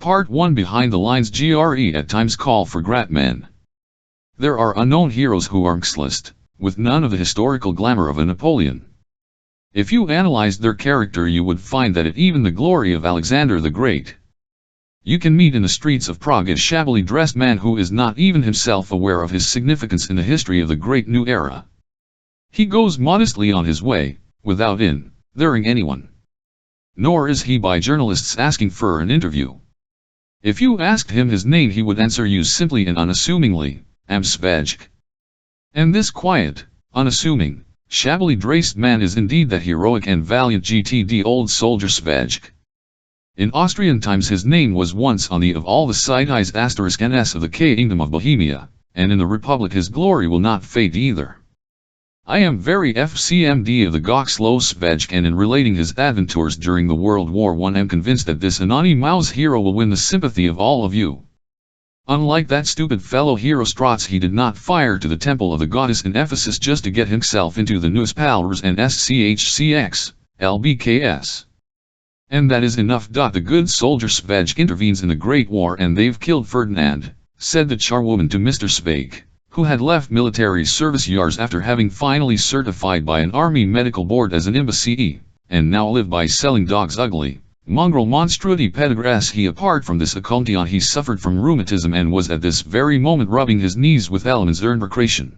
Part 1 Behind the Lines GRE at times call for great men. There are unknown heroes who are useless, with none of the historical glamour of a Napoleon. If you analyzed their character you would find that it even the glory of Alexander the Great. You can meet in the streets of Prague a shabbily dressed man who is not even himself aware of his significance in the history of the great new era. He goes modestly on his way, without bothering anyone. Nor is he by journalists asking for an interview. If you asked him his name he would answer you simply and unassumingly, "Am Švejk." And this quiet, unassuming, shabbily dressed man is indeed that heroic and valiant GTD old soldier Švejk. In Austrian times his name was once on the of all the cities *NS of the Kingdom of Bohemia, and in the Republic his glory will not fade either. I am very FCMD of the Goxlow Švejk, and in relating his adventures during the World War I am convinced that this anonymous hero will win the sympathy of all of you. Unlike that stupid fellow hero Strauss, he did not fire to the temple of the goddess in Ephesus just to get himself into the newspapers and SCHCX, LBKS. And that is enough. The good soldier Švejk intervenes in the Great War and they've killed Ferdinand, said the charwoman to Mr. Švejk, who had left military service years after having finally certified by an army medical board as an imbecile, and now lived by selling dogs ugly. Mongrel monstrosity pedigress he. Apart from this accomplishment he suffered from rheumatism and was at this very moment rubbing his knees with elements earnbrecration.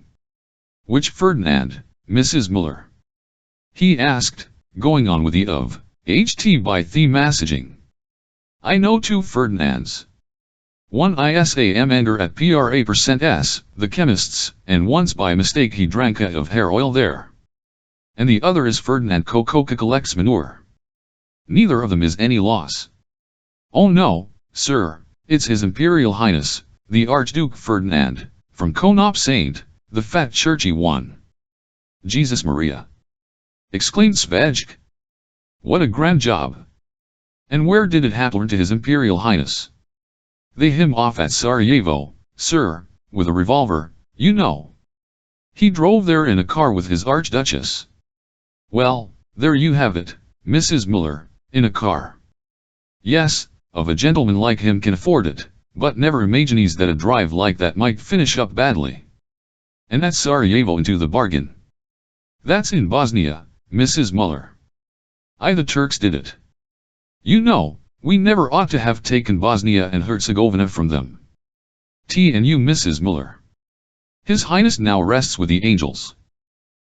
Which Ferdinand, Mrs. Muller? He asked, going on with the of HT by the messaging. I know two Ferdinands. One ISAM ender at PRA%S, the chemist's, and once by mistake he drank a of hair oil there. And the other is Ferdinand Coca collects manure. Neither of them is any loss. Oh no, sir, it's His Imperial Highness, the Archduke Ferdinand, from Konop Saint, the fat churchy one. Jesus Maria! Exclaimed Švejk. What a grand job! And where did it happen to His Imperial Highness? They him off at Sarajevo, sir, with a revolver, you know. He drove there in a car with his Archduchess. Well, there you have it, Mrs. Muller, in a car. Yes, of a gentleman like him can afford it, but never imagines that a drive like that might finish up badly. And at Sarajevo into the bargain. That's in Bosnia, Mrs. Muller. The Turks did it. You know, we never ought to have taken Bosnia and Herzegovina from them. And you, Mrs. Muller. His Highness now rests with the angels.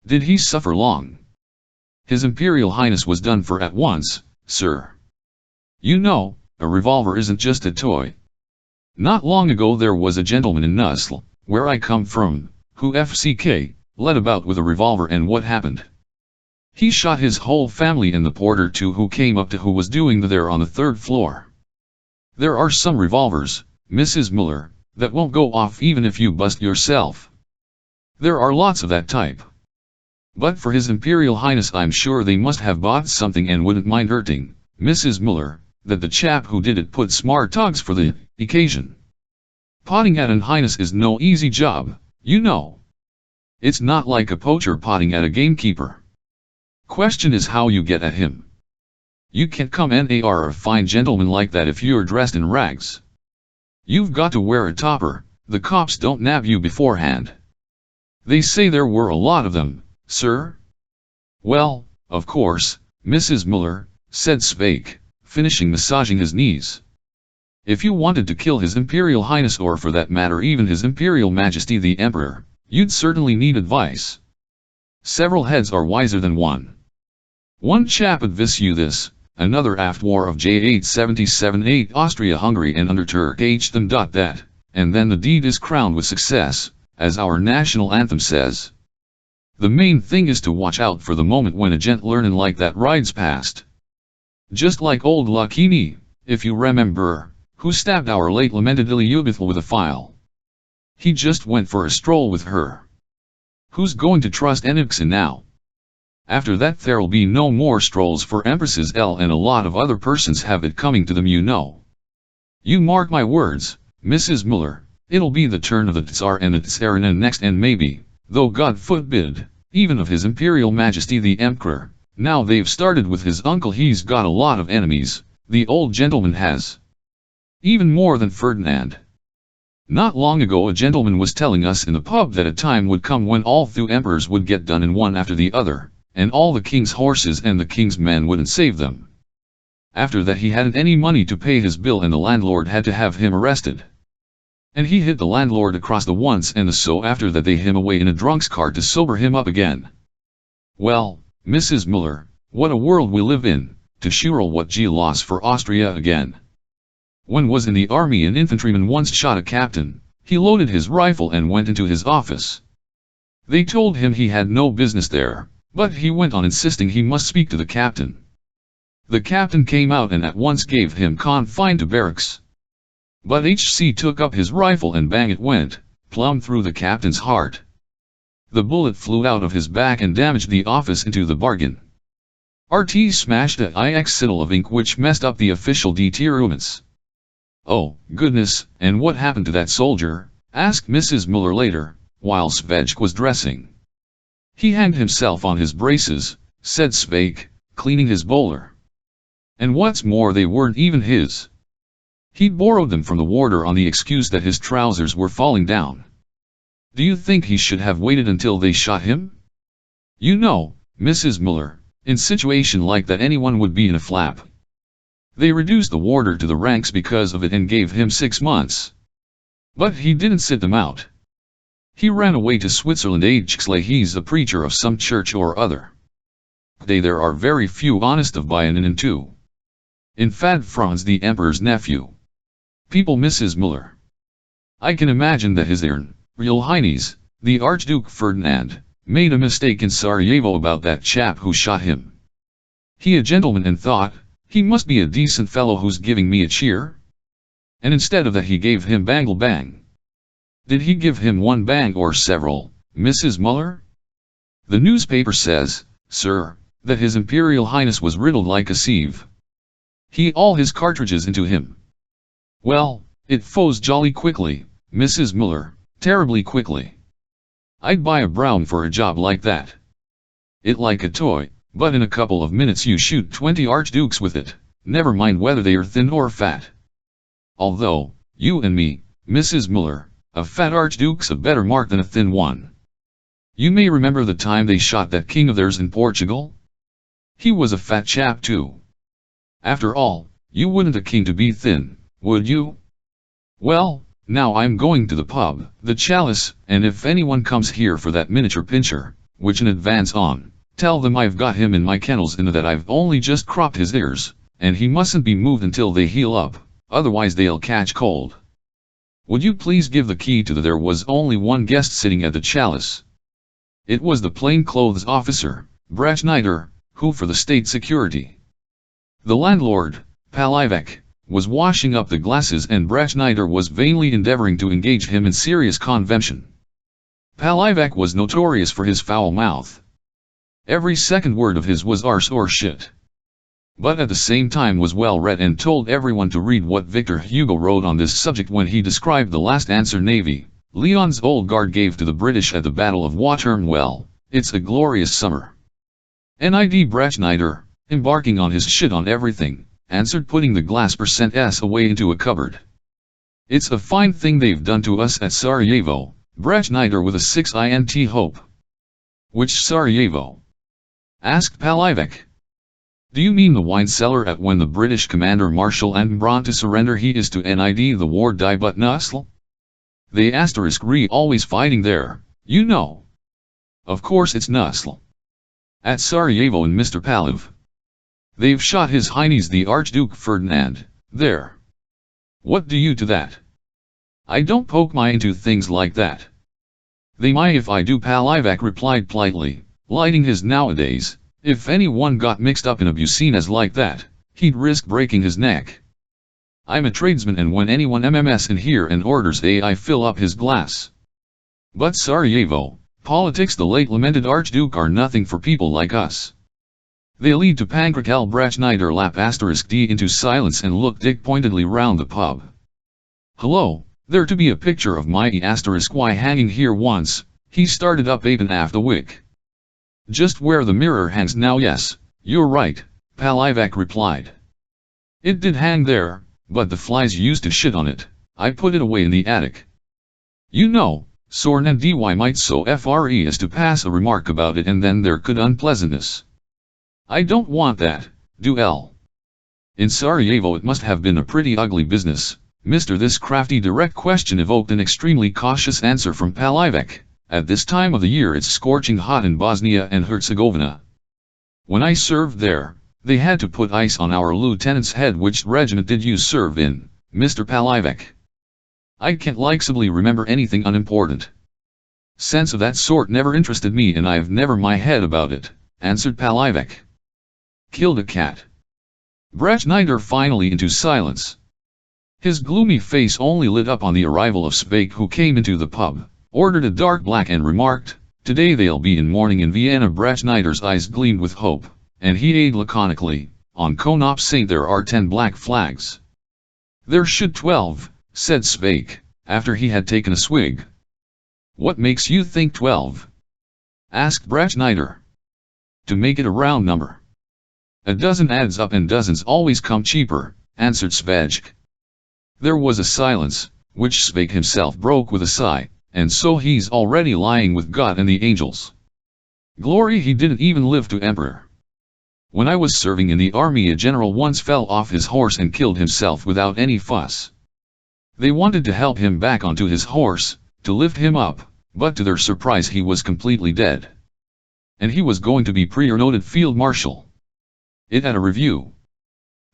Did he suffer long? His Imperial Highness was done for at once, sir. You know, a revolver isn't just a toy. Not long ago there was a gentleman in Nusl, where I come from, who FCK, led about with a revolver, and what happened? He shot his whole family and the porter too who came up to who was doing there on the 3rd floor. There are some revolvers, Mrs. Muller, that won't go off even if you bust yourself. There are lots of that type. But for His Imperial Highness I'm sure they must have bought something and wouldn't mind hurting, Mrs. Muller, that the chap who did it put smart togs for the occasion. Potting at an Highness is no easy job, you know. It's not like a poacher potting at a gamekeeper. Question is how you get at him. You can't come near a fine gentleman like that if you're dressed in rags. You've got to wear a topper, the cops don't nab you beforehand. They say there were a lot of them, sir? Well, of course, Mrs. Muller, said Švejk, finishing massaging his knees. If you wanted to kill His Imperial Highness, or for that matter even His Imperial Majesty the Emperor, you'd certainly need advice. Several heads are wiser than one. One chap advised you this, another after war of J877-8 Austria-Hungary and under Turk H them. That, and then the deed is crowned with success, as our national anthem says. The main thing is to watch out for the moment when a gent learnin' like that rides past. Just like old Lucchini, if you remember, who stabbed our late lamented Ilyubithal with a file. He just went for a stroll with her. Who's going to trust Enigson now? After that there'll be no more strolls for Empresses L, and a lot of other persons have it coming to them, you know. You mark my words, Mrs. Muller, it'll be the turn of the Tsar and the Tsarina next, and maybe, though God forbid, even of His Imperial Majesty the Emperor. Now they've started with his uncle. He's got a lot of enemies, the old gentleman has. even more than Ferdinand. Not long ago a gentleman was telling us in the pub that a time would come when all the emperors would get done in one after the other, and all the king's horses and the king's men wouldn't save them. After that he hadn't any money to pay his bill and the landlord had to have him arrested. And he hit the landlord across the once and so after that they him away in a drunk's cart to sober him up again. Well, Mrs. Müller, what a world we live in, to sure what G loss for Austria again. When was in the army an infantryman once shot a captain, he loaded his rifle and went into his office. They told him he had no business there, but he went on insisting he must speak to the captain. The captain came out and at once gave him confined to barracks. But HC took up his rifle and bang it went, plumb through the captain's heart. The bullet flew out of his back and damaged the office into the bargain. RT smashed a IX siddle of ink which messed up the official deterrents. Oh, goodness, and what happened to that soldier? Asked Mrs. Müller later, while Švejk was dressing. He hanged himself on his braces, said Švejk, cleaning his bowler. And what's more they weren't even his. He'd borrowed them from the warder on the excuse that his trousers were falling down. Do you think he should have waited until they shot him? You know, Mrs. Müller, in situation like that anyone would be in a flap. They reduced the warder to the ranks because of it and gave him 6 months. But he didn't sit them out. He ran away to Switzerland. He's a preacher of some church or other. There are very few honest of Bayern too. In fact Franz the emperor's nephew. People Mrs. Müller. I can imagine that his Real Highness, the Archduke Ferdinand, made a mistake in Sarajevo about that chap who shot him. He a gentleman and thought, he must be a decent fellow who's giving me a cheer. And instead of that he gave him bangle bang. Did he give him one bang or several, Mrs. Müller? The newspaper says, sir, that his Imperial Highness was riddled like a sieve. He all his cartridges into him. Well, it froze jolly quickly, Mrs. Müller, terribly quickly. I'd buy a Brown for a job like that. It like a toy, but in a couple of minutes you shoot 20 archdukes with it, never mind whether they are thin or fat. Although, you and me, Mrs. Müller, a fat archduke's a better mark than a thin one. You may remember the time they shot that king of theirs in Portugal? He was a fat chap too. After all, you wouldn't a king to be thin, would you? Well, now I'm going to the pub, the Chalice, and if anyone comes here for that miniature pincher, which in advance on, tell them I've got him in my kennels and that I've only just cropped his ears, and he mustn't be moved until they heal up, otherwise they'll catch cold. Would you please give the key to the... There was only one guest sitting at the Chalice. It was the plainclothes officer, Brachnider, who for the state security. The landlord, Palivek, was washing up the glasses and Brachnider was vainly endeavoring to engage him in serious convention. Palivek was notorious for his foul mouth. Every second word of his was arse or shit. But at the same time was well read and told everyone to read what Victor Hugo wrote on this subject when he described the last answer Navy Leon's old guard gave to the British at the Battle of Waterm. Well, it's a glorious summer. Nid Brachnider, embarking on his shit on everything, answered putting the glass %s away into a cupboard. It's a fine thing they've done to us at Sarajevo, Brachnider with a 6 int hope. Which Sarajevo? Asked Palivek. Do you mean the wine cellar at when the British commander Marshal Anbron to surrender he is to NID the war die but Nusl? They *re always fighting there, you know. Of course it's Nusl. At Sarajevo and Mr. Paliv. They've shot his Highness the Archduke Ferdinand, there. What do you to that? I don't poke my into things like that. They might if I do, Palivek replied politely, lighting his nowadays. If anyone got mixed up in a business like that, he'd risk breaking his neck. I'm a tradesman and when anyone MMS in here and orders I fill up his glass. But Sarajevo, politics the late lamented Archduke are nothing for people like us. They lead to Pankrakal Brachnider lap *d into silence and looked dick pointedly round the pub. Hello, there to be a picture of my *y hanging here once, he started up apin aft the wick. Just where the mirror hangs now. Yes, you're right, Palivek replied. It did hang there, but the flies used to shit on it. I put it away in the attic. You know, Sorn and dy might so free as to pass a remark about it and then there could unpleasantness. I don't want that, do L. In Sarajevo it must have been a pretty ugly business, Mr. This crafty direct question evoked an extremely cautious answer from Palivek. At this time of the year it's scorching hot in Bosnia and Herzegovina. When I served there, they had to put ice on our lieutenant's head. Which regiment did you serve in, Mr. Palivek? I can't likely remember anything unimportant. Sense of that sort never interested me and I've never my head about it, answered Palivek. Killed a cat. Brechnider finally into silence. His gloomy face only lit up on the arrival of Švejk, who came into the pub, ordered a dark black and remarked, "Today they'll be in mourning in Vienna." Brechnider's eyes gleamed with hope, and he added laconically, "On Konop Saint there are 10 black flags." "There should 12, said Švejk, after he had taken a swig. "What makes you think 12? Asked Brechnider. "To make it a round number. A dozen adds up and dozens always come cheaper," answered Švejk. There was a silence, which Švejk himself broke with a sigh, "And so he's already lying with God and the angels. Glory, he didn't even live to emperor. When I was serving in the army a general once fell off his horse and killed himself without any fuss. They wanted to help him back onto his horse, to lift him up, but to their surprise he was completely dead. And he was going to be promoted field marshal. It had a review.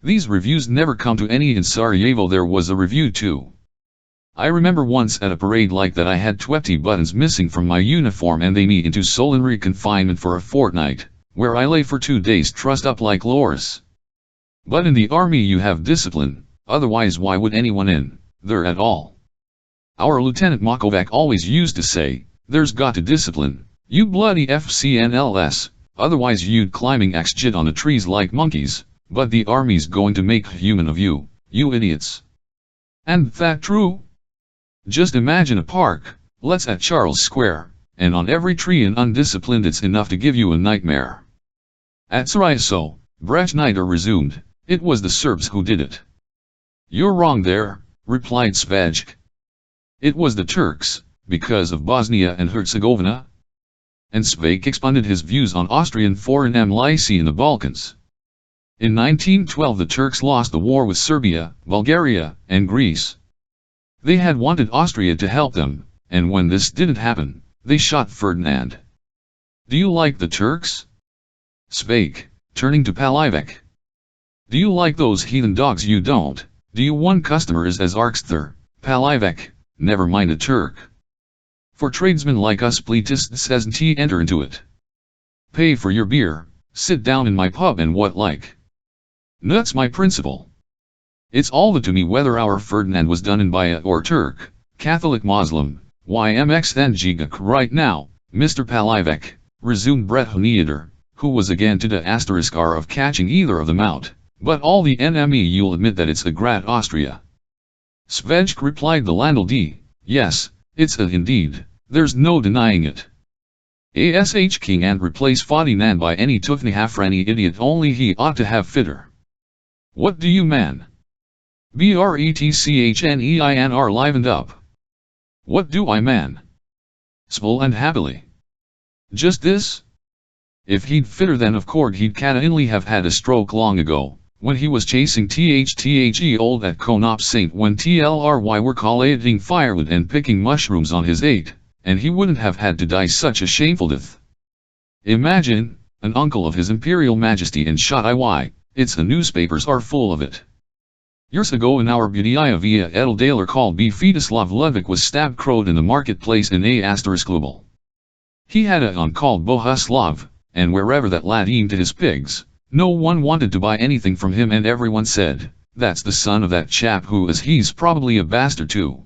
These reviews never come to any. In Sarajevo there was a review too. I remember once at a parade like that I had 20 buttons missing from my uniform and they me into solitary confinement for a fortnight, where I lay for 2 days trussed up like Loris. But in the army you have discipline, otherwise why would anyone in there at all? Our Lieutenant Makovac always used to say, there's got to discipline, you bloody FCNLS, otherwise you'd climbing axjit on the trees like monkeys, but the army's going to make human of you, you idiots. And that true? Just imagine a park, let's at Charles Square, and on every tree an undisciplined it's enough to give you a nightmare. At Sarajevo, Brechnider resumed, it was the Serbs who did it. You're wrong there, replied Švejk. It was the Turks, because of Bosnia and Herzegovina. And Švejk expounded his views on Austrian foreign militia in the Balkans. In 1912 the Turks lost the war with Serbia, Bulgaria, and Greece. They had wanted Austria to help them, and when this didn't happen, they shot Ferdinand. Do you like the Turks? Švejk, turning to Palivek. Do you like those heathen dogs? You don't, do you? One customer is as Arksther, Palivek, never mind a Turk. For tradesmen like us pletists hasn't he enter into it. Pay for your beer, sit down in my pub and what like. That's my principle. It's all the to me whether our Ferdinand was done in by a or Turk, Catholic, Muslim, YMXNGGK. Right now, Mr. Palivek, resumed Brechnider, who was again to the asteriskar of catching either of them out, but all the NME you'll admit that it's a Grat Austria. Švejk, replied the landlady, yes, it's a indeed, there's no denying it. Ash King and replace Ferdinand by any Tukni Hafrani idiot, only he ought to have fitter. What do you man? Bretchneinr livened up. What do I man? Small and happily. Just this? If he'd fitter then of course he'd can'inly have had a stroke long ago, when he was chasing THE old at Konop Saint when TLRY were collating firewood and picking mushrooms on his 8, and he wouldn't have had to die such a shameful death. Imagine, an uncle of his Imperial Majesty and shot IY, it's the newspapers are full of it. Years ago in our Budia via Edeldaler called B. Fedislav Ludvik was stabbed crowed in the marketplace in A**. He had a on called Bohuslav, and wherever that lad aimed to his pigs, no one wanted to buy anything from him and everyone said, that's the son of that chap who is he's probably a bastard too.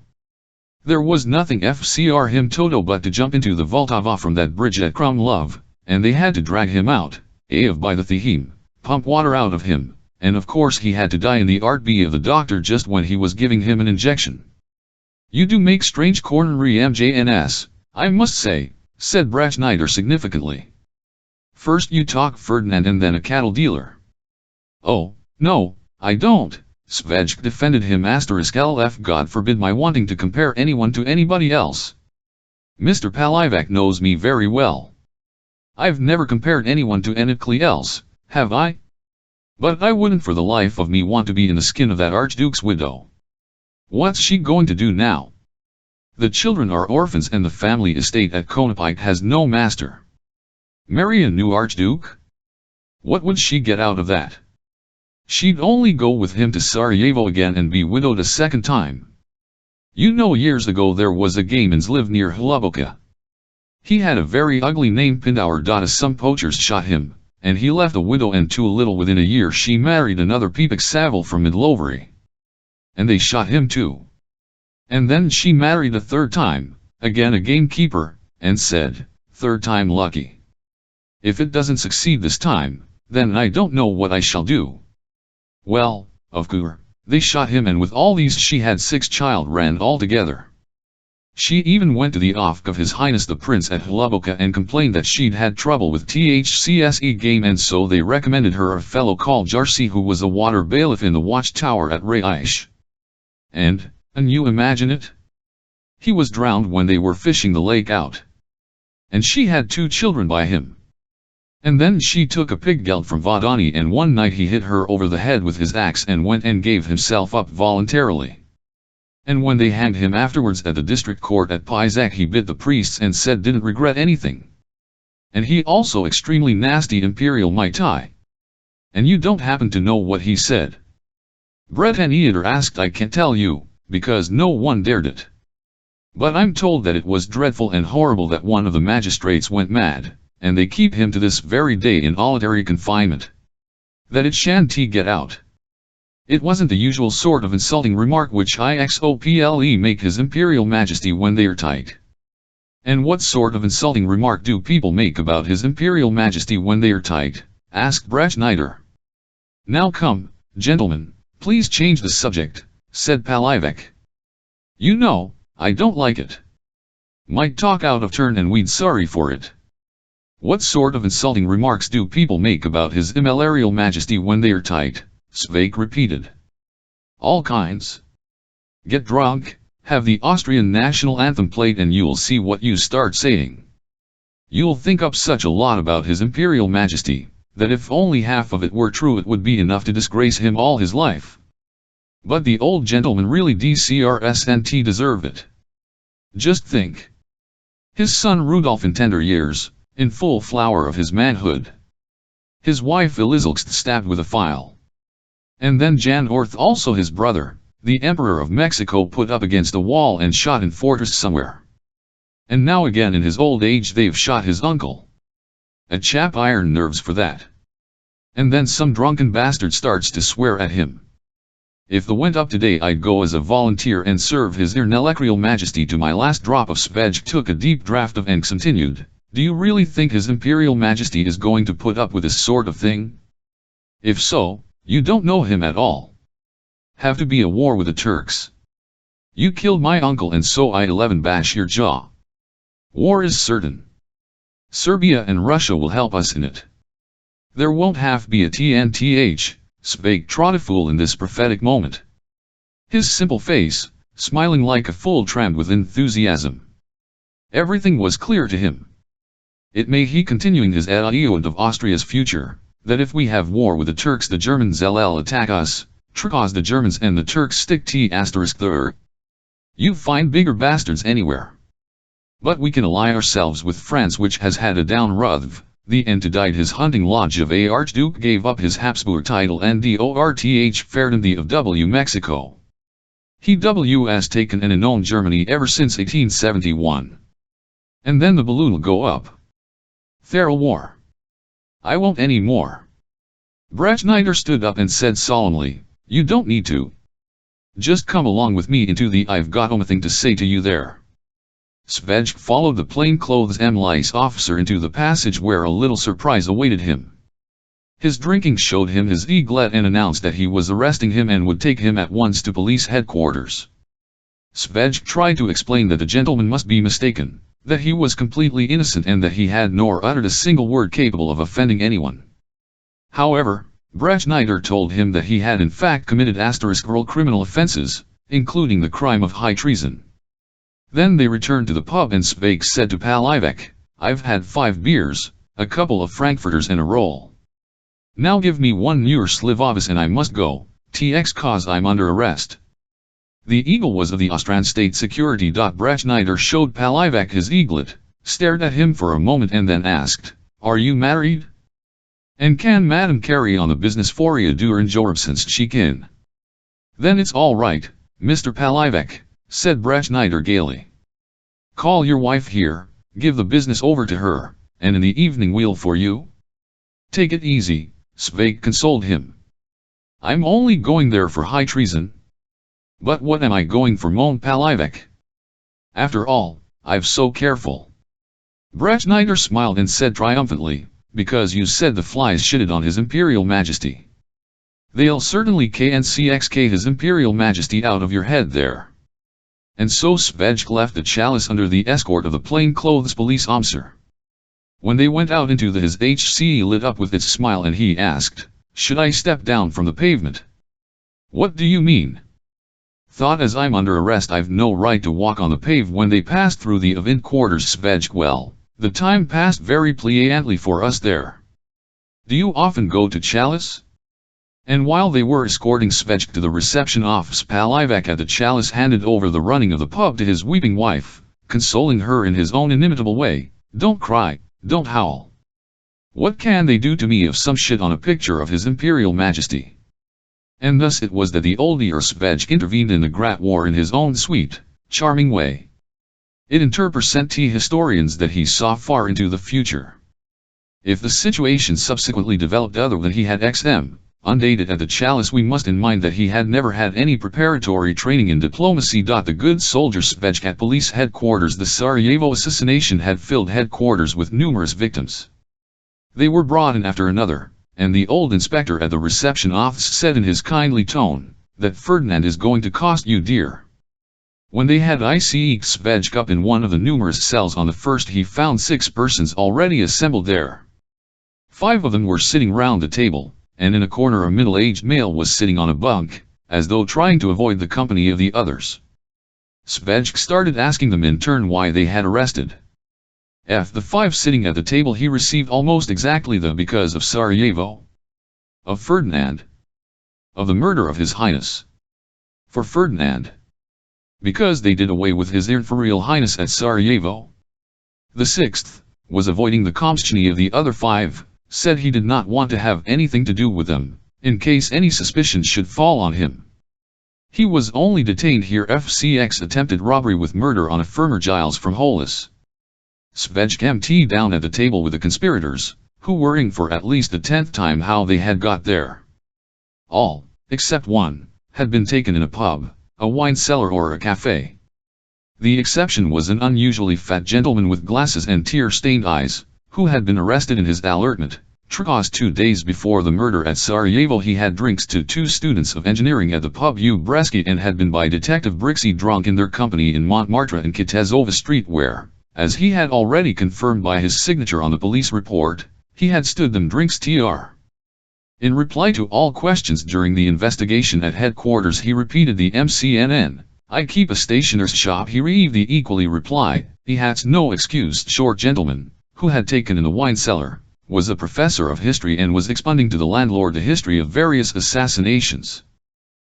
There was nothing FCR him Toto but to jump into the Vltava from that bridge at Krumlov, and they had to drag him out, by the Thehim, pump water out of him. And of course he had to die in the RB of the doctor just when he was giving him an injection. You do make strange coronary MJNS, I must say, said Brechnider significantly. First you talk Ferdinand and then a cattle dealer. Oh, no, I don't, Švejk defended him *LF God forbid my wanting to compare anyone to anybody else. Mr. Palivak knows me very well. I've never compared anyone to anybody else, have I? But I wouldn't for the life of me want to be in the skin of that Archduke's widow. What's she going to do now? The children are orphans and the family estate at Konopite has no master. Marry a new Archduke? What would she get out of that? She'd only go with him to Sarajevo again and be widowed a second time. You know, years ago there was a Gaimans lived near Hluboka. He had a very ugly name Pindour. As some poachers shot him, and he left a widow and two little. Within a year she married another Pepik Savile from Midlovary. And they shot him too. And then she married a third time, again a gamekeeper, and said, third time lucky. If it doesn't succeed this time, then I don't know what I shall do. Well, of course, they shot him, and with all these she had 6 children altogether. She even went to the office of His Highness the Prince at Hluboka and complained that she'd had trouble with THCSE game, and so they recommended her a fellow called Jarsi who was a water bailiff in the watchtower at Raish. And you imagine it? He was drowned when they were fishing the lake out. And she had 2 children by him. And then she took a pig gelt from Vodani, and one night he hit her over the head with his axe and went and gave himself up voluntarily. And when they hanged him afterwards at the district court at Pizak, he bit the priests and said didn't regret anything. And he also extremely nasty Imperial Mai Tai. And you don't happen to know what he said? Breton Eater asked. I can't tell you, because no one dared it. But I'm told that it was dreadful and horrible, that one of the magistrates went mad, and they keep him to this very day in solitary confinement. That it shan't get out. It wasn't the usual sort of insulting remark which IXOPLE make His Imperial Majesty when they're tight. And what sort of insulting remark do people make about His Imperial Majesty when they're tight? Asked Brechnider. Now come, gentlemen, please change the subject, said Palivak. You know, I don't like it. Might talk out of turn and we'd sorry for it. What sort of insulting remarks do people make about His Imperial Majesty when they're tight? Švejk repeated. All kinds. Get drunk, have the Austrian national anthem played, and you'll see what you start saying. You'll think up such a lot about His Imperial Majesty, that if only half of it were true it would be enough to disgrace him all his life. But the old gentleman really DCRSNT deserved it. Just think. His son Rudolf in tender years, in full flower of his manhood. His wife Elizalxt stabbed with a file. And then Jan Orth, also his brother, the Emperor of Mexico, put up against a wall and shot in fortress somewhere. And now again in his old age they've shot his uncle. A chap iron nerves for that. And then some drunken bastard starts to swear at him. If the went up today I'd go as a volunteer and serve His Imperial Majesty to my last drop of. Švejk took a deep draught of and continued, do you really think His Imperial Majesty is going to put up with this sort of thing? If so, you don't know him at all. Have to be a war with the Turks. You killed my uncle and so I 11 bash your jaw. War is certain. Serbia and Russia will help us in it. There won't have be a TNTH, Švejk trod a fool in this prophetic moment. His simple face, smiling like a fool trammed with enthusiasm. Everything was clear to him. It may he continuing his Eod of Austria's future, that if we have war with the Turks the Germans will attack us, because the Germans and the Turks stick *there. You find bigger bastards anywhere. But we can ally ourselves with France, which has had a downruth. The end to died his hunting lodge of a Archduke, gave up his Habsburg title and DORTH fared in the of W Mexico. He has taken and owned Germany ever since 1871. And then the balloon'll go up. There'll war. I won't any more. Brechnider stood up and said solemnly, you don't need to. Just come along with me into the I've got something to say to you there. Švejk followed the plainclothes M-Lice officer into the passage where a little surprise awaited him. His drinking showed him his eaglet and announced that he was arresting him and would take him at once to police headquarters. Švejk tried to explain that the gentleman must be mistaken, that he was completely innocent and that he had nor uttered a single word capable of offending anyone. However, Brechnider told him that he had in fact committed *real criminal offenses, including the crime of high treason. Then they returned to the pub and Švejk said to Palivek, "I've had 5 beers, a couple of frankfurters and a roll. Now give me 1 Newer Slivovis and I must go, tx cause I'm under arrest." The eagle was of the Austrian state security. Brechnider showed Palivek his eaglet, stared at him for a moment and then asked, "Are you married? And can madam carry on the business for you during your absence chicken?" "Then it's all right, Mr. Palivek," said Brechnider gaily. "Call your wife here, give the business over to her, and in the evening we'll for you." "Take it easy," Švejk consoled him. "I'm only going there for high treason." "But what am I going for?" moaned Palivek. "After all, I've so careful." Brechnider smiled and said triumphantly, "Because you said the flies shitted on His Imperial Majesty. They'll certainly kncxk His Imperial Majesty out of your head there." And so Švejk left the chalice under the escort of the plainclothes police officer. When they went out into his HCE lit up with its smile and he asked, "Should I step down from the pavement?" "What do you mean?" "Thought as I'm under arrest I've no right to walk on the pave." When they passed through the event quarters Švejk, "Well, the time passed very pliantly for us there. Do you often go to chalice?" And while they were escorting Švejk to the reception office, Palivek at the chalice handed over the running of the pub to his weeping wife, consoling her in his own inimitable way, "Don't cry, don't howl. What can they do to me if some shit on a picture of His Imperial Majesty?" And thus it was that the old-year Švejk intervened in the Great War in his own sweet, charming way. It interprets historians that he saw far into the future. If the situation subsequently developed other than he had undated at the chalice, we must in mind that he had never had any preparatory training in diplomacy. The good soldier Švejk at police headquarters. The Sarajevo assassination had filled headquarters with numerous victims. They were brought in after another, and the old inspector at the reception office said in his kindly tone, that Ferdinand is going to cost you dear. When they had IC'd Švejk up in one of the numerous cells on the first, he found 6 persons already assembled there. 5 of them were sitting round the table, and in a corner a middle-aged male was sitting on a bunk, as though trying to avoid the company of the others. Švejk started asking them in turn why they had arrested the 5 sitting at the table. He received almost exactly the because of Sarajevo, of Ferdinand, of the murder of His Highness. For Ferdinand, because they did away with His Imperial Highness at Sarajevo. The 6th, was avoiding the company of the other 5, said he did not want to have anything to do with them, in case any suspicion should fall on him. He was only detained here FCX attempted robbery with murder on a Firmer Giles from Hollis. Švejk emptied down at the table with the conspirators, who worrying for at least the 10th time how they had got there. All, except one, had been taken in a pub, a wine cellar or a cafe. The exception was an unusually fat gentleman with glasses and tear-stained eyes, who had been arrested in his alertment, because 2 days before the murder at Sarajevo he had drinks to 2 students of engineering at the pub U Breski and had been by Detective Brixey drunk in their company in Montmartre and Kitezova Street where, as he had already confirmed by his signature on the police report, he had stood them drinks tr. In reply to all questions during the investigation at headquarters he repeated the MCNN, "I keep a stationer's shop." He received the equally reply, "He has no excuse." Short gentleman, who had taken in the wine cellar, was a professor of history and was expounding to the landlord the history of various assassinations.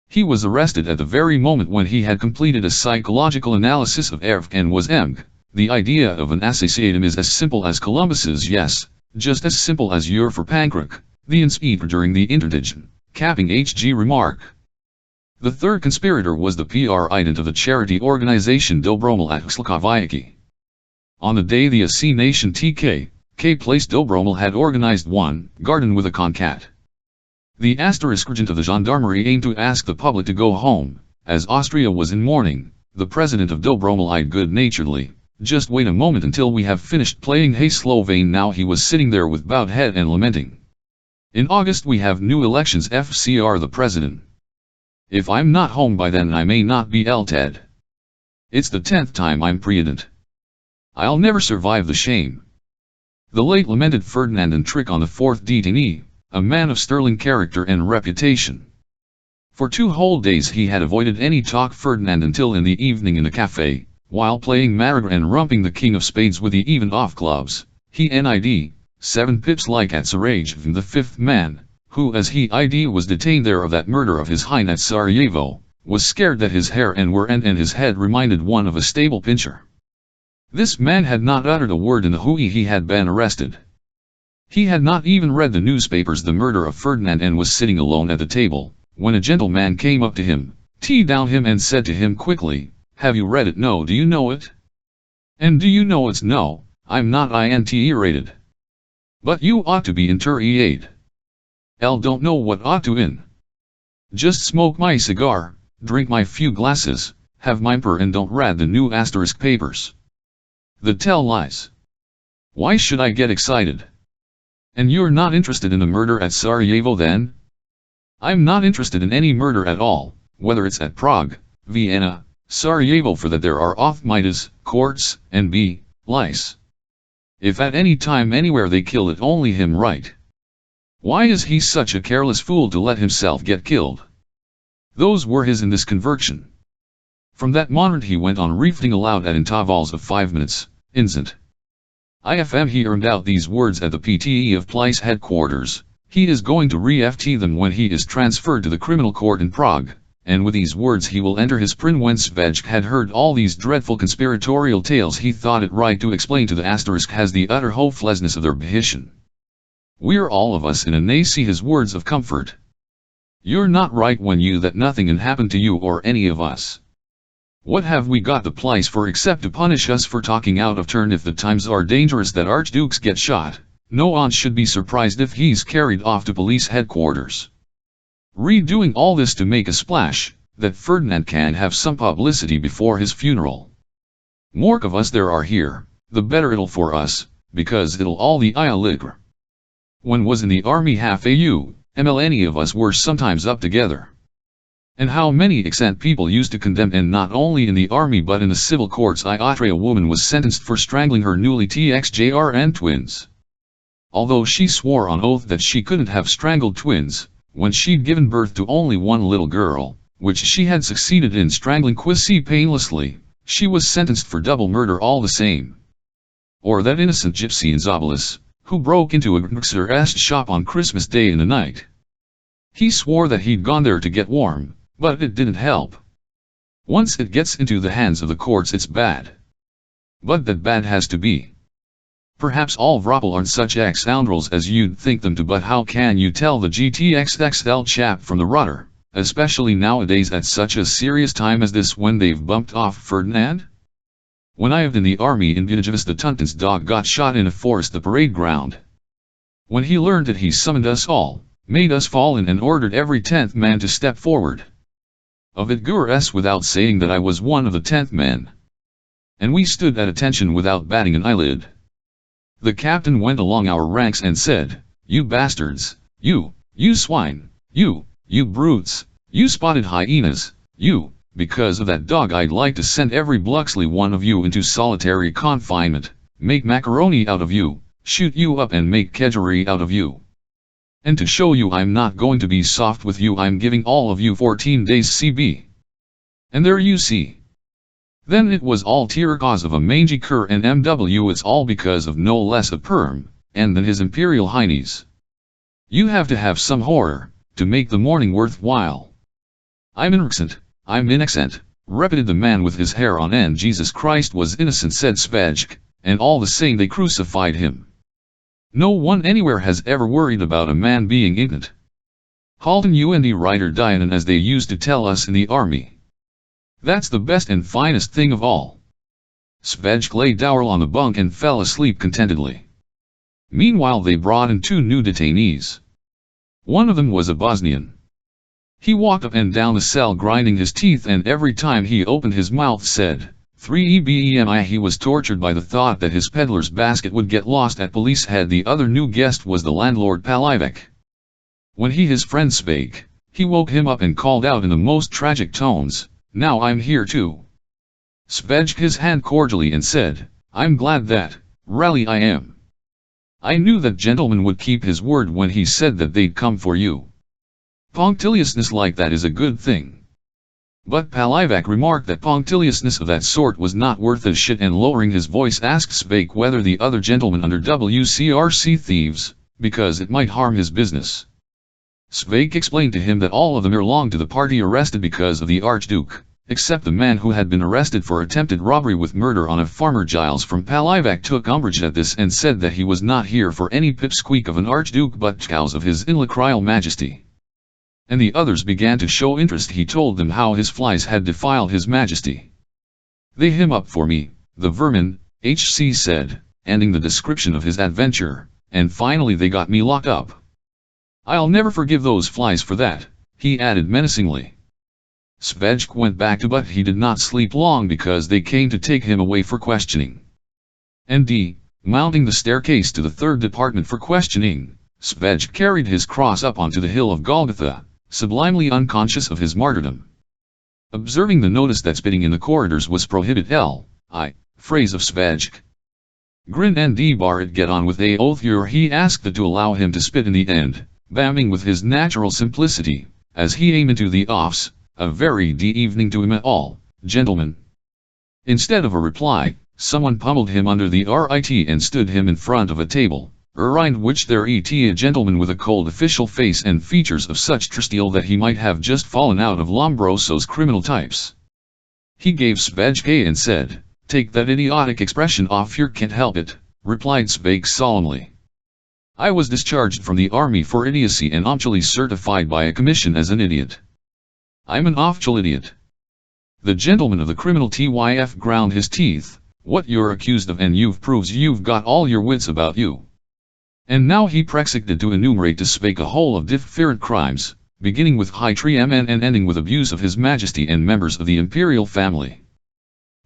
He was arrested at the very moment when he had completed a psychological analysis of Erf and was emg. The idea of an assassination is as simple as Columbus's, yes, just as simple as your for Pankrak, the inspector during the interdiction, capping HG remark. The 3rd conspirator was the PR ident of the charity organization Dobromil at Slkoviaki. On the day the assassination TK place Dobromil had organized one garden with a concat. The agent of the gendarmerie aimed to ask the public to go home, as Austria was in mourning. The president of Dobromil eyed good-naturedly, "Just wait a moment until we have finished playing Hey Slovene." Now he was sitting there with bowed head and lamenting. "In August we have new elections FCR the president. If I'm not home by then I may not be elected. It's the 10th time I'm president. I'll never survive the shame." The late lamented Ferdinand and Trick on the 4th detainee, a man of sterling character and reputation. For 2 whole days he had avoided any talk Ferdinand until in the evening in a cafe, while playing Madrid and rumping the king of spades with the even-off clubs, he nid, 7 pips like at Sarajevo the 5th man, who as he id was detained there of that murder of his hind at Sarajevo, was scared that his hair and his head reminded one of a stable pincher. This man had not uttered a word in the hui he had been arrested. He had not even read the newspapers the murder of Ferdinand and was sitting alone at the table, when a gentleman came up to him, teed down him and said to him quickly, "Have you read it? No. Do you know it? And do you know it's no, I'm not INTE-rated. But you ought to be inter-EA'd. L don't know what ought to in. Just smoke my cigar, drink my few glasses, have my per and don't read the new asterisk papers. The tell lies. Why should I get excited? And you're not interested in the murder at Sarajevo then? I'm not interested in any murder at all, whether it's at Prague, Vienna, Sarajevo, for that there are off-midas, courts, and lice. If at any time anywhere they kill it only him right. Why is he such a careless fool to let himself get killed?" Those were his in this conversion. From that moment he went on repeating aloud at intervals of 5 minutes, "Instant." Ifm he earned out these words at the PTE of police headquarters. He is going to re-FT them when he is transferred to the criminal court in Prague, and with these words he will enter his prison. When Švejk had heard all these dreadful conspiratorial tales, he thought it right to explain to the asterisk has the utter hopelessness of their position. We're all of us in a nacy his words of comfort. You're not right when you that nothing can happen to you or any of us. What have we got the police for except to punish us for talking out of turn? If the times are dangerous that archdukes get shot, no one should be surprised if he's carried off to police headquarters. Redoing all this to make a splash, that Ferdinand can have some publicity before his funeral. More of us there are here, the better it'll for us, because it'll all the liquor. When was in the army half ml any of us were sometimes up together. And how many accent people used to condemn, and not only in the army but in the civil courts. A woman was sentenced for strangling her newly txjrn twins. Although she swore on oath that she couldn't have strangled twins, when she'd given birth to only one little girl, which she had succeeded in strangling quasi painlessly, she was sentenced for double murder all the same. Or that innocent gypsy in Zabalis, who broke into a Gnuxer's shop on Christmas Day in the night. He swore that he'd gone there to get warm, but it didn't help. Once it gets into the hands of the courts it's bad. But that bad has to be. Perhaps all Vrapel aren't such ex-scoundrels as you'd think them to, but how can you tell the GTXXL chap from the rudder, especially nowadays at such a serious time as this when they've bumped off Ferdinand? When I was in the army in Gunajvis, the Tunton's dog got shot in a forest, the parade ground. When he learned it he summoned us all, made us fall in and ordered every 10th man to step forward. Of it gures without saying that I was one of the 10th men. And we stood at attention without batting an eyelid. The captain went along our ranks and said, "You bastards, you swine, you brutes, you spotted hyenas, you, because of that dog I'd like to send every Bluxley one of you into solitary confinement, make macaroni out of you, shoot you up and make kedgeree out of you. And to show you I'm not going to be soft with you, I'm giving all of you 14 days CB. And there you see. Then it was all tear cause of a mangy cur and MW, it's all because of no less a perm, and than his imperial heinies. You have to have some horror, to make the morning worthwhile." "I'm innocent, repeated the man with his hair on end. "Jesus Christ was innocent," said Švejk, "and all the same they crucified him. No one anywhere has ever worried about a man being ignorant. Halton und writer Dianan, as they used to tell us in the army. That's the best and finest thing of all." Švejk lay down on the bunk and fell asleep contentedly. Meanwhile they brought in 2 new detainees. One of them was a Bosnian. He walked up and down the cell grinding his teeth, and every time he opened his mouth said, 3EBEMI. He was tortured by the thought that his peddler's basket would get lost at police head. The other new guest was the landlord Palivek. When his friend spake, he woke him up and called out in the most tragic tones, "Now I'm here too." Švejk his hand cordially and said, "I'm glad that, rally I am. I knew that gentleman would keep his word when he said that they'd come for you. Punctiliousness like that is a good thing. But Palivak remarked that punctiliousness of that sort was not worth a shit, and lowering his voice asked Švejk whether the other gentlemen under WCRC thieves, because it might harm his business. Švejk explained to him that all of them belonged to the party arrested because of the Archduke, except the man who had been arrested for attempted robbery with murder on a farmer. Giles from Palivak took umbrage at this and said that he was not here for any pipsqueak of an Archduke but cows of his Inlacryal Majesty. And the others began to show interest. He told them how his flies had defiled his majesty. They him up for me, the vermin, HC said, ending the description of his adventure, and finally they got me locked up. I'll never forgive those flies for that, he added menacingly. Švejk went back to but he did not sleep long because they came to take him away for questioning. ND, mounting the staircase to the third department for questioning, Švejk carried his cross up onto the hill of Golgotha, sublimely unconscious of his martyrdom. Observing the notice that spitting in the corridors was prohibited phrase of Švejk. Grin and bar it get on with a oath he asked the to allow him to spit in the end, bamming with his natural simplicity, as he aimed into the offs, a very evening to him at all, gentlemen. Instead of a reply, someone pummeled him under the RIT and stood him in front of a table, behind which there et a gentleman with a cold official face and features of such steel that he might have just fallen out of Lombroso's criminal types. He gave Švejk a and said, "Take that idiotic expression off your can't help it," replied Švejk solemnly. "I was discharged from the army for idiocy and actually certified by a commission as an idiot. I'm an actual idiot." The gentleman of the criminal TYF ground his teeth. "What you're accused of and you've proves you've got all your wits about you." And now he proceeded to enumerate to Švejk a whole of different crimes, beginning with high treason and ending with abuse of his majesty and members of the imperial family.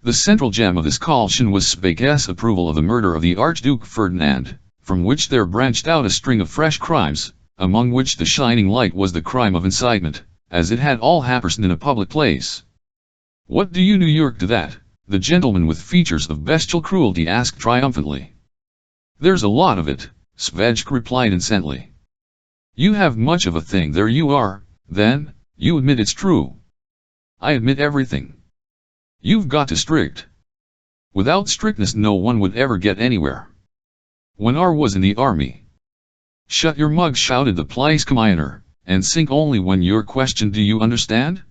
The central gem of this collection was Švejk's approval of the murder of the Archduke Ferdinand, from which there branched out a string of fresh crimes, among which the shining light was the crime of incitement, as it had all happened in a public place. "What do you New York to that?" the gentleman with features of bestial cruelty asked triumphantly. "There's a lot of it," Švejk replied incently. "You have much of a thing there you are, then, you admit it's true." "I admit everything." "You've got to strict. Without strictness no one would ever get anywhere. When I was in the army." "Shut your mug," shouted the police commissioner, "and sink only when you're questioned. Do you understand?"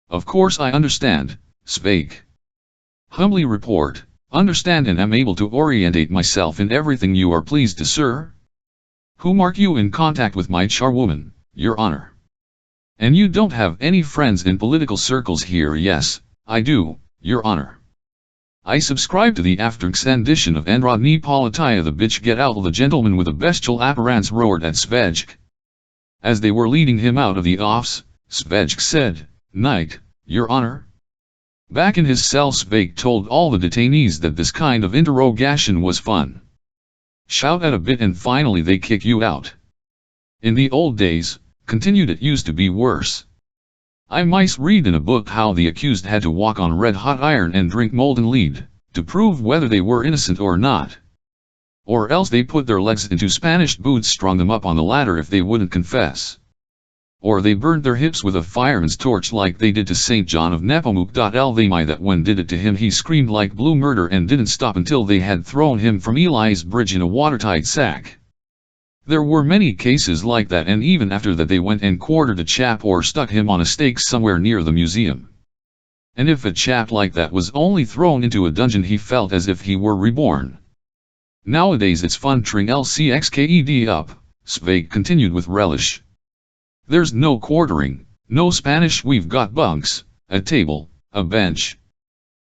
"Of course I understand, Švejk. Humbly report, understand and am able to orientate myself in everything you are pleased to, sir." "Who marked you in contact with my charwoman, your honor?" "And you don't have any friends in political circles here?" "Yes, I do, your honor. I subscribe to the afternoon edition of Narodny Politia." "The bitch get out!" the gentleman with a bestial appearance roared at Švejk. As they were leading him out of the office, Švejk said, "Night, your honor." Back in his cell, Švejk told all the detainees that this kind of interrogation was fun. Shout at a bit and finally they kick you out. In the old days, continued, it used to be worse. I might read in a book how the accused had to walk on red-hot iron and drink molten lead, to prove whether they were innocent or not. Or else they put their legs into Spanish boots, strung them up on the ladder if they wouldn't confess. Or they burned their hips with a fireman's torch like they did to St. John of Nepomuc. Lvmi that when did it to him he screamed like blue murder and didn't stop until they had thrown him from Eli's bridge in a watertight sack. There were many cases like that, and even after that they went and quartered a chap or stuck him on a stake somewhere near the museum. And if a chap like that was only thrown into a dungeon he felt as if he were reborn. Nowadays it's fun tring LCXKED up, Švejk continued with relish. There's no quartering, no Spanish, we've got bunks, a table, a bench.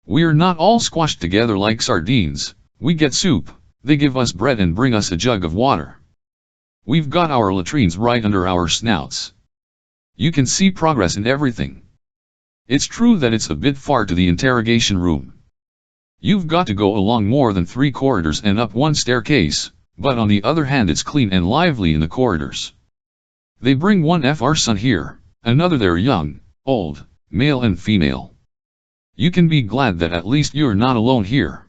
We're not all squashed together like sardines, we get soup, they give us bread and bring us a jug of water. We've got our latrines right under our snouts. You can see progress in everything. It's true that it's a bit far to the interrogation room. You've got to go along more than 3 corridors and up 1 staircase, but on the other hand it's clean and lively in the corridors. They bring one FR son here, another there, young, old, male and female. You can be glad that at least you're not alone here.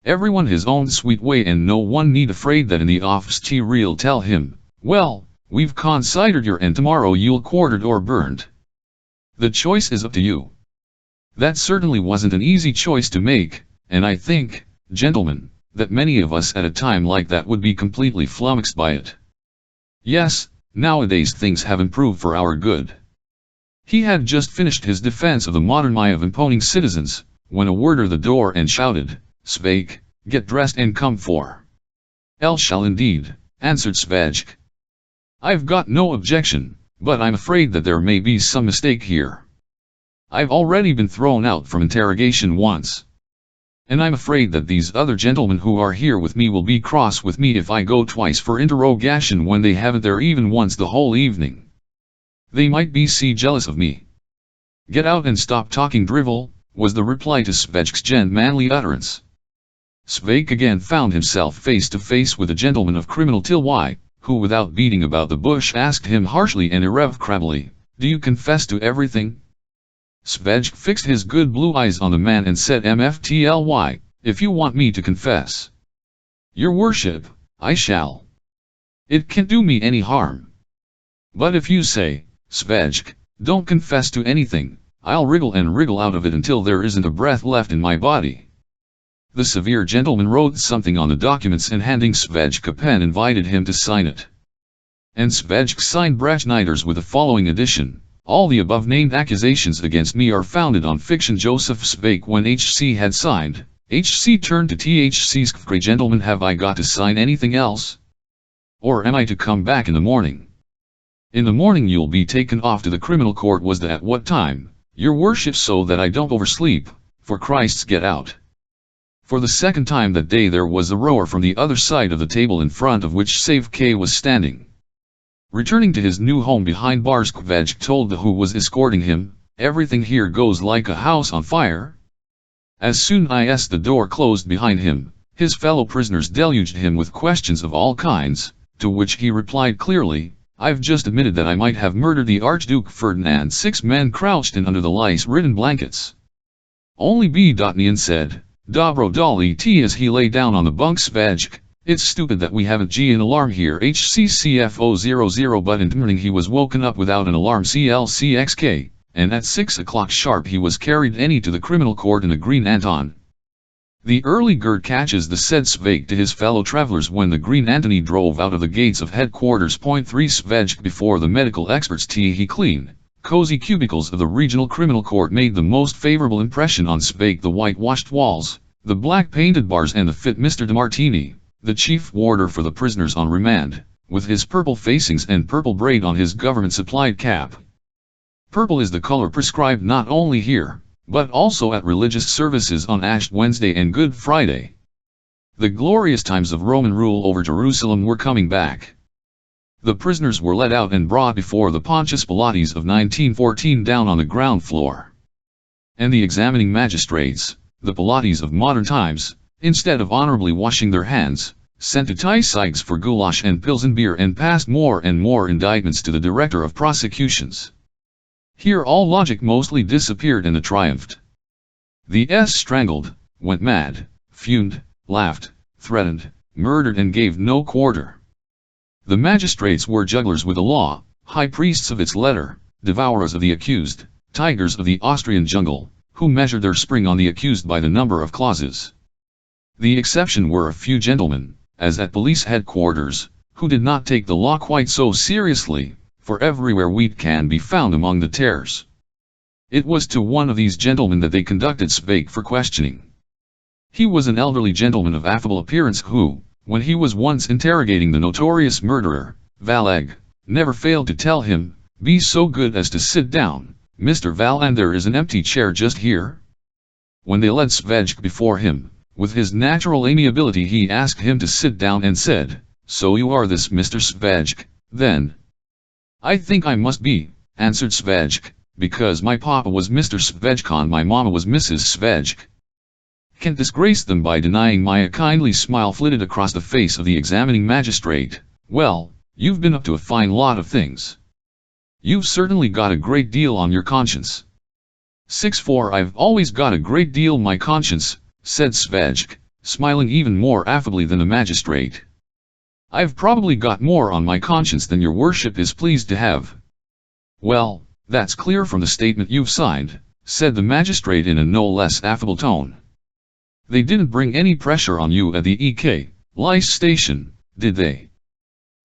Everyone his own sweet way, and no one need afraid that in the office re'll tell him, well, we've considered your and tomorrow you'll quartered or burned. The choice is up to you. That certainly wasn't an easy choice to make, and I think, gentlemen, that many of us at a time like that would be completely flummoxed by it. Yes, nowadays things have improved for our good. He had just finished his defense of the modern lie of imposing citizens, when a warder the door and shouted, "Švejk, get dressed and come for." "I shall indeed," answered Švejk. "I've got no objection, but I'm afraid that there may be some mistake here. I've already been thrown out from interrogation once. And I'm afraid that these other gentlemen who are here with me will be cross with me if I go twice for interrogation when they haven't there even once the whole evening. They might be jealous of me." "Get out and stop talking drivel," was the reply to Švejk's gentlemanly utterance. Švejk again found himself face to face with a gentleman of criminal tilway, who without beating about the bush asked him harshly and irrevocably, "Do you confess to everything?" Švejk fixed his good blue eyes on the man and said, "Mftly, if you want me to confess." "Your worship, I shall. It can't do me any harm. But if you say, Švejk, don't confess to anything, I'll wriggle and wriggle out of it until there isn't a breath left in my body." The severe gentleman wrote something on the documents and handing Švejk a pen invited him to sign it. And Švejk signed Brachniders with the following addition: "All the above-named accusations against me are founded on fiction." Joseph Švejk. When HC had signed, HC turned to THC's "Gentlemen, gentlemen, have I got to sign anything else? Or am I to come back in the morning?" "In the morning you'll be taken off to the criminal court." "Was that at what time, your worship?" "So that I don't oversleep, for Christ's get out." For the second time that day there was a roar from the other side of the table in front of which Švejk was standing. Returning to his new home behind bars, Švejk told the who was escorting him, "Everything here goes like a house on fire." As soon as the door closed behind him, his fellow prisoners deluged him with questions of all kinds, to which he replied clearly, "I've just admitted that I might have murdered the Archduke Ferdinand." 6 men crouched in under the lice-ridden blankets. Only B.Nian said, "Dobro dali t," as he lay down on the bunk. "Švejk, it's stupid that we haven't an alarm here." HCCFO00. But in the morning he was woken up without an alarm. CLCXK, and at 6 o'clock sharp he was carried to the criminal court in the Green Anton. The early gird catches the said Švejk to his fellow travelers when the Green Antony drove out of the gates of headquarters. 3 Švejk before the medical experts. He clean, cozy cubicles of the regional criminal court made the most favorable impression on Švejk. The whitewashed walls, the black painted bars, and the fit Mr. de Martini, the chief warder for the prisoners on remand, with his purple facings and purple braid on his government-supplied cap. Purple is the color prescribed not only here, but also at religious services on Ash Wednesday and Good Friday. The glorious times of Roman rule over Jerusalem were coming back. The prisoners were led out and brought before the Pontius Pilates of 1914 down on the ground floor. And the examining magistrates, the Pilates of modern times, instead of honorably washing their hands, sent to Tysigs for goulash and pilsen beer and passed more and more indictments to the director of prosecutions. Here all logic mostly disappeared and the triumphed. The S strangled, went mad, fumed, laughed, threatened, murdered, and gave no quarter. The magistrates were jugglers with the law, high priests of its letter, devourers of the accused, tigers of the Austrian jungle, who measured their spring on the accused by the number of clauses. The exception were a few gentlemen, as at police headquarters, who did not take the law quite so seriously, for everywhere wheat can be found among the tares. It was to one of these gentlemen that they conducted Švejk for questioning. He was an elderly gentleman of affable appearance who, when he was once interrogating the notorious murderer, Valeg, never failed to tell him, "Be so good as to sit down, Mr. Val, and there is an empty chair just here." When they led Švejk before him, with his natural amiability he asked him to sit down and said, "So you are this Mr. Švejk, then?" "I think I must be," answered Švejk, "because my papa was Mr. Švejk and my mama was Mrs. Švejk." Can't disgrace them by denying my. A kindly smile flitted across the face of the examining magistrate. "Well, you've been up to a fine lot of things. You've certainly got a great deal on your conscience." 6-4 I've always got a great deal my conscience, said Švejk, smiling even more affably than the magistrate. "I've probably got more on my conscience than your worship is pleased to have." "Well, that's clear from the statement you've signed," said the magistrate in a no less affable tone. "They didn't bring any pressure on you at the Lice station, did they?"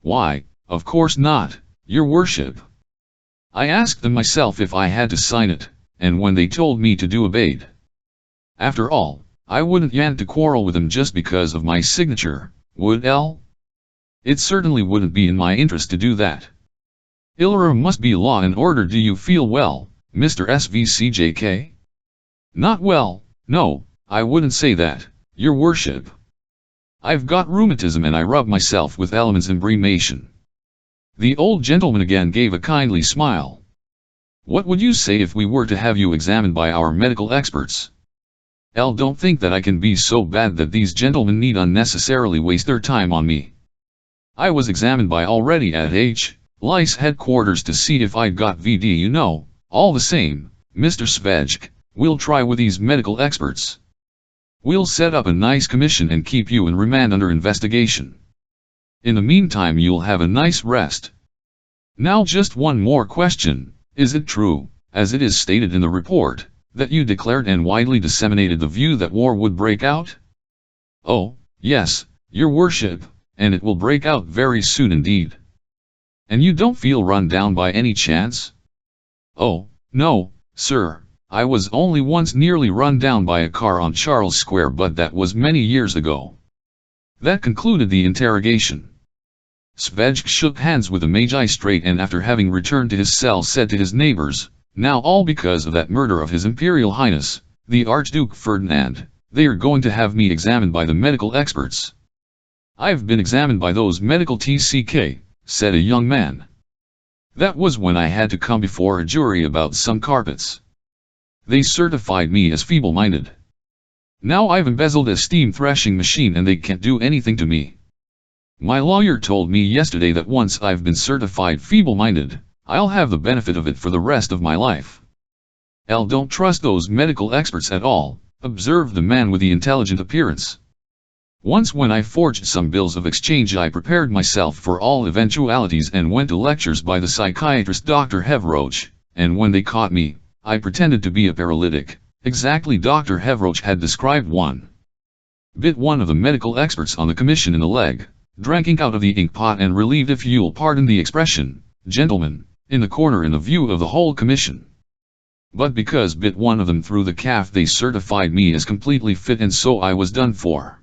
"Why, of course not, your worship. I asked them myself if I had to sign it, and when they told me to do obeyed. After all, I wouldn't want to quarrel with them just because of my signature, would L? It certainly wouldn't be in my interest to do that. Ilra must be law and order. Do you feel well, Mr. SVCJK? Not well, no, I wouldn't say that, your worship. I've got rheumatism and I rub myself with elements embrimation." The old gentleman again gave a kindly smile. "What would you say if we were to have you examined by our medical experts? L don't think that I can be so bad that these gentlemen need unnecessarily waste their time on me. I was examined by already at Lice headquarters to see if I'd got VD, you know. All the same, Mr. Švejk, we'll try with these medical experts. We'll set up a nice commission and keep you in remand under investigation. In the meantime you'll have a nice rest. Now just one more question, is it true, as it is stated in the report, that you declared and widely disseminated the view that war would break out?" "Oh, yes, your worship, and it will break out very soon indeed." "And you don't feel run down by any chance?" "Oh, no, sir, I was only once nearly run down by a car on Charles Square, but that was many years ago." That concluded the interrogation. Švejk shook hands with the magistrate and after having returned to his cell said to his neighbors, "Now all because of that murder of His Imperial Highness, the Archduke Ferdinand, they are going to have me examined by the medical experts." "I've been examined by those medical TCK, said a young man. "That was when I had to come before a jury about some carpets. They certified me as feeble-minded. Now I've embezzled a steam threshing machine and they can't do anything to me. My lawyer told me yesterday that once I've been certified feeble-minded, I'll have the benefit of it for the rest of my life." "L don't trust those medical experts at all," observed the man with the intelligent appearance. "Once when I forged some bills of exchange I prepared myself for all eventualities and went to lectures by the psychiatrist Dr. Hevroch, and when they caught me, I pretended to be a paralytic, exactly Dr. Hevroch had described one. Bit one of the medical experts on the commission in the leg, drank out of the ink pot and relieved, if you'll pardon the expression, gentlemen, in the corner in the view of the whole commission. But because bit one of them through the calf they certified me as completely fit and so I was done for.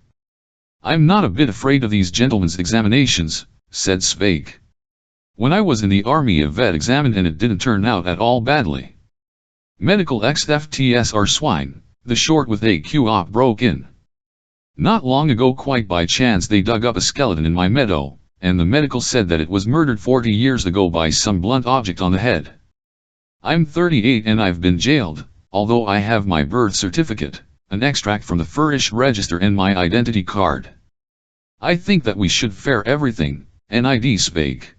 I'm not a bit afraid of these gentlemen's examinations," said Švejk. "When I was in the army a vet examined and it didn't turn out at all badly. Medical XFTS are swine," the short with AQ-op broke in. "Not long ago quite by chance they dug up a skeleton in my meadow, and the medical said that it was murdered 40 years ago by some blunt object on the head. I'm 38 and I've been jailed, although I have my birth certificate, an extract from the Furish register and my identity card. I think that we should fair everything, NID Švejk.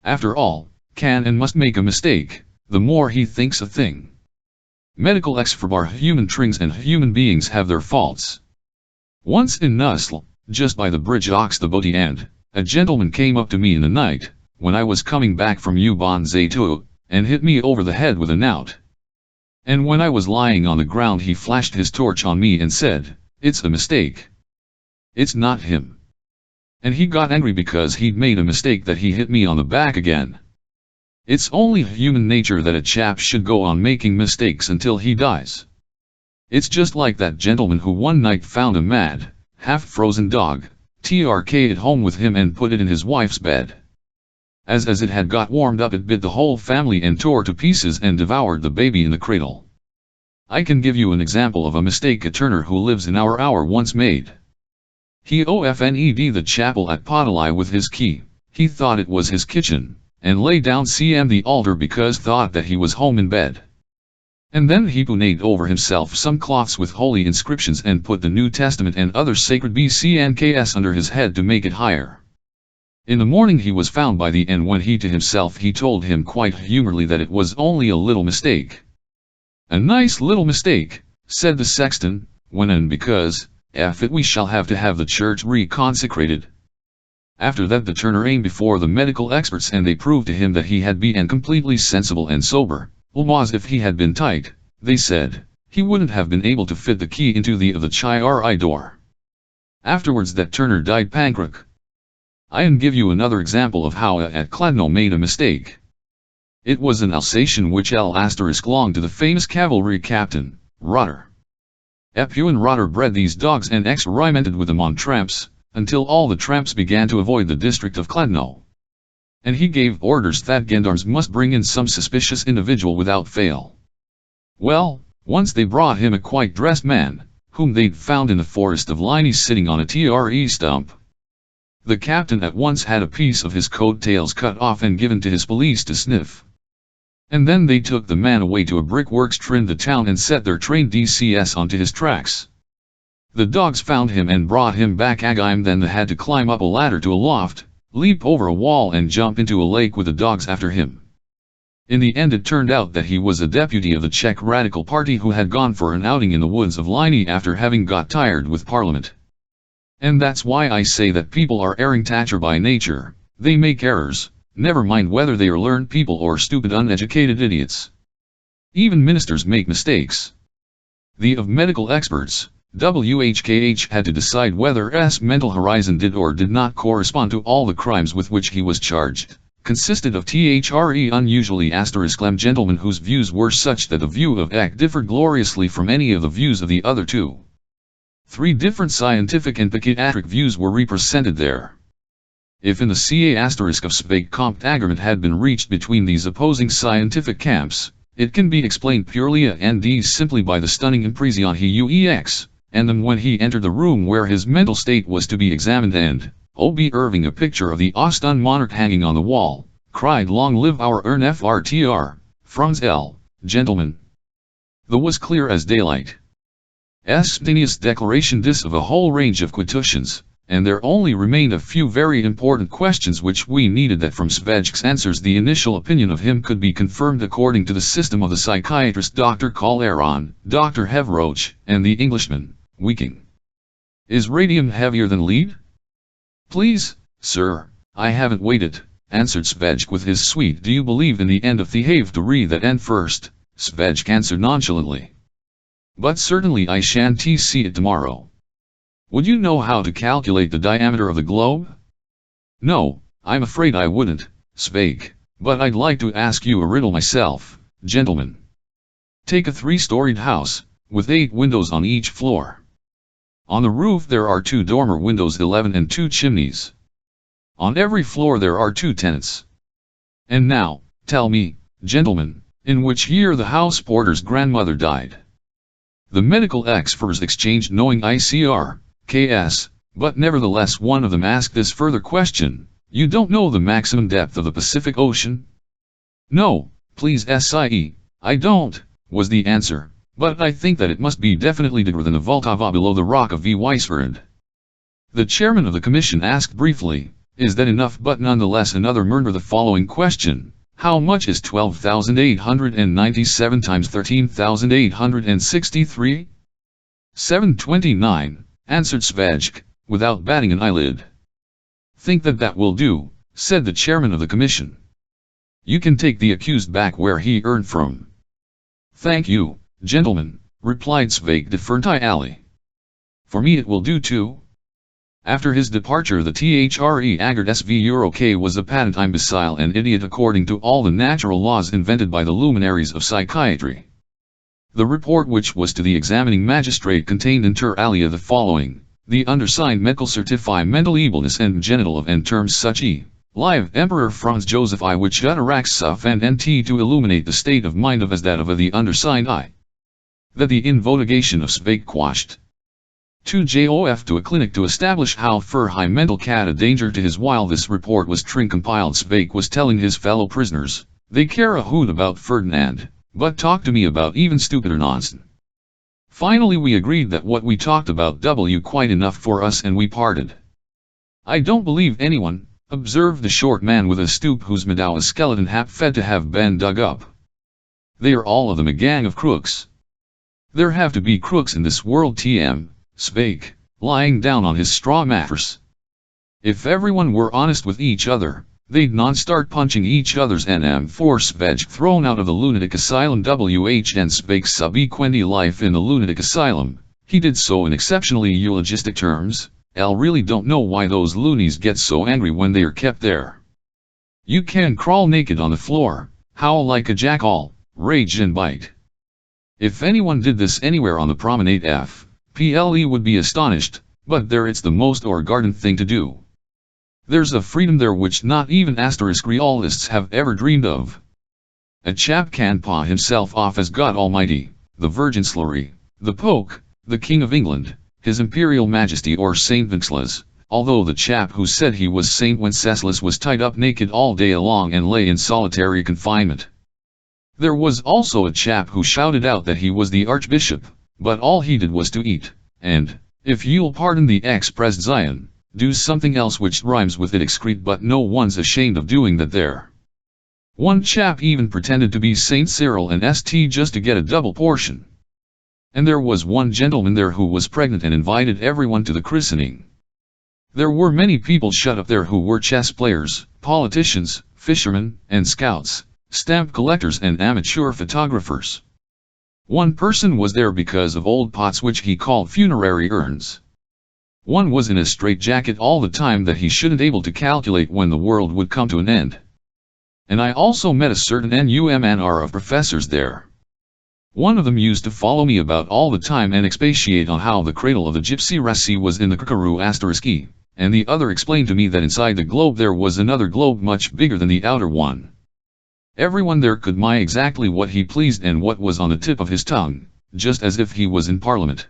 After all, can and must make a mistake, the more he thinks a thing. Medical experts are human things and human beings have their faults. Once in Nusl, just by the bridge ox the Boti end, a gentleman came up to me in the night, when I was coming back from U-Bahn Zaytu, and hit me over the head with a knout. And when I was lying on the ground he flashed his torch on me and said, 'It's a mistake. It's not him.' And he got angry because he'd made a mistake that he hit me on the back again. It's only human nature that a chap should go on making mistakes until he dies. It's just like that gentleman who one night found a mad, half-frozen dog, TRK at home with him and put it in his wife's bed. As it had got warmed up it bit the whole family and tore to pieces and devoured the baby in the cradle. I can give you an example of a mistake a turner who lives in our hour once made. He opened the chapel at Podalai with his key, he thought it was his kitchen, and lay down cm the altar because thought that he was home in bed. And then he punate over himself some cloths with holy inscriptions and put the New Testament and other sacred BCNKs under his head to make it higher. In the morning he was found by the and when he to himself he told him quite humorously that it was only a little mistake. A nice little mistake, said the sexton, when and because, F it we shall have to have the church reconsecrated. After that the turner aimed before the medical experts and they proved to him that he had been completely sensible and sober. Almost if he had been tight, they said, he wouldn't have been able to fit the key into the of the chiri door. Afterwards that turner died pancreas. I'll give you another example of how at Kladno made a mistake. It was an Alsatian which belonged to the famous cavalry captain, Rotter. Epuan Rotter bred these dogs and experimented with them on tramps, until all the tramps began to avoid the district of Kladno. And he gave orders that gendarmes must bring in some suspicious individual without fail. Well, once they brought him a quite dressed man, whom they'd found in the forest of Liney sitting on a tre stump. The captain at once had a piece of his coat tails cut off and given to his police to sniff. And then they took the man away to a brickworks trimmed the town and set their trained DCS onto his tracks. The dogs found him and brought him back again. Then they had to climb up a ladder to a loft, leap over a wall and jump into a lake with the dogs after him. In the end it turned out that he was a deputy of the Czech Radical Party who had gone for an outing in the woods of Liney after having got tired with Parliament. And that's why I say that people are erring tacher by nature. They make errors, never mind whether they are learned people or stupid uneducated idiots. Even ministers make mistakes. The of medical experts, WHKH had to decide whether S mental horizon did or did not correspond to all the crimes with which he was charged. Consisted of THRE unusually *lem gentlemen whose views were such that the view of Eck differed gloriously from any of the views of the other two. 3 different scientific and psychiatric views were represented there. If in the CA * of Švejk compt agreement had been reached between these opposing scientific camps, it can be explained purely and simply by the stunning impression he UEX, and then when he entered the room where his mental state was to be examined and, O.B. Irving a picture of the Austrian monarch hanging on the wall, cried long live our NFRTR, Franz L., gentlemen. The was clear as daylight. Spontaneous declaration this of a whole range of quotations, and there only remained a few very important questions which we needed that from Švejk's answers the initial opinion of him could be confirmed according to the system of the psychiatrist Dr. Calderon, Dr. Hevroch, and the Englishman, Weeking. Is radium heavier than lead? Please, sir, I haven't waited, answered Švejk with his sweet do you believe in the end of the have to read that end first, Švejk answered nonchalantly. But certainly I shan't see it tomorrow. Would you know how to calculate the diameter of the globe? No, I'm afraid I wouldn't, Švejk, but I'd like to ask you a riddle myself, gentlemen. Take a 3-storied house, with 8 windows on each floor. On the roof there are 2 dormer windows 11 and 2 chimneys. On every floor there are 2 tenants. And now, tell me, gentlemen, in which year the house porter's grandmother died. The medical experts exchanged knowing ICR, KS, but nevertheless one of them asked this further question, you don't know the maximum depth of the Pacific Ocean? No, please SIE, I don't, was the answer. But I think that it must be definitely deeper than the Vltava below the rock of Weisford. The chairman of the commission asked briefly, is that enough? But nonetheless another murmur the following question, how much is 12,897 times 13,863? 729, answered Švejk, without batting an eyelid. Think that will do, said the chairman of the commission. You can take the accused back where he earned from. Thank you, gentlemen, replied Švejk deferentially. For me it will do too. After his departure the THRE Agard SV Euro K was a patent imbecile and idiot according to all the natural laws invented by the luminaries of psychiatry. The report which was to the examining magistrate contained inter alia the following, the undersigned medical certify mental ableness and genital of and terms such live Emperor Franz Joseph I which utteracts suff and nt to illuminate the state of mind of as that of the undersigned I. That the invocation of Švejk quashed. 2 JOF to a clinic to establish how for high mental cat a danger to his while this report was compiled Švejk was telling his fellow prisoners, they care a hoot about Ferdinand, but talk to me about even stupider nonsense. Finally we agreed that what we talked about quite enough for us and we parted. I don't believe anyone, observed the short man with a stoop whose Medowa skeleton hap fed to have been dug up. They are all of them a gang of crooks. There have to be crooks in this world TM, Švejk. lying down on his straw mattress. If everyone were honest with each other, they'd not start punching each other's NM4 Švejk thrown out of the lunatic asylum. WHN Švejk's subsequent life in the lunatic asylum, he did so in exceptionally eulogistic terms. "I really don't know why those loonies get so angry when they are kept there. You can crawl naked on the floor, howl like a jackal, rage and bite. If anyone did this anywhere on the promenade FPLE would be astonished, but there it's the most garden thing to do. There's a freedom there which not even asterisk realists have ever dreamed of. A chap can paw himself off as God Almighty, the Virgin Slurry, the Pope, the King of England, His Imperial Majesty or Saint Wenceslas, although the chap who said he was Saint Wenceslas was tied up naked all day long and lay in solitary confinement. There was also a chap who shouted out that he was the Archbishop, but all he did was to eat, and, if you'll pardon the expression, do something else which rhymes with it excrete, but no one's ashamed of doing that there. One chap even pretended to be Saint Cyril and St. just to get a double portion. And there was one gentleman there who was pregnant and invited everyone to the christening. There were many people shut up there who were chess players, politicians, fishermen, and scouts, stamp collectors and amateur photographers. One person was there because of old pots which he called funerary urns. One was in a straitjacket all the time that he shouldn't able to calculate when the world would come to an end. And I also met a certain number of professors there. One of them used to follow me about all the time and expatiate on how the cradle of the gypsy race was in the Kakaru *E, and the other explained to me that inside the globe there was another globe much bigger than the outer one. Everyone there could buy exactly what he pleased and what was on the tip of his tongue, just as if he was in Parliament.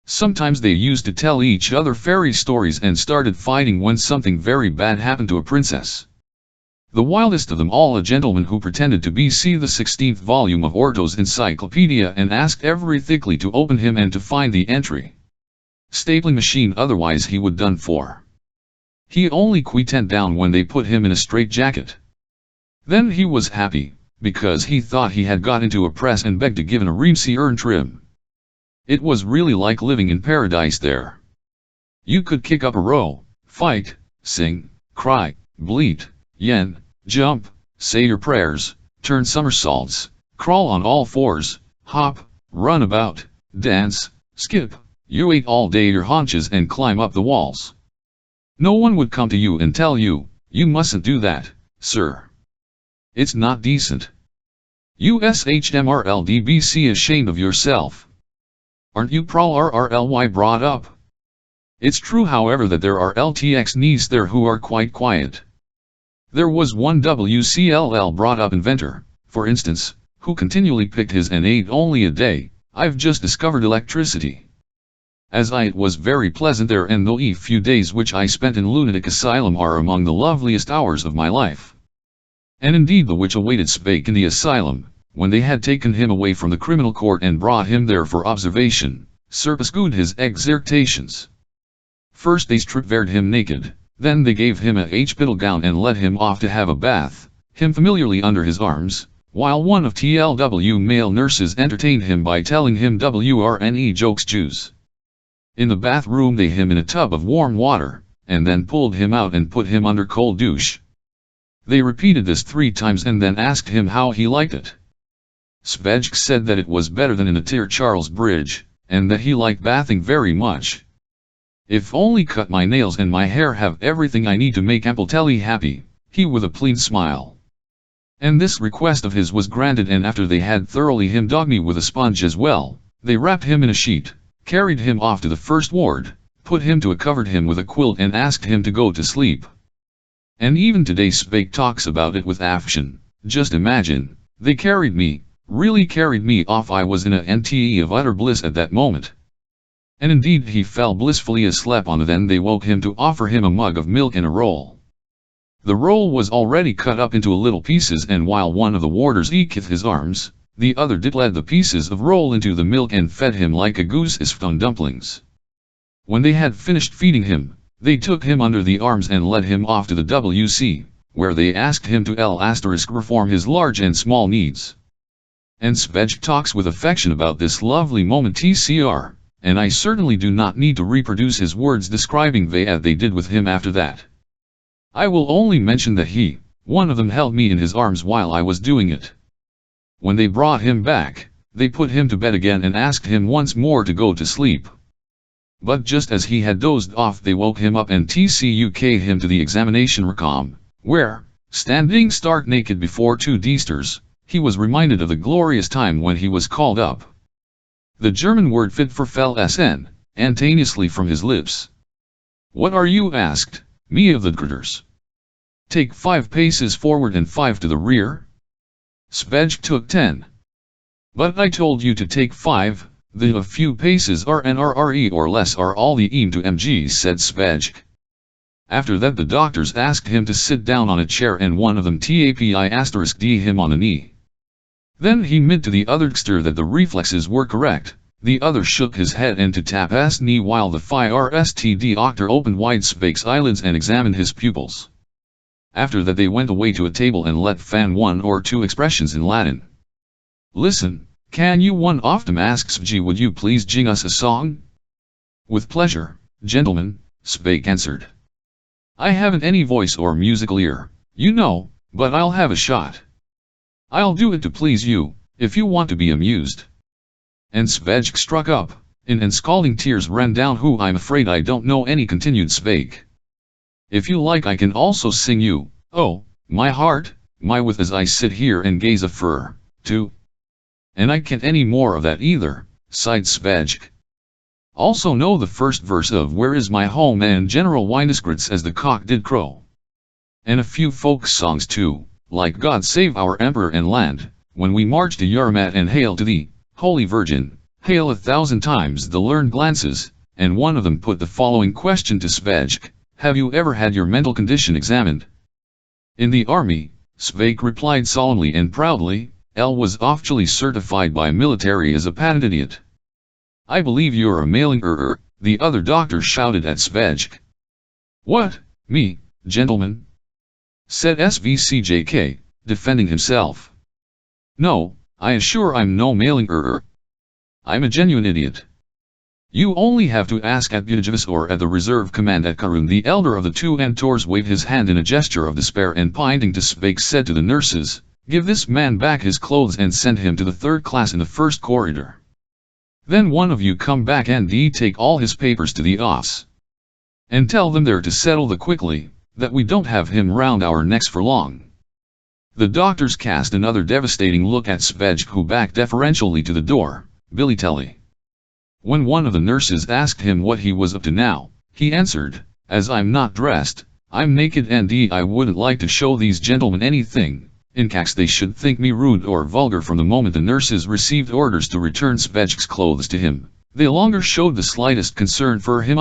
Sometimes they used to tell each other fairy stories and started fighting when something very bad happened to a princess. The wildest of them all, a gentleman who pretended to be the 16th volume of Orto's encyclopedia and asked every thickly to open him and to find the entry. Stapling machine, otherwise he would done for. He only quieted down when they put him in a straitjacket. Then he was happy, because he thought he had got into a press and begged to give an a reamsy urn trim. It was really like living in paradise there. You could kick up a row, fight, sing, cry, bleat, yen, jump, say your prayers, turn somersaults, crawl on all fours, hop, run about, dance, skip, you ate all day your haunches and climb up the walls. No one would come to you and tell you, you mustn't do that, sir. It's not decent. USHMRLDBC ashamed of yourself. Aren't you prolly brought up? It's true however that there are LTXs there who are quite quiet. There was one WCLL brought up inventor, for instance, who continually picked his and ate only a day. I've just discovered electricity. It was very pleasant there, and the few days which I spent in lunatic asylum are among the loveliest hours of my life. And indeed the which awaited Švejk in the asylum, when they had taken him away from the criminal court and brought him there for observation, surpassed his exertations. First they stripped him naked, then they gave him a hospital gown and led him off to have a bath, him familiarly under his arms, while one of TLW male nurses entertained him by telling him WRNE jokes Jews. In the bathroom they him in a tub of warm water, and then pulled him out and put him under cold douche. They repeated this 3 times and then asked him how he liked it. Švejk said that it was better than in the Tir Charles Bridge, and that he liked bathing very much. If only cut my nails and my hair have everything I need to make Ampletelli happy, he with a pleased smile. And this request of his was granted, and after they had thoroughly him dogged me with a sponge as well, they wrapped him in a sheet, carried him off to the first ward, put him to a covered him with a quilt and asked him to go to sleep. And even today Švejk talks about it with affection. Just imagine, they carried me, really carried me off. I was in a NTE of utter bliss at that moment. And indeed he fell blissfully asleep. Then they woke him to offer him a mug of milk and a roll. The roll was already cut up into little pieces, and while one of the warders eke his arms, the other did led the pieces of roll into the milk and fed him like a goose is on dumplings. When they had finished feeding him, they took him under the arms and led him off to the WC, where they asked him to perform his large and small needs. And Švejk talks with affection about this lovely moment. TCR, and I certainly do not need to reproduce his words describing what they did with him after that. I will only mention that one of them held me in his arms while I was doing it. When they brought him back, they put him to bed again and asked him once more to go to sleep. But just as he had dozed off, they woke him up and took him to the examination room, where, standing stark naked before two doctors, he was reminded of the glorious time when he was called up. The German word fit for fell instantaneously from his lips. "What are you?" asked me of the doctors. "Take 5 paces forward and 5 to the rear." Švejk took 10. "But I told you to take 5, the few paces are nrre or less are all the em to mg," said Švejk. After that the doctors asked him to sit down on a chair and one of them tapped him on the knee. Then he mid to the other doctor that the reflexes were correct, the other shook his head and to tap his knee while the first doctor opened wide Švejk's eyelids and examined his pupils. After that they went away to a table and let fan 1 or 2 expressions in Latin. "Listen, can you one of them?" asked Švejk. "Would you please sing us a song?" "With pleasure, gentlemen," Švejk answered. "I haven't any voice or musical ear, you know, but I'll have a shot. I'll do it to please you, if you want to be amused." And Švejk struck up, and scalding tears ran down. "I'm afraid I don't know any," continued Švejk. "If you like I can also sing you, oh, my heart, my with as I sit here and gaze afar, too. And I can't any more of that either," sighed Švejk. "Also know the first verse of Where is my home and General Weinesgrits as the cock did crow. And a few folk songs too, like God Save Our Emperor and Land, When We March to Yarmat and Hail to the Holy Virgin, Hail 1,000 times." The learned glances, and one of them put the following question to Švejk: "Have you ever had your mental condition examined?" "In the army," Švejk replied solemnly and proudly. "L was officially certified by military as a patent idiot." "I believe you're a mailing error," the other doctor shouted at Švejk. "What, me, gentlemen?" said Švejk, defending himself. "No, I assure I'm no mailing error. I'm a genuine idiot. You only have to ask at Bujavas or at the reserve command at Karun." The elder of the two Antors waved his hand in a gesture of despair and pointing to Švejk said to the nurses, "Give this man back his clothes and send him to the 3rd class in the first corridor. Then one of you come back and take all his papers to the office. And tell them there to settle the quickly, that we don't have him round our necks for long." The doctors cast another devastating look at Švejk, who backed deferentially to the door, billy-telly. When one of the nurses asked him what he was up to now, he answered, "As I'm not dressed, I'm naked and I wouldn't like to show these gentlemen anything, in case they should think me rude or vulgar." From the moment the nurses received orders to return Švejk's clothes to him, they longer showed the slightest concern for him.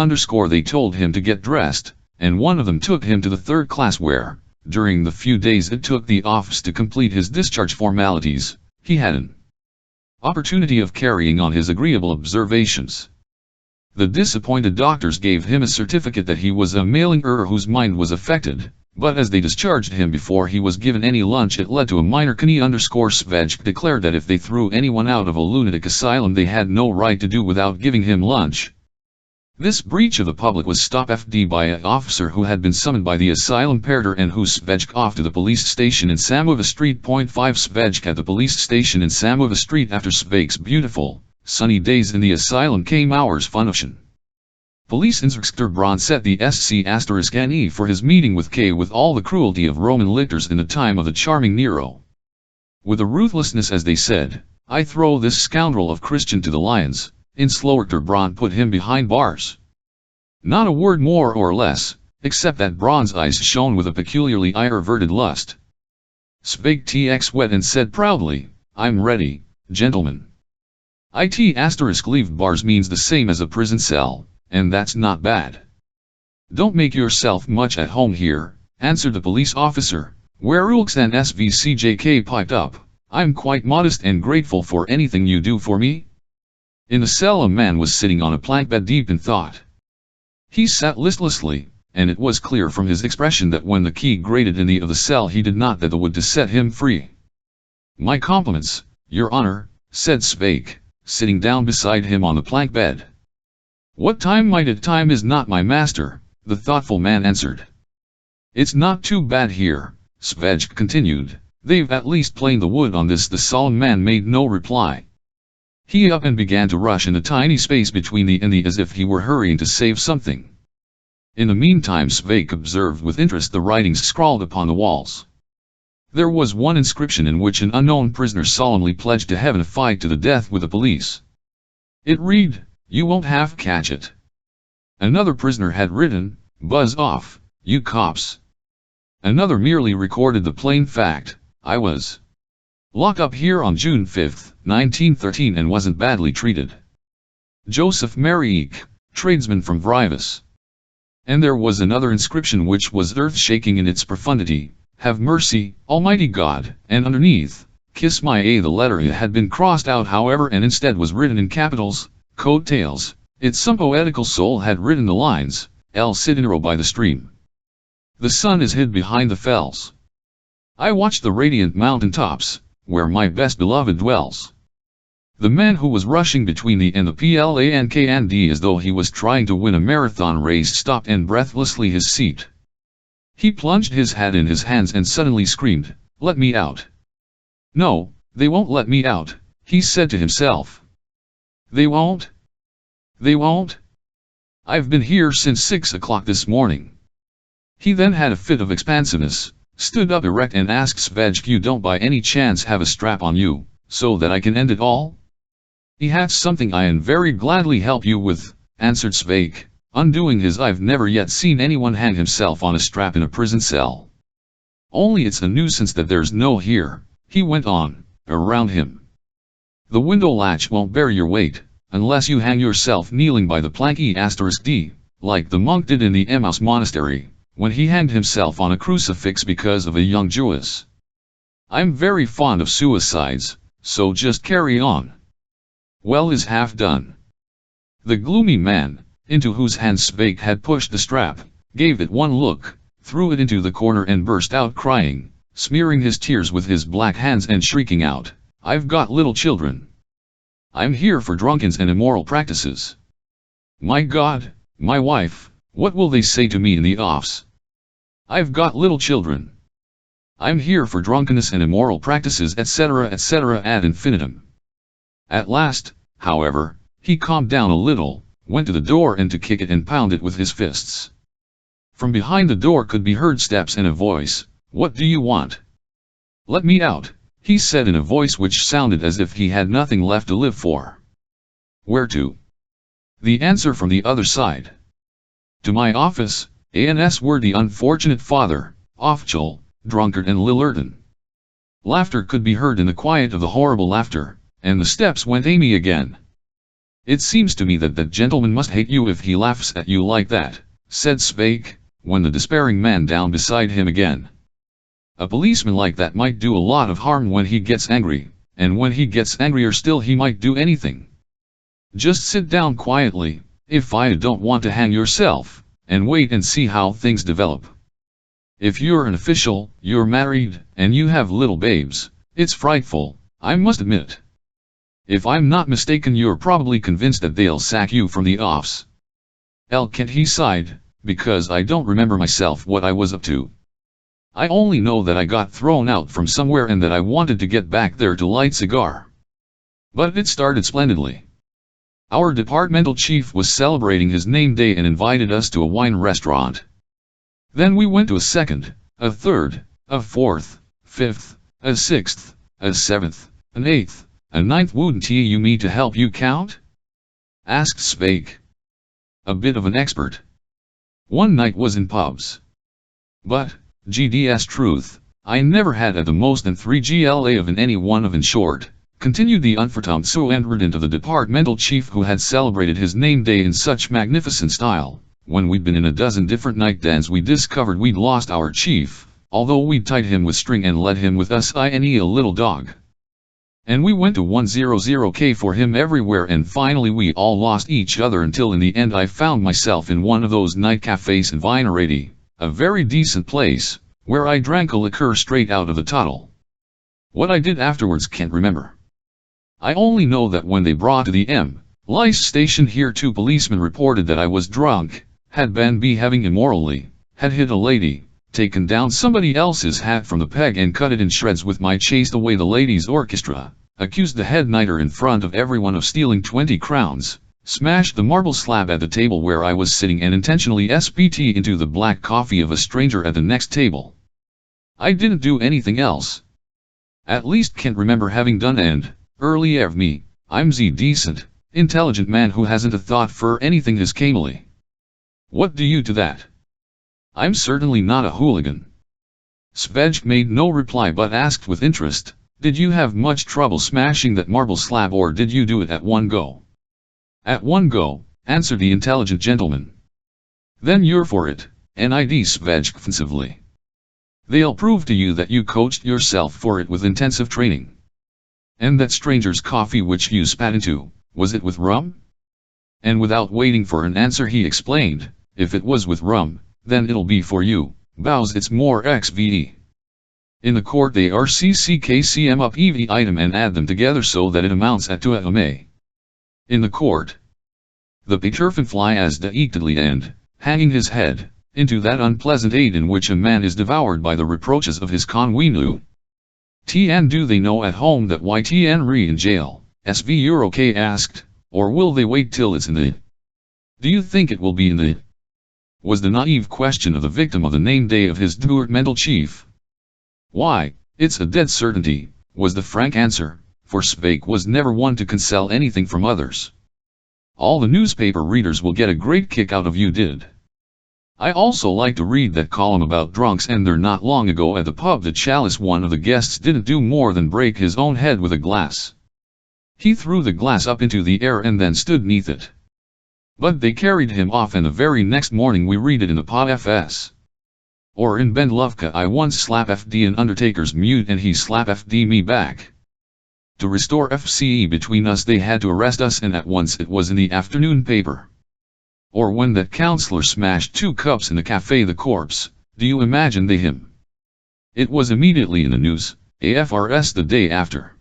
They told him to get dressed, and one of them took him to the 3rd class where, during the few days it took the office to complete his discharge formalities, he had an opportunity of carrying on his agreeable observations. The disappointed doctors gave him a certificate that he was a mailing error whose mind was affected, but as they discharged him before he was given any lunch it led to a minor cany. Švejk declared that if they threw anyone out of a lunatic asylum they had no right to do without giving him lunch. This breach of the public was stopped by an officer who had been summoned by the asylum pater and who Švejk off to the police station in Samova Street. 5 Švejk at the police station in Samova Street. After Švejk's beautiful, sunny days in the asylum came hours function. Police Inspector Braun set the SC**ne for his meeting with K with all the cruelty of Roman lictors in the time of the charming Nero. With a ruthlessness as they said, "I throw this scoundrel of Christian to the lions." Inspector Braun put him behind bars. Not a word more or less, except that Braun's eyes shone with a peculiarly ire-averted lust. Švejk tx wet and said proudly, "I'm ready, gentlemen." Leave bars means the same as a prison cell, and that's not bad. "Don't make yourself much at home here," answered the police officer, "where Ulks and Švejk piped up. "I'm quite modest and grateful for anything you do for me." In the cell a man was sitting on a plank bed deep in thought. He sat listlessly, and it was clear from his expression that when the key grated in the of the cell he did not that the wood to set him free. "My compliments, your honor," said Švejk, sitting down beside him on the plank bed. What time might it? Time is not my master, the thoughtful man answered. It's not too bad here, Švejk continued. They've at least planed the wood on this. The solemn man made no reply. He up and began to rush in the tiny space between the and the as if he were hurrying to save something. In the meantime Švejk observed with interest the writings scrawled upon the walls. There was one inscription in which an unknown prisoner solemnly pledged to heaven a fight to the death with the police. It read, "You won't half catch it." Another prisoner had written, "Buzz off, you cops." Another merely recorded the plain fact, "I was locked up here on June 5, 1913 and wasn't badly treated. Joseph Marek, tradesman from Vrivas." And there was another inscription which was earth-shaking in its profundity, "Have mercy, Almighty God," and underneath, "Kiss my A." The letter A had been crossed out however and instead was written in capitals, "Coattails." Some poetical soul had written the lines, "El Sidinero by the stream. The sun is hid behind the fells. I watch the radiant mountain tops, where my best beloved dwells." The man who was rushing between the and the plank and D as though he was trying to win a marathon race stopped and breathlessly his seat. He plunged his hat in his hands and suddenly screamed, "Let me out. No, they won't let me out," he said to himself. "They won't. They won't. I've been here since 6 o'clock this morning." He then had a fit of expansiveness, stood up erect and asked Švejk, "You don't by any chance have a strap on you, so that I can end it all?" "He has something I'd very gladly help you with," answered Švejk, undoing his. "I've never yet seen anyone hang himself on a strap in a prison cell. Only it's a nuisance that there's no here," he went on, "around him. The window latch won't bear your weight, unless you hang yourself kneeling by the plank *D, like the monk did in the Emmaus monastery, when he hanged himself on a crucifix because of a young Jewess. I'm very fond of suicides, so just carry on. Well is half done." The gloomy man, into whose hands Švejk had pushed the strap, gave it one look, threw it into the corner and burst out crying, smearing his tears with his black hands and shrieking out, "I've got little children. I'm here for drunkenness and immoral practices. My God, my wife, what will they say to me in the office? I've got little children. I'm here for drunkenness and immoral practices, etc., etc. ad infinitum." At last, however, he calmed down a little, went to the door and to kick it and pound it with his fists. From behind the door could be heard steps and a voice, "What do you want?" "Let me out," he said in a voice which sounded as if he had nothing left to live for. "Where to?" The answer from the other side. "To my office, ans were the unfortunate father, Ofchel, drunkard and Lillerton." Laughter could be heard in the quiet of the horrible laughter, and the steps went Amy again. "It seems to me that that gentleman must hate you if he laughs at you like that," said Švejk, when the despairing man down beside him again. "A policeman like that might do a lot of harm when he gets angry, and when he gets angrier still he might do anything. Just sit down quietly, if I don't want to hang yourself, and wait and see how things develop. If you're an official, you're married, and you have little babes, it's frightful, I must admit. If I'm not mistaken you're probably convinced that they'll sack you from the office." "Kent," he sighed, "because I don't remember myself what I was up to. I only know that I got thrown out from somewhere and that I wanted to get back there to light cigar. But it started splendidly. Our departmental chief was celebrating his name day and invited us to a wine restaurant. Then we went to a second, a third, a fourth, fifth, a sixth, a seventh, an eighth, a ninth. "Wouldn't you me to help you count?" asked Švejk. "A bit of an expert. One night was in pubs. But, GD's truth, I never had at the most than 3 GLA of any one of in short," continued the unverdammte entrant of the departmental chief who had celebrated his name day in such magnificent style. "When we'd been in a dozen different night dens we discovered we'd lost our chief, although we'd tied him with string and led him with us a little dog. And we went to 100K for him everywhere and finally we all lost each other until in the end I found myself in one of those night cafes in Vinerati, a very decent place, where I drank a liqueur straight out of the bottle. What I did afterwards can't remember. I only know that when they brought to the Lice station here. 2 policemen reported that I was drunk, had been behaving immorally, had hit a lady, taken down somebody else's hat from the peg and cut it in shreds with my chased away the ladies' orchestra, accused the head nighter in front of everyone of stealing 20 crowns, smashed the marble slab at the table where I was sitting and intentionally spit into the black coffee of a stranger at the next table. I didn't do anything else. At least can't remember having done, and, early of me, I'm the decent, intelligent man who hasn't a thought for anything his camely. What do you to that? I'm certainly not a hooligan. Švejk made no reply but asked with interest, did you have much trouble smashing that marble slab, or did you do it at one go? At one go, answered the intelligent gentleman. Then you're for it, nid Švejk offensively. They'll prove to you that you coached yourself for it with intensive training. And that stranger's coffee which you spat into, was it with rum? And without waiting for an answer he explained, if it was with rum, then it'll be for you, bows it's more XVE. In the court they RCCKCM up EV item and add them together so that it amounts at 2 MA. In the court, the Peterfanfly as deictedly and, hanging his head, into that unpleasant age in which a man is devoured by the reproaches of his conwenu. Tn do they know at home that YTN re in jail, SV Euro K asked, or will they wait till it's in the? Do you think it will be in the? Was the naive question of the victim of the name day of his departmental chief. Why, it's a dead certainty, was the frank answer, for Švejk was never one to conceal anything from others. All the newspaper readers will get a great kick out of you did. I also like to read that column about drunks, and there not long ago at the pub the Chalice one of the guests didn't do more than break his own head with a glass. He threw the glass up into the air and then stood neath it. But they carried him off, and the very next morning we read it in the PA FS. Or in Ben Lovka, I once slap FD an undertaker's mute and he slap FD me back. To restore FCE between us they had to arrest us, and at once it was in the afternoon paper. Or when that counselor smashed 2 cups in the Café the Corpse, do you imagine they him? It was immediately in the news, AFRS the day after.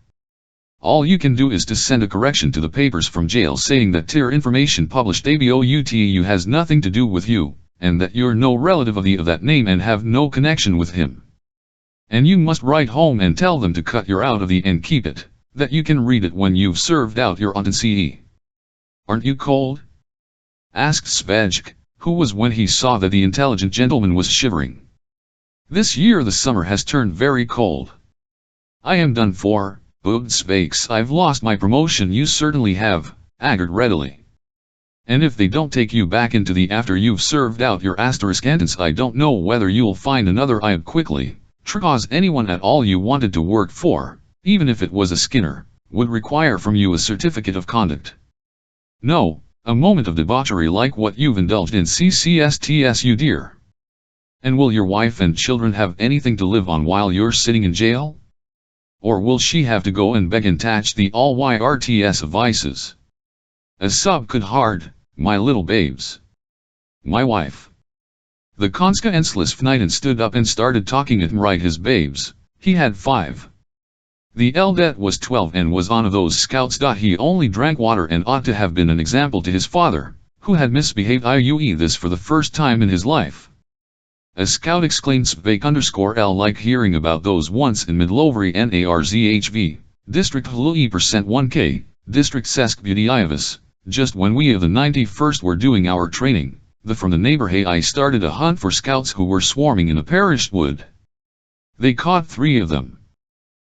All you can do is to send a correction to the papers from jail saying that tier information published ABOUTU has nothing to do with you, and that you're no relative of that name and have no connection with him. And you must write home and tell them to cut your out of the and keep it, that you can read it when you've served out your CE. Aren't you cold? Asked Švejk, who was when he saw that the intelligent gentleman was shivering. This year the summer has turned very cold. I am done for, booged Švejk. I've lost my promotion. You certainly have, agreed readily. And if they don't take you back into the after you've served out your *, I don't know whether you'll find another IAB quickly, because anyone at all you wanted to work for, even if it was a Skinner, would require from you a certificate of conduct. No, a moment of debauchery like what you've indulged in CCSTSU dear. And will your wife and children have anything to live on while you're sitting in jail? Or will she have to go and beg and touch the all YRTS of vices? A sob could hard, my little babes. My wife. The Konska Enslis Fniden stood up and started talking at him. Right, his babes, he had 5. The eldest was 12 and was on of those scouts. He only drank water and ought to have been an example to his father, who had misbehaved this for the first time in his life. A scout, exclaimed Švejk_L, like hearing about those once in Midlovry NARZHV, District Hlui %1K, District Sesk Budyavis, just when we of the 91st were doing our training, from the neighborhood I started a hunt for scouts who were swarming in the parish wood. They caught 3 of them.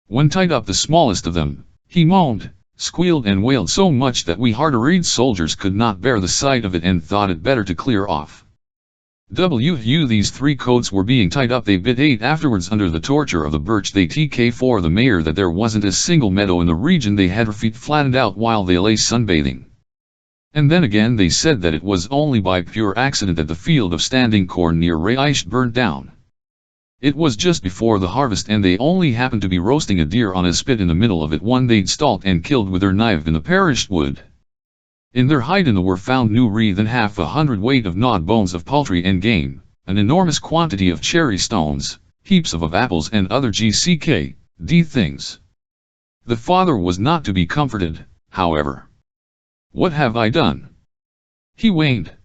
When tied up the smallest of them, he moaned, squealed and wailed so much that we hard-to-read soldiers could not bear the sight of it and thought it better to clear off. These 3 coats were being tied up. They bit 8 afterwards under the torture of the birch. They TK for the mayor that there wasn't a single meadow in the region. They had their feet flattened out while they lay sunbathing. And then again they said that it was only by pure accident that the field of standing corn near Reicht burnt down. It was just before the harvest and they only happened to be roasting a deer on a spit in the middle of it, one they'd stalked and killed with their knife in the parish wood. In their hide were found no more than half a hundredweight of gnawed bones of poultry and game, an enormous quantity of cherry stones, heaps of apples and other GCK.D things. The father was not to be comforted, however. What have I done? He waned.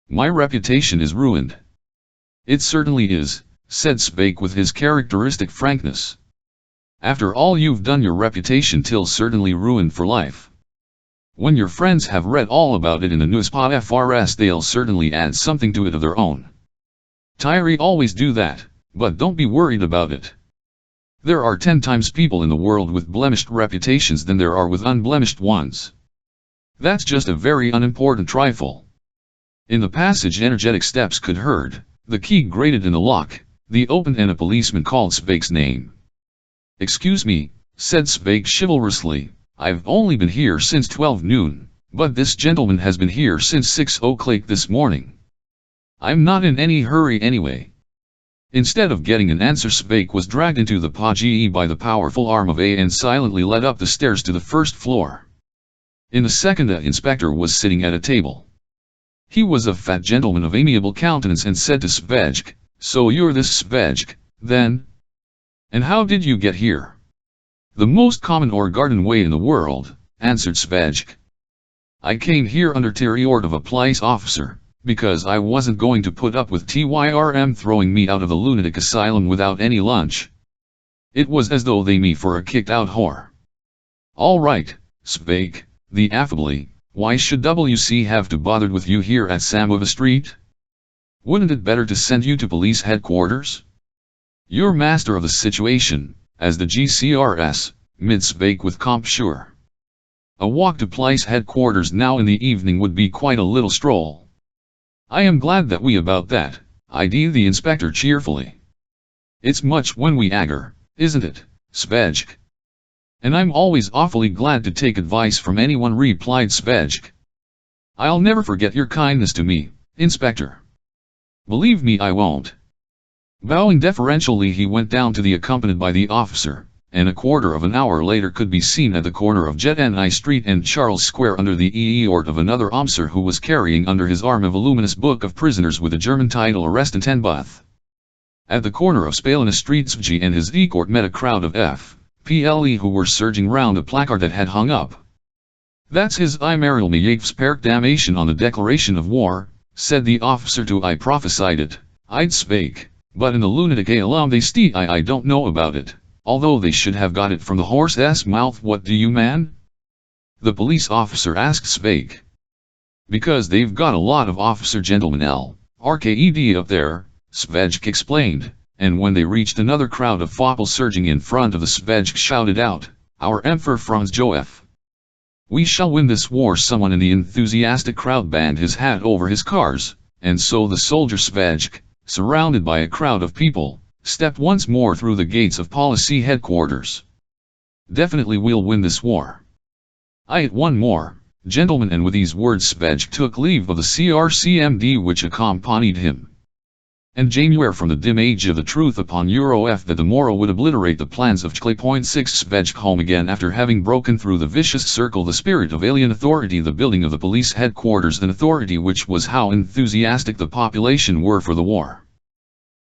My reputation is ruined. It certainly is, said Švejk with his characteristic frankness. After all you've done, your reputation till certainly ruined for life. When your friends have read all about it in the newspapers, they'll certainly add something to it of their own. Tyri always do that, but don't be worried about it. There are 10 times people in the world with blemished reputations than there are with unblemished ones. That's just a very unimportant trifle. In the passage energetic steps could heard, the key grated in the lock, the opened and a policeman called Švejk's name. Excuse me, said Švejk chivalrously, I've only been here since 12 noon, but this gentleman has been here since 6 o'clock this morning. I'm not in any hurry anyway. Instead of getting an answer, Švejk was dragged into the PGE by the powerful arm of A and silently led up the stairs to the first floor. In the second, the inspector was sitting at a table. He was a fat gentleman of amiable countenance and said to Švejk, So you're this Švejk, then? And how did you get here? The most common or garden way in the world, answered Švejk. I came here under order of a police officer, because I wasn't going to put up with TYRM throwing me out of the lunatic asylum without any lunch. It was as though they me for a kicked-out whore. All right, Švejk, the affably, why should WC have to bother with you here at Samova Street? Wouldn't it better to send you to police headquarters? You're master of the situation, as the GCRS, mid Švejk with composure. A walk to police headquarters now in the evening would be quite a little stroll. I am glad that we about that, ID the inspector cheerfully. It's much when we agger, isn't it, Švejk? And I'm always awfully glad to take advice from anyone, replied Švejk. I'll never forget your kindness to me, Inspector. Believe me, I won't. Bowing deferentially, he went down to the accompanied by the officer, and a quarter of an hour later could be seen at the corner of Jet N.I. Street and Charles Square under the escort of another officer who was carrying under his arm a voluminous book of prisoners with a German title, Arrest and Ten Buth. At the corner of Spalina Street, Švejk and his escort met a crowd of FPLE who were surging round a placard that had hung up. That's his Imarial Mayav's Damnation on the declaration of war, said the officer to I prophesied it, I'd Švejk, but in the lunatic asylum they stay I don't know about it. Although they should have got it from the horse's mouth. What do you man? The police officer asked Švejk. Because they've got a lot of officer gentlemen RKED up there, Švejk explained, and when they reached another crowd of fopples surging in front of the Švejk shouted out, Our Emperor Franz Joseph. We shall win this war. Someone in the enthusiastic crowd banged his hat over his cars, and so the soldier Švejk, surrounded by a crowd of people, stepped once more through the gates of policy headquarters. Definitely we'll win this war. One more, gentlemen, and with these words Švejk took leave of the CRCMD which accompanied him. And January from the dim age of the truth upon Euro that the morrow would obliterate the plans of 6 Švejk home again after having broken through the vicious circle the spirit of alien authority, the building of the police headquarters, an authority which was how enthusiastic the population were for the war.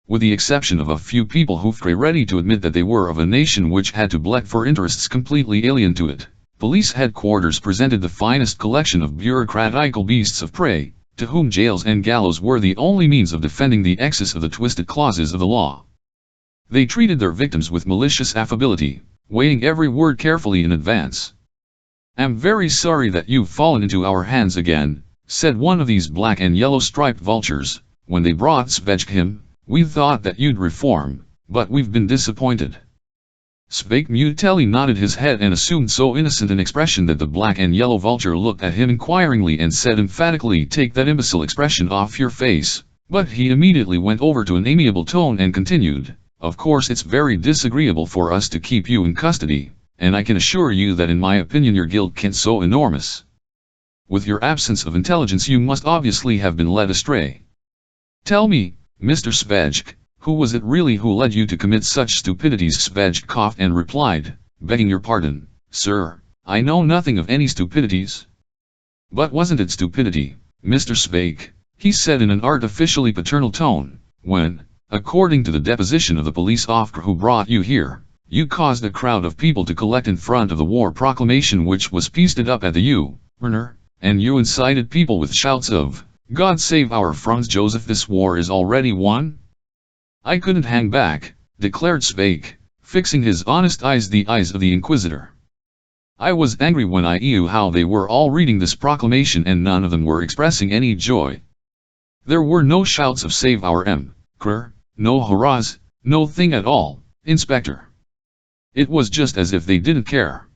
With the exception of a few people who were ready to admit that they were of a nation which had to blec for interests completely alien to it, police headquarters presented the finest collection of bureaucratical beasts of prey, to whom jails and gallows were the only means of defending the excess of the twisted clauses of the law. They treated their victims with malicious affability, weighing every word carefully in advance. I'm very sorry that you've fallen into our hands again, said one of these black and yellow striped vultures, when they brought Švejk him. We thought that you'd reform, but we've been disappointed. Švejk mutely nodded his head and assumed so innocent an expression that the black and yellow vulture looked at him inquiringly and said emphatically, Take that imbecile expression off your face, but he immediately went over to an amiable tone and continued, Of course it's very disagreeable for us to keep you in custody, and I can assure you that in my opinion your guilt can't so enormous. With your absence of intelligence you must obviously have been led astray. Tell me, Mr. Švejk, who was it really who led you to commit such stupidities? Švejk coughed and replied, Begging your pardon, sir, I know nothing of any stupidities. But wasn't it stupidity, Mr. Švejk, he said in an artificially paternal tone, when, according to the deposition of the police officer who brought you here, you caused a crowd of people to collect in front of the war proclamation which was pasted up at the U. and you incited people with shouts of, "God save our Franz Joseph, this war is already won?" I couldn't hang back, declared Švejk, fixing his honest eyes the eyes of the Inquisitor. I was angry when I knew how they were all reading this proclamation and none of them were expressing any joy. There were no shouts of "Save our Emperor," no hurrahs, no thing at all, Inspector. It was just as if they didn't care.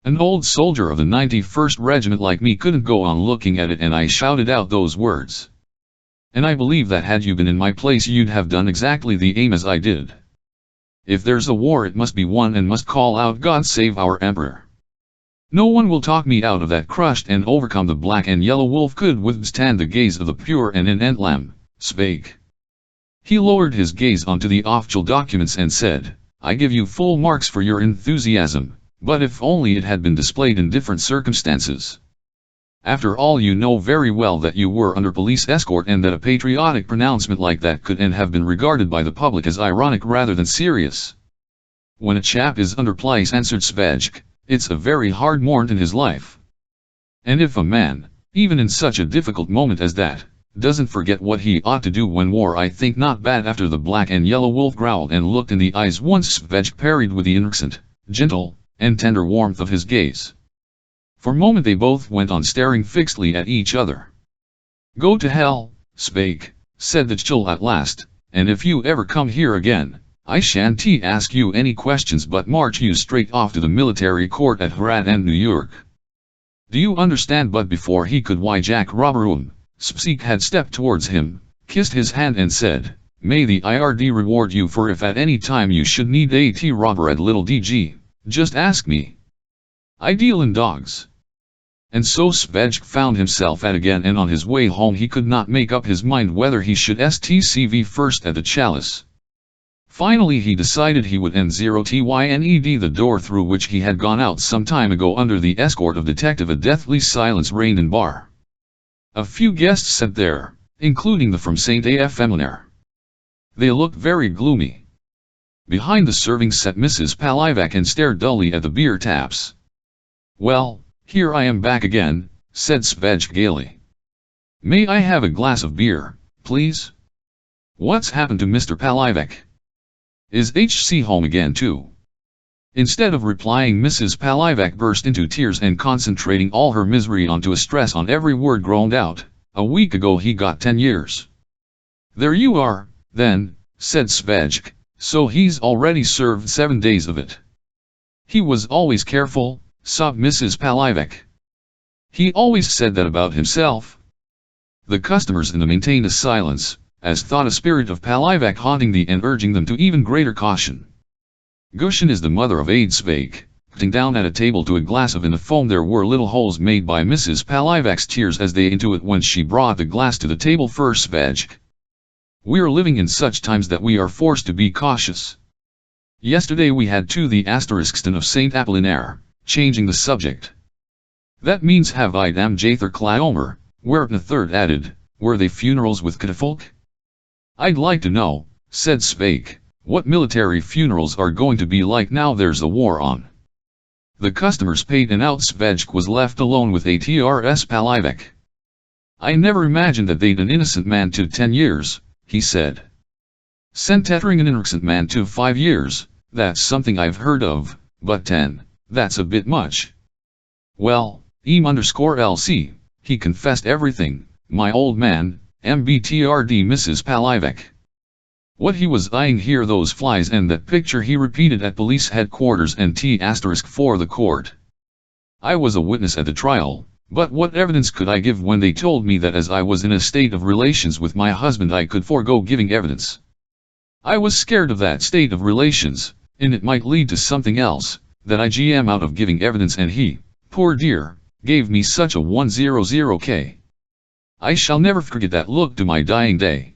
An old soldier of the 91st Regiment like me couldn't go on looking at it, and I shouted out those words. And I believe that had you been in my place you'd have done exactly the same as I did. If there's a war it must be won and must call out "God save our Emperor." No one will talk me out of that. Crushed and overcome, the black and yellow wolf could withstand the gaze of the pure and inent lamb, Švejk. He lowered his gaze onto the official documents and said, "I give you full marks for your enthusiasm, but if only it had been displayed in different circumstances. After all, you know very well that you were under police escort and that a patriotic pronouncement like that could and have been regarded by the public as ironic rather than serious." "When a chap is under police," answered Švejk, "it's a very hard moment in his life. And if a man, even in such a difficult moment as that, doesn't forget what he ought to do when war, I think not bad." After the black and yellow wolf growled and looked in the eyes once, Švejk parried with the innocent, gentle, and tender warmth of his gaze. For a moment they both went on staring fixedly at each other. "Go to hell, Švejk," said the Chul at last, "and if you ever come here again, I shan't ask you any questions but march you straight off to the military court at Hrad and New York. Do you understand?" But before he could hijack Robert, Švejk had stepped towards him, kissed his hand and said, "May the IRD reward you, for if at any time you should need a robber at little DG, just ask me. I deal in dogs." And so Švejk found himself at again, and on his way home he could not make up his mind whether he should stcv first at the Chalice. Finally he decided he would N0TYNED the door through which he had gone out some time ago under the escort of detective. A deathly silence reigned in bar. A few guests sat there, including the from St. Ephemener. They looked very gloomy. Behind the serving sat Mrs. Palivak and stared dully at the beer taps. "Well, here I am back again," said Švejk gaily. "May I have a glass of beer, please? What's happened to Mr. Palivak? Is HC home again too?" Instead of replying, Mrs. Palivak burst into tears and, concentrating all her misery onto a stress on every word, groaned out, "A week ago he got 10 years. "There you are, then," said Švejk, "so he's already served 7 days of it." "He was always careful," sobbed Mrs. Palivak. "He always said that about himself." The customers in the maintained a silence, as thought a spirit of Palivak haunting the and urging them to even greater caution. Gushin is the mother of Aid. Švejk, sitting down at a table to a glass of in the foam. There were little holes made by Mrs. Palivak's tears as they into it when she brought the glass to the table for Švejk. "We're living in such times that we are forced to be cautious. Yesterday we had the Asterisksten of St. Apollinaire," changing the subject. "That means have I dam Jather Kliomer," whereupon a third added, "Were they funerals with catafalque?" "I'd like to know," said Švejk, "what military funerals are going to be like now there's a war on." The customers paid and out. Švejk was left alone with Atrs Palivak. "I never imagined that they'd an innocent man to 10 years, he said. "Sentettering an innocent man to 5 years, that's something I've heard of, but 10, that's a bit much." "Well, _LC, he confessed everything, my old man, MBTRD Mrs. Palivak. What he was eyeing here, those flies and that picture," he repeated, "at police headquarters and *for the court. I was a witness at the trial, but what evidence could I give when they told me that as I was in a state of relations with my husband I could forego giving evidence? I was scared of that state of relations, and it might lead to something else, that I GM out of giving evidence, and he, poor dear, gave me such a 100k. I shall never forget that look to my dying day."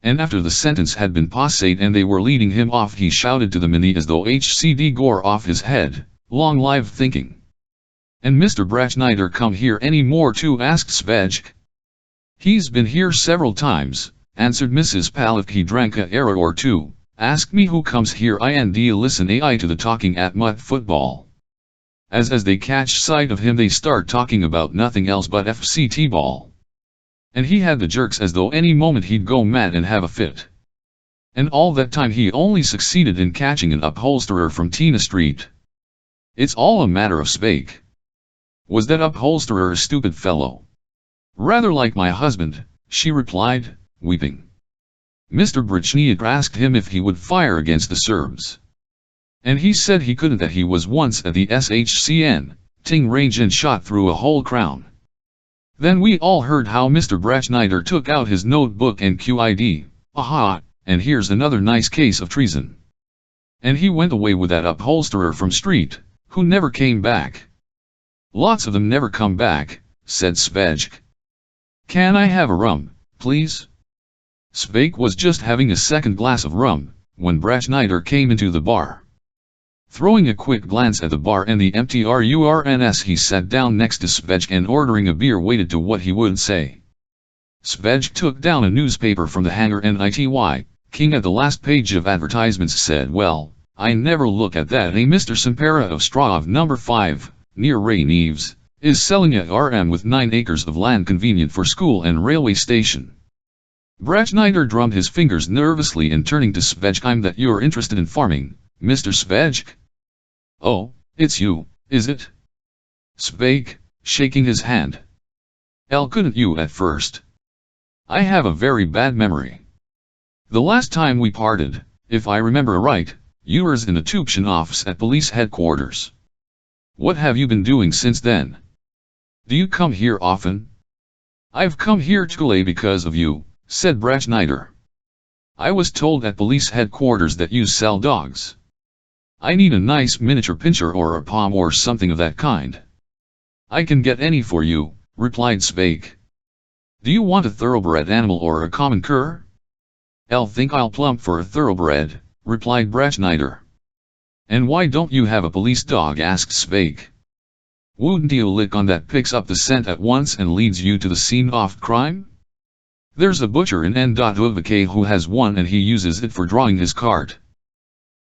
And after the sentence had been passed and they were leading him off, he shouted to them in the as though HCD gore off his head, "Long live thinking. And Mr. Brachnider come here any more too?" asked Švejk. "He's been here several times," answered Mrs. Palivak. "He drank a era or two. Ask me who comes here and listen AI to the talking at Mutt football. As they catch sight of him they start talking about nothing else but FCT ball. And he had the jerks as though any moment he'd go mad and have a fit. And all that time he only succeeded in catching an upholsterer from Tina Street. It's all a matter of Švejk. Was that upholsterer a stupid fellow? Rather like my husband, she replied, weeping. Mr. Book.1-4 asked him if he would fire against the Serbs. And he said he couldn't, that he was once at the SHCN, Ting range and shot through a whole crown. Then we all heard how Mr. Book.1-4 took out his notebook and QID, aha, and here's another nice case of treason. And he went away with that upholsterer from Street, who never came back. Lots of them never come back, said Švejk. Can I have a rum, please? Švejk was just having a second glass of rum, when Book.1-4 came into the bar. Throwing a quick glance at the bar and the empty rooms, he sat down next to Švejk and ordering a beer waited to what he would say. Švejk took down a newspaper from the hanger and ity, King at the last page of advertisements said, well, I never look at that. Mr. Sampera of Strav number 5, near Ray Neves, is selling a RM with 9 acres of land convenient for school and railway station. Book.1-4 drummed his fingers nervously and turning to Švejk, I'm that you're interested in farming, Mr. Švejk? Oh, it's you, is it? Švejk, shaking his hand. Couldn't you at first? I have a very bad memory. The last time we parted, if I remember right, you were in the Tupchen office at police headquarters. What have you been doing since then? Do you come here often? I've come here today because of you, said Book.1-4. I was told at police headquarters that you sell dogs. I need a nice miniature pinscher or a pom or something of that kind. I can get any for you, replied Švejk. Do you want a thoroughbred animal or a common cur? Think I'll plump for a thoroughbred, replied Book.1-4. And why don't you have a police dog, asked Švejk. Wouldn't you lick on that picks up the scent at once and leads you to the scene of crime? There's a butcher in N.Uvk who has one and he uses it for drawing his cart.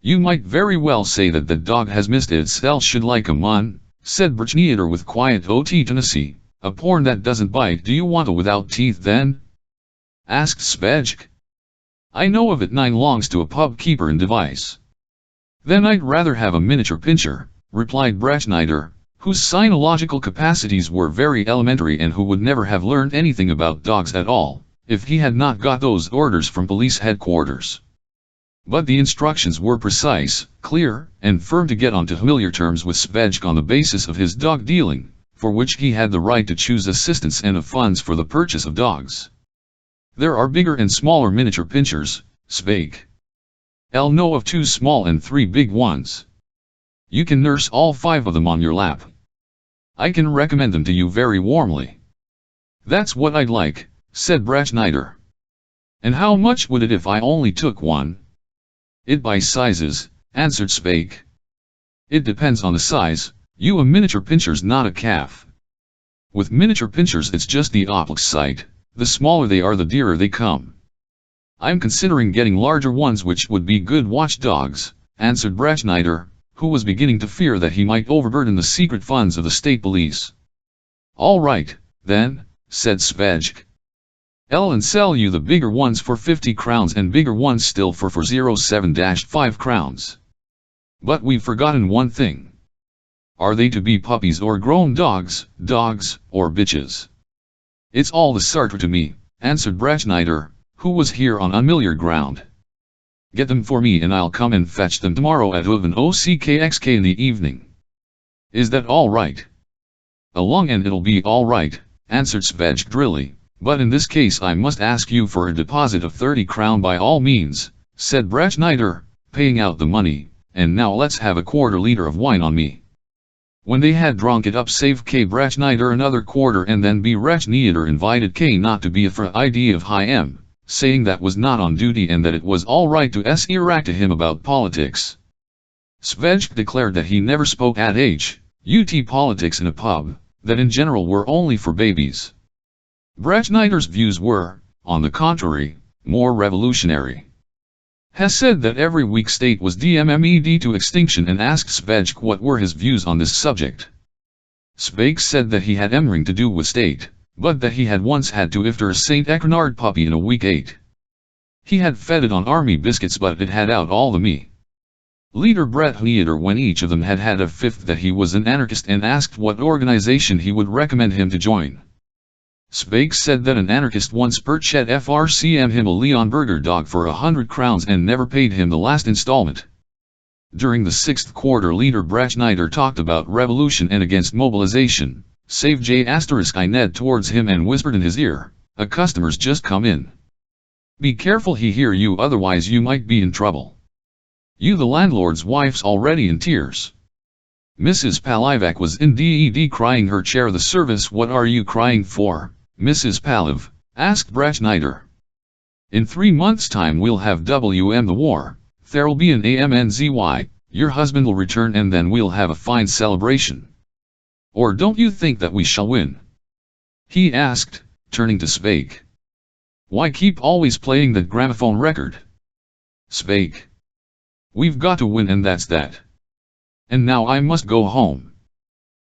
You might very well say that the dog has missed its should like a man, said Book.1-4 with quiet obstinacy, a porn that doesn't bite. Do you want a without teeth then? Asked Švejk. I know of it 9 longs to a pub keeper in Device. Then I'd rather have a miniature pinscher, replied Book.1-4, whose sinological capacities were very elementary and who would never have learned anything about dogs at all, if he had not got those orders from police headquarters. But the instructions were precise, clear, and firm to get onto familiar terms with Švejk on the basis of his dog dealing, for which he had the right to choose assistance and of funds for the purchase of dogs. There are bigger and smaller miniature pinschers, Švejk. Know of 2 small and 3 big ones. You can nurse all 5 of them on your lap. I can recommend them to you very warmly. That's what I'd like, said Book.1-4. And how much would it if I only took one? It by sizes, answered Švejk. It depends on the size, you a miniature pinscher's not a calf. With miniature pinschers it's just the opposite, the smaller they are the dearer they come. I'm considering getting larger ones which would be good watchdogs, answered Book.1-4, who was beginning to fear that he might overburden the secret funds of the state police. All right, then, said Švejk. And sell you the bigger ones for 50 crowns and bigger ones still for 407-5 crowns. But we've forgotten one thing. Are they to be puppies or grown dogs, or bitches? It's all the same to me, answered Book.1-4, who was here on unfamiliar ground. Get them for me and I'll come and fetch them tomorrow at 11:00 in the evening. Is that all right? Along and it'll be all right, answered Švejk drily, but in this case I must ask you for a deposit of 30 crown by all means, said Book.1-4, paying out the money, and now let's have a quarter liter of wine on me. When they had drunk it up save Book.1-4 another quarter and then Book.1-4 invited K not to be afraid of him, saying that was not on duty and that it was all right to Iraq to him about politics. Švejk declared that he never spoke at ut politics in a pub, that in general were only for babies. Book.1-4's views were, on the contrary, more revolutionary. has said that every weak state was doomed to extinction and asked Švejk what were his views on this subject. Švejk said that he had everything to do with state, but that he had once had to iftar a St. Eckenard puppy in a week 8. He had fed it on army biscuits but it had out all the me. Leader Brett Heater when each of them had had a fifth that he was an anarchist and asked what organization he would recommend him to join. Švejk said that an anarchist once purchased FRCM him a Leon Burger dog for 100 crowns and never paid him the last installment. During the 6th quarter leader Brett Heater talked about revolution and against mobilization, save J** I ned towards him and whispered in his ear, "A customer's just come in. Be careful he hear you otherwise you might be in trouble. You the landlord's wife's already in tears." Mrs. Palivak was indeed crying her chair the service. "What are you crying for, Mrs. Paliv?" asked Brett Heater. "In 3 months' time we'll have the war, there'll be an AMNZY, your husband will return and then we'll have a fine celebration. Or don't you think that we shall win?" he asked, turning to Švejk. "Why keep always playing that gramophone record? Švejk. We've got to win and that's that. And now I must go home."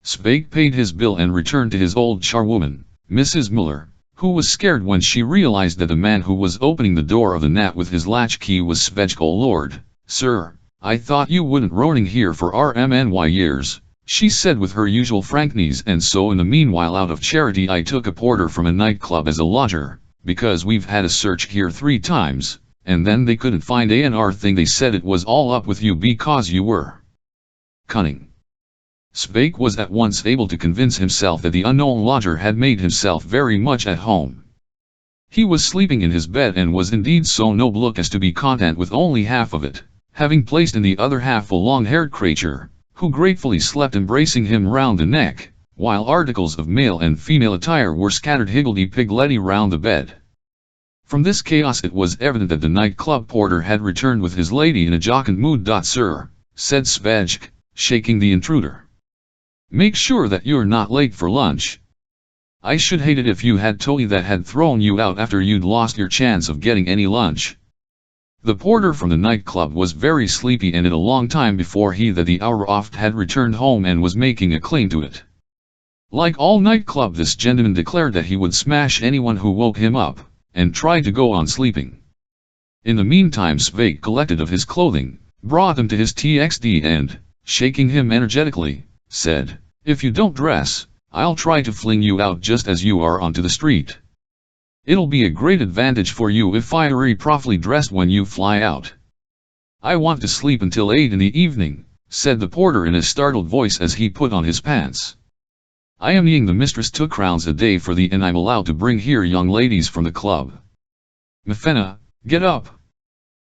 Švejk paid his bill and returned to his old charwoman, Mrs. Muller, who was scared when she realized that the man who was opening the door of the nat with his latchkey was Švejk. "Oh Lord, sir, I thought you wouldn't roaring here for RMNY years," she said with her usual frankness, "and so in the meanwhile out of charity I took a porter from a nightclub as a lodger, because we've had a search here 3 times. And then they couldn't find ANR thing. They said it was all up with you because you were cunning." Švejk was at once able to convince himself that the unknown lodger had made himself very much at home. He was sleeping in his bed and was indeed so noble as to be content with only half of it, having placed in the other half a long-haired creature, who gratefully slept embracing him round the neck, while articles of male and female attire were scattered higgledy-piggledy round the bed. From this chaos it was evident that the nightclub porter had returned with his lady in a jocund mood. "Sir," said Švejk, shaking the intruder, "make sure that you're not late for lunch. I should hate it if you had Toey that had thrown you out after you'd lost your chance of getting any lunch." The porter from the nightclub was very sleepy and it a long time before he that the hour oft had returned home and was making a claim to it. Like all nightclub this gentleman declared that he would smash anyone who woke him up, and tried to go on sleeping. In the meantime Švejk collected of his clothing, brought them to his TXD and, shaking him energetically, said, "If you don't dress, I'll try to fling you out just as you are onto the street. It'll be a great advantage for you if I properly dressed when you fly out." "I want to sleep until 8 in the evening," said the porter in a startled voice as he put on his pants. "I am eating the mistress 2 crowns a day for the and I'm allowed to bring here young ladies from the club. Mefena, get up."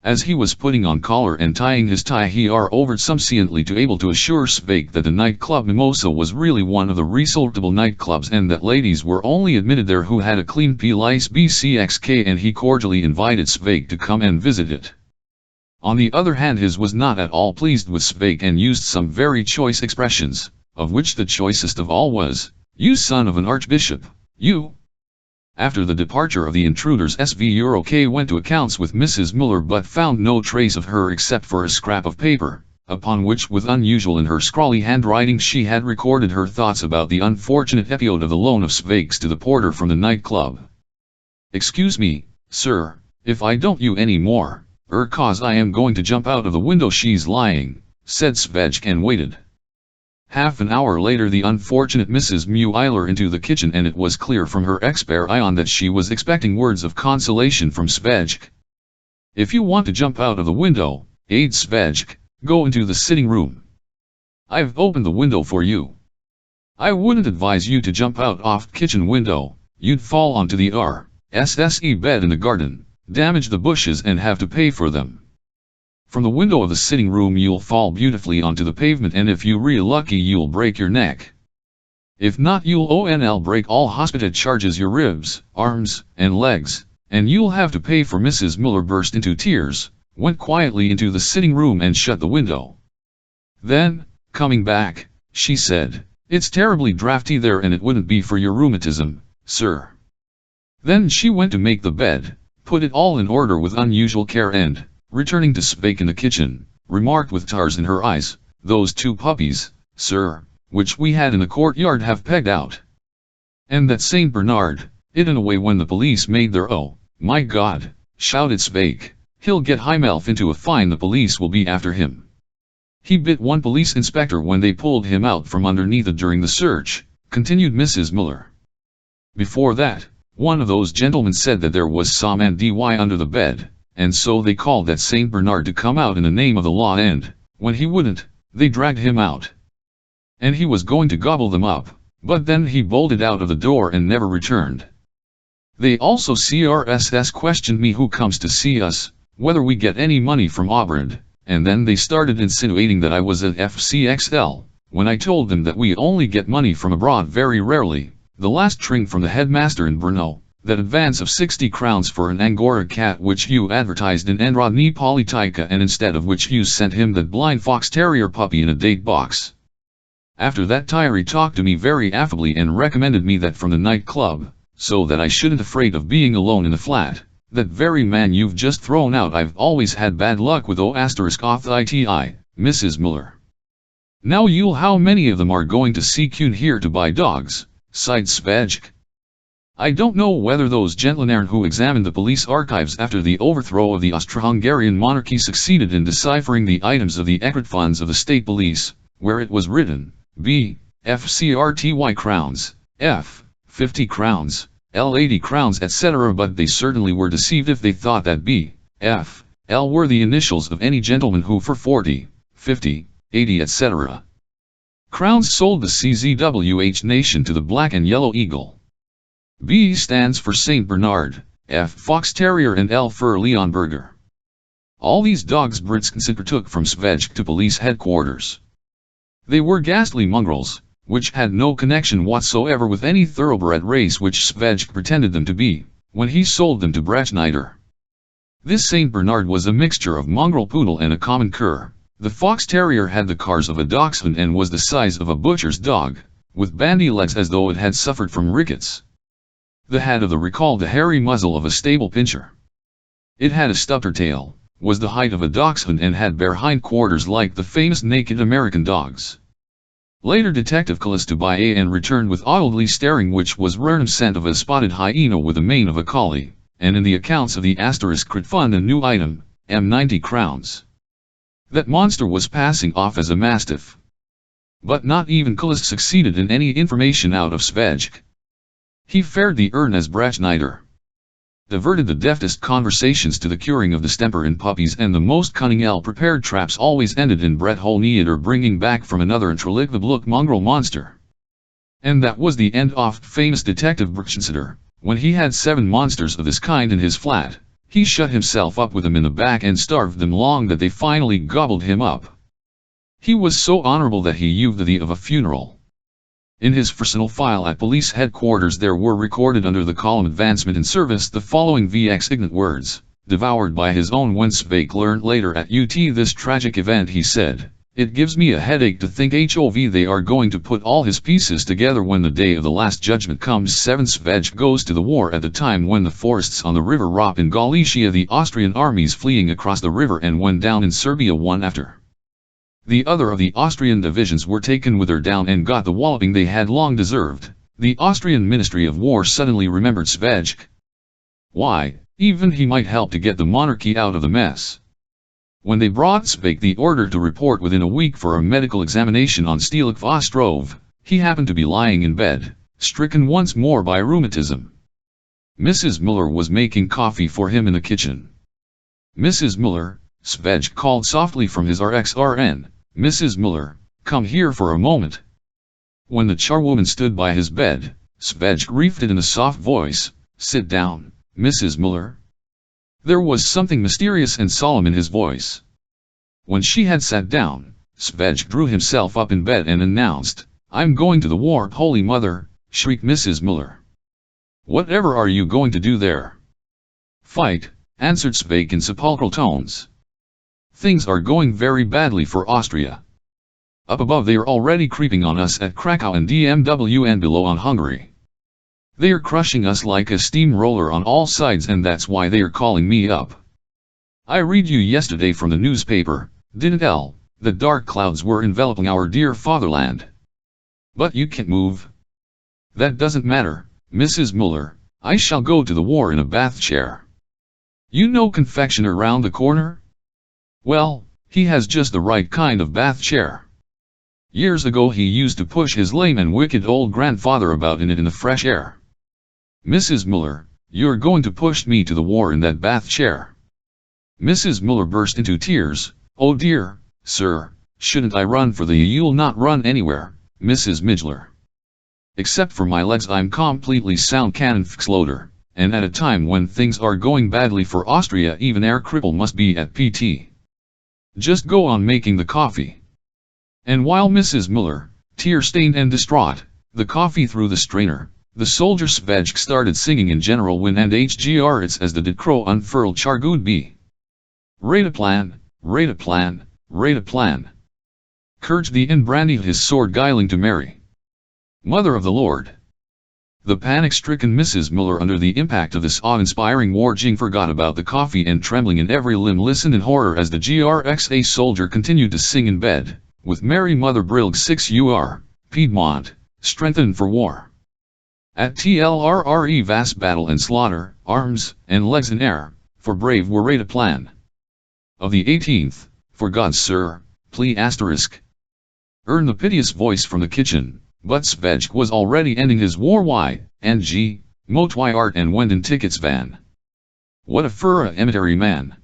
As he was putting on collar and tying his tie he over subsequently to able to assure Švejk that the nightclub Mimosa was really one of the resortable nightclubs and that ladies were only admitted there who had a clean police BCXK, and he cordially invited Švejk to come and visit it. On the other hand his was not at all pleased with Švejk and used some very choice expressions, of which the choicest of all was, "You son of an archbishop, you." After the departure of the intruders Švejk went to accounts with Mrs. Muller but found no trace of her except for a scrap of paper, upon which with unusual in her scrawly handwriting she had recorded her thoughts about the unfortunate episode of the loan of Švejk's to the porter from the nightclub. "Excuse me, sir, if I don't you any more, cause I am going to jump out of the window she's lying," said Švejk and waited. Half an hour later the unfortunate Mrs. Mueller into the kitchen and it was clear from her expression that she was expecting words of consolation from Švejk. "If you want to jump out of the window, Švejk, go into the sitting room. I've opened the window for you. I wouldn't advise you to jump out off kitchen window, you'd fall onto the RSSE bed in the garden, damage the bushes and have to pay for them. From the window of the sitting room you'll fall beautifully onto the pavement and if you're real lucky you'll break your neck. If not you'll onl break all hospital charges, your ribs, arms, and legs, and you'll have to pay for." Mrs. Muller burst into tears, went quietly into the sitting room and shut the window. Then, coming back, she said, "It's terribly drafty there and it wouldn't be for your rheumatism, sir." Then she went to make the bed, put it all in order with unusual care and, returning to Švejk in the kitchen, remarked with tears in her eyes, "Those two puppies, sir, which we had in the courtyard have pegged out. And that Saint Bernard, it in a way when the police made their oh, my God," shouted Švejk, "he'll get himself into a fine, the police will be after him. He bit one police inspector when they pulled him out from underneath it during the search," continued Mrs. Miller. "Before that, one of those gentlemen said that there was some NDY under the bed, and so they called that Saint Bernard to come out in the name of the law, and, when he wouldn't, they dragged him out. And he was going to gobble them up, but then he bolted out of the door and never returned. They also CRSS questioned me who comes to see us, whether we get any money from Aubrand, and then they started insinuating that I was at FCXL, when I told them that we only get money from abroad very rarely, the last string from the headmaster in Brno, that advance of 60 crowns for an Angora cat which you advertised in Narodni Politika, and instead of which you sent him that blind fox terrier puppy in a date box. After that Thierry talked to me very affably and recommended me that from the night club, so that I shouldn't afraid of being alone in the flat. That very man you've just thrown out. I've always had bad luck with O*iti, Mrs. Miller. Now you'll how many of them are going to CQ here to buy dogs," sighed Švejk. "I don't know whether those gentlemen who examined the police archives after the overthrow of the Austro-Hungarian monarchy succeeded in deciphering the items of the Ecrit funds of the state police, where it was written, B. FCRTY crowns, F. 50 crowns, L 80 crowns etc., but they certainly were deceived if they thought that B, F, L were the initials of any gentleman who for 40, 50, 80 etc. crowns sold the CZWH nation to the Black and Yellow Eagle. B stands for Saint Bernard, F Fox Terrier and L for Leonberger. All these dogs Britskensitter took from Švejk to police headquarters. They were ghastly mongrels, which had no connection whatsoever with any thoroughbred race which Švejk pretended them to be, when he sold them to Brachschneider. This Saint Bernard was a mixture of mongrel poodle and a common cur. The fox terrier had the cars of a dachshund and was the size of a butcher's dog, with bandy legs as though it had suffered from rickets. The head of the recalled the hairy muzzle of a stable pincher. It had a stubber tail, was the height of a dachshund, and had bare hindquarters like the famous naked American dogs. Later Detective Callis to buy a and returned with oddly staring, which was random scent of a spotted hyena with the mane of a collie, and in the accounts of the asterisk crit fund a new item, M90 crowns. That monster was passing off as a mastiff. But not even Callis succeeded in any information out of Švejk. He fared the urn as Brachschneider. Diverted the deftest conversations to the curing of distemper in puppies, and the most cunning prepared traps always ended in Brett Holneid or bringing back from another introlicable look mongrel monster. And that was the end of famous Detective Brachschneider. When he had 7 monsters of this kind in his flat, he shut himself up with them in the back and starved them long that they finally gobbled him up. He was so honorable that he used the of a funeral. In his personal file at police headquarters there were recorded under the column Advancement in Service the following VX ignorant words, devoured by his own. When Švejk learned later at UT this tragic event, he said, "It gives me a headache to think HOV they are going to put all his pieces together when the day of the last judgment comes." 7 Švejk goes to the war at the time when the forests on the river Rop in Galicia, the Austrian armies fleeing across the river and went down in Serbia one after the other of the Austrian divisions were taken with her down and got the walloping they had long deserved. The Austrian Ministry of War suddenly remembered Švejk. Why, even he might help to get the monarchy out of the mess. When they brought Švejk the order to report within a week for a medical examination on Stelic Ostrov, he happened to be lying in bed, stricken once more by rheumatism. Mrs. Miller was making coffee for him in the kitchen. "Mrs. Miller," Švejk called softly from his RXRN, "Mrs. Miller, come here for a moment." When the charwoman stood by his bed, Švejk repeated in a soft voice, "Sit down, Mrs. Miller." There was something mysterious and solemn in his voice. When she had sat down, Švejk drew himself up in bed and announced, "I'm going to the war." "Holy Mother," shrieked Mrs. Miller. "Whatever are you going to do there?" "Fight," answered Švejk in sepulchral tones. "Things are going very badly for Austria. Up above they are already creeping on us at Krakow and DMW, and below on Hungary. They are crushing us like a steamroller on all sides, and that's why they are calling me up. I read you yesterday from the newspaper, didn't I, that dark clouds were enveloping our dear fatherland. But you can't move. That doesn't matter, Mrs. Muller, I shall go to the war in a bath chair. You know confectioner round the corner? Well, he has just the right kind of bath chair. Years ago he used to push his lame and wicked old grandfather about in it in the fresh air. Mrs. Muller, you're going to push me to the war in that bath chair. Mrs. Muller burst into tears. Oh dear, sir, shouldn't I run for the you'll not run anywhere, Mrs. Midgler. Except for my legs I'm completely sound cannon fixloader, and at a time when things are going badly for Austria even our cripple must be at PT. Just go on making the coffee. And while Mrs. Muller, tear-stained and distraught, the coffee through the strainer, the soldier Švejk started singing in general wind and HGR it's as the dead crow unfurled chargood be. Rate a plan, rate a plan, rate a plan. Courage the in brandied his sword guiling to Mary, Mother of the Lord. The panic-stricken Mrs. Muller under the impact of this awe-inspiring warjing forgot about the coffee and trembling in every limb listened in horror as the GRXA soldier continued to sing in bed, with Mary Mother Brilg 6 UR, Piedmont, strengthened for war. At TLRRE vast battle and slaughter, arms, and legs in air, for brave were rate a plan. Of the 18th, for God sir, plea asterisk. Earn the piteous voice from the kitchen, but Švejk was already ending his war Y&G, Motwy art and went in tickets van. What a furra emitary man.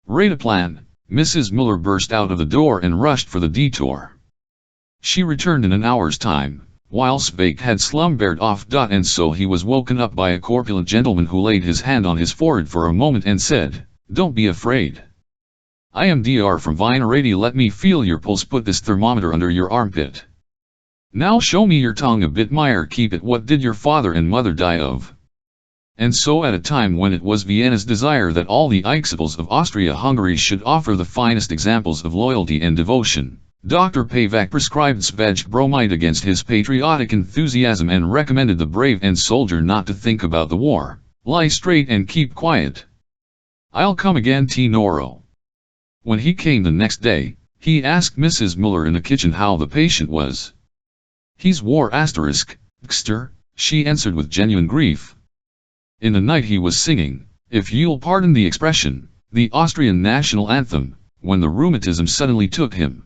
Rate a plan, Mrs. Muller burst out of the door and rushed for the detour. She returned in an hour's time, while Švejk had slumbered off. And so he was woken up by a corpulent gentleman who laid his hand on his forehead for a moment and said, "Don't be afraid. I am Dr. from Vinerati. Let me feel your pulse. Put this thermometer under your armpit. Now show me your tongue a bit. Meyer, keep it. What did your father and mother die of?" And so at a time when it was Vienna's desire that all the Eichsipels of Austria-Hungary should offer the finest examples of loyalty and devotion, Dr. Pavak prescribed Švejk bromide against his patriotic enthusiasm and recommended the brave and soldier not to think about the war, lie straight and keep quiet. "I'll come again T-Noro." When he came the next day, he asked Mrs. Muller in the kitchen how the patient was. "He's war asterisk, Gster," she answered with genuine grief. In the night he was singing, if you'll pardon the expression, the Austrian national anthem, when the rheumatism suddenly took him.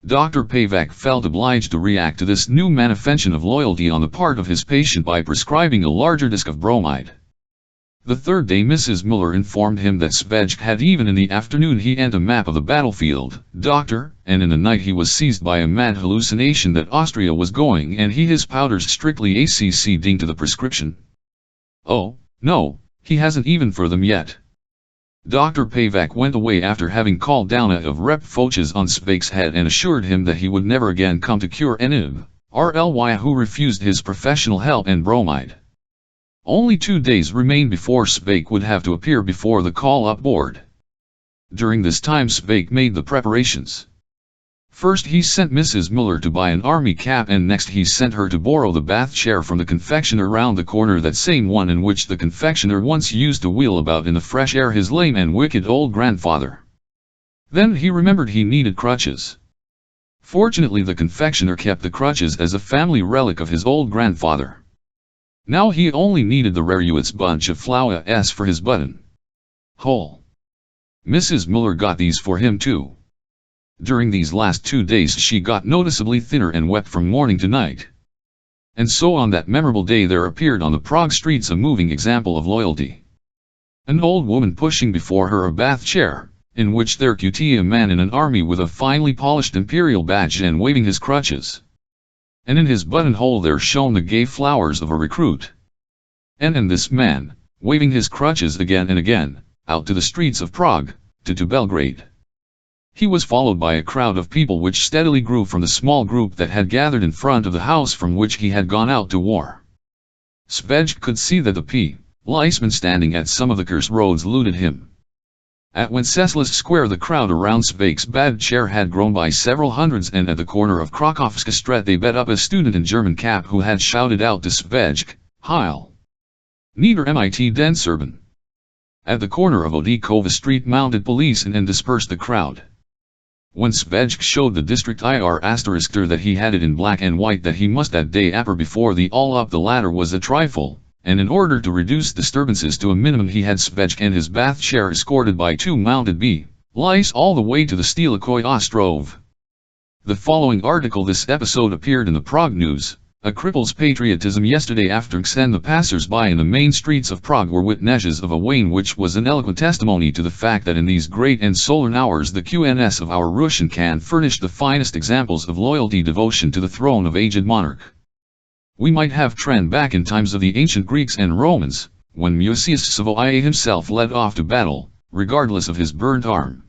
Dr. Pavak felt obliged to react to this new manifestation of loyalty on the part of his patient by prescribing a larger dose of bromide. The third day Mrs. Muller informed him that Švejk had even in the afternoon he and a map of the battlefield, doctor, and in the night he was seized by a mad hallucination that Austria was going and he his powders strictly according to the prescription. "Oh, no, he hasn't even for them yet." Dr. Pavak went away after having called down a of rep Foches on Švejk's head and assured him that he would never again come to cure anyone who refused his professional help and bromide. Only 2 days remained before Švejk would have to appear before the call-up board. During this time Švejk made the preparations. First he sent Mrs. Muller to buy an army cap and next he sent her to borrow the bath chair from the confectioner round the corner, that same one in which the confectioner once used to wheel about in the fresh air his lame and wicked old grandfather. Then he remembered he needed crutches. Fortunately the confectioner kept the crutches as a family relic of his old grandfather. Now he only needed the Reruit's bunch of flowers for his button hole. Mrs. Muller got these for him too. During these last 2 days she got noticeably thinner and wept from morning to night. And so on that memorable day there appeared on the Prague streets a moving example of loyalty. An old woman pushing before her a bath chair, in which there could a man in an army with a finely polished imperial badge and waving his crutches. And in his buttonhole there shone the gay flowers of a recruit. And this man, waving his crutches again and again, out to the streets of Prague, to Belgrade. He was followed by a crowd of people which steadily grew from the small group that had gathered in front of the house from which he had gone out to war. Švejk could see that the policemen standing at some of the crossroads looted him. At Wenceslas Square the crowd around Švejk's bad chair had grown by several hundreds, and at the corner of Krakowska Street they bet up a student in German cap who had shouted out to Švejk, "Heil! Nieder mit den Serben!" At the corner of Odikova Street mounted police and dispersed the crowd. When Švejk showed the district ir**er that he had it in black and white that he must that day appear before the all up the ladder was a trifle, and in order to reduce disturbances to a minimum he had Švejk and his bath chair escorted by 2 mounted police all the way to the Stelicoy Ostrov. The following article. This episode appeared in the Prague News. A cripple's patriotism yesterday afternoon, and the passers-by in the main streets of Prague were witnesses of a wane which was an eloquent testimony to the fact that in these great and solemn hours the QNS of our Russian can furnish the finest examples of loyalty devotion to the throne of aged monarch. We might have trend back in times of the ancient Greeks and Romans, when Mucius Savoia himself led off to battle, regardless of his burnt arm.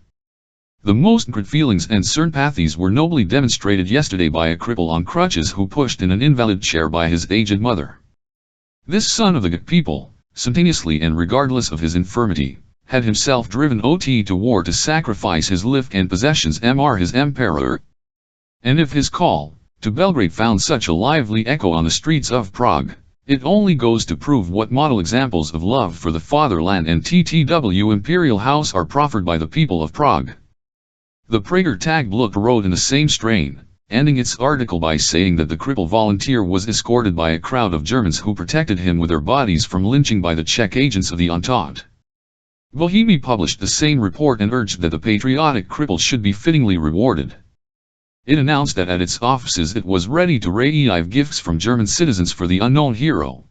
The most good feelings and sympathies were nobly demonstrated yesterday by a cripple on crutches who pushed in an invalid chair by his aged mother. This son of the good people, spontaneously and regardless of his infirmity, had himself driven OT to war to sacrifice his life and possessions his emperor. And if his call to Belgrade found such a lively echo on the streets of Prague, it only goes to prove what model examples of love for the fatherland and TTW imperial house are proffered by the people of Prague. The Prager Tagblatt wrote in the same strain, ending its article by saying that the cripple volunteer was escorted by a crowd of Germans who protected him with their bodies from lynching by the Czech agents of the Entente. Bohemia published the same report and urged that the patriotic cripple should be fittingly rewarded. It announced that at its offices it was ready to receive gifts from German citizens for the unknown hero.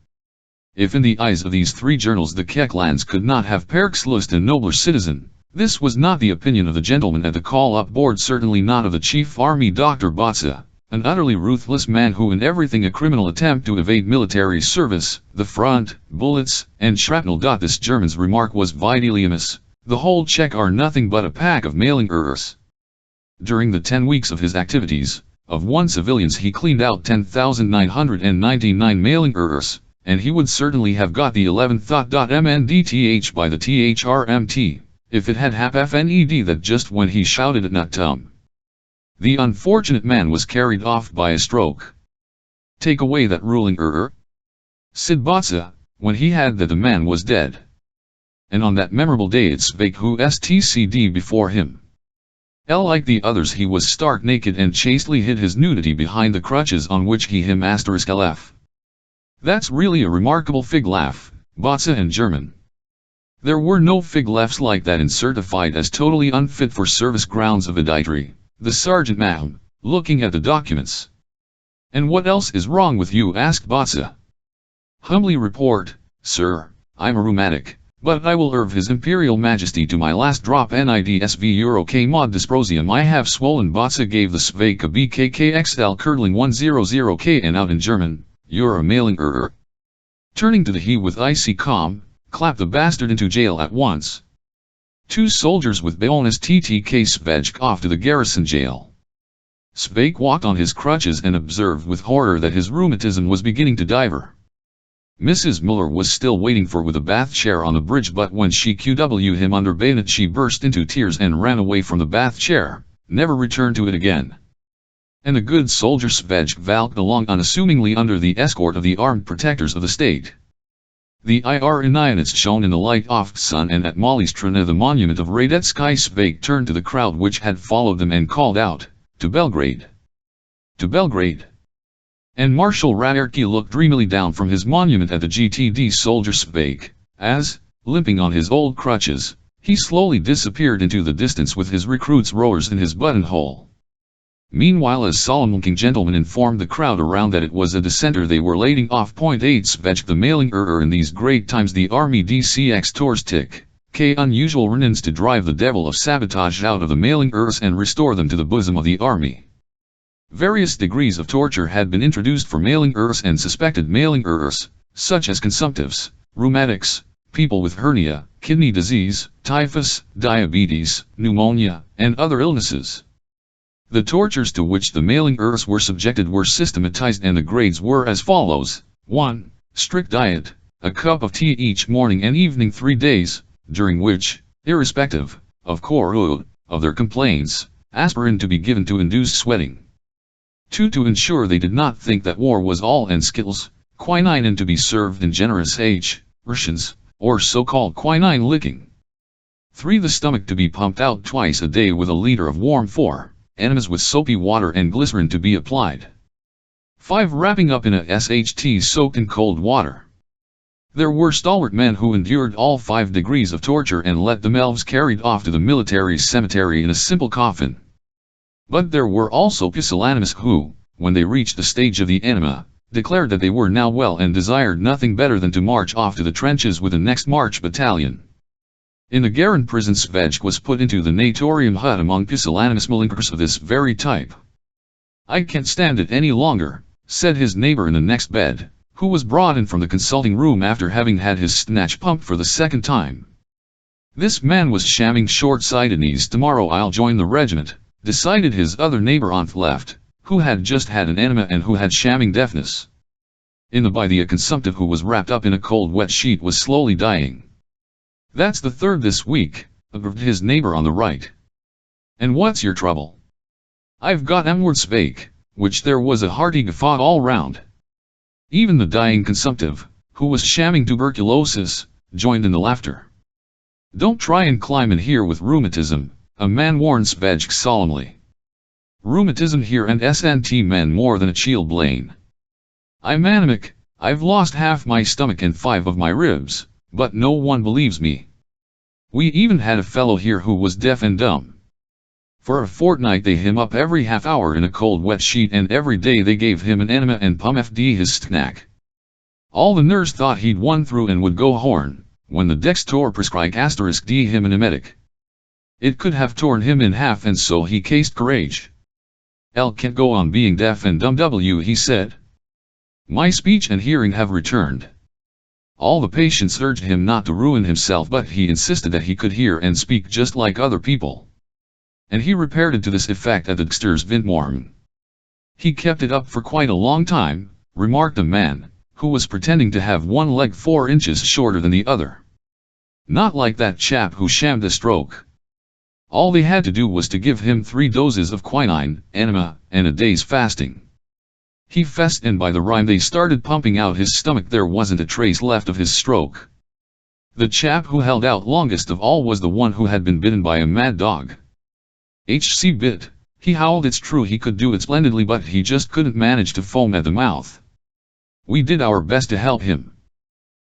If in the eyes of these 3 journals the Czech lands could not have perhaps a nobler citizen, this was not the opinion of the gentleman at the call-up board, certainly not of the chief army Dr. Botza, an utterly ruthless man who in everything a criminal attempt to evade military service, the front, bullets, and shrapnel. This German's remark was vitalimus, the whole Czech are nothing but a pack of mailing-ers. During the 10 weeks of his activities, of 1 civilians he cleaned out 10,999 mailing-ers, and he would certainly have got the 11th .mndth by the THRMT. If it had happened that just when he shouted at Natum, the unfortunate man was carried off by a stroke. Take away that ruling said Botza, when he had that the man was dead. And on that memorable day it spake who stcd before him. Like the others he was stark naked and chastely hid his nudity behind the crutches on which he him *lf. That's really a remarkable fig laugh, Botza and German. There were no fig laughs like that in certified as totally unfit for service grounds of indictry, the sergeant ma'am, looking at the documents. And what else is wrong with you, asked Botza. Humbly report, sir, I'm a rheumatic, but I will serve his imperial majesty to my last drop nidsv euro k mod dysprosium I have swollen. Botza gave the Švejk a BKKXL curdling 100k and out in German, you're a mailing Turning to the he with icy calm, clap the bastard into jail at once. 2 soldiers with bayonets TTK Švejk off to the garrison jail. Švejk walked on his crutches and observed with horror that his rheumatism was beginning to diver. Mrs. Muller was still waiting with a bath chair on the bridge, but when she QW him under bayonet she burst into tears and ran away from the bath chair, never returned to it again. And the good soldier Švejk valked along unassumingly under the escort of the armed protectors of the state. The units shone in the light off sun, and at Malistrana the monument of Radetzky Švejk turned to the crowd which had followed them and called out, "To Belgrade! To Belgrade!" And Marshal Raderki looked dreamily down from his monument at the GTD soldier Švejk, as, limping on his old crutches, he slowly disappeared into the distance with his recruits' rowers in his buttonhole. Meanwhile a solemn-looking gentleman informed the crowd around that it was a dissenter they were lading off. 8 Švejk the mailing in these great times the army DCX Torstik, K unusual renins to drive the devil of sabotage out of the mailing and restore them to the bosom of the army. Various degrees of torture had been introduced for mailing and suspected mailing such as consumptives, rheumatics, people with hernia, kidney disease, typhus, diabetes, pneumonia, and other illnesses. The tortures to which the mailing were subjected were systematized, and the grades were as follows. 1. Strict diet, a cup of tea each morning and evening 3 days, during which, irrespective, of their complaints, aspirin to be given to induce sweating. 2. To ensure they did not think that war was all and skittles, quinine to be served in generous rations, or so-called quinine licking. 3. The stomach to be pumped out twice a day with a liter of warm 4. Enemas with soapy water and glycerin to be applied. 5. Wrapping up in a SHT soaked in cold water. There were stalwart men who endured all 5 degrees of torture and let themselves carried off to the military cemetery in a simple coffin. But there were also pusillanimous who, when they reached the stage of the enema, declared that they were now well and desired nothing better than to march off to the trenches with the next March Battalion. In the Garin prison, Švejk was put into the Natorium hut among pusillanimous malinkers of this very type. "I can't stand it any longer," said his neighbor in the next bed, who was brought in from the consulting room after having had his snatch pumped for the second time. This man was shamming short-sightedness. "Tomorrow I'll join the regiment," decided his other neighbor on the left, who had just had an enema and who had shamming deafness. In the by a consumptive who was wrapped up in a cold wet sheet was slowly dying. "That's the third this week," observed his neighbor on the right. "And what's your trouble?" "I've got M-word Švejk," which there was a hearty guffaw all round. Even the dying consumptive, who was shamming tuberculosis, joined in the laughter. "Don't try and climb in here with rheumatism," a man warned Švejk solemnly. "Rheumatism here and SNT men more than a chilblain. I'm anemic, I've lost half my stomach and 5 of my ribs, but no one believes me. We even had a fellow here who was deaf and dumb. For a fortnight they him up every half hour in a cold wet sheet and every day they gave him an enema and pumped his snack. All the nurse thought he'd won through and would go horn, when the Dextor prescribed *d him an emetic. It could have torn him in half and so he cased courage. L can't go on being deaf and dumb he said. My speech and hearing have returned. All the patients urged him not to ruin himself but he insisted that he could hear and speak just like other people. And he repaired it to this effect at the Dexter's Vintmorgen. He kept it up for quite a long time, remarked a man, who was pretending to have one leg 4 inches shorter than the other. Not like that chap who shammed a stroke. All they had to do was to give him 3 doses of quinine, enema, and a day's fasting. He fessed and by the rime they started pumping out his stomach there wasn't a trace left of his stroke. The chap who held out longest of all was the one who had been bitten by a mad dog. HC bit, he howled. It's true he could do it splendidly but he just couldn't manage to foam at the mouth. We did our best to help him.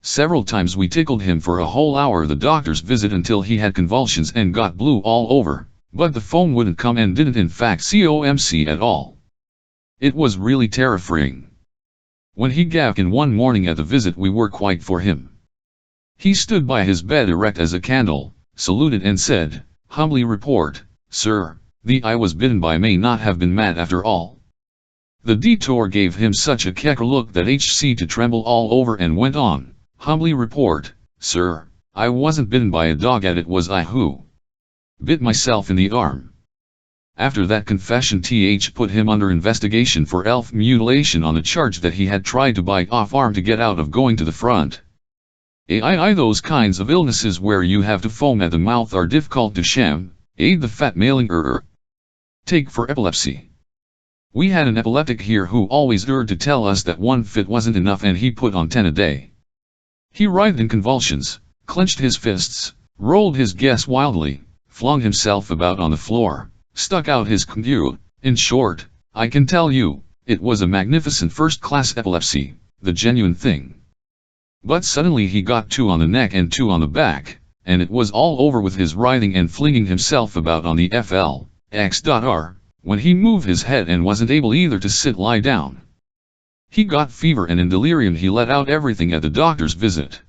Several times we tickled him for a whole hour the doctor's visit until he had convulsions and got blue all over, but the foam wouldn't come and didn't in fact comc at all. It was really terrifying. When he gave in one morning at the visit we were quite for him. He stood by his bed erect as a candle, saluted and said, humbly report, sir, the I was bitten by may not have been mad after all. The detour gave him such a kecker look that HC to tremble all over and went on, humbly report, sir, I wasn't bitten by a dog and it was I who bit myself in the arm. After that confession TH put him under investigation for elf mutilation on the charge that he had tried to bite off arm to get out of going to the front. Those kinds of illnesses where you have to foam at the mouth are difficult to sham, aid the fat mailing Take for epilepsy. We had an epileptic here who always urged to tell us that 1 fit wasn't enough and he put on 10 a day. He writhed in convulsions, clenched his fists, rolled his guess wildly, flung himself about on the floor, stuck out his conduit. In short, I can tell you, it was a magnificent first-class epilepsy, the genuine thing. But suddenly he got 2 on the neck and 2 on the back, and it was all over with his writhing and flinging himself about on the FL.R, when he moved his head and wasn't able either to sit lie down. He got fever and in delirium he let out everything at the doctor's visit.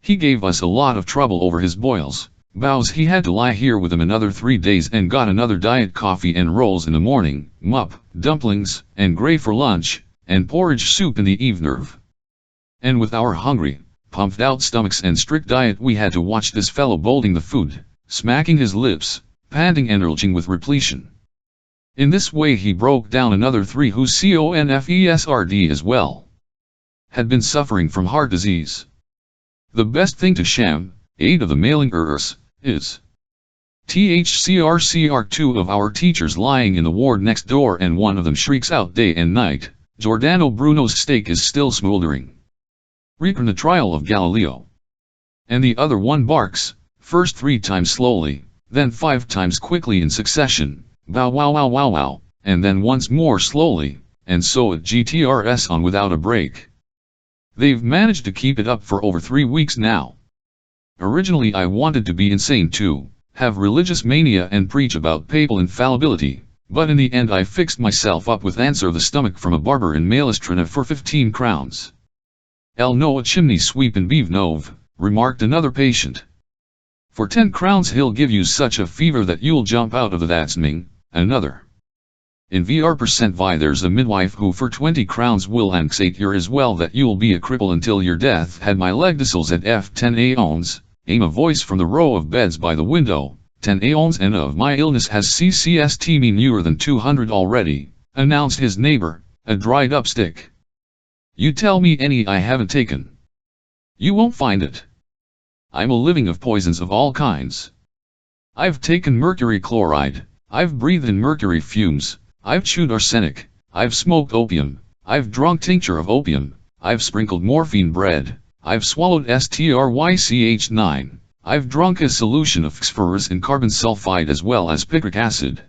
He gave us a lot of trouble over his boils. Bows he had to lie here with him another 3 days and got another diet coffee and rolls in the morning, mup, dumplings, and gray for lunch, and porridge soup in the evening. And with our hungry, pumped out stomachs and strict diet we had to watch this fellow bolting the food, smacking his lips, panting and urging with repletion. In this way he broke down another 3 whose confesred as well had been suffering from heart disease. The best thing to sham, aid of the mailing is THCRCR 2 of our teachers lying in the ward next door and one of them shrieks out day and night, Giordano Bruno's stake is still smoldering. Return the trial of Galileo. and the other one barks, first 3 times slowly, then 5 times quickly in succession, bow wow wow wow wow, and then once more slowly, and so it GTRS on without a break. They've managed to keep it up for over 3 weeks now. Originally I wanted to be insane too, have religious mania and preach about papal infallibility, but in the end I fixed myself up with answer of the stomach from a barber in Malestrina for 15 crowns. El no a chimney sweep in Beevnove, remarked another patient. For 10 crowns he'll give you such a fever that you'll jump out of the datsming, another. In VR% there's a midwife who for 20 crowns will anxate you as well that you'll be a cripple until your death. Had my leg distils at F10 aeons, aim a voice from the row of beds by the window, 10 aeons and of my illness has CCST me newer than 200 already, announced his neighbor, a dried up stick. You tell me any I haven't taken. You won't find it. I'm a living of poisons of all kinds. I've taken mercury chloride, I've breathed in mercury fumes, I've chewed arsenic, I've smoked opium, I've drunk tincture of opium, I've sprinkled morphine bread, I've swallowed strych9, I've drunk a solution of phosphorus in carbon sulfide as well as picric acid.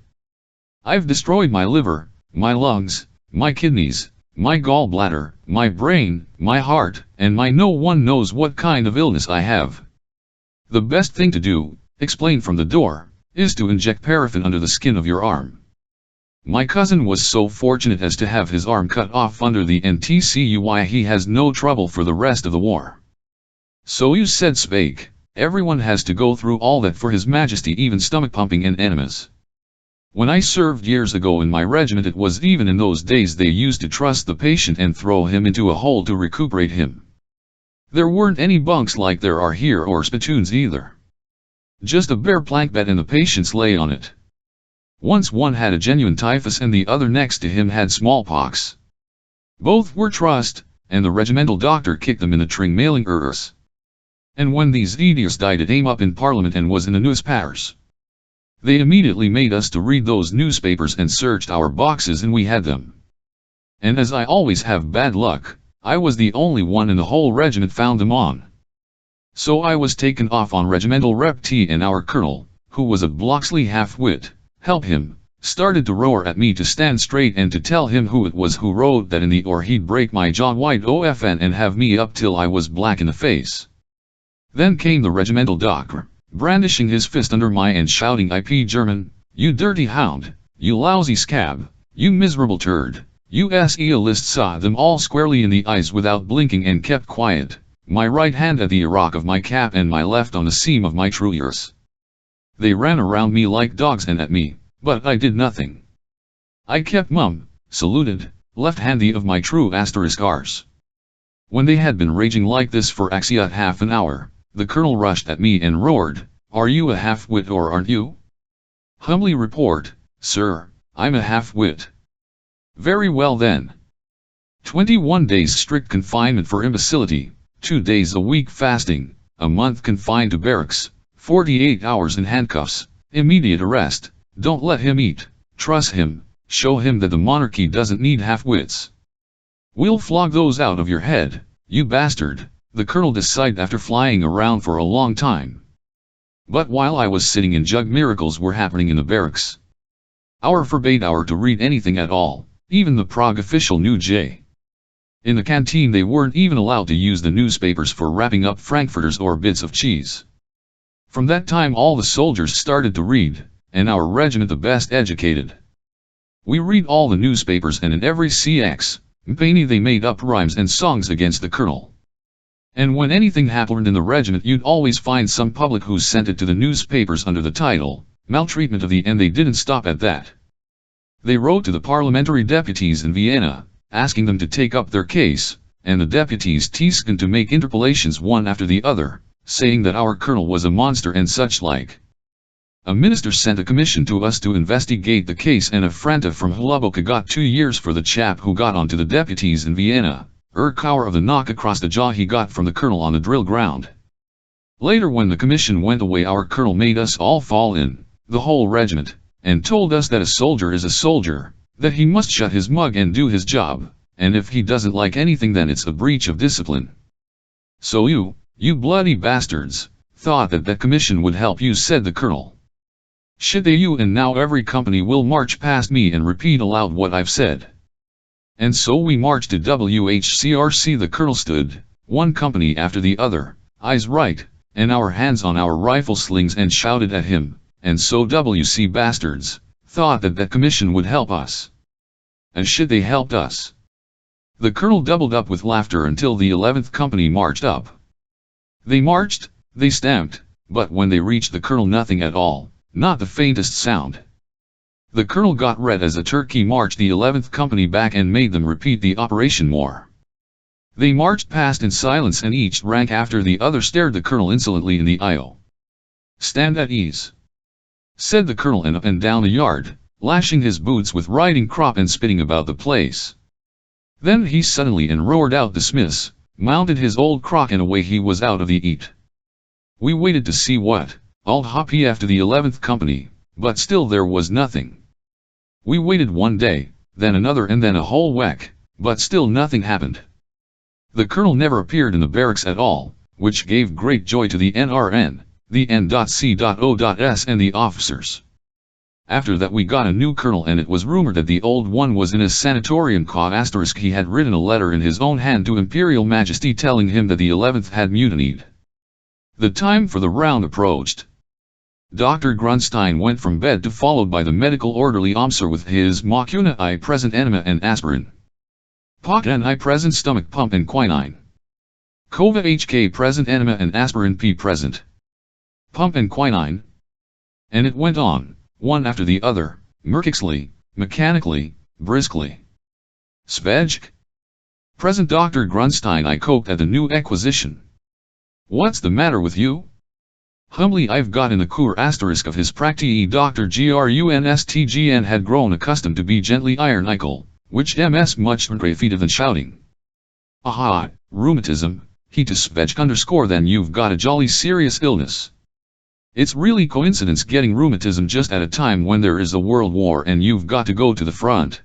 I've destroyed my liver, my lungs, my kidneys, my gallbladder, my brain, my heart, and my no one knows what kind of illness I have. The best thing to do, explained from the door, is to inject paraffin under the skin of your arm. My cousin was so fortunate as to have his arm cut off under the NTCUY. He has no trouble for the rest of the war. So you said, Švejk, everyone has to go through all that for His Majesty, even stomach pumping and enemas. When I served years ago in my regiment, it was even in those days they used to trust the patient and throw him into a hole to recuperate him. There weren't any bunks like there are here or spittoons either. Just a bare plank bed and the patients lay on it. Once one had a genuine typhus and the other next to him had smallpox. Both were trussed, and the regimental doctor kicked them in the tring mailing ers. And when these idiots died it came up in Parliament and was in the newspapers. They immediately made us to read those newspapers and searched our boxes and we had them. And as I always have bad luck, I was the only one in the whole regiment found them on. So I was taken off on regimental rep T, and our colonel, who was a Bloxley half-wit, help him, started to roar at me to stand straight and to tell him who it was who wrote that in the or he'd break my jaw wide ofn and have me up till I was black in the face. Then came the regimental doctor, brandishing his fist under my and shouting, IP German, you dirty hound, you lousy scab, you miserable turd, you SEalist, saw them all squarely in the eyes without blinking and kept quiet, my right hand at the Iraq of my cap and my left on the seam of my trousers. They ran around me like dogs and at me, but I did nothing. I kept mum, saluted, left handy of my true *Rs. When they had been raging like this for axiot half an hour, the colonel rushed at me and roared, are you a half-wit or aren't you? Humbly report, sir, I'm a half-wit. Very well then. 21 days strict confinement for imbecility, 2 days a week fasting, a month confined to barracks, 48 hours in handcuffs, immediate arrest, don't let him eat, truss him, show him that the monarchy doesn't need half-wits. We'll flog those out of your head, you bastard, the colonel decided after flying around for a long time. But while I was sitting in jug, miracles were happening in the barracks. Our forbade our to read anything at all, even the Prague official knew J. In the canteen they weren't even allowed to use the newspapers for wrapping up frankfurters or bits of cheese. From that time all the soldiers started to read, and our regiment the best educated. We read all the newspapers, and in every CX, Mpany they made up rhymes and songs against the colonel. And when anything happened in the regiment you'd always find some public who sent it to the newspapers under the title, maltreatment of the, and they didn't stop at that. They wrote to the parliamentary deputies in Vienna, asking them to take up their case, and the deputies teased to make interpellations one after the other, saying that our colonel was a monster and such like. A minister sent a commission to us to investigate the case, and a Franta from Hluboka got 2 years for the chap who got onto the deputies in Vienna, Cower of the knock across the jaw he got from the colonel on the drill ground. Later when the commission went away our colonel made us all fall in, the whole regiment, and told us that a soldier is a soldier, that he must shut his mug and do his job, and if he doesn't like anything then it's a breach of discipline. So you, "You bloody bastards, thought that that commission would help you," said the colonel. "Should they you, and now every company will march past me and repeat aloud what I've said." And so we marched to WHCRC. The colonel stood, one company after the other, eyes right, and our hands on our rifle slings, and shouted at him, and so WC bastards, thought that that commission would help us. And should they helped us? The colonel doubled up with laughter until the 11th company marched up. They marched, they stamped, but when they reached the colonel, nothing at all, not the faintest sound. The colonel got red as a turkey, marched the 11th company back and made them repeat the operation more. They marched past in silence, and each rank after the other stared the colonel insolently in the eye. "Stand at ease," said the colonel, and up and down the yard, lashing his boots with riding crop and spitting about the place. Then he suddenly and roared out, "Dismiss," mounted his old crock, and away he was out of the eat. We waited to see what all hoppy after the 11th company, but still there was nothing. We waited one day, then another, and then a whole week, but still nothing happened. The colonel never appeared in the barracks at all, which gave great joy to the NRN, the N.C.O.S, and the officers. After that we got a new colonel, and it was rumored that the old one was in a sanatorium. He had written a letter in his own hand to Imperial Majesty telling him that the 11th had mutinied. The time for the round approached. Dr. Grunstein went from bed to followed by the medical orderly Omser with his Machuna I present enema and aspirin. Pocan I present stomach pump and quinine. Kova HK present enema and aspirin P present. Pump and quinine. And it went on, one after the other, mercilessly, mechanically, briskly. Švejk present. Dr. Grunstein I coked at the new acquisition. "What's the matter with you?" Humbly, "I've got in the cur asterisk of his practice." Dr. Grunstgn had grown accustomed to be gently ironical, which ms much effective than shouting. "Aha, rheumatism," he to Švejk _ "then you've got a jolly serious illness. It's really coincidence getting rheumatism just at a time when there is a world war and you've got to go to the front.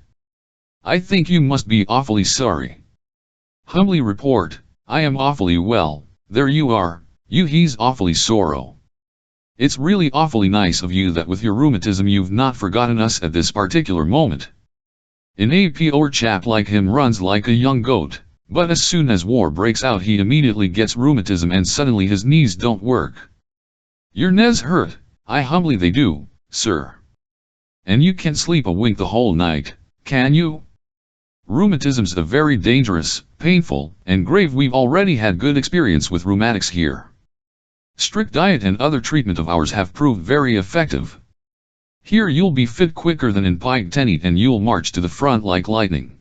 I think you must be awfully sorry." Humbly report, "I am awfully well, there you are, he's awfully sorrow. It's really awfully nice of you that with your rheumatism you've not forgotten us at this particular moment. An poor chap like him runs like a young goat, but as soon as war breaks out he immediately gets rheumatism and suddenly his knees don't work. Your knees hurt?" "I humbly they do, sir." "And you can't sleep a wink the whole night, can you?" "Rheumatism's a very dangerous, painful, and grave. We've already had good experience with rheumatics here. Strict diet and other treatment of ours have proved very effective. Here you'll be fit quicker than in Pike Tenit, and you'll march to the front like lightning."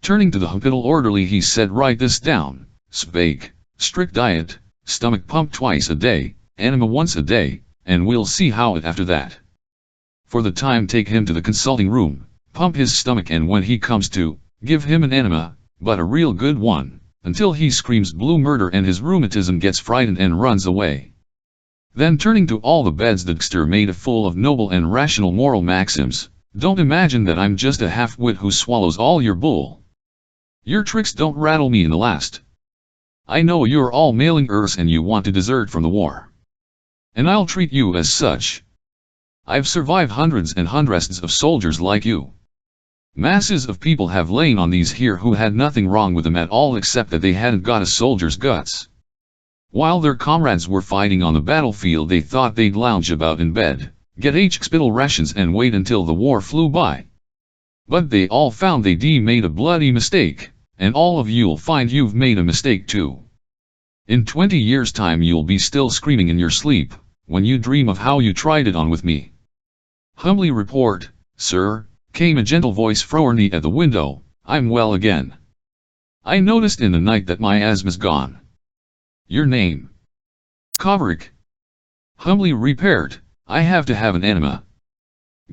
Turning to the hospital orderly he said, "Write this down, Švejk, strict diet, stomach pump twice a day, enema once a day, and we'll see how it after that. For the time take him to the consulting room, pump his stomach, and when he comes to, give him an enema, but a real good one, until he screams blue murder and his rheumatism gets frightened and runs away. Then turning to all the beds that Dexter made full of noble and rational moral maxims, don't imagine that I'm just a half-wit who swallows all your bull. Your tricks don't rattle me in the last. I know you're all mailing earths and you want to desert from the war. And I'll treat you as such. I've survived hundreds and hundreds of soldiers like you. Masses of people have lain on these here who had nothing wrong with them at all except that they hadn't got a soldier's guts. While their comrades were fighting on the battlefield they thought they'd lounge about in bed, get hospital rations and wait until the war flew by. But they all found they'd made a bloody mistake, and all of you'll find you've made a mistake too. In 20 years' time you'll be still screaming in your sleep, when you dream of how you tried it on with me." "Humbly report, sir," came a gentle voice from at the window, "I'm well again. I noticed in the night that my asthma's gone." "Your name?" "Kovrik." "Humbly repaired, I have to have an enema."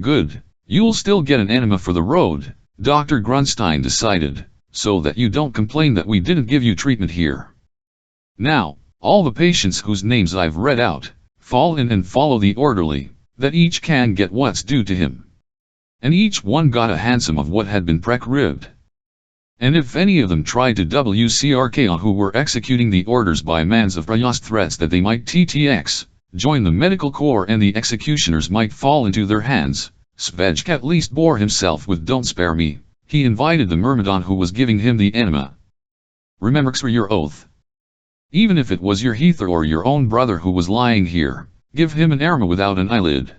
"Good, you'll still get an enema for the road," Dr. Grunstein decided, "so that you don't complain that we didn't give you treatment here. Now, all the patients whose names I've read out, fall in and follow the orderly, that each can get what's due to him." And each one got a handsome of what had been prec-ribbed. And if any of them tried to WCRK on who were executing the orders by means of Prayas threats that they might TTX, join the medical corps and the executioners might fall into their hands, Švejk at least bore himself with "Don't spare me." He invited the myrmidon who was giving him the enema. "Remember your oath. Even if it was your Heather or your own brother who was lying here, give him an enema without an eyelid."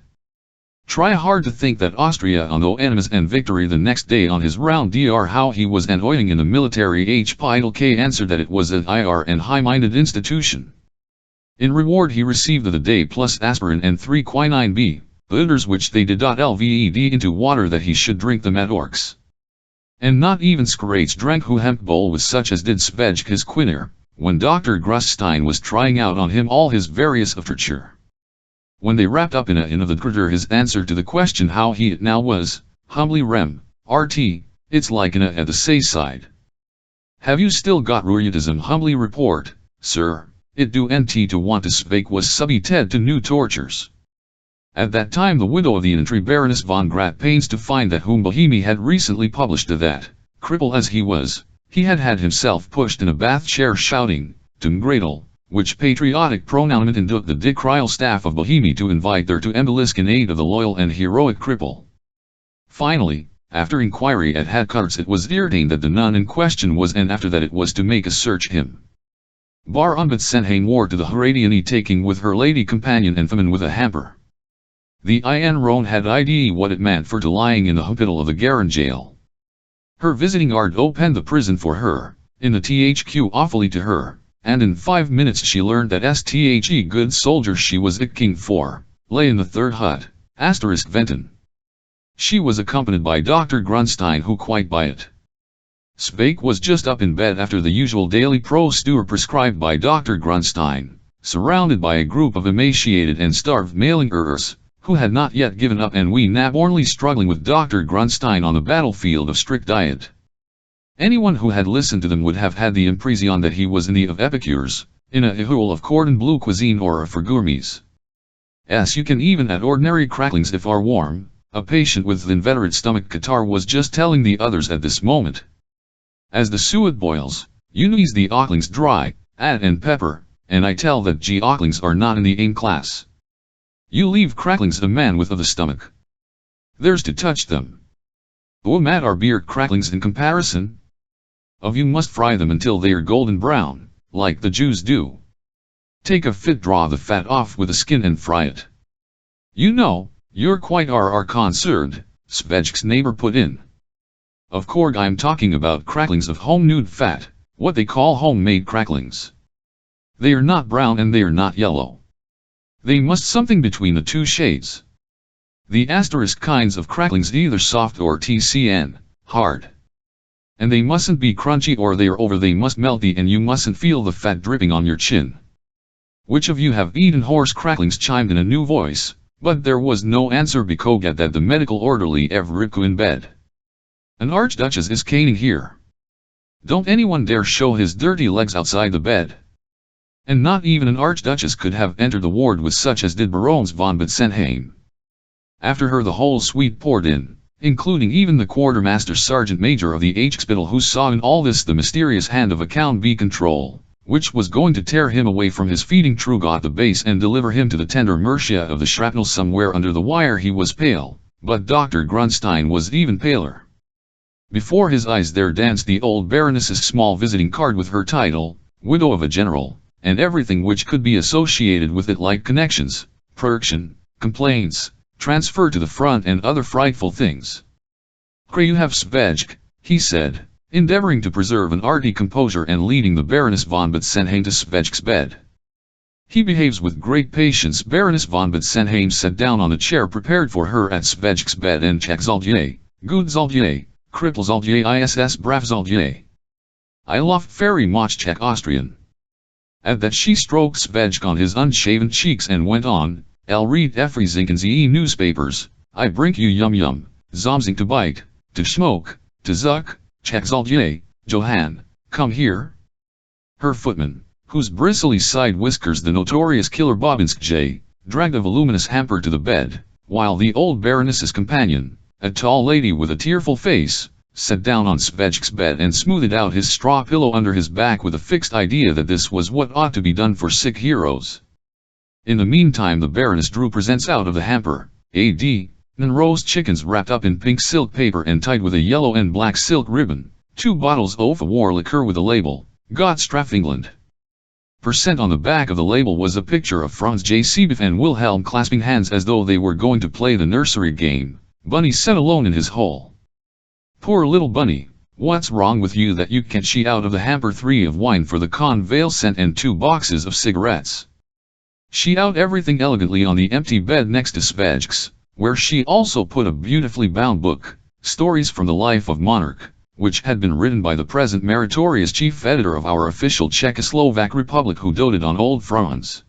Try hard to think that Austria on the enemies and victory the next day on his round dr how he was annoying in the military K answered that it was an IR and high-minded institution. In reward he received the day plus aspirin and 3 quinine B, orders which they did lved into water that he should drink them at orcs. And not even Švejk drank who hemp bowl with such as did Švejk his quinine, when Dr. Grunstein was trying out on him all his various of torture. When they wrapped up in the critter his answer to the question how he it now was, humbly RT, it's like at the say side. Have you still got rheumatism? Humbly report, sir, it do nt to want to Švejk was subjected to new tortures. At that time the widow of the entry Baroness von Grat pains to find that whom Bohemia had recently published that, cripple as he was, he had himself pushed in a bath chair shouting, "Zum Gradle," which patriotic pronouncement induced the decryal staff of Bohemia to invite there to embellisk in aid of the loyal and heroic cripple. Finally, after inquiry at headquarters it was ascertained that the nun in question was, and after that it was to make a search him. Bar Umbit Senheim wore to the Heradiani taking with her lady companion and famine with a hamper. The In Roan had idea what it meant for to lying in the hospital of the Garin jail. Her visiting art opened the prison for her, in the THQ awfully to her. And in 5 minutes she learned that STHE good soldier she was king for, lay in the third hut, Venton. She was accompanied by Dr. Grunstein who quite by it. Švejk was just up in bed after the usual daily procedure prescribed by Dr. Grunstein, surrounded by a group of emaciated and starved mailing-ers, who had not yet given up and we nabornly struggling with Dr. Grunstein on the battlefield of strict diet. Anyone who had listened to them would have had the impression that he was in the of epicures, in a hule of cordon bleu cuisine or a for gourmets. You can even at ordinary cracklings if are warm, a patient with inveterate stomach catarrh was just telling the others at this moment. As the suet boils, you ease the ocklings dry, add and pepper, and I tell that ocklings are not in the aim class. You leave cracklings a man with of the stomach. There's to touch them. Mat are beer cracklings in comparison? Of you must fry them until they are golden brown, like the Jews do. Take a fit, draw the fat off with the skin and fry it. You know, you're quite are concerned, Švejk's neighbor put in. Of course I'm talking about cracklings of home-made fat, what they call homemade cracklings. They are not brown and they are not yellow. They must something between the two shades. The asterisk kinds of cracklings either soft or TCN, hard. And they mustn't be crunchy or they are over, they must melty and you mustn't feel the fat dripping on your chin. Which of you have eaten horse cracklings? Chimed in a new voice, but there was no answer because at that the medical orderly Evriku in bed. An archduchess is caning here. Don't anyone dare show his dirty legs outside the bed. And not even an archduchess could have entered the ward with such as did Barons von Betzenheim. After her the whole suite poured in, including even the quartermaster sergeant major of the Hospital who saw in all this the mysterious hand of a Count B control, which was going to tear him away from his feeding Trugot at the base and deliver him to the tender mercy of the shrapnel somewhere under the wire. He was pale, but Dr. Grunstein was even paler. Before his eyes there danced the old Baroness's small visiting card with her title, widow of a general, and everything which could be associated with it like connections, perction, complaints, transfer to the front and other frightful things. "Pray you have Švejk," he said, endeavoring to preserve an arty composure and leading the Baroness von Betzenheim to Švejk's bed. "He behaves with great patience." Baroness von Betzenheim sat down on the chair prepared for her at Švejk's bed and checked Zaldier, good Zaldier, cripple Zaldier iss brav Zaldier. "I love very much Czech Austrian." At that she stroked Švejk on his unshaven cheeks and went on, "I'll read everything in the newspapers, I bring you yum something to bite, to smoke, to zuck, Czech Zaldier, Johann, come here." Her footman, whose bristly side whiskers the notorious killer Bobinsk J, dragged a voluminous hamper to the bed, while the old Baroness's companion, a tall lady with a tearful face, sat down on Švejk's bed and smoothed out his straw pillow under his back with a fixed idea that this was what ought to be done for sick heroes. In the meantime the Baroness drew presents out of the hamper, a.d. and roast chickens wrapped up in pink silk paper and tied with a yellow and black silk ribbon, 2 bottles of war liqueur with a label, Godstraf England. % on the back of the label was a picture of Franz J. Seebeff and Wilhelm clasping hands as though they were going to play the nursery game. Bunny sat alone in his hole. Poor little Bunny, what's wrong with you that you can't cheat out of the hamper 3 of wine for the Convale scent and 2 boxes of cigarettes? She out everything elegantly on the empty bed next to Švejk's, where she also put a beautifully bound book, Stories from the Life of Monarch, which had been written by the present meritorious chief editor of our official Czechoslovak Republic who doted on old Franz.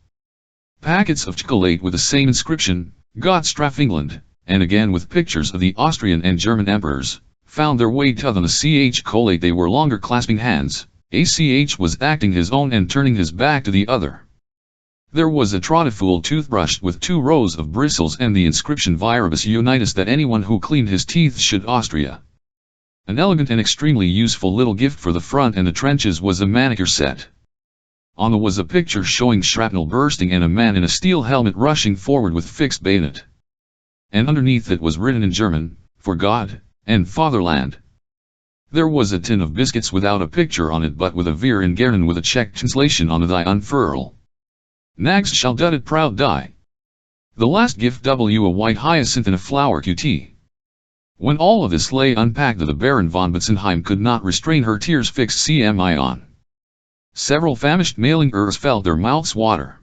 Packets of chocolate with the same inscription, Godstraf England, and again with pictures of the Austrian and German emperors, found their way to the ch collate. They were longer clasping hands, ach was acting his own and turning his back to the other. There was a trottifool toothbrush with 2 rows of bristles and the inscription Viribus Unitas, that anyone who cleaned his teeth should Austria. An elegant and extremely useful little gift for the front and the trenches was a manicure set. On it was a picture showing shrapnel bursting and a man in a steel helmet rushing forward with fixed bayonet. And underneath it was written in German, For God and Fatherland. There was a tin of biscuits without a picture on it but with a Veer in Geren with a Czech translation on the unfurl. Nags shall dud it proud die. The last gift a white hyacinth and a flower QT. When all of this lay unpacked the Baron von Butzenheim could not restrain her tears fixed CMI on. Several famished mailingers felt their mouths water.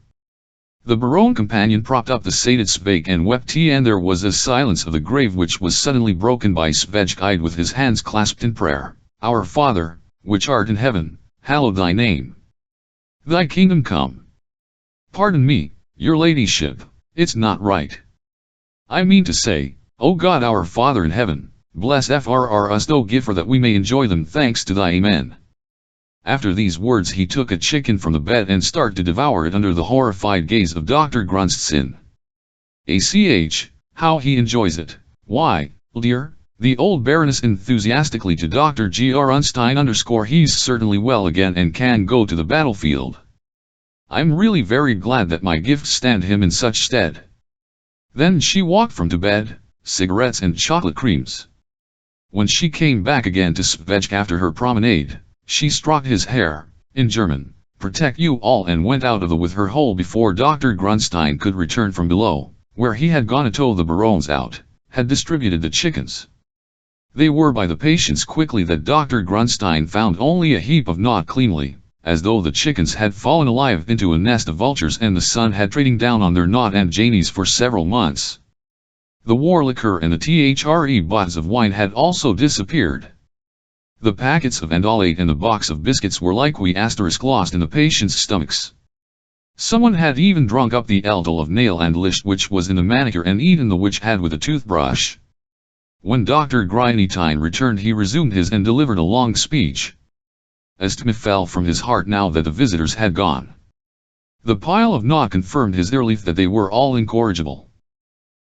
The Baron companion propped up the sated Švejk and wept and there was a silence of the grave which was suddenly broken by Švejk eyed with his hands clasped in prayer, Our Father, which art in heaven, hallowed thy name. Thy kingdom come. Pardon me, your ladyship, it's not right. I mean to say, O God our Father in heaven, bless FRR us thou giver that we may enjoy them thanks to thy Amen. After these words he took a chicken from the bed and started to devour it under the horrified gaze of Dr. Grunstein. ACH, how he enjoys it, why, dear, the old Baroness enthusiastically to Dr. Grunstein _ he's certainly well again and can go to the battlefield. I'm really very glad that my gifts stand him in such stead. Then she walked from to bed, cigarettes and chocolate creams. When she came back again to Švejk after her promenade, she stroked his hair, in German, protect you all, and went out of the with her hole before Dr. Grunstein could return from below, where he had gone to tow the Barons out, had distributed the chickens. They were by the patients quickly that Dr. Grunstein found only a heap of gnawed cleanly, as though the chickens had fallen alive into a nest of vultures and the sun had trading down on their gnawed and janies for several months. The war liquor and the THRE bottles of wine had also disappeared. The packets of andalate and the box of biscuits were likely lost in the patients' stomachs. Someone had even drunk up the eldel of nail and list which was in the manicure and eaten the which had with a toothbrush. When Dr. Grunstein returned he resumed his and delivered a long speech. Asthma fell from his heart now that the visitors had gone. The pile of gnawed confirmed his belief that they were all incorrigible.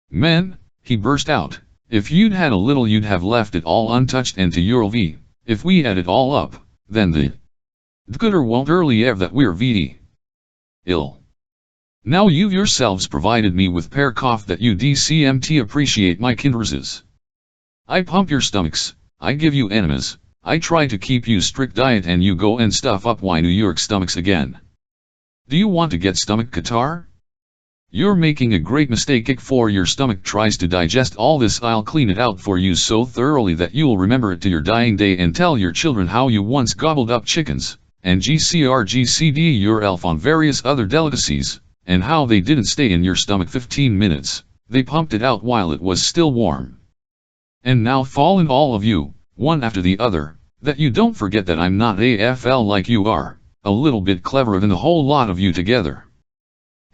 Men, he burst out, if you'd had a little you'd have left it all untouched, and to your v, if we add it all up, then the gooder won't early ever that we're v ill. Now you've yourselves provided me with pear cough that you DCMT appreciate my kindresses. I pump your stomachs, I give you enemas, I try to keep you strict diet and you go and stuff up why New York stomachs again. Do you want to get stomach catarrh? You're making a great mistake if for your stomach tries to digest all this. I'll clean it out for you so thoroughly that you'll remember it to your dying day and tell your children how you once gobbled up chickens, and GCRGCD your elf on various other delicacies, and how they didn't stay in your stomach 15 minutes, they pumped it out while it was still warm. And now fall in all of you, one after the other, that you don't forget that I'm not AFL like you are, a little bit cleverer than the whole lot of you together.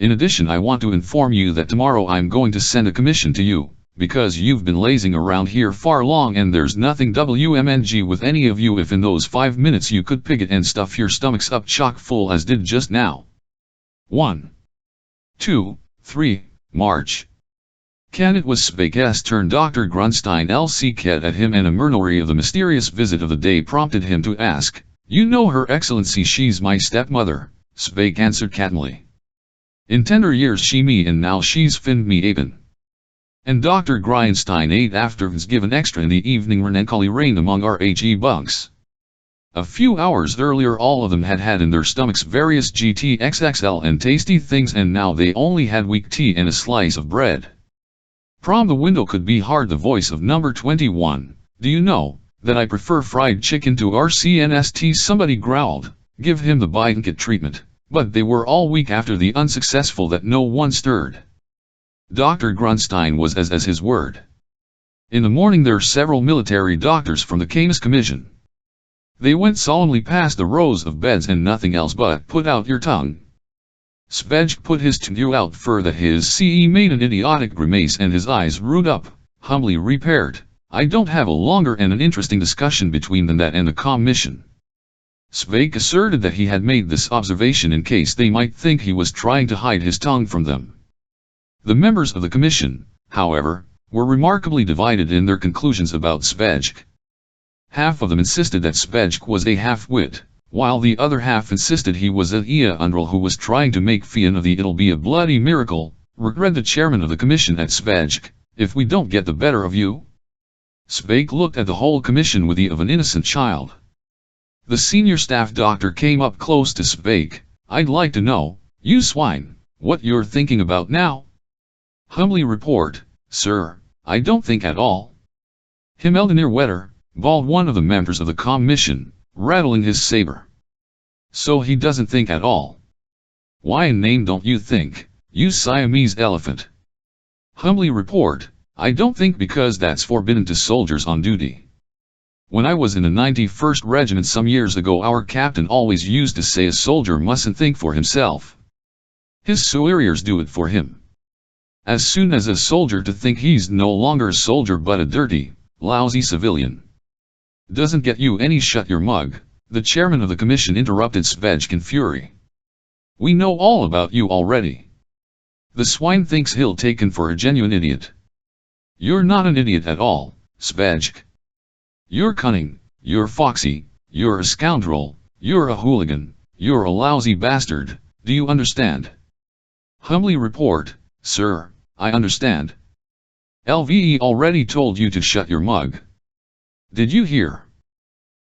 In addition, I want to inform you that tomorrow I'm going to send a commission to you, because you've been lazing around here far long and there's nothing WMNG with any of you if in those 5 minutes you could pick it and stuff your stomachs up chock full as did just now. 1, 2, 3, march. Can it was Švejk's turn. Dr. Grunstein looked at him, and a memory of the mysterious visit of the day prompted him to ask, "You know, Her Excellency, she's my stepmother," Švejk answered calmly. "In tender years she me, and now she's finned me apen." And Dr. Grunstein ate afterwards given extra in the evening melancholy reigned among our HE bunks. A few hours earlier all of them had had in their stomachs various GTXXL and tasty things, and now they only had weak tea and a slice of bread. From the window could be heard the voice of number 21. "Do you know that I prefer fried chicken to RCNST?" somebody growled. "Give him the blanket treatment." But they were all weak after the unsuccessful that no one stirred. Dr. Grunstein was as his word. In the morning there were several military doctors from the Camus Commission. They went solemnly past the rows of beds and nothing else but "Put out your tongue." Švejk put his tongue out further. His CE made an idiotic grimace and his eyes rolled up, humbly repaired. "I don't have a longer and an interesting discussion between them that and the commission." Švejk asserted that he had made this observation in case they might think he was trying to hide his tongue from them. The members of the commission, however, were remarkably divided in their conclusions about Švejk. Half of them insisted that Švejk was a half-wit, while the other half insisted he was a undrel who was trying to make fun of the "it'll be a bloody miracle," read the chairman of the commission at Švejk, "if we don't get the better of you." Švejk looked at the whole commission with the of an innocent child. The senior staff doctor came up close to Švejk. "I'd like to know, you swine, what you're thinking about now?" "Humbly report, sir, I don't think at all." "Himmeldenir wetter," bawled one of the members of the commission, rattling his saber. "So he doesn't think at all. Why in name don't you think, you Siamese elephant?" "Humbly report, I don't think because that's forbidden to soldiers on duty. When I was in the 91st Regiment some years ago our captain always used to say a soldier mustn't think for himself. His superiors do it for him. As soon as a soldier to think he's no longer a soldier but a dirty, lousy civilian. Doesn't get you any." "Shut your mug," the chairman of the commission interrupted Švejk in fury. "We know all about you already. The swine thinks he'll taken for a genuine idiot. You're not an idiot at all, Švejk. You're cunning, you're foxy, you're a scoundrel, you're a hooligan, you're a lousy bastard, do you understand?" "Humbly report, sir, I understand. LVE already told you to shut your mug. Did you hear?"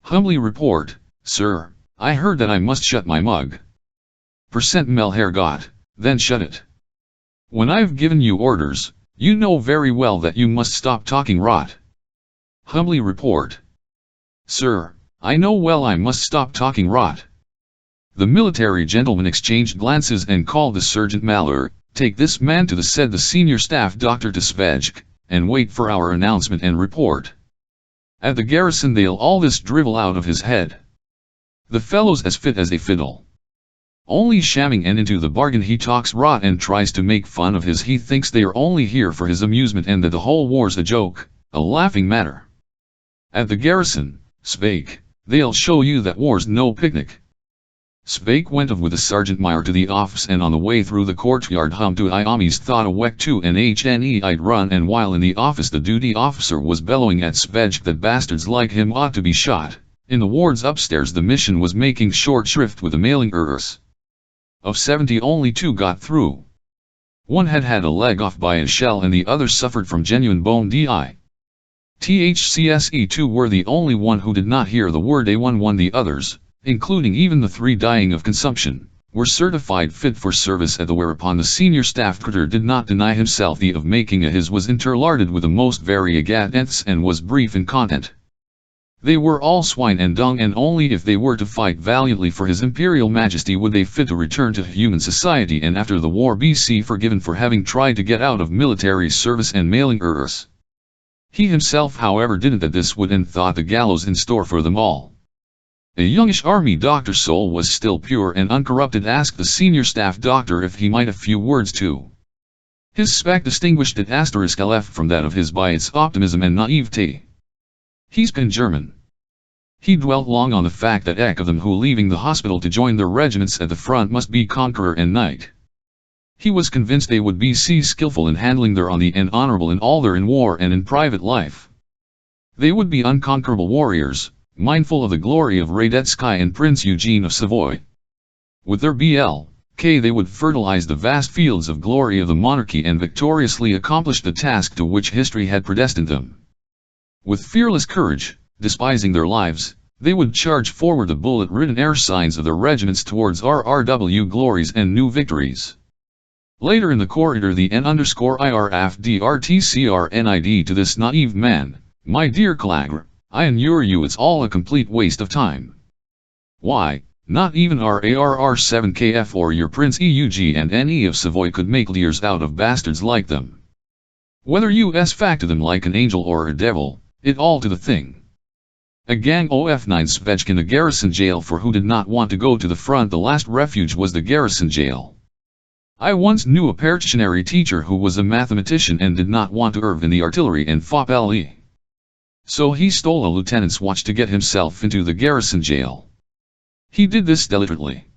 "Humbly report, sir, I heard that I must shut my mug." "Percent Melhergot, then shut it. When I've given you orders, you know very well that you must stop talking rot." "Humbly report, sir, I know well I must stop talking rot." The military gentlemen exchanged glances and called the Sergeant Malheur. "Take this man to the," said the senior staff doctor to Švejk, "and wait for our announcement and report. At the garrison they'll all this drivel out of his head. The fellow's as fit as a fiddle. Only shamming, and into the bargain he talks rot and tries to make fun of his. He thinks they are only here for his amusement and that the whole war's a joke, a laughing matter. At the garrison, Švejk, they'll show you that war's no picnic." Švejk went off with the Sergeant Major to the office, and on the way through the courtyard hummed to Iami's thought a wek to an HNE I'd run, and while in the office the duty officer was bellowing at Švejk that bastards like him ought to be shot. In the wards upstairs the mission was making short shrift with the mailing errors. Of 70 only 2 got through. One had had a leg off by a shell and the other suffered from genuine bone DI. THCSE2 were the only one who did not hear the word A11. The others, including even the 3 dying of consumption, were certified fit for service at the, whereupon the senior staff doctor did not deny himself the of making a his was interlarded with the most variegated and was brief in content. They were all swine and dung, and only if they were to fight valiantly for his imperial majesty would they fit to return to human society and after the war be forgiven for having tried to get out of military service and mailing errors. He himself however didn't that this would and thought the gallows in store for them all. A youngish army doctor's soul was still pure and uncorrupted asked the senior staff doctor if he might a few words too. His spec distinguished it *LF from that of his by its optimism and naivete. He's been German. He dwelt long on the fact that of them who leaving the hospital to join their regiments at the front must be conqueror and knight. He was convinced they would be skillful in handling their army and honorable in all their in war and in private life. They would be unconquerable warriors, mindful of the glory of Radetzky and Prince Eugene of Savoy. With their BLK they would fertilize the vast fields of glory of the monarchy and victoriously accomplish the task to which history had predestined them. With fearless courage, despising their lives, they would charge forward the bullet-ridden air signs of their regiments towards RRW glories and new victories. Later in the corridor the N_IRFDRTCRNID to this naive man, "My dear Calagre, I assure you it's all a complete waste of time. Why, not even our ARR7KF or your Prince EUG and NE of Savoy could make leaders out of bastards like them. Whether you fact them like an angel or a devil, it all to the thing. A gang of 9 Švejk in the garrison jail for who did not want to go to the front. The last refuge was the garrison jail. I once knew a percussionary teacher who was a mathematician and did not want to serve in the artillery and FOPLE. So he stole a lieutenant's watch to get himself into the garrison jail. He did this deliberately.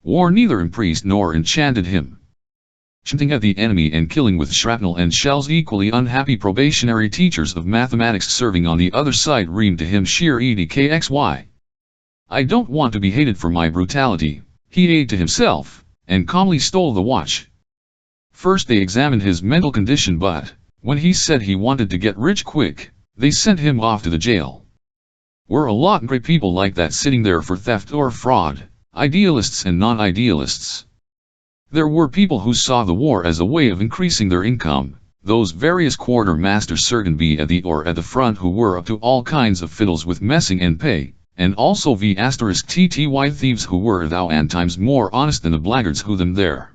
War neither impressed nor enchanted him. Shooting at the enemy and killing with shrapnel and shells equally unhappy probationary teachers of mathematics serving on the other side reamed to him sheer edxy. I don't want to be hated for my brutality, he ate to himself, and calmly stole the watch. First they examined his mental condition, but, when he said he wanted to get rich quick, they sent him off to the jail. Were a lot of great people like that sitting there for theft or fraud, idealists and non-idealists. There were people who saw the war as a way of increasing their income, those various quartermasters certain be at the or at the front who were up to all kinds of fiddles with messing and pay, and also *tty thieves who were thou and times more honest than the blackguards who them there.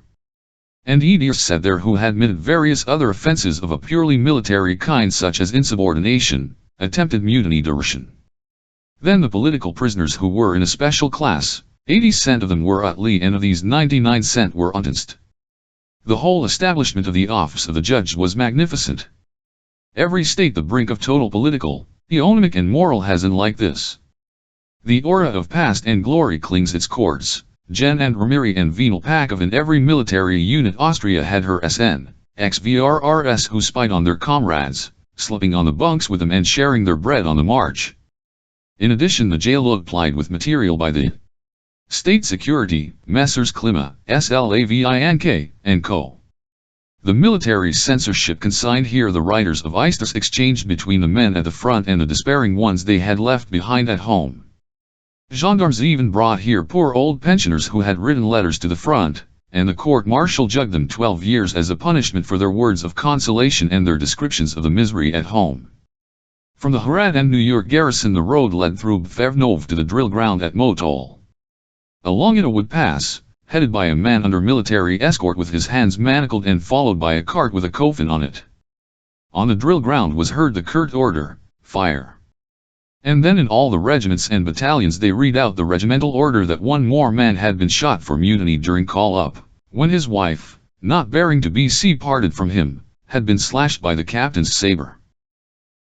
And idiots sat there who had committed various other offenses of a purely military kind such as insubordination, attempted mutiny, desertion. Then the political prisoners who were in a special class, 80% of them were utly and of these 99% were untenced. The whole establishment of the office of the judge was magnificent. Every state the brink of total political, economic and moral hazard like this. The aura of past and glory clings its cords. Gen and Ramiri and venal pack of in every military unit. Austria had her SN, XVRRS who spied on their comrades, sleeping on the bunks with them and sharing their bread on the march. In addition the jail looked plied with material by the State Security, Messrs. Klima, SLAVINK, and Co. The military censorship consigned here the writers of Istas exchanged between the men at the front and the despairing ones they had left behind at home. Gendarmes even brought here poor old pensioners who had written letters to the front, and the court-martial jugged them 12 years as a punishment for their words of consolation and their descriptions of the misery at home. From the Harad and New York garrison the road led through Bfevnov to the drill ground at Motol. Along it a would pass, headed by a man under military escort with his hands manacled and followed by a cart with a coffin on it. On the drill ground was heard the curt order, "Fire." And then in all the regiments and battalions they read out the regimental order that one more man had been shot for mutiny during call-up, when his wife, not bearing to be parted from him, had been slashed by the captain's saber.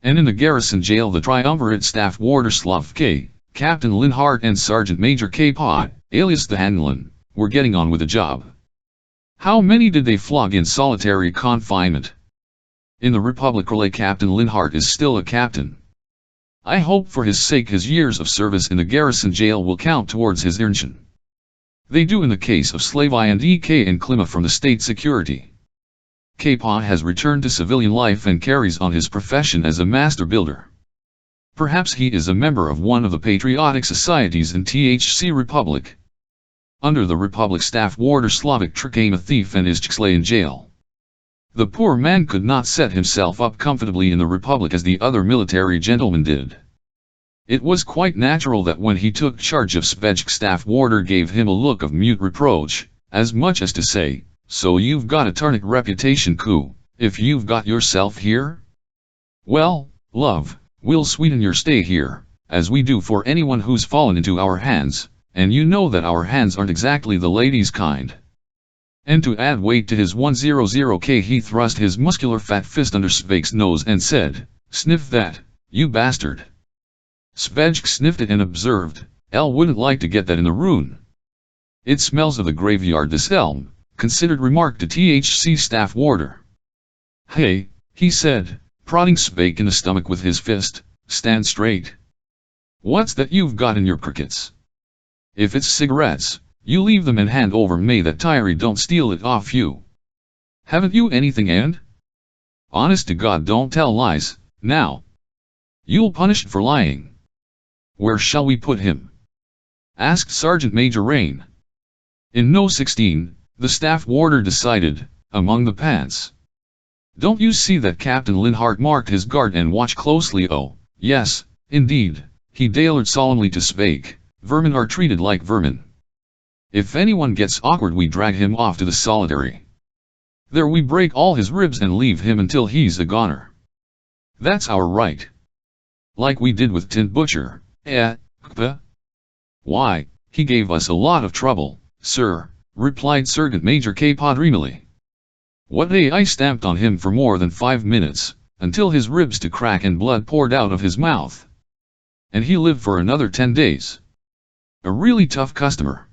And in the garrison jail the triumvirate staff warder Slav K, Captain Linhart and Sergeant Major K. Pod, alias the Handlin, were getting on with the job. How many did they flog in solitary confinement? In the Republic relay Captain Linhart is still a captain. I hope for his sake his years of service in the garrison jail will count towards his earntion. They do in the case of Slavy and EK and Klima from the State Security. K-Pa has returned to civilian life and carries on his profession as a master builder. Perhaps he is a member of one of the patriotic societies in THC Republic. Under the Republic staff warder Slavik became a thief and is in jail. The poor man could not set himself up comfortably in the Republic as the other military gentlemen did. It was quite natural that when he took charge of Švejk staff warder gave him a look of mute reproach, as much as to say, "So you've got a tarnished reputation coup, if you've got yourself here? Well, love, we'll sweeten your stay here, as we do for anyone who's fallen into our hands, and you know that our hands aren't exactly the ladies' kind." And to add weight to his 100k he thrust his muscular fat fist under Švejk's nose and said, "Sniff that, you bastard." Švejk sniffed it and observed, "El wouldn't like to get that in the room. It smells of the graveyard this elm, considered remark to THC staff warder. "Hey," he said, prodding Švejk in the stomach with his fist, "stand straight. What's that you've got in your pockets? If it's cigarettes, you leave them and hand over me that Tyree don't steal it off you. Haven't you anything and? Honest to God, don't tell lies, now. You'll punished for lying." "Where shall we put him?" asked Sergeant Major Rain. In No. 16, the staff warder decided, among the pants. "Don't you see that Captain Linhart marked his guard and watch closely? Oh, yes, indeed," he declared solemnly to Švejk, "vermin are treated like vermin. If anyone gets awkward we drag him off to the solitary. There we break all his ribs and leave him until he's a goner. That's our right. Like we did with Tin Butcher, Why, he gave us a lot of trouble, sir," replied Sergeant Major K. dreamily. "What I stamped on him for more than 5 minutes, until his ribs to crack and blood poured out of his mouth. And he lived for another 10 days. A really tough customer.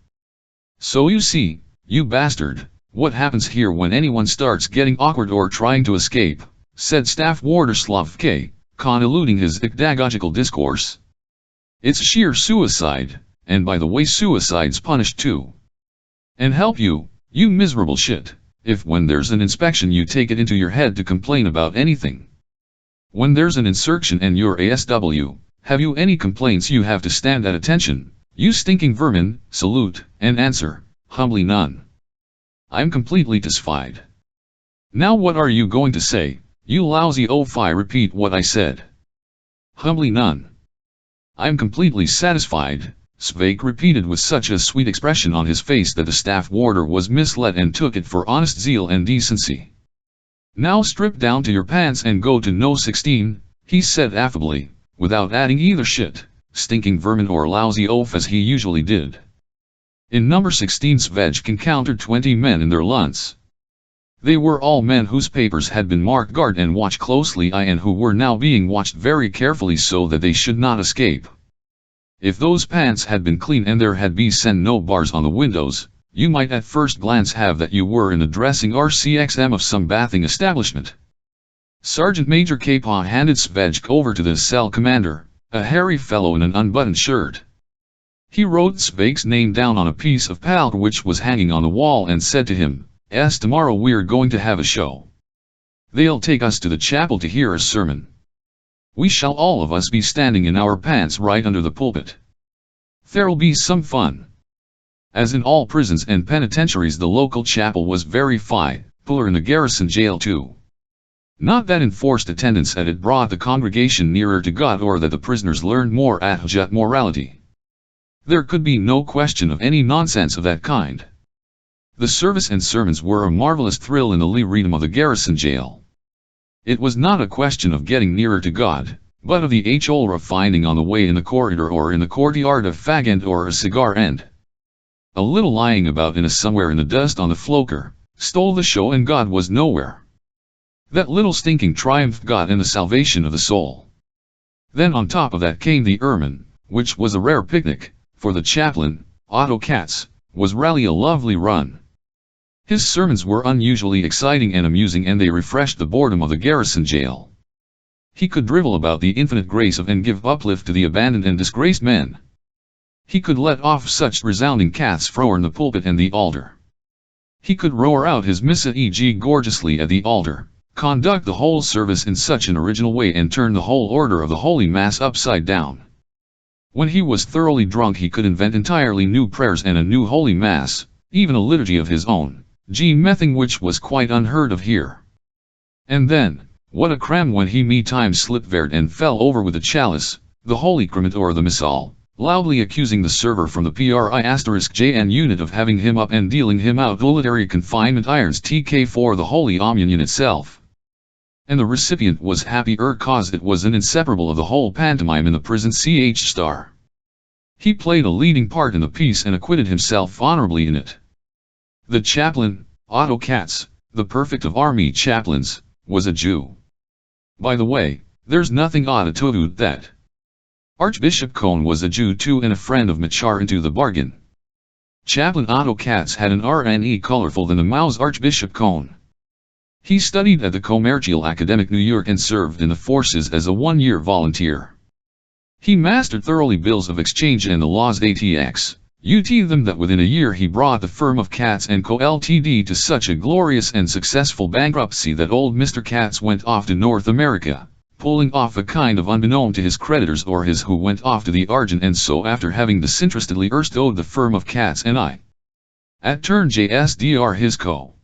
So you see, you bastard, what happens here when anyone starts getting awkward or trying to escape," said Staff Warder Švejk, convoluting his pedagogical discourse. "It's sheer suicide, and by the way suicide's punished too. And help you, you miserable shit, if when there's an inspection you take it into your head to complain about anything. When there's an insurrection and you're ASW, have you any complaints you have to stand at attention, you stinking vermin, salute, and answer, humbly none. I'm completely satisfied. Now what are you going to say, you lousy oaf? Repeat what I said. Humbly none. I'm completely satisfied," Švejk repeated with such a sweet expression on his face that the staff warder was misled and took it for honest zeal and decency. "Now strip down to your pants and go to No. 16, he said affably, without adding either shit, stinking vermin or lousy oaf as he usually did. In number 16 Švejk encountered 20 men in their lunts. They were all men whose papers had been marked guard and watch closely and who were now being watched very carefully so that they should not escape. If those pants had been clean and there had been no bars on the windows, you might at first glance have that you were in the dressing RCXM of some bathing establishment. Sergeant Major K. handed Švejk over to the cell commander, a hairy fellow in an unbuttoned shirt. He wrote Švejk's name down on a piece of paper which was hanging on the wall and said to him, "Tomorrow we're going to have a show. They'll take us to the chapel to hear a sermon. We shall all of us be standing in our pants right under the pulpit. There'll be some fun." As in all prisons and penitentiaries, the local chapel was very popular in the garrison jail too. Not that enforced attendance at it brought the congregation nearer to God or that the prisoners learned more at morality. There could be no question of any nonsense of that kind. The service and sermons were a marvelous thrill in the freedom of the garrison jail. It was not a question of getting nearer to God, but of the whole of finding on the way in the corridor or in the courtyard a fag end or a cigar end. A little lying about in a somewhere in the dust on the floor stole the show and God was nowhere. That little stinking triumph God and the salvation of the soul. Then on top of that came the ermine, which was a rare picnic, for the chaplain, Otto Katz, was really a lovely run. His sermons were unusually exciting and amusing and they refreshed the boredom of the garrison jail. He could drivel about the infinite grace of and give uplift to the abandoned and disgraced men. He could let off such resounding cats in the pulpit and the altar. He could roar out his missa gorgeously at the altar, conduct the whole service in such an original way and turn the whole order of the Holy Mass upside down. When he was thoroughly drunk he could invent entirely new prayers and a new Holy Mass, even a liturgy of his own, mething which was quite unheard of here. And then, what a cram when he slipped and fell over with the chalice, the Holy Sacrament or the Missal, loudly accusing the server from the PRIJN unit of having him up and dealing him out solitary confinement irons TK for the Holy Communion itself. And the recipient was happy cause it was an inseparable of the whole pantomime in the prison star. He played a leading part in the piece and acquitted himself honorably in it. The chaplain, Otto Katz, the perfect of army chaplains, was a Jew. By the way, there's nothing odd to that. Archbishop Cohn was a Jew too and a friend of Machar into the bargain. Chaplain Otto Katz had an RNE colorful than the Mao's Archbishop Cone. He studied at the Commercial Academic New York and served in the forces as a one-year volunteer. He mastered thoroughly bills of exchange and the laws ATX. UT them that within a year he brought the firm of Katz & Co. Ltd. to such a glorious and successful bankruptcy that old Mr. Katz went off to North America, pulling off a kind of unbeknown to his creditors or his who went off to the Argent, and so after having disinterestedly erst owed the firm of Katz & I. At turn JSDR his co.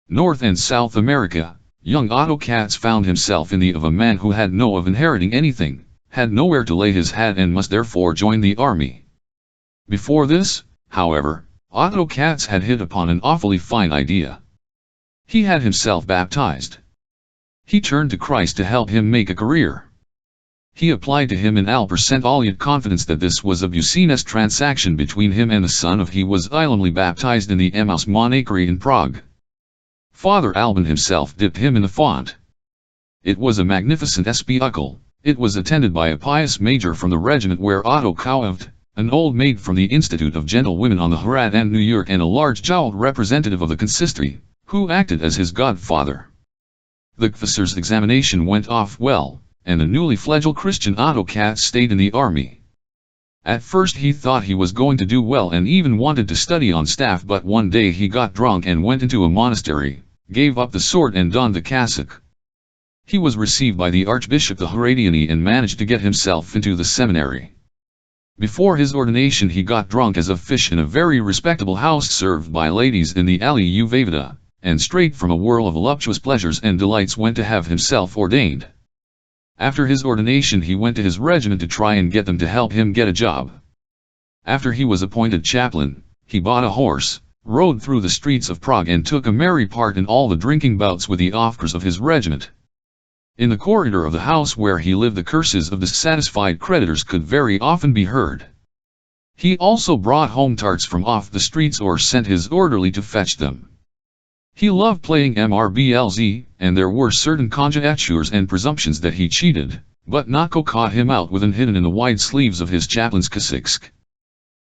North and South America, young Otto Katz found himself in the of a man who had no of inheriting anything, had nowhere to lay his hat and must therefore join the army. Before this, however, Otto Katz had hit upon an awfully fine idea. He had himself baptized. He turned to Christ to help him make a career. He applied to him in all confidence that this was a business transaction between him and the son of he was islandly baptized in the Emmaus Monastery in Prague. Father Alban himself dipped him in the font. It was a magnificent spectacle. It was attended by a pious major from the regiment where Otto lived, an old maid from the Institute of Gentlewomen on the Harad and New York, and a large jowled representative of the consistory, who acted as his godfather. The officer's examination went off well, and the newly fledged Christian Otto Katz stayed in the army. At first he thought he was going to do well and even wanted to study on staff, but one day he got drunk and went into a monastery, gave up the sword and donned the cassock. He was received by the Archbishop the Herodiani and managed to get himself into the seminary. Before his ordination he got drunk as a fish in a very respectable house served by ladies in the Alley Uvavida, and straight from a whirl of voluptuous pleasures and delights went to have himself ordained. After his ordination he went to his regiment to try and get them to help him get a job. After he was appointed chaplain, he bought a horse, rode through the streets of Prague and took a merry part in all the drinking bouts with the officers of his regiment. In the corridor of the house where he lived the curses of dissatisfied creditors could very often be heard. He also brought home tarts from off the streets or sent his orderly to fetch them. He loved playing MRBLZ, and there were certain conjectures and presumptions that he cheated, but Nako caught him out with an hidden in the wide sleeves of his chaplain's cassock.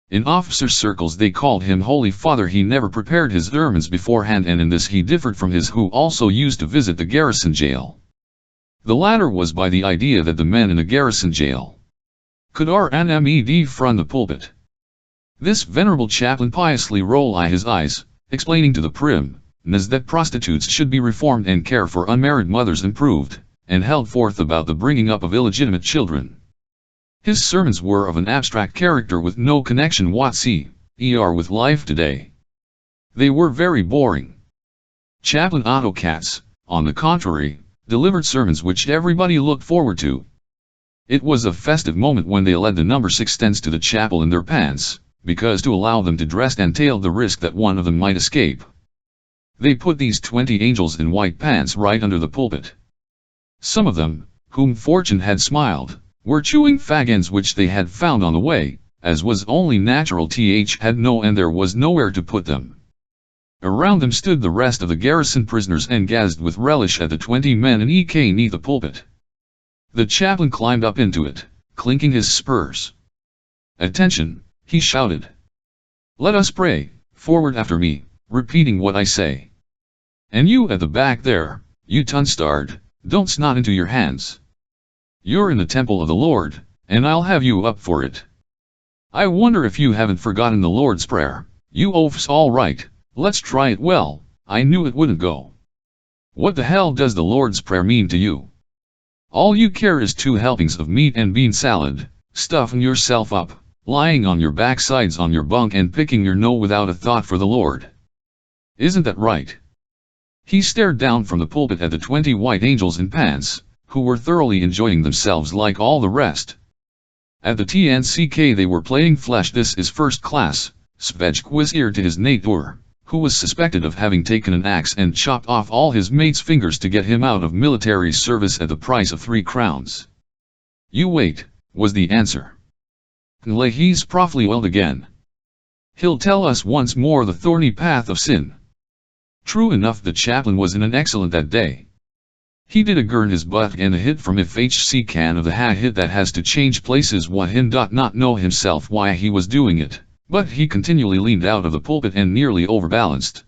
In officer circles they called him Holy Father. He never prepared his ermines beforehand, and in this he differed from his who also used to visit the garrison jail. The latter was by the idea that the men in the garrison jail could RNMED from the pulpit. This venerable chaplain piously rolled his eyes, explaining to the prim that prostitutes should be reformed and care for unmarried mothers improved, and held forth about the bringing up of illegitimate children. His sermons were of an abstract character with no connection whatsoever with life today. They were very boring. Chaplain Otto Katz, on the contrary, delivered sermons which everybody looked forward to. It was a festive moment when they led the number 6 tents to the chapel in their pants, because to allow them to dress entailed the risk that one of them might escape. They put these 20 angels in white pants right under the pulpit. Some of them, whom fortune had smiled, were chewing fag ends which they had found on the way, as was only natural. Had no and there was nowhere to put them. Around them stood the rest of the garrison prisoners and gazed with relish at the 20 men in EK neath the pulpit. The chaplain climbed up into it, clinking his spurs. "Attention," he shouted. "Let us pray, forward after me, repeating what I say. And you at the back there, you tunstard, don't snot into your hands. You're in the temple of the Lord, and I'll have you up for it. I wonder if you haven't forgotten the Lord's Prayer. You oafs all right. Let's try it. Well, I knew it wouldn't go. What the hell does the Lord's Prayer mean to you? All you care is 2 helpings of meat and bean salad, stuffing yourself up, lying on your backsides on your bunk and picking your nose without a thought for the Lord. Isn't that right?" He stared down from the pulpit at the 20 white angels in pants, who were thoroughly enjoying themselves like all the rest. At the TNCK they were playing flesh. This is first class. Švejk was ear to his nature, who was suspected of having taken an axe and chopped off all his mate's fingers to get him out of military service at the price of 3 crowns. "You wait," was the answer. "He's properly welled again. He'll tell us once more the thorny path of sin." True enough, the chaplain was in an excellent that day. He did a gurn his butt and a hit from FHC can of the hit that has to change places what him not know himself why he was doing it, But he continually leaned out of the pulpit and nearly overbalanced.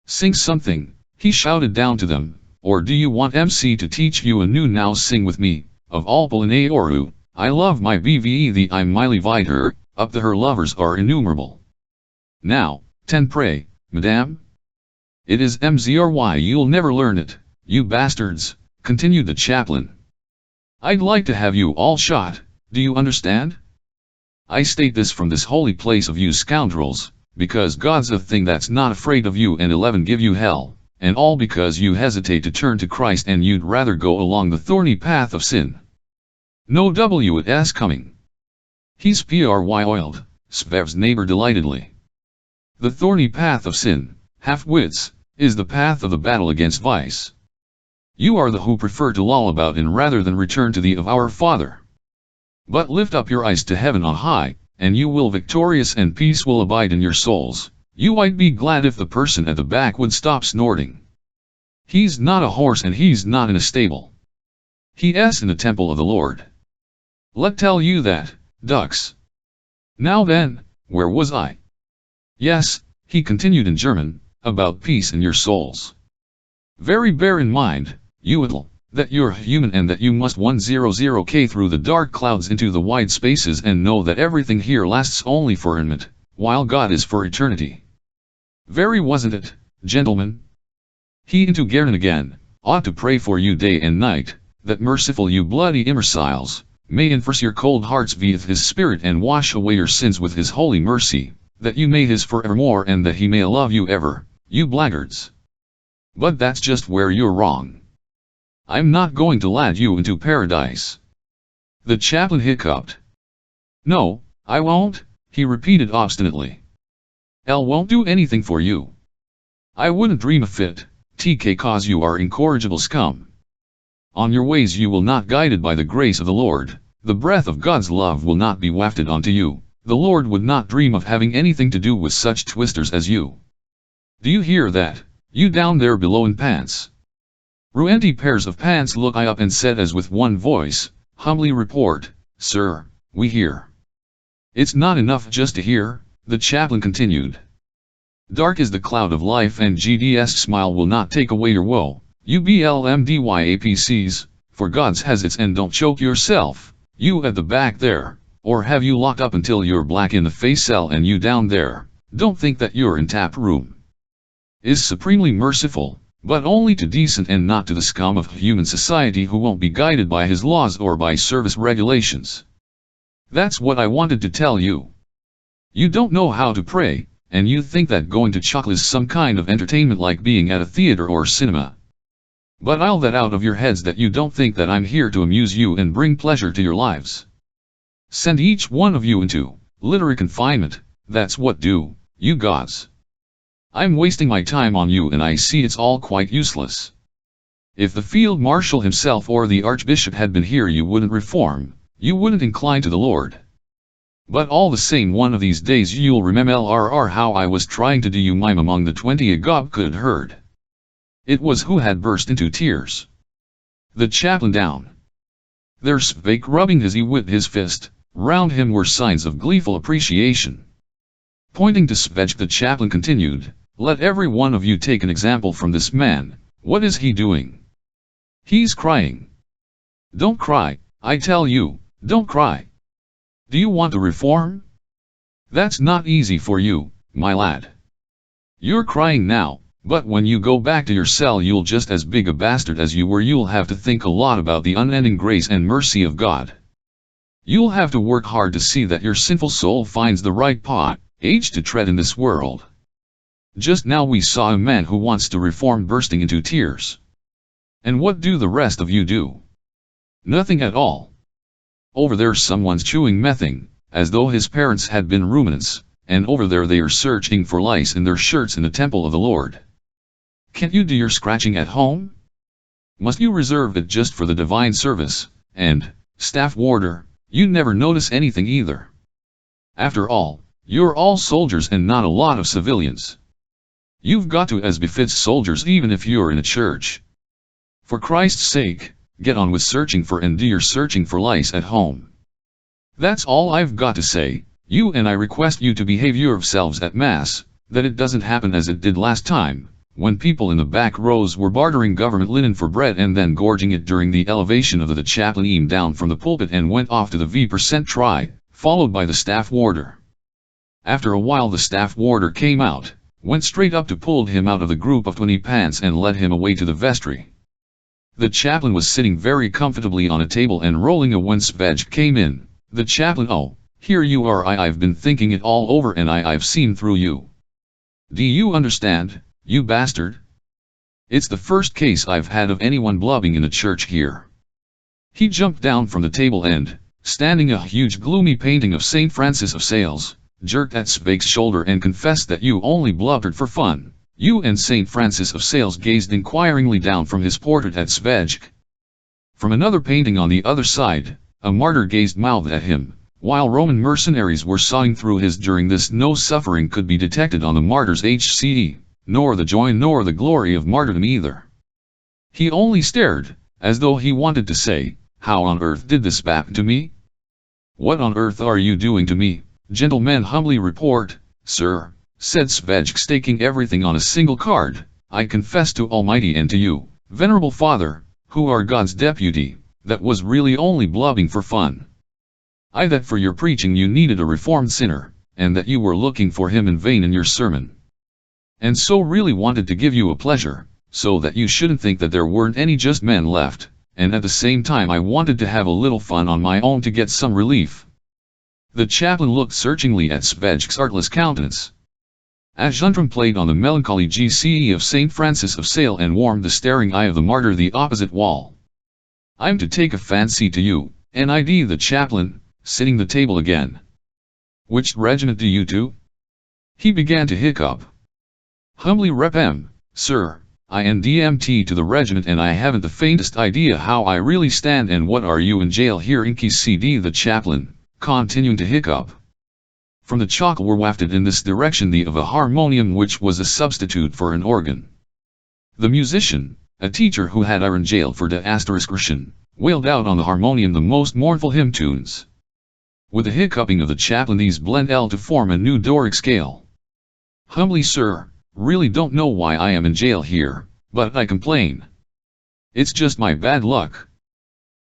"Sing something," he shouted down to them, "or do you want MC to teach you a new now sing with me, of all Polinaoru, I love my BVE the I'm Miley Viter, up to her lovers are innumerable. Now, 10 pray, madame? It is MZRY you'll never learn it, you bastards," continued the chaplain. "I'd like to have you all shot, do you understand? I state this from this holy place of you scoundrels, because God's a thing that's not afraid of you and 11 give you hell, and all because you hesitate to turn to Christ and you'd rather go along the thorny path of sin. No WS coming. He's PRY oiled," Spev's neighbor delightedly. "The thorny path of sin, half-wits, is the path of the battle against vice. You are the who prefer to loll about in rather than return to the of our Father. But lift up your eyes to heaven on high, and you will victorious and peace will abide in your souls. You might be glad if the person at the back would stop snorting. He's not a horse and he's not in a stable. He's in the temple of the Lord. Let tell you that, ducks. Now then, where was I? Yes," he continued in German, "about peace in your souls. Very bear in mind, you little, that you're human and that you must 100k through the dark clouds into the wide spaces and know that everything here lasts only for a minute, while God is for eternity. Very wasn't it, gentlemen? He into Garen again, ought to pray for you day and night, that merciful you bloody imbeciles, may enforce your cold hearts with his spirit and wash away your sins with his holy mercy, that you may his forevermore and that he may love you ever, you blackguards. But that's just where you're wrong. I'm not going to lad you into paradise." The chaplain hiccuped. "No, I won't," he repeated obstinately. "L won't do anything for you. I wouldn't dream of it, TK, cause you are incorrigible scum. On your ways you will not guided by the grace of the Lord, the breath of God's love will not be wafted onto you, the Lord would not dream of having anything to do with such twisters as you. Do you hear that, you down there below in pants?" Ruenti pairs of pants looked up and said as with one voice, "Humbly report, sir, we hear." "It's not enough just to hear," the chaplain continued. "Dark is the cloud of life and GD's smile will not take away your woe, you BLMDYAPCs, for God's has its and don't choke yourself, you at the back there, or have you locked up until you're black in the face cell and you down there, don't think that you're in tap room. Is supremely merciful, but only to decent and not to the scum of human society who won't be guided by his laws or by service regulations. That's what I wanted to tell you. You don't know how to pray, and you think that going to chuckle is some kind of entertainment like being at a theater or cinema. But I'll let out of your heads that you don't think that I'm here to amuse you and bring pleasure to your lives. Send each one of you into literary confinement, that's what do, you gods. I'm wasting my time on you and I see it's all quite useless. If the field marshal himself or the archbishop had been here you wouldn't reform, you wouldn't incline to the Lord. But all the same one of these days you'll remember how I was trying to do you mime among the 20 a gob could heard. It was who had burst into tears. The chaplain down. There Švejk rubbing his with his fist, round him were signs of gleeful appreciation. Pointing to Švejk the chaplain continued, "Let every one of you take an example from this man, what is he doing? He's crying. Don't cry, I tell you, don't cry. Do you want to reform? That's not easy for you, my lad. You're crying now, but when you go back to your cell you'll just as big a bastard as you were. You'll have to think a lot about the unending grace and mercy of God. You'll have to work hard to see that your sinful soul finds the right age to tread in this world. Just now we saw a man who wants to reform bursting into tears. And what do the rest of you do? Nothing at all. Over there someone's chewing methane, as though his parents had been ruminants, and over there they are searching for lice in their shirts in the temple of the Lord. Can't you do your scratching at home? Must you reserve it just for the divine service, and, staff warder, you never notice anything either? After all, you're all soldiers and not a lot of civilians. You've got to as befits soldiers even if you're in a church. For Christ's sake, get on with searching for and do your searching for lice at home. That's all I've got to say, You and I request you to behave yourselves at Mass, that it doesn't happen as it did last time, when people in the back rows were bartering government linen for bread and then gorging it during the elevation of the chaplain came down from the pulpit and went off to the V% try, followed by the staff warder. After a while the staff warder came out, went straight up to pulled him out of the group of 20 pants and led him away to the vestry. The chaplain was sitting very comfortably on a table and rolling a when Švejk came in. The chaplain, "Oh, here you are. I've been thinking it all over and I've seen through you. Do you understand, you bastard? It's the first case I've had of anyone blubbing in a church here." He jumped down from the table and, standing a huge gloomy painting of St. Francis of Sales, jerked at Švejk's shoulder and confessed that you only blubbered for fun. You and St. Francis of Sales gazed inquiringly down from his portrait at Švejk. From another painting on the other side, a martyr gazed mouthed at him. While Roman mercenaries were sawing through his during this, no suffering could be detected on the martyr's HCE, nor the joy nor the glory of martyrdom either. He only stared, as though he wanted to say, "How on earth did this happen to me? What on earth are you doing to me?" "Gentlemen humbly report, sir," said Švejk, staking everything on a single card, "I confess to Almighty and to you, venerable Father, who are God's deputy, that was really only blubbing for fun. I that for your preaching you needed a reformed sinner, and that you were looking for him in vain in your sermon. And so really wanted to give you a pleasure, so that you shouldn't think that there weren't any just men left, and at the same time I wanted to have a little fun on my own to get some relief." The chaplain looked searchingly at Švejk's artless countenance. As Guntram played on the melancholy GCE of St. Francis of Sales and warmed the staring eye of the martyr the opposite wall. "I'm to take a fancy to you, NID the chaplain, sitting the table again. Which regiment do you to?" He began to hiccup. "Humbly rep M, sir, I am DMT to the regiment and I haven't the faintest idea how I really stand and what are you in jail here Inky CD the chaplain, continuing to hiccup. From the chalk were wafted in this direction the of a harmonium which was a substitute for an organ. The musician, a teacher who had iron jail for the ***, wailed out on the harmonium the most mournful hymn tunes. With the hiccuping of the chaplain these blend L to form a new Doric scale. "Humbly sir, really don't know why I am in jail here, but I complain. It's just my bad luck.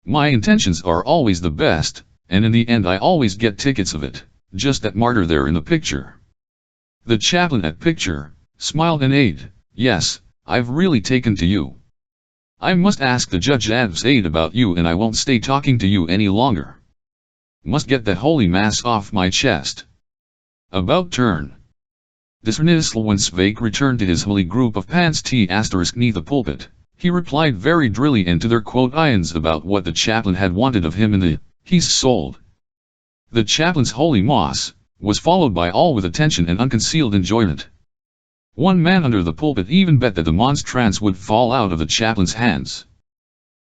My intentions are always the best, and in the end I always get tickets of it, just that martyr there in the picture." The chaplain at picture, smiled and aid, "Yes, I've really taken to you. I must ask the judge Adam's aid about you and I won't stay talking to you any longer. Must get that holy mass off my chest." About turn. Discernisl when Švejk returned to his holy group of pants **neath the pulpit, he replied very drilly and to their ions about what the chaplain had wanted of him in the "he's sold." The chaplain's holy mass was followed by all with attention and unconcealed enjoyment. One man under the pulpit even bet that the monstrance would fall out of the chaplain's hands.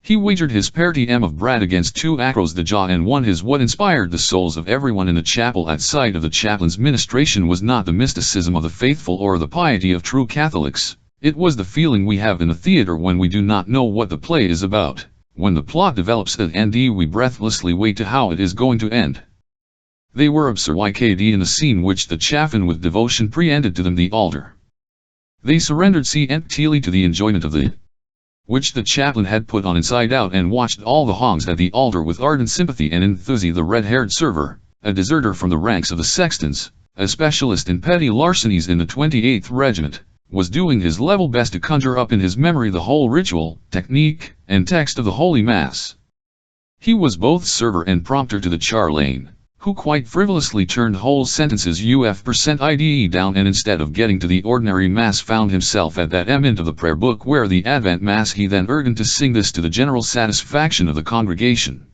He wagered his party M of Brad against 2 acros the jaw and won his. What inspired the souls of everyone in the chapel at sight of the chaplain's ministration was not the mysticism of the faithful or the piety of true Catholics, it was the feeling we have in the theater when we do not know what the play is about, when the plot develops and we breathlessly wait to how it is going to end. They were absurd in the scene which the chaplain with devotion pre-ended to them the altar. They surrendered emptily to the enjoyment of the which the chaplain had put on inside out and watched all the hongs at the altar with ardent sympathy and enthusiasm. The red-haired server, a deserter from the ranks of the sextons, a specialist in petty larcenies in the 28th Regiment, was doing his level best to conjure up in his memory the whole ritual, technique, and text of the Holy Mass. He was both server and prompter to the charlane, who quite frivolously turned whole sentences *IDE down and instead of getting to the ordinary Mass found himself at that end of the prayer book where the Advent Mass he then urged to sing this to the general satisfaction of the congregation.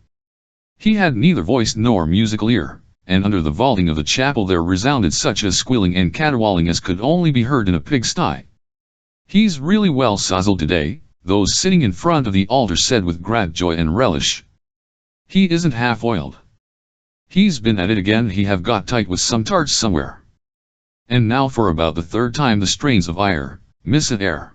He had neither voice nor musical ear, and under the vaulting of the chapel there resounded such a squealing and caterwauling as could only be heard in a pigsty. "He's really well sozzled today," those sitting in front of the altar said with great joy and relish. "He isn't half oiled. He's been at it again, he have got tight with some tarts somewhere. And now for about the 3rd time the strains of ire, miss and air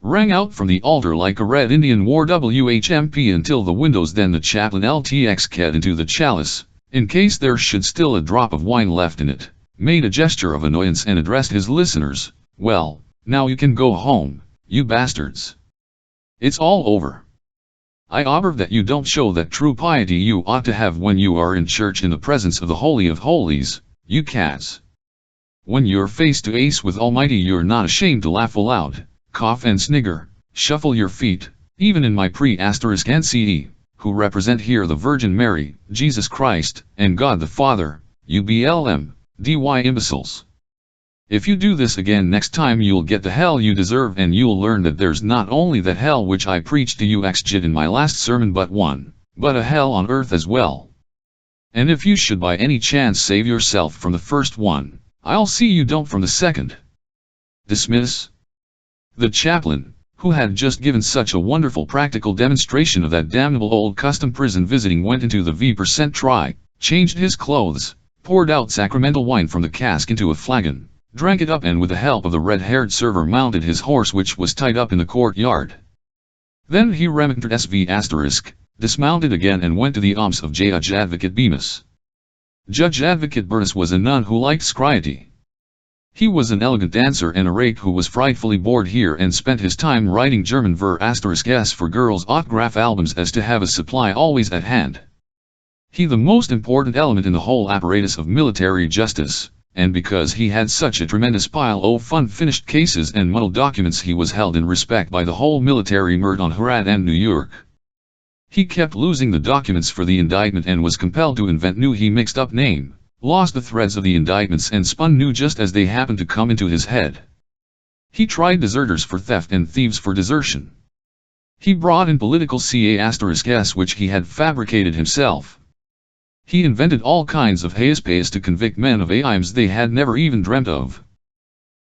rang out from the altar like a red Indian war WHMP until the windows. Then the chaplain LTX into the chalice, in case there should still a drop of wine left in it, made a gesture of annoyance and addressed his listeners, "Well, now you can go home, you bastards. It's all over. I observe that you don't show that true piety you ought to have when you are in church in the presence of the Holy of Holies, you cats. When you're face to face with Almighty you're not ashamed to laugh aloud, cough and snigger, shuffle your feet, even in my pre-NCE, who represent here the Virgin Mary, Jesus Christ, and God the Father, you BLM, DY imbeciles. If you do this again next time you'll get the hell you deserve and you'll learn that there's not only that hell which I preached to you exegete in my last sermon but a hell on earth as well. And if you should by any chance save yourself from the first one, I'll see you don't from the second." Dismiss. The chaplain, who had just given such a wonderful practical demonstration of that damnable old custom prison visiting, went into the V% try, changed his clothes, poured out sacramental wine from the cask into a flagon, drank it up and with the help of the red-haired server mounted his horse which was tied up in the courtyard. Then he remonted SV*, dismounted again and went to the arms of Judge Advocate Bemis. Judge Advocate Bertus was a nun who liked scriety. He was an elegant dancer and a rake who was frightfully bored here and spent his time writing German ver*s for girls' autograph albums as to have a supply always at hand. He the most important element in the whole apparatus of military justice, and because he had such a tremendous pile of unfinished cases and muddled documents he was held in respect by the whole military mirt on Harad and New York. He kept losing the documents for the indictment and was compelled to invent new. He mixed up name, lost the threads of the indictments and spun new just as they happened to come into his head. He tried deserters for theft and thieves for desertion. He brought in political cas which he had fabricated himself. He invented all kinds of haspes to convict men of crimes they had never even dreamt of.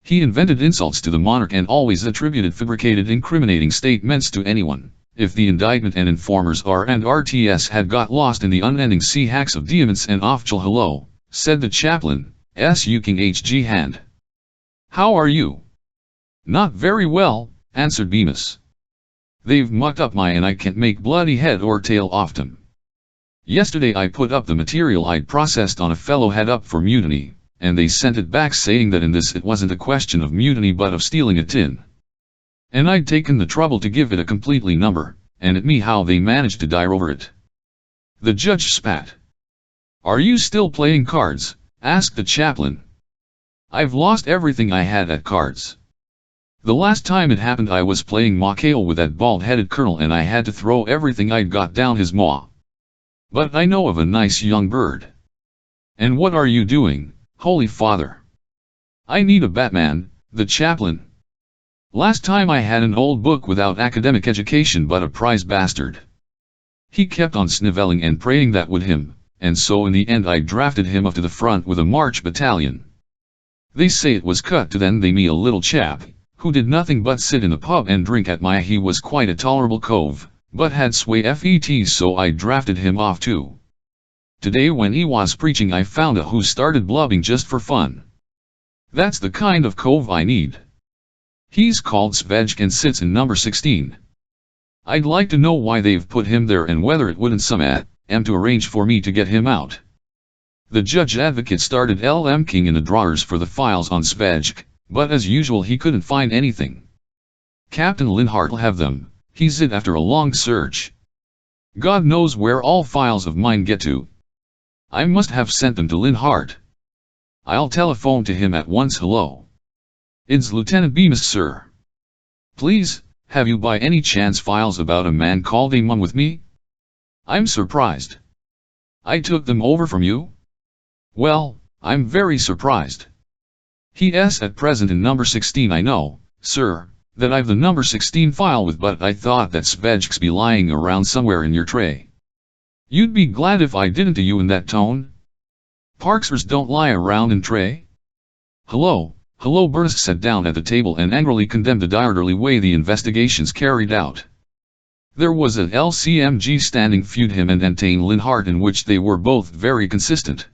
He invented insults to the monarch and always attributed fabricated incriminating statements to anyone. If the indictment and informers and RTS had got lost in the unending sea hacks of diamonds and official hello, said the chaplain, King H.G. Hand. "How are you?" "Not very well," answered Bemis. "They've mucked up my and I can't make bloody head or tail off them. Yesterday I put up the material I'd processed on a fellow head up for mutiny, and they sent it back saying that in this it wasn't a question of mutiny but of stealing a tin. And I'd taken the trouble to give it a completely number, and at me how they managed to die over it." The judge spat. "Are you still playing cards?" asked the chaplain. "I've lost everything I had at cards. The last time it happened I was playing Macao with that bald-headed colonel and I had to throw everything I'd got down his maw. But I know of a nice young bird." "And what are you doing, Holy Father?" "I need a Batman, the chaplain. Last time I had an old book without academic education but a prize bastard. He kept on snivelling and praying that would him, and so in the end I drafted him up to the front with a march battalion. They say it was cut to then they me a little chap, who did nothing but sit in the pub and drink at my he was quite a tolerable cove, but had sway FETs so I drafted him off too. Today when he was preaching I found a who started blubbing just for fun. That's the kind of cove I need. He's called Švejk and sits in number 16. I'd like to know why they've put him there and whether it wouldn't some to arrange for me to get him out." The judge advocate started looking in the drawers for the files on Švejk, but as usual he couldn't find anything. "Captain Linhart'll have them," he said after a long search. "God knows where all files of mine get to. I must have sent them to Linhart. I'll telephone to him at once. Hello. It's Lieutenant Bemis, sir. Please, have you by any chance files about a man called Amon with me? I'm surprised. I took them over from you? Well, I'm very surprised. He's at present in number 16. I know, sir, that I've the number 16 file with, but I thought that Švejk's be lying around somewhere in your tray. You'd be glad if I didn't to you in that tone? Parksers don't lie around in tray. Hello. Hello. Bertus sat down at the table and angrily condemned the disorderly way the investigations carried out. There was an LCMG standing feud him and Antain Linhart in which they were both very consistent.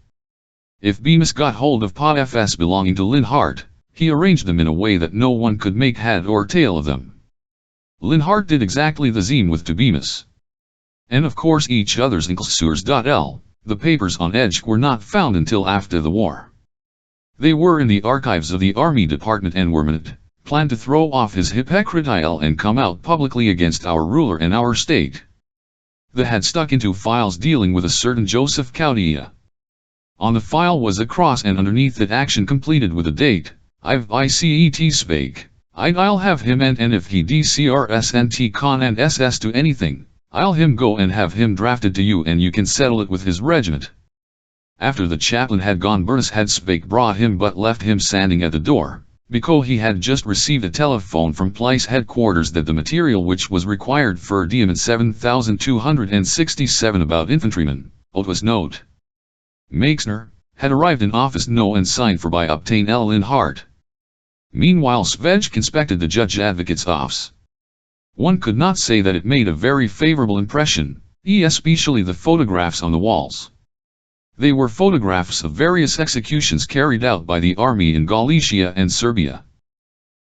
If Bemis got hold of PA-FS belonging to Linhart, he arranged them in a way that no one could make head or tail of them. Linhart did exactly the same with to Bemis. And of course each other's inclsurs.l, The papers on Švejk were not found until after the war. They were in the archives of the Army Department and were meant, planned to throw off his hypocritical and come out publicly against our ruler and our state. They had stuck into files dealing with a certain Joseph Kaudia. On the file was a cross and underneath it action completed with a date. Icet Švejk. I'll have him and if he DCRSNT con and SS to anything, I'll him go and have him drafted to you and you can settle it with his regiment. After the chaplain had gone, Bernice had Švejk brought him but left him standing at the door, because he had just received a telephone from police headquarters that the material which was required for Diamond 7267 about infantrymen, was note. Meixner, had arrived in office no and signed for by obtain L. in Hart. Meanwhile Švejk inspected the judge advocate's office. One could not say that it made a very favorable impression, especially the photographs on the walls. They were photographs of various executions carried out by the army in Galicia and Serbia.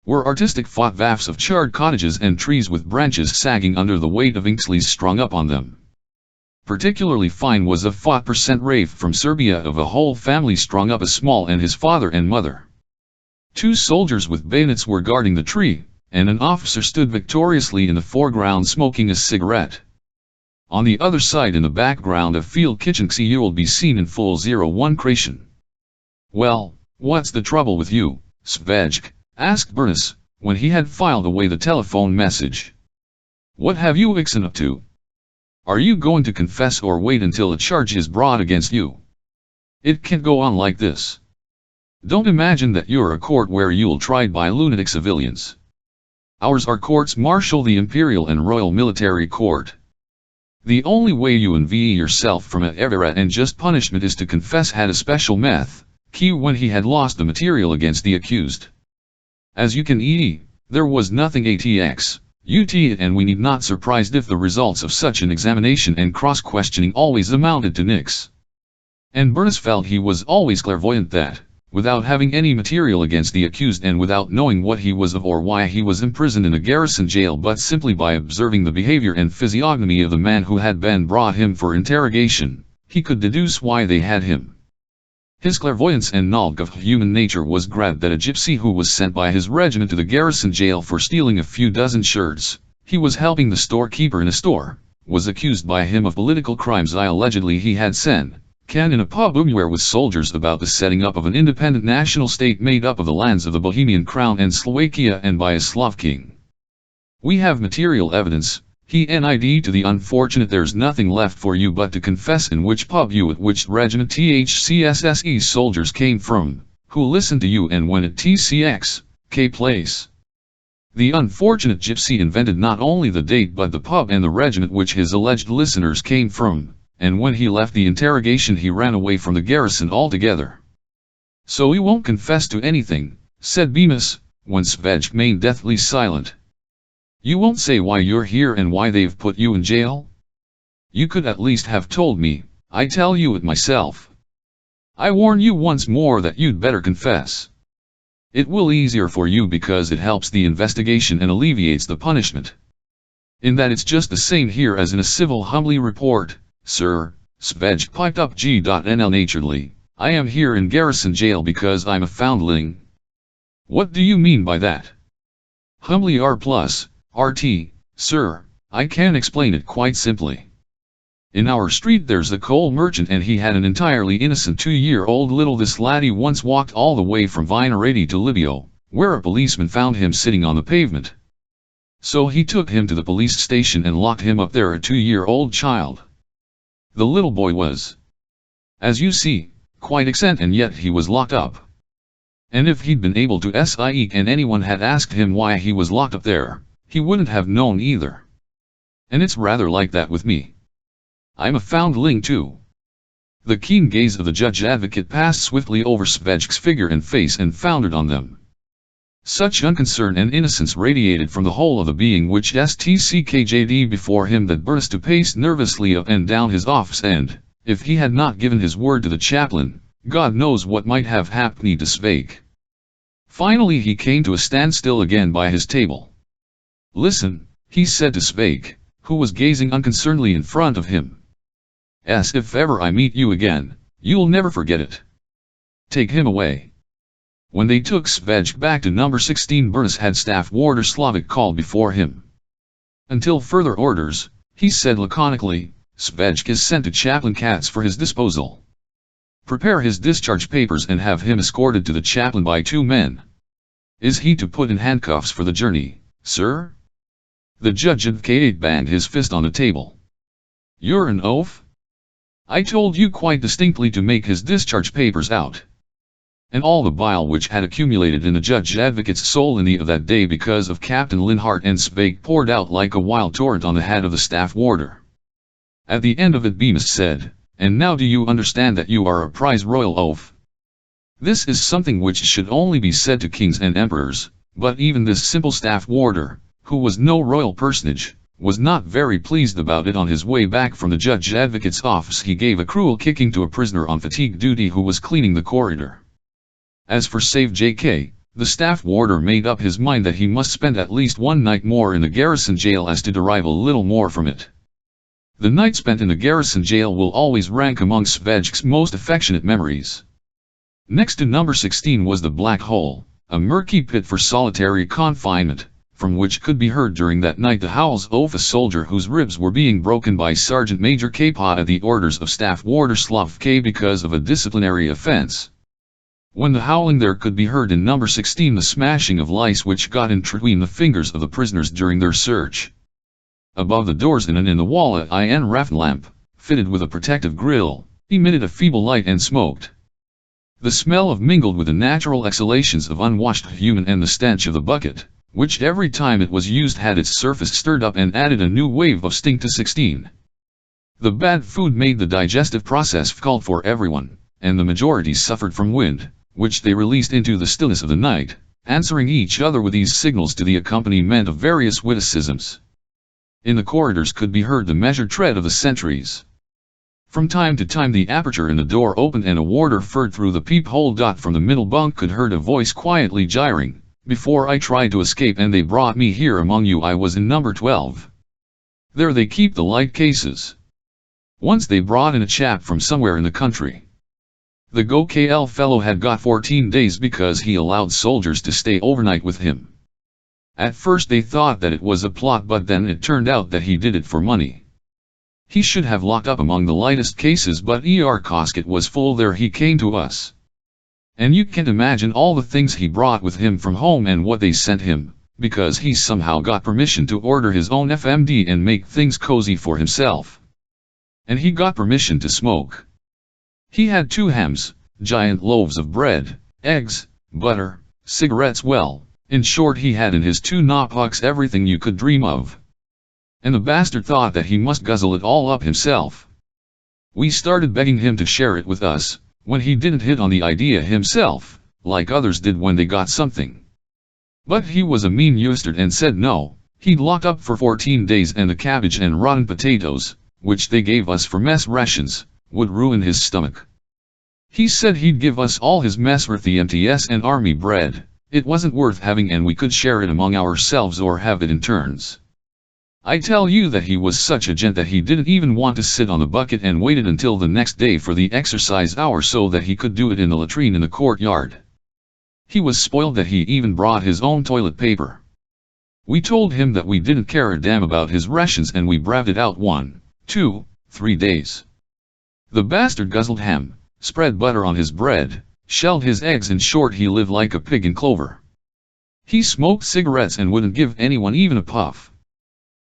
Were artistic photographs of charred cottages and trees with branches sagging under the weight of inksleys strung up on them. Particularly fine was a 4% rave from Serbia of a whole family strung up as small and his father and mother. 2 soldiers with bayonets were guarding the tree, and an officer stood victoriously in the foreground smoking a cigarette. On the other side in the background a field kitchen will be seen in full 01 creation. "Well, what's the trouble with you, Švejk?" asked Bernice, when he had filed away the telephone message. "What have you ixen up to? Are you going to confess or wait until a charge is brought against you? It can't go on like this. Don't imagine that you're a court where you'll tried by lunatic civilians. Ours are courts martial, the imperial and royal military court. The only way you unvee yourself from a error and just punishment is to confess had a special meth, key when he had lost the material against the accused. As you can there was nothing atx, and we need not surprised if the results of such an examination and cross-questioning always amounted to nix." And Bernice felt he was always clairvoyant that, without having any material against the accused and without knowing what he was of or why he was imprisoned in a garrison jail, but simply by observing the behavior and physiognomy of the man who had been brought him for interrogation, he could deduce why they had him. His clairvoyance and knowledge of human nature was grabbed that a gypsy who was sent by his regiment to the garrison jail for stealing a few dozen shirts, he was helping the storekeeper in a store, was accused by him of political crimes allegedly he had sent, in a pub where with soldiers about the setting up of an independent national state made up of the lands of the Bohemian Crown and Slovakia and by a Slav king. "We have material evidence, to the unfortunate there's nothing left for you but to confess in which pub you at which regiment THCSSE soldiers came from, who listened to you and when at TCX.K place." The unfortunate gypsy invented not only the date but the pub and the regiment which his alleged listeners came from, and when he left the interrogation he ran away from the garrison altogether. "So he won't confess to anything," said Bemis, when Švejk remained deathly silent. "You won't say why you're here and why they've put you in jail? You could at least have told me, I tell you it myself. I warn you once more that you'd better confess. It will easier for you because it helps the investigation and alleviates the punishment. In that it's just the same here as in a civil humbly report, sir." Švejk piped up G.NL naturedly, "I am here in garrison jail because I'm a foundling." "What do you mean by that?" "Humbly RT, sir, I can explain it quite simply. In our street there's a coal merchant and he had an entirely innocent 2-year-old little. This laddie once walked all the way from Vinarati to Libyo, where a policeman found him sitting on the pavement. So he took him to the police station and locked him up there, a 2-year-old child. The little boy was, as you see, quite innocent and yet he was locked up. And if he'd been able to and anyone had asked him why he was locked up there, he wouldn't have known either. And it's rather like that with me. I'm a foundling too." The keen gaze of the judge advocate passed swiftly over Švejk's figure and face and foundered on them. Such unconcern and innocence radiated from the whole of the being which stckjd before him that Bernice to pace nervously up and down his office, and, if he had not given his word to the chaplain, God knows what might have happened to Švejk. Finally he came to a standstill again by his table. "Listen," he said to Švejk, who was gazing unconcernedly in front of him. As if ever I meet you again, you'll never forget it. Take him away. When they took Švejk back to number 16, Bernis had staff warder Švejk called before him. Until further orders, he said laconically, Švejk is sent to Chaplain Katz for his disposal. Prepare his discharge papers and have him escorted to the chaplain by 2 men. Is he to put in handcuffs for the journey, sir? The judge advocate banged his fist on the table. You're an oaf? I told you quite distinctly to make his discharge papers out. And all the bile which had accumulated in the judge advocate's soul in the of that day because of Captain Linhart and Švejk poured out like a wild torrent on the head of the staff warder. At the end of it Bemis said, and now do you understand that you are a prize royal oaf? This is something which should only be said to kings and emperors, but even this simple staff warder, who was no royal personage, was not very pleased about it. On his way back from the judge advocate's office he gave a cruel kicking to a prisoner on fatigue duty who was cleaning the corridor. As for Save J.K., the staff warder made up his mind that he must spend at least 1 night more in the garrison jail as to derive a little more from it. The night spent in the garrison jail will always rank among Švejk's most affectionate memories. Next to number 16 was the Black Hole, a murky pit for solitary confinement, from which could be heard during that night the howls of a soldier whose ribs were being broken by Sergeant Major Kappa at the orders of Staff Warder Švejk because of a disciplinary offense. When the howling there could be heard in number 16 the smashing of lice which got in between the fingers of the prisoners during their search. Above the doors in the wall a iron raft lamp, fitted with a protective grill, emitted a feeble light and smoked. The smell of mingled with the natural exhalations of unwashed human and the stench of the bucket, which every time it was used had its surface stirred up and added a new wave of stink to 16. The bad food made the digestive process difficult for everyone, and the majority suffered from wind, which they released into the stillness of the night, answering each other with these signals to the accompaniment of various witticisms. In the corridors could be heard the measured tread of the sentries. From time to time the aperture in the door opened and a warder furred through the peephole. From the middle bunk could heard a voice quietly gyring, before I tried to escape and they brought me here among you I was in number 12. There they keep the light cases. Once they brought in a chap from somewhere in the country. The GOKL fellow had got 14 days because he allowed soldiers to stay overnight with him. At first they thought that it was a plot, but then it turned out that he did it for money. He should have locked up among the lightest cases, but casket was full. There he came to us. And you can't imagine all the things he brought with him from home and what they sent him, because he somehow got permission to order his own FMD and make things cozy for himself. And he got permission to smoke. He had 2 hams, giant loaves of bread, eggs, butter, cigarettes, well, in short he had in his 2 knapsacks everything you could dream of. And the bastard thought that he must guzzle it all up himself. We started begging him to share it with us, when he didn't hit on the idea himself, like others did when they got something. But he was a mean bastard and said no, he'd locked up for 14 days and the cabbage and rotten potatoes, which they gave us for mess rations, would ruin his stomach. He said he'd give us all his mess worth the MTS and army bread, it wasn't worth having and we could share it among ourselves or have it in turns. I tell you that he was such a gent that he didn't even want to sit on the bucket and waited until the next day for the exercise hour so that he could do it in the latrine in the courtyard. He was spoiled that he even brought his own toilet paper. We told him that we didn't care a damn about his rations and we braved it out 1, 2, 3 days. The bastard guzzled ham, spread butter on his bread, shelled his eggs, in short he lived like a pig in clover. He smoked cigarettes and wouldn't give anyone even a puff.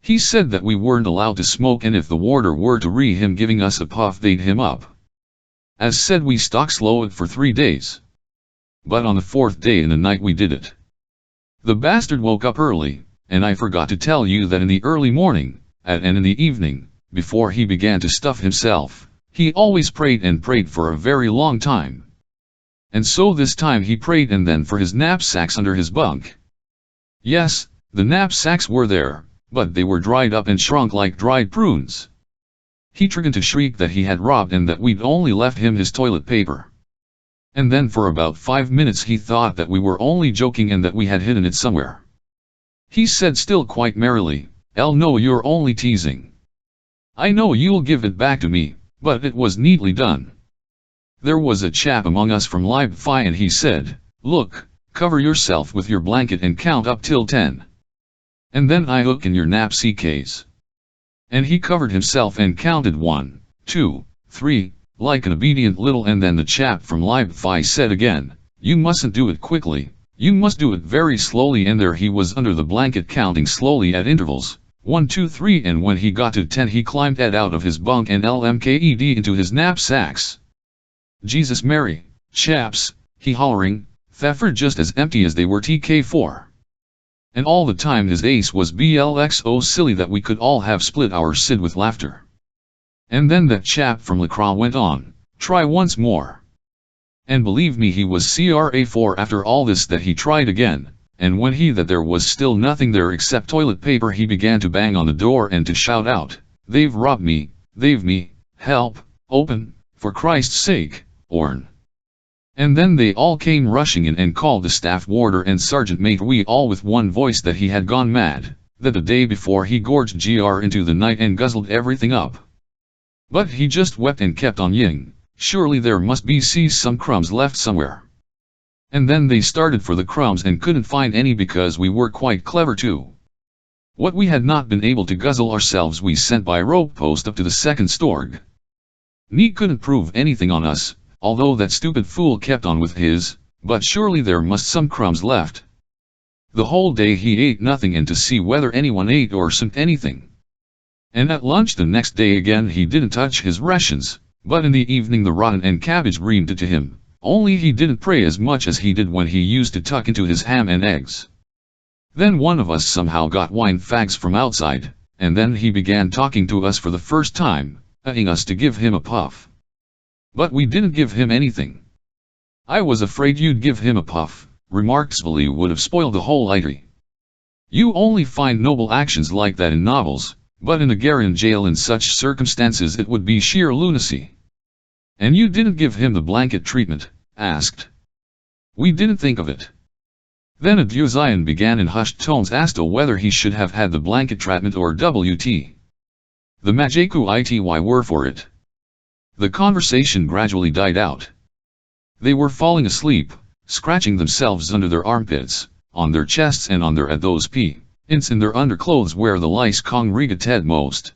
He said that we weren't allowed to smoke and if the warder were to read him giving us a puff they'd him up. As said we stuck slow it for 3 days. But on the 4th day in the night we did it. The bastard woke up early, and I forgot to tell you that in the early morning, and in the evening, before he began to stuff himself, he always prayed and prayed for a very long time. And so this time he prayed and then for his knapsacks under his bunk. Yes, the knapsacks were there, but they were dried up and shrunk like dried prunes. He tried to shriek that he had robbed and that we'd only left him his toilet paper. And then for about 5 minutes he thought that we were only joking and that we had hidden it somewhere. He said still quite merrily, "No, you're only teasing. I know you'll give it back to me, but it was neatly done. There was a chap among us from Leib-Phi and he said, "Look, cover yourself with your blanket and count up till 10. And then I hook in your napsy case." And he covered himself and counted 1, 2, 3, like an obedient little, and then the chap from Leib-Phi said again, "You mustn't do it quickly, you must do it very slowly," and there he was under the blanket counting slowly at intervals, 1, 2, 3, and when he got to 10 he climbed Ed out of his bunk and LMKED into his knapsacks. Jesus Mary, chaps, he hollering, theffer just as empty as they were TK4. And all the time his ace was BLXO silly that we could all have split our sid with laughter. And then that chap from LaCroix went on, "Try once more." And believe me, he was CRA4 after all this that he tried again, and when that there was still nothing there except toilet paper, he began to bang on the door and to shout out, "They've robbed me, they've me, help, open, for Christ's sake, Orn." And then they all came rushing in and called the staff warder and sergeant mate, we all with one voice that he had gone mad, that the day before he gorged GR into the night and guzzled everything up. But he just wept and kept on yelling, "Surely there must be some crumbs left somewhere." And then they started for the crumbs and couldn't find any because we were quite clever too. What we had not been able to guzzle ourselves we sent by rope post up to the second storg. Nee couldn't prove anything on us, although that stupid fool kept on with his, but surely there must some crumbs left. The whole day he ate nothing and to see whether anyone ate or sent anything. And at lunch the next day again he didn't touch his rations, but in the evening the rotten and cabbage reamed it to him, only he didn't pray as much as he did when he used to tuck into his ham and eggs. Then one of us somehow got wine fags from outside, and then he began talking to us for the first time, asking us to give him a puff. But we didn't give him anything. "I was afraid you'd give him a puff," remarked Svali, "would have spoiled the whole idea. You only find noble actions like that in novels, but in a Garian jail in such circumstances it would be sheer lunacy." "And you didn't give him the blanket treatment?" asked. "We didn't think of it." Then Aduzian began in hushed tones as to whether he should have had the blanket treatment or WT. The Majaku ity were for it. The conversation gradually died out. They were falling asleep, scratching themselves under their armpits, on their chests and on their those p-ints in their underclothes where the lice congregated most.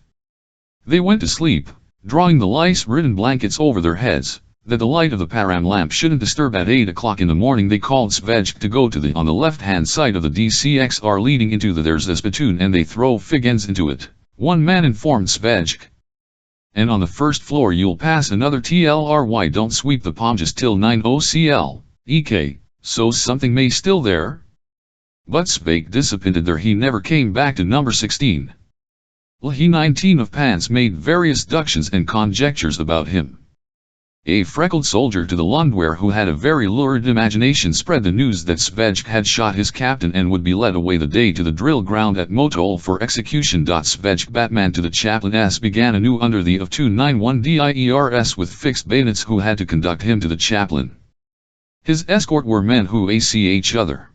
They went to sleep, drawing the lice-ridden blankets over their heads, that the light of the param lamp shouldn't disturb. At 8 o'clock in the morning they called Švejk to go to the on the left-hand side of the DCXR leading into there's a spittoon and they throw fig ends into it, one man informed Švejk. "And on the first floor you'll pass another TLRY, don't sweep the pomjas till 9 OCL, EK, so something may still there." But Švejk disappointed there he never came back to number 16. He 19 of pants made various deductions and conjectures about him. A freckled soldier to the Lundwehr who had a very lurid imagination spread the news that Švejk had shot his captain and would be led away the day to the drill ground at Motol for execution. Švejk Batman to the chaplain S began anew under the of 291 DIERS with fixed bayonets who had to conduct him to the chaplain. His escort were men who AC each other.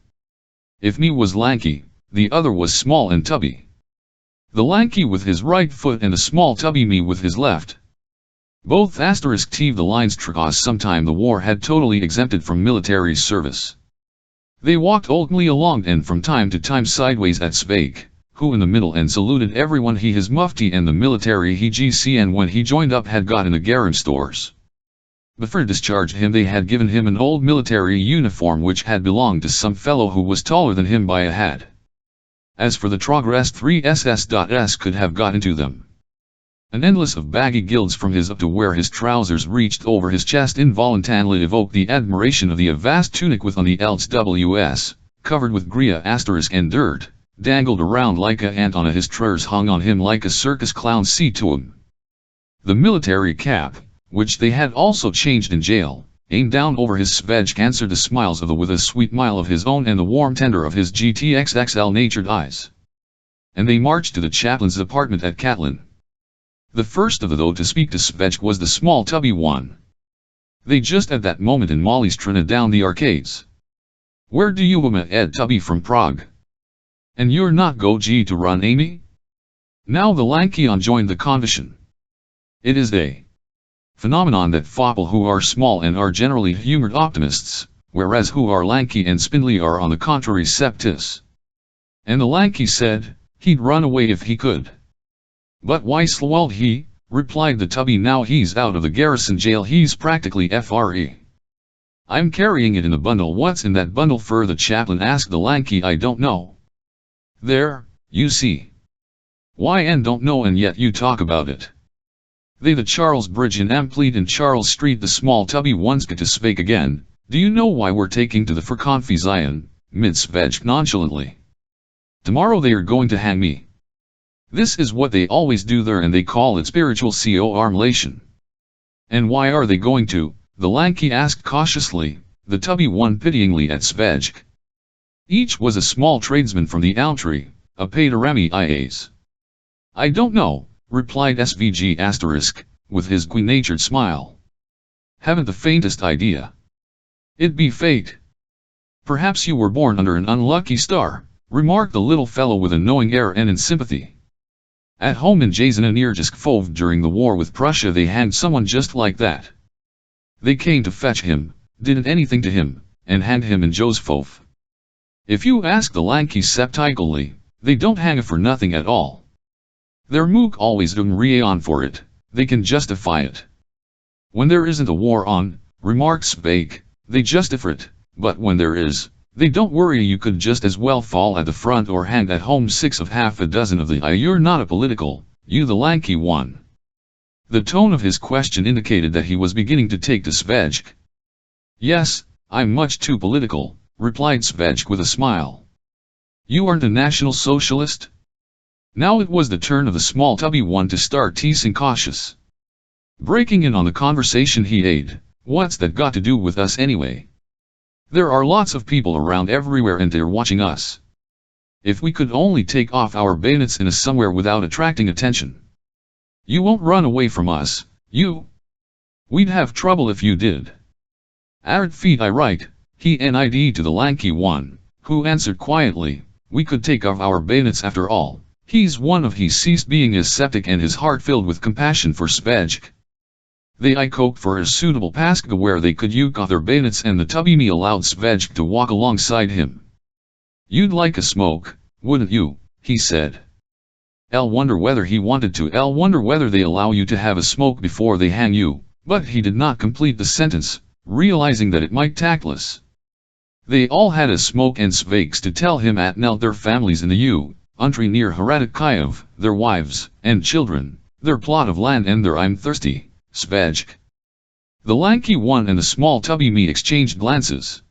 If me was lanky, the other was small and tubby. The lanky with his right foot and the small tubby me with his left. Both *TV the lines because sometime the war had totally exempted from military service. They walked openly along and from time to time sideways at Švejk, who in the middle and saluted everyone he his mufti and the military he GC and when he joined up had got in a garum stores. Before discharged him they had given him an old military uniform which had belonged to some fellow who was taller than him by a hat. As for the Trogress 3SS.S could have got into them. An endless of baggy gills from his up to where his trousers reached over his chest involuntarily evoked the admiration of the vast tunic with on the else WS, covered with gria asterisk and dirt, dangled around like a ant on his trousers hung on him like a circus clown's seat to him. The military cap, which they had also changed in jail, aimed down over his Švejk answered the smiles of the with a sweet smile of his own and the warm tender of his GTXXL natured eyes. And they marched to the chaplain's apartment at Catlin. The first of the though to speak to Švejk was the small tubby one. They just at that moment in Molly's trina down the arcades. "Where do you ed tubby from Prague? And you're not go G to run Amy?" Now the Lankion joined the conversation. "It is a Phenomenon that fopple who are small and are generally humored optimists, whereas who are lanky and spindly are on the contrary sceptics. And the lanky said, he'd run away if he could. But why swallowed he, replied the tubby, now he's out of the garrison jail he's practically free. I'm carrying it in a bundle. What's in that bundle for the chaplain, asked the lanky. I don't know. There, you see. Why, and don't know and yet you talk about it. They the Charles Bridge in Amplead in Charles Street. The small tubby once got to spake again. Do you know why we're taking to the Verkonfi Zion, mid Švejk nonchalantly. Tomorrow they are going to hang me. This is what they always do there and they call it spiritual co-armulation. And why are they going to? The lanky asked cautiously, the tubby one pityingly at Švejk. Each was a small tradesman from the elm tree, a paid IAs. I don't know, replied SVG asterisk, with his good-natured smile. Haven't the faintest idea. It be fate. Perhaps you were born under an unlucky star, remarked the little fellow with a knowing air and in sympathy. At home in Jasoneniergisk during the war with Prussia they hanged someone just like that. They came to fetch him, didn't anything to him, and hanged him in Joseph. If you ask the lanky sceptically, they don't hang for nothing at all. Their mook always on for it, they can justify it. When there isn't a war on, remarked Švejk, they justify it, but when there is, they don't worry. You could just as well fall at the front or hang at home 6 of half a dozen of the You're not a political, you the lanky one. The tone of his question indicated that he was beginning to take to Švejk. Yes, I'm much too political, replied Švejk with a smile. You aren't a National Socialist? Now it was the turn of the small tubby one to start teasing cautious. Breaking in on the conversation he added, what's that got to do with us anyway? There are lots of people around everywhere and they're watching us. If we could only take off our bayonets in a somewhere without attracting attention. You won't run away from us, you. We'd have trouble if you did. Aren't feet I right, he nid to the lanky one, who answered quietly, we could take off our bayonets after all. He's one of he ceased being ascetic and his heart filled with compassion for Švejk. They I coped for a suitable paska where they could use their bayonets and the tubby me allowed Švejk to walk alongside him. You'd like a smoke, wouldn't you, he said. I'll wonder whether he wanted to. I'll wonder whether they allow you to have a smoke before they hang you, but he did not complete the sentence, realizing that it might tactless. They all had a smoke and Švejks to tell him at knelt their families in the country near Hradec, their wives and children, their plot of land and their I'm thirsty, Švejk. The lanky one and the small tubby me exchanged glances.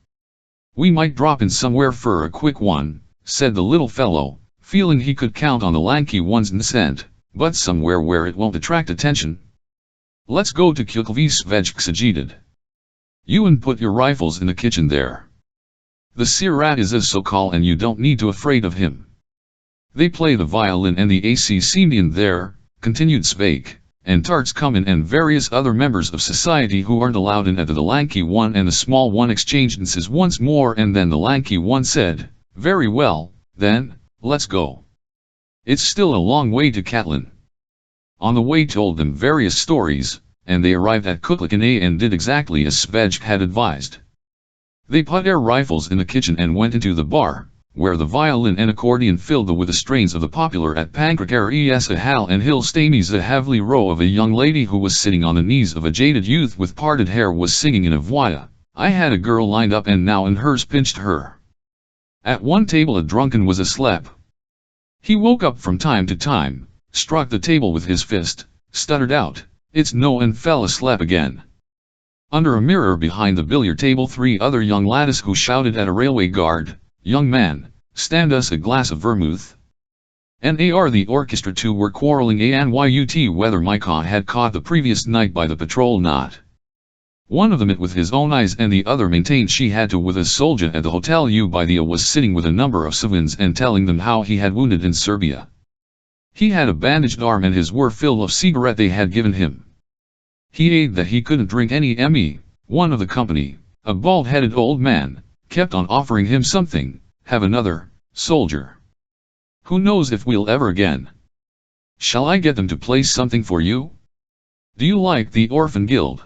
We might drop in somewhere for a quick one, said the little fellow, feeling he could count on the lanky one's consent, but somewhere where it won't attract attention. Let's go to Kukvi, Švejk suggested. You and put your rifles in the kitchen there. The Sirat is a so-called and you don't need to afraid of him. They play the violin and the AC in there, continued Švejk, and tarts come in and various other members of society who aren't allowed in. At the lanky one and the small one exchanged glances once more and then the lanky one said, very well, then, let's go. It's still a long way to Catlin. On the way told them various stories, and they arrived at Kuklikane and did exactly as Švejk had advised. They put their rifles in the kitchen and went into the bar, where the violin and accordion filled with the strains of the popular at Pankrakar a Hal and Hill Stamies. A heavily row of a young lady who was sitting on the knees of a jaded youth with parted hair was singing in a voix. I had a girl lined up and now and hers pinched her. At one table a drunken was asleep. He woke up from time to time, struck the table with his fist, stuttered out, it's no, and fell asleep again. Under a mirror behind the billiard table 3 other young laddies who shouted at a railway guard, young man, stand us a glass of vermouth. And the orchestra too were quarreling and whether Micah had caught the previous night by the patrol knot. One of them it with his own eyes and the other maintained she had to with a soldier at the hotel by the was sitting with a number of civilians and telling them how he had wounded in Serbia. He had a bandaged arm and his were filled of cigarette they had given him. He added that he couldn't drink any me. One of the company, a bald-headed old man, kept on offering him something, have another, soldier. Who knows if we'll ever again. Shall I get them to play something for you? Do you like the Orphan Guild?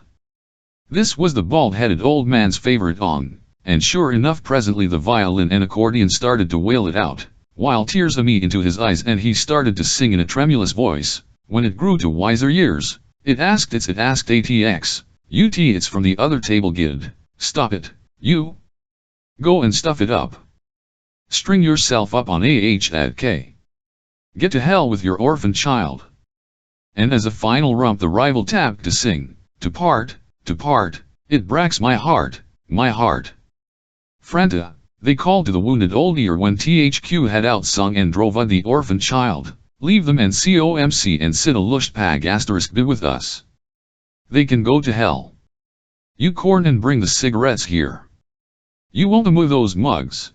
This was the bald-headed old man's favorite ong, and sure enough presently the violin and accordion started to wail it out, while tears ame into his eyes and he started to sing in a tremulous voice. When it grew to wiser years, it asked ATX, UT it's from the other table gid, stop it, you. Go and stuff it up. String yourself up on at K. Get to hell with your orphan child. And as a final rump the rival tapped to sing, to part, it breaks my heart, my heart. Franta, they called to the wounded old ear when THQ had outsung and drove on the orphan child, leave them and COMC and sit a lushtpag asterisk be with us. They can go to hell. You corn and bring the cigarettes here. You won't move those mugs.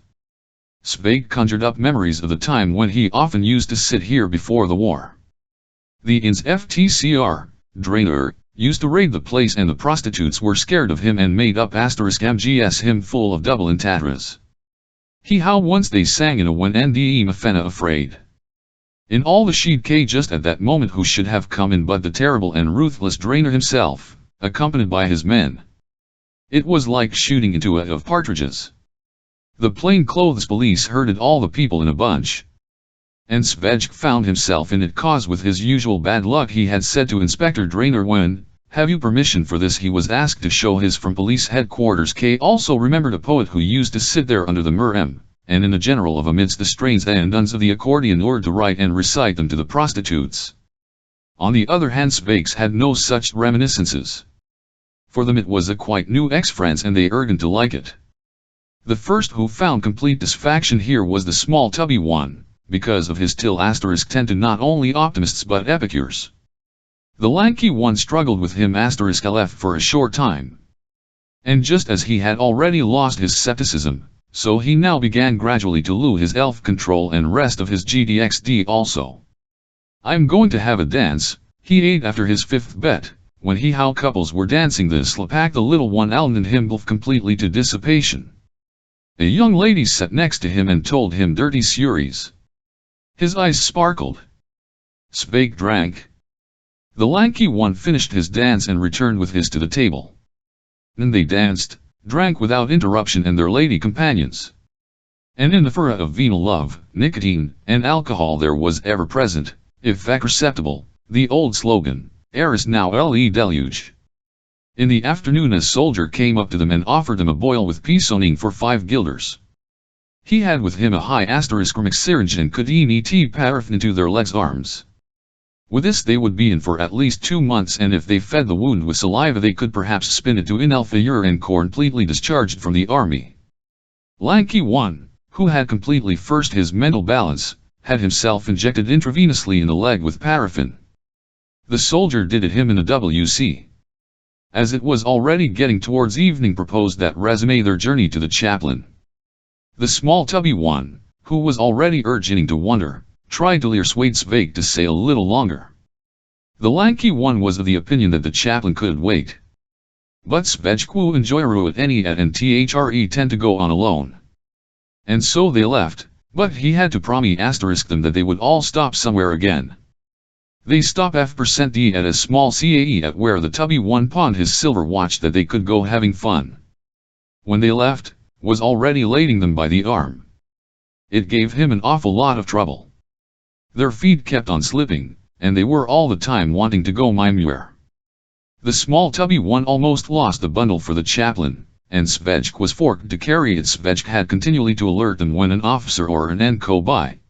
Švejk conjured up memories of the time when he often used to sit here before the war. The INS FTCR, Drainer, used to raid the place and the prostitutes were scared of him and made up *MGS him full of double entendres. He how once they sang in a when NDE Mafena afraid. In all the she'd K just at that moment who should have come in but the terrible and ruthless Drainer himself, accompanied by his men. It was like shooting into a of partridges. The plainclothes police herded all the people in a bunch. And Švejk found himself in it cause with his usual bad luck he had said to Inspector Drainer when, have you permission for this he was asked to show his from police headquarters K also remembered a poet who used to sit there under the Mur-M, and in a general of amidst the strains and uns of the accordion or to write and recite them to the prostitutes. On the other hand Švejk had no such reminiscences. For them it was a quite new ex-France and they urged to like it. The first who found complete satisfaction here was the small tubby one, because of his till asterisk 10 to not only optimists but epicures. The lanky one struggled with him asterisk LF for a short time. And just as he had already lost his scepticism, so he now began gradually to lose his elf control and rest of his GDXD also. I'm going to have a dance, he ate after his fifth bet, when he how couples were dancing the slapak the little one almond himself completely to dissipation. A young lady sat next to him and told him dirty stories. His eyes sparkled. Švejk drank. The lanky one finished his dance and returned with his to the table. Then they danced, drank without interruption and their lady companions. And in the furor of venal love, nicotine, and alcohol there was ever present, if perceptible, the old slogan, Eris now le deluge. In the afternoon a soldier came up to them and offered them a boil with pisoning for 5 guilders. He had with him a high asterisk syringe and could eat paraffin into their legs arms. With this they would be in for at least 2 months and if they fed the wound with saliva they could perhaps spin it to inalfayur and completely discharged from the army. Lanky one, who had completely first his mental balance, had himself injected intravenously in the leg with paraffin. The soldier did it him in a WC. As it was already getting towards evening proposed that resume their journey to the chaplain. The small tubby one, who was already urging to wonder, tried to lure Švejk to stay a little longer. The lanky one was of the opinion that the chaplain could wait. But Švejk enjoyed at any and thre tend to go on alone. And so they left, but he had to promise them that they would all stop somewhere again. They stop F% at a small CAE at where the tubby one pawned his silver watch that they could go having fun. When they left, was already lading them by the arm. It gave him an awful lot of trouble. Their feet kept on slipping, and they were all the time wanting to go mimure. The small tubby one almost lost the bundle for the chaplain, and Švejk was forced to carry it. Švejk had continually to alert them when an officer or an NCO by.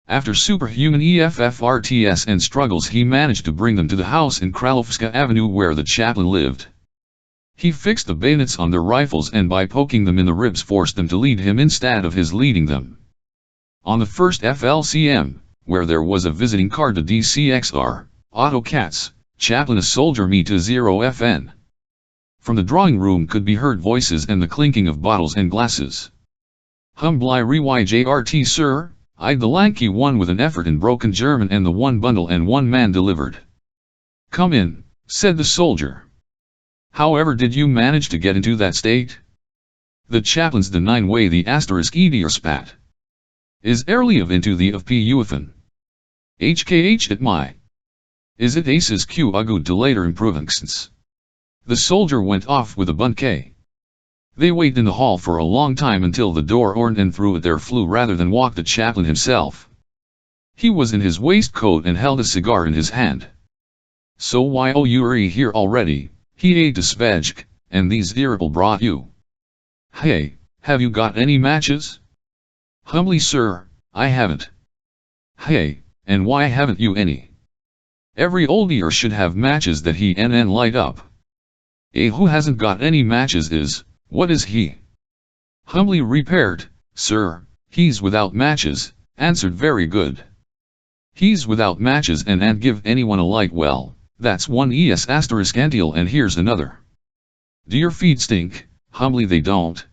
After superhuman EFFRTS and struggles he managed to bring them to the house in Kralovska Avenue where the chaplain lived. He fixed the bayonets on their rifles and by poking them in the ribs forced them to lead him instead of his leading them. On the first FLCM, where there was a visiting card to DCXR, Otto Katz, chaplain a soldier me to 0FN. From the drawing room could be heard voices and the clinking of bottles and glasses. Humbly reYJRT sir, eyed the lanky one with an effort in broken German and the one bundle and one man delivered. Come in, said the soldier. However did you manage to get into that state? The chaplain's the 9 way the asterisk edier spat. Is early of into the of PUFN. HKH at my. Is it aces q a good to later improvements? The soldier went off with a bunke. They waited in the hall for a long time until the door opened and through it there flew rather than walked the chaplain himself. He was in his waistcoat and held a cigar in his hand. So why oh you're here already, he ate to Švejk, and these people brought you. Hey, have you got any matches? Humbly sir, I haven't. Hey, and why haven't you any? Every old ear should have matches that he and light up. Who hasn't got any matches is, what is he? Humbly repaired, sir, he's without matches, answered very good. He's without matches and give anyone a light well, that's one es asterisk antial and here's another. Do your feet stink? Humbly they don't.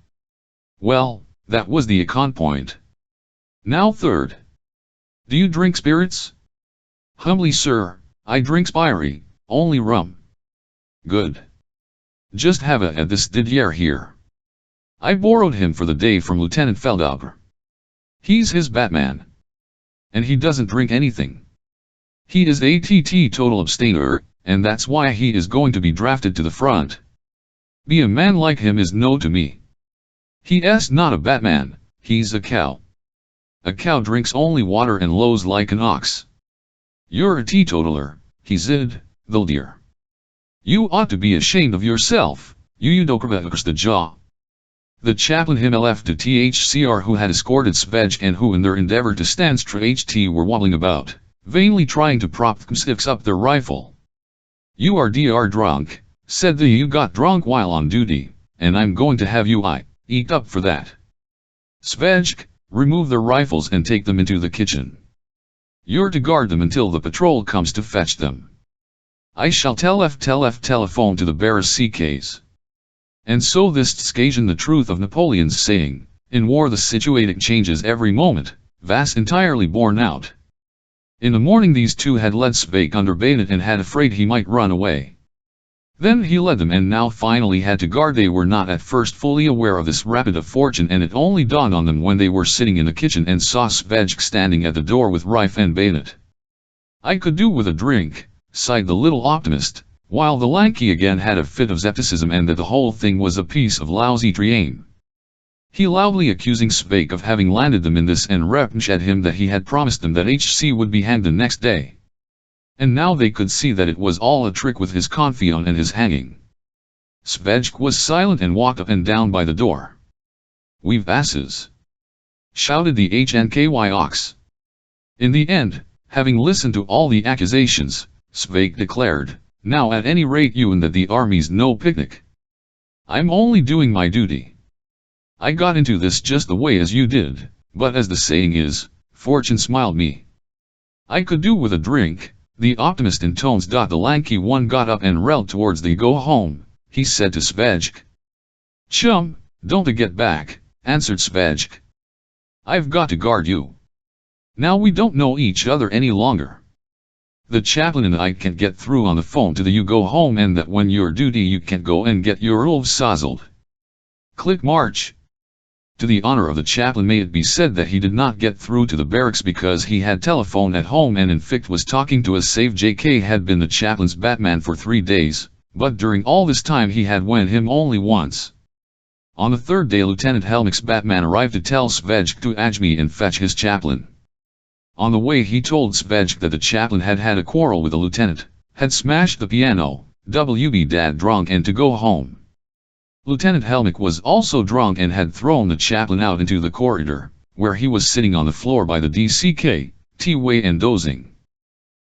Well, that was the econ point. Now third. Do you drink spirits? Humbly sir, I drink spiry, only rum. Good. Just have a at this Didier here. I borrowed him for the day from Lieutenant Feldauer. He's his Batman. And he doesn't drink anything. He is a total abstainer, and that's why he is going to be drafted to the front. Be a man like him is no to me. He's not a Batman, he's a cow. A cow drinks only water and lows like an ox. You're a teetotaler, he's id, the dear. You ought to be ashamed of yourself, you dokervekers the jaw. The chaplain himself to THCR who had escorted Švejk and who in their endeavor to stand straight were wobbling about, vainly trying to prop sticks up their rifle. You are dr drunk, said the you got drunk while on duty, and I'm going to have you eat up for that. Švejk, remove their rifles and take them into the kitchen. You're to guard them until the patrol comes to fetch them. I shall telephone to the barras CKs. And so this occasion the truth of Napoleon's saying, in war the situation changes every moment, was entirely borne out. In the morning these two had led Švejk under bayonet and had afraid he might run away. Then he led them and now finally had to guard. They were not at first fully aware of this rapid of fortune, and it only dawned on them when they were sitting in the kitchen and saw Švejk standing at the door with rifle and bayonet. I could do with a drink, sighed the little optimist, while the lanky again had a fit of skepticism and that the whole thing was a piece of lousy dream. He loudly accusing Švejk of having landed them in this and reproached at him that he had promised them that HC would be hanged the next day. And now they could see that it was all a trick with his confion and his hanging. Švejk was silent and walked up and down by the door. We've asses! Shouted the HNKY ox. In the end, having listened to all the accusations, Švejk declared, now at any rate you and that the army's no picnic. I'm only doing my duty. I got into this just the way as you did, but as the saying is, fortune smiled me. I could do with a drink, the optimist in tones. The lanky one got up and relled towards the go home, he said to Švejk. Chum, don't get back, answered Švejk. I've got to guard you. Now we don't know each other any longer. The chaplain and I can't get through on the phone to the you go home, and that when you're duty you can't go and get your wolves sozzled. Click march. To the honor of the chaplain may it be said that he did not get through to the barracks because he had telephoned at home and in fact was talking to us. Save JK had been the chaplain's Batman for 3 days, but during all this time he had went him only once. On the third day Lieutenant Helmick's Batman arrived to tell Švejk to Ajmi and fetch his chaplain. On the way he told Švejk that the chaplain had had a quarrel with the lieutenant, had smashed the piano, WB dad drunk and to go home. Lieutenant Helmick was also drunk and had thrown the chaplain out into the corridor, where he was sitting on the floor by the DCK, T-way and dozing.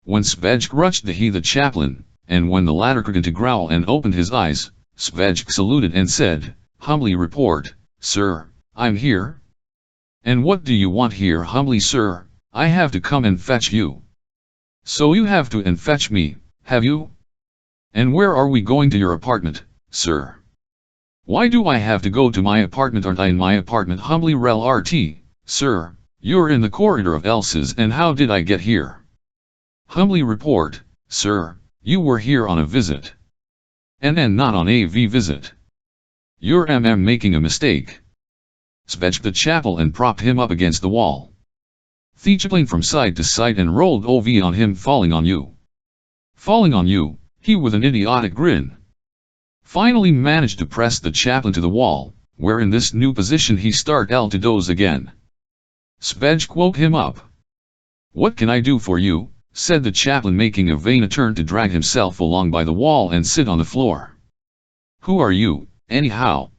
When Švejk rushed the chaplain, and when the latter began to growl and opened his eyes, Švejk saluted and said, humbly report, sir, I'm here. And what do you want here? Humbly sir, I have to come and fetch you. So you have to and fetch me, have you? And where are we going? To your apartment, sir. Why do I have to go to my apartment? Aren't I in my apartment? Humbly rel RT, sir, you're in the corridor of Elsa's, and how did I get here? Humbly report, sir, you were here on a visit. And not on a visit. You're making a mistake. Švejk the chaplain and propped him up against the wall. Theachapling from side to side and rolled OV on him, falling on you. falling on you, he with an idiotic grin. Finally managed to press the chaplain to the wall, where in this new position he started to doze again. Švejk woke him up. "What can I do for you?" said the chaplain, making a vain attempt to drag himself along by the wall and sit on the floor. "Who are you, anyhow?"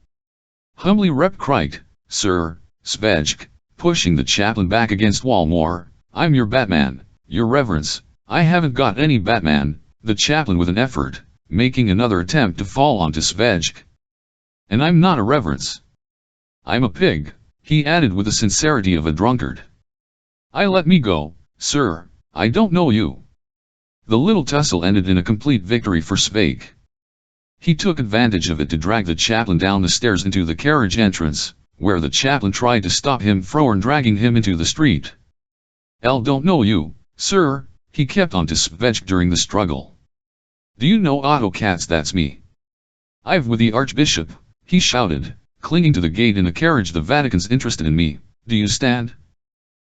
humbly replied, "Sir," Švejk, pushing the chaplain back against wall more. "I'm your Batman, your reverence." "I haven't got any Batman," the chaplain with an effort, making another attempt to fall onto Švejk. "And I'm not a reverence. I'm a pig," he added with the sincerity of a drunkard. Let me go, sir, I don't know you." The little tussle ended in a complete victory for Švejk. He took advantage of it to drag the chaplain down the stairs into the carriage entrance, where the chaplain tried to stop him from dragging him into the street. "Don't know you, sir," he kept on to Švejk during the struggle. "Do you know Otto Katz? That's me. I've with the Archbishop," he shouted, clinging to the gate in a carriage. "The Vatican's interested in me, do you stand?"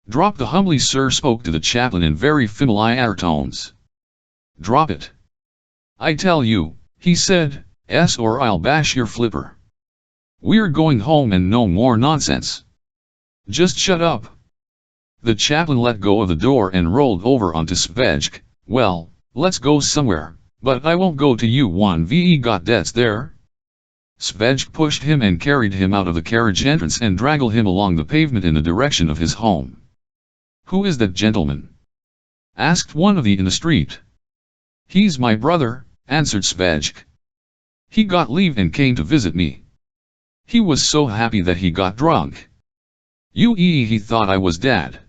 "Drop the humbly, sir," spoke to the chaplain in very familiar tones. "Drop it, I tell you," he said, "or I'll bash your flipper. We're going home and no more nonsense. Just shut up." The chaplain let go of the door and rolled over onto Švejk. "Well, let's go somewhere, but I won't go to you. Ve got debts there?" Švejk pushed him and carried him out of the carriage entrance and dragged him along the pavement in the direction of his home. "Who is that gentleman?" asked one of the in the street. "He's my brother," answered Švejk. "He got leave and came to visit me. He was so happy that he got drunk. He thought I was dead."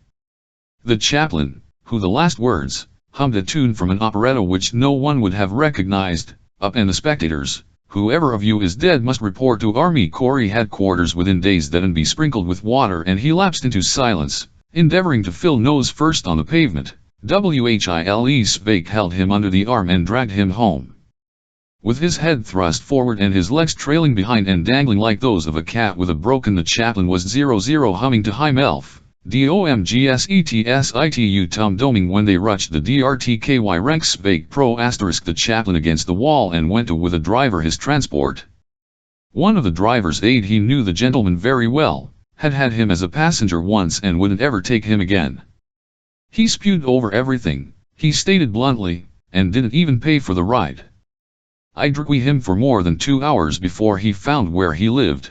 The chaplain, who the last words, hummed a tune from an operetta which no one would have recognized, "Up and the spectators, whoever of you is dead must report to Army Corps headquarters within days that and be sprinkled with water," and he lapsed into silence, endeavoring to fill nose first on the pavement. Švejk held him under the arm and dragged him home. With his head thrust forward and his legs trailing behind and dangling like those of a cat with a broken, the chaplain was 00 humming to high melf. "Domgsetsitu tum doming." When they reached the drtky ranks, Švejk pro asterisk the chaplain against the wall and went to with a driver his transport. One of the driver's aide, he knew the gentleman very well, had had him as a passenger once and wouldn't ever take him again. He spewed over everything, he stated bluntly, and didn't even pay for the ride. I dragged him for more than 2 hours before he found where he lived.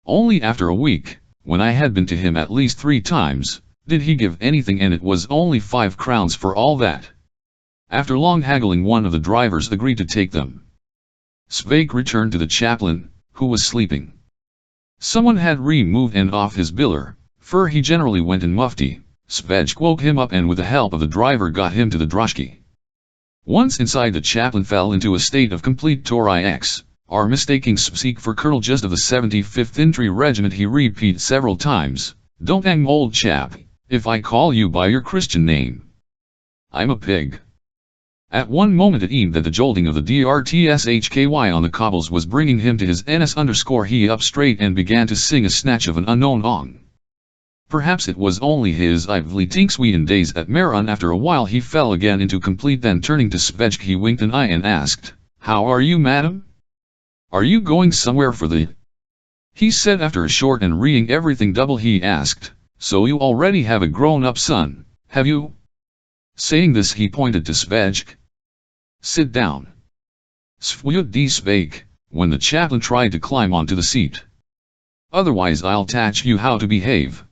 Only after a week, when I had been to him at least 3 times, did he give anything, and it was only 5 crowns for all that. After long haggling, one of the drivers agreed to take them. Švejk returned to the chaplain, who was sleeping. Someone had removed and off his biller, for he generally went in mufti. Švejk woke him up and with the help of the driver got him to the droshky. Once inside, the chaplain fell into a state of complete torix. Mistaking Švejk for Colonel Just of the 75th Infantry Regiment, he repeated several times, "Don't hang, old chap, if I call you by your Christian name. I'm a pig." At one moment it seemed that the jolting of the drtshky on the cobbles was bringing him to his ns_he up straight and began to sing a snatch of an unknown song. Perhaps it was only his ively Sweden days at Maron. After a while he fell again into complete, then turning to Švejk he winked an eye and asked, "How are you, madam? Are you going somewhere for the—" He said after a short and reading everything double. He asked, "So you already have a grown-up son, have you?" Saying this he pointed to Švejk. "Sit down." Švejk, when the chaplain tried to climb onto the seat. "Otherwise I'll teach you how to behave."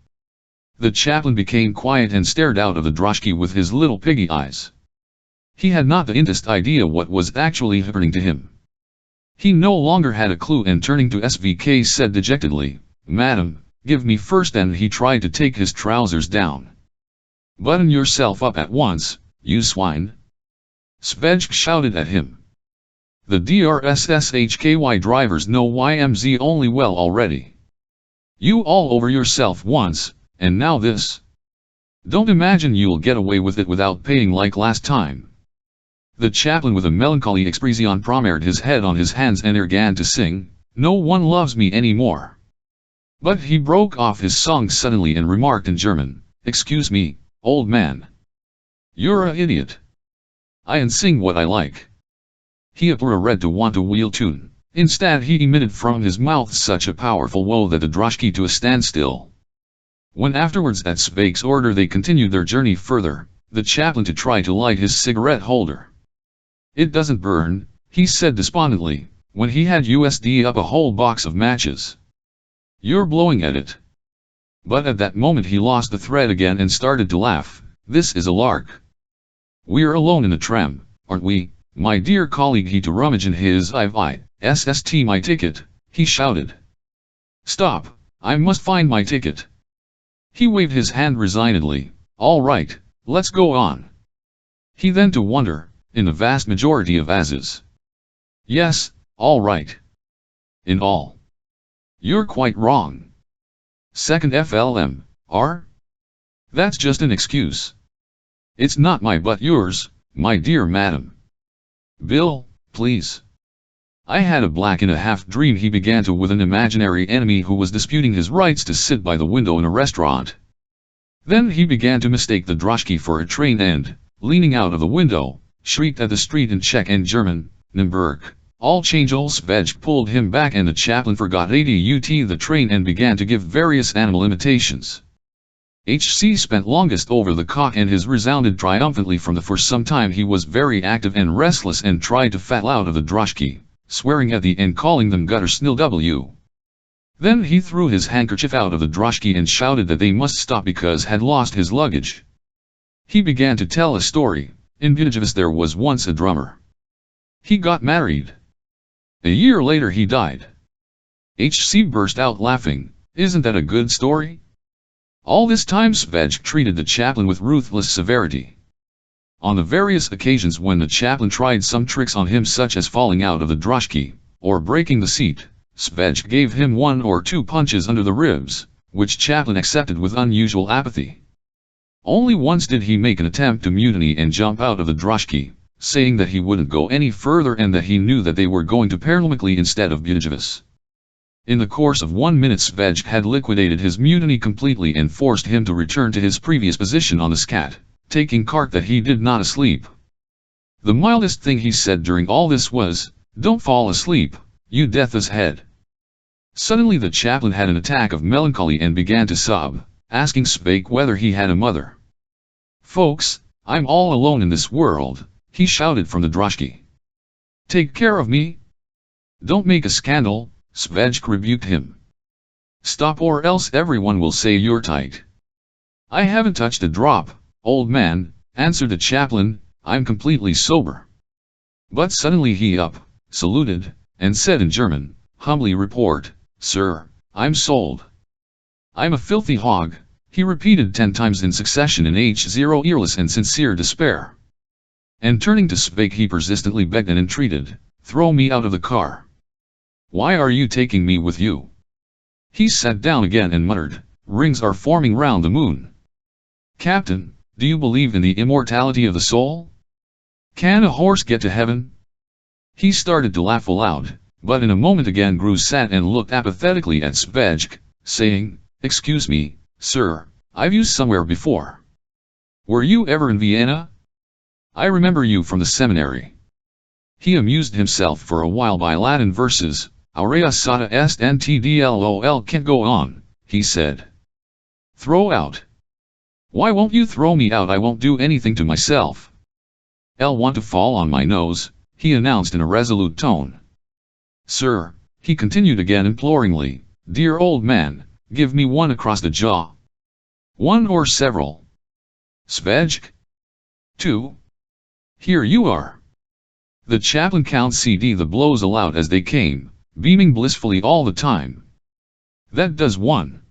The chaplain became quiet and stared out of the droshky with his little piggy eyes. He had not the faintest idea what was actually happening to him. He no longer had a clue, and turning to Švejk said dejectedly, "Madam, give me first," and he tried to take his trousers down. "Button yourself up at once, you swine!" Švejk shouted at him. "The drtshky drivers know YMZ only well already. You all over yourself once, and now this. Don't imagine you'll get away with it without paying like last time." The chaplain with a melancholy expression promened his head on his hands and began to sing, "No one loves me anymore." But he broke off his song suddenly and remarked in German, "Excuse me, old man. You're an idiot. and sing what I like. He appeared read to want to wheel tune. Instead he emitted from his mouth such a powerful woe that the droshky to a standstill. When afterwards at Švejk's order they continued their journey further, the chaplain to try to light his cigarette holder. "It doesn't burn," he said despondently, when he had USD up a whole box of matches. "You're blowing at it." But at that moment he lost the thread again and started to laugh. "This is a lark. We're alone in a tram, aren't we, my dear colleague?" He to rummage in his ISST my ticket, he shouted. "Stop, I must find my ticket." He waved his hand resignedly. "All right, let's go on." He then to wonder, in the vast majority of asses. "Yes, all right. In all. You're quite wrong. Second FLM, R? That's just an excuse. It's not my but yours, my dear madam. Bill, please." I had a black and a half dream he began to with an imaginary enemy who was disputing his rights to sit by the window in a restaurant. Then he began to mistake the droshky for a train and, leaning out of the window, shrieked at the street in Czech and German, "Nürnberg, all change." Švejk pulled him back and the chaplain forgot ADUT the train and began to give various animal imitations. HC spent longest over the cock and his resounded triumphantly from the for some time he was very active and restless and tried to fattle out of the droshky, swearing at the and calling them gutter snil w. Then he threw his handkerchief out of the droshky and shouted that they must stop because had lost his luggage. He began to tell a story. In Budapest there was once a drummer. He got married. A year later he died. HC burst out laughing. "Isn't that a good story?" All this time Švejk treated the chaplain with ruthless severity. On the various occasions when the chaplain tried some tricks on him such as falling out of the droshky, or breaking the seat, Švejk gave him 1 or 2 punches under the ribs, which chaplain accepted with unusual apathy. Only once did he make an attempt to mutiny and jump out of the droshky, saying that he wouldn't go any further and that he knew that they were going to Perlamikli instead of Budapest. In the course of 1 minute Švejk had liquidated his mutiny completely and forced him to return to his previous position on the scat, taking cart that he did not asleep. The mildest thing he said during all this was, "Don't fall asleep, you death's head." Suddenly the chaplain had an attack of melancholy and began to sob, asking Švejk whether he had a mother. "Folks, I'm all alone in this world," he shouted from the droshky. "Take care of me. Don't make a scandal," Švejk rebuked him. "Stop or else everyone will say you're tight." "I haven't touched a drop, old man," answered the chaplain, "I'm completely sober." But suddenly he up, saluted, and said in German, "Humbly report, sir, I'm sold. I'm a filthy hog," he repeated 10 times in succession in H0 earless and sincere despair. And turning to Švejk he persistently begged and entreated, "Throw me out of the car. Why are you taking me with you?" He sat down again and muttered, "Rings are forming round the moon. Captain, do you believe in the immortality of the soul? Can a horse get to heaven?" He started to laugh aloud, but in a moment again grew sad and looked apathetically at Švejk, saying, "Excuse me, sir, I've you somewhere before. Were you ever in Vienna? I remember you from the seminary." He amused himself for a while by Latin verses. "Aurea sata est ntdlol can't go on," he said. "Throw out. Why won't you throw me out? I won't do anything to myself." "I'll want to fall on my nose," he announced in a resolute tone. "Sir," he continued again imploringly, "dear old man, give me one across the jaw. One or several?" "Švejk? 2. Here you are." The chaplain counted the blows aloud as they came, beaming blissfully all the time. "That does 1.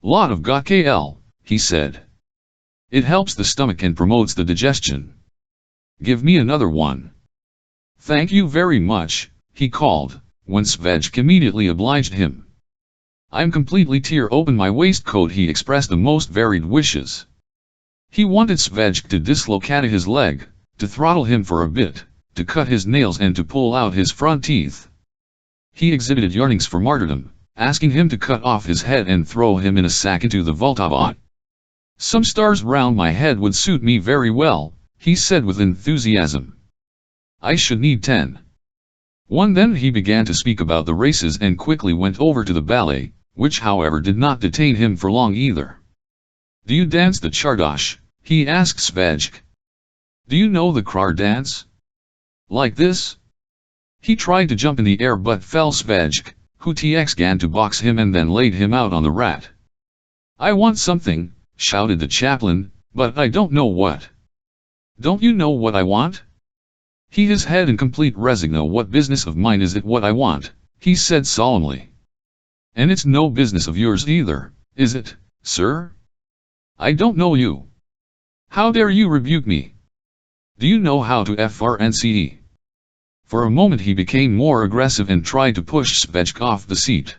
Lot of got KL, he said. "It helps the stomach and promotes the digestion. Give me another 1. "Thank you very much," he called, when Švejk immediately obliged him. "I'm completely tear open my waistcoat." He expressed the most varied wishes. He wanted Švejk to dislocate his leg, to throttle him for a bit, to cut his nails and to pull out his front teeth. He exhibited yearnings for martyrdom, asking him to cut off his head and throw him in a sack into the Vltava. "Some stars round my head would suit me very well," he said with enthusiasm. I should need 10. One. Then he began to speak about the races and quickly went over to the ballet, which however did not detain him for long either. Do you dance the chardosh? He asked Švejk. Do you know the krar dance? Like this? He tried to jump in the air but fell. Švejk, who began to box him and then laid him out on the rat. I want something, shouted the chaplain, but I don't know what. Don't you know what I want? His head in complete resigno. What business of mine is it what I want? He said solemnly. And it's no business of yours either, is it, sir? I don't know you. How dare you rebuke me? Do you know how to FRNCE? For a moment he became more aggressive and tried to push Švejk off the seat.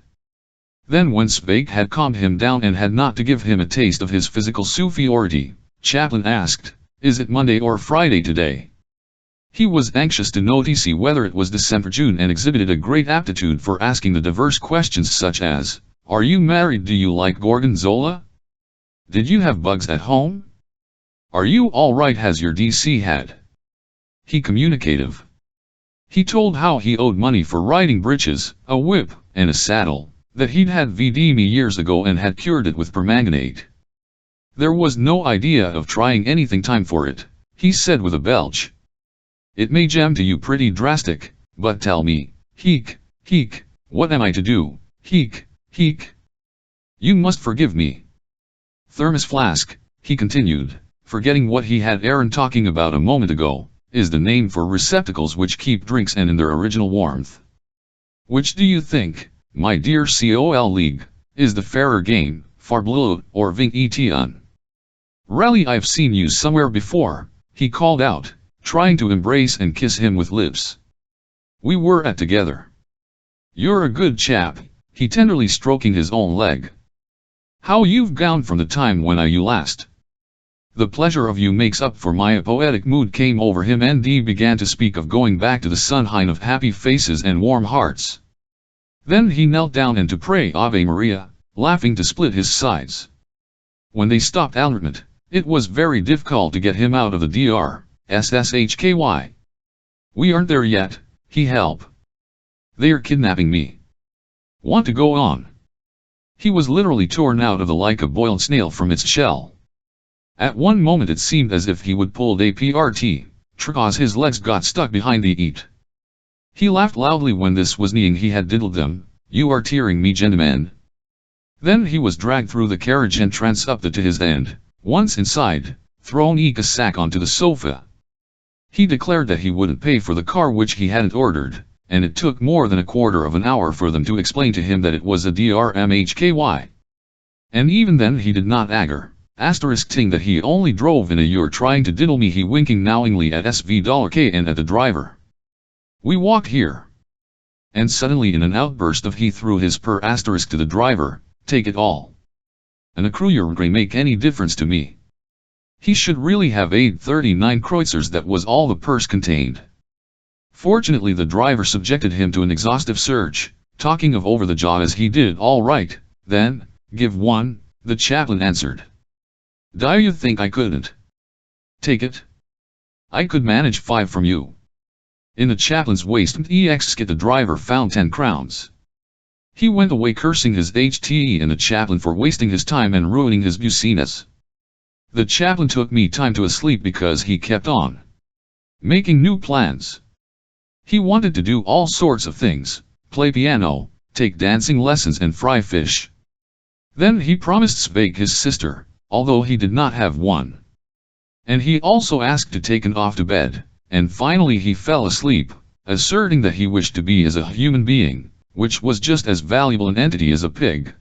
Then when Švejk had calmed him down and had not to give him a taste of his physical superiority, Chaplain asked, Is it Monday or Friday today? He was anxious to notice whether it was December June and exhibited a great aptitude for asking the diverse questions such as, Are you married? Do you like gorgonzola? Did you have bugs at home? Are you all right? Has your DC had? He communicative. He told how he owed money for riding breeches, a whip, and a saddle, that he'd had VD me years ago and had cured it with permanganate. There was no idea of trying anything time for it, he said with a belch. It may jam to you pretty drastic, but tell me, heek, what am I to do, heek. You must forgive me. Thermos flask, he continued, forgetting what he had Aaron talking about a moment ago, is the name for receptacles which keep drinks and in their original warmth. Which do you think, my dear COL League, is the fairer game, Farblut or Vink Etion? Rally, I've seen you somewhere before, he called out, trying to embrace and kiss him with lips. We were at together. You're a good chap, he tenderly stroking his own leg. How you've gone from the time when I you last. The pleasure of you makes up for my poetic mood came over him and he began to speak of going back to the sunshine of happy faces and warm hearts. Then he knelt down and to pray Ave Maria, laughing to split his sides. When they stopped Almertment, it was very difficult to get him out of the Dr. SSHKY. We aren't there yet, he help. They are kidnapping me. Want to go on? He was literally torn out of the like a boiled snail from its shell. At one moment it seemed as if he would pull a PRT, because his legs got stuck behind the eat. He laughed loudly when this was kneeing he had diddled them, you are tearing me gentlemen. Then he was dragged through the carriage and trans up to his end, once inside, thrown a sack onto the sofa. He declared that he wouldn't pay for the car which he hadn't ordered, and it took more than a quarter of an hour for them to explain to him that it was a DRMHKY. And even then he did not agger, ting that he only drove in a you're trying to diddle me he winking knowingly at SV$K and at the driver. We walked here. And suddenly in an outburst of he threw his per asterisk to the driver, take it all. An accruer gray make any difference to me. He should really have aid 39 kreuzers that was all the purse contained. Fortunately the driver subjected him to an exhaustive search, talking of over the jaw as he did all right, then, give one, the chaplain answered. Do you think I couldn't? Take it. I could manage 5 from you. In the chaplain's waist skit the driver found 10 crowns. He went away cursing his HTE and the chaplain for wasting his time and ruining his business. The chaplain took me time to sleep because he kept on making new plans. He wanted to do all sorts of things, play piano, take dancing lessons and fry fish. Then he promised Švejk his sister, although he did not have one. And he also asked to take an off to bed, and finally he fell asleep, asserting that he wished to be as a human being, which was just as valuable an entity as a pig.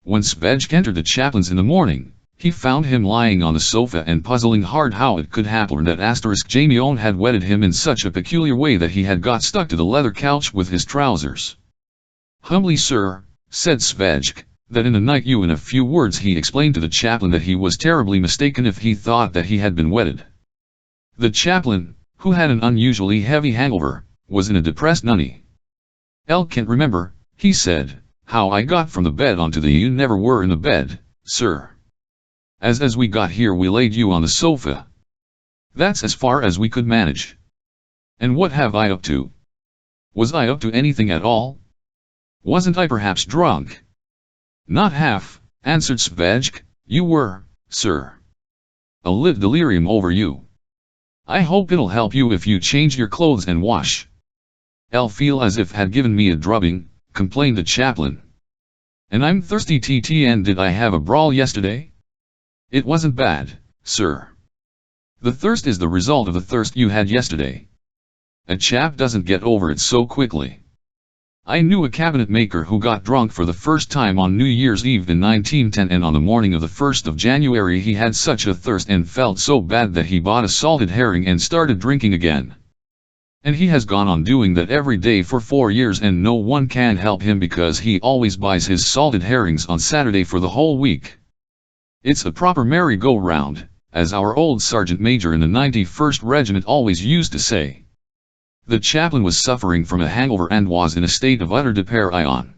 When Švejk entered the chaplain's in the morning, he found him lying on the sofa and puzzling hard how it could happen that Jamion had wetted him in such a peculiar way that he had got stuck to the leather couch with his trousers. Humbly sir, said Švejk, that in the night you in a few words he explained to the chaplain that he was terribly mistaken if he thought that he had been wetted. The chaplain, who had an unusually heavy hangover, was in a depressed nunny. Can't remember, he said, how I got from the bed onto the you never were in the bed, sir. As we got here we laid you on the sofa. That's as far as we could manage. And what have I up to? Was I up to anything at all? Wasn't I perhaps drunk? Not half, answered Švejk. You were, sir. A lit delirium over you. I hope it'll help you if you change your clothes and wash. I'll feel as if had given me a drubbing, complained the chaplain. And I'm thirsty and did I have a brawl yesterday? It wasn't bad, sir. The thirst is the result of the thirst you had yesterday. A chap doesn't get over it so quickly. I knew a cabinet maker who got drunk for the first time on New Year's Eve in 1910, and on the morning of the 1st of January he had such a thirst and felt so bad that he bought a salted herring and started drinking again. And he has gone on doing that every day for 4 years, and no one can help him because he always buys his salted herrings on Saturday for the whole week. It's a proper merry-go-round, as our old sergeant major in the 91st Regiment always used to say. The chaplain was suffering from a hangover and was in a state of utter depression.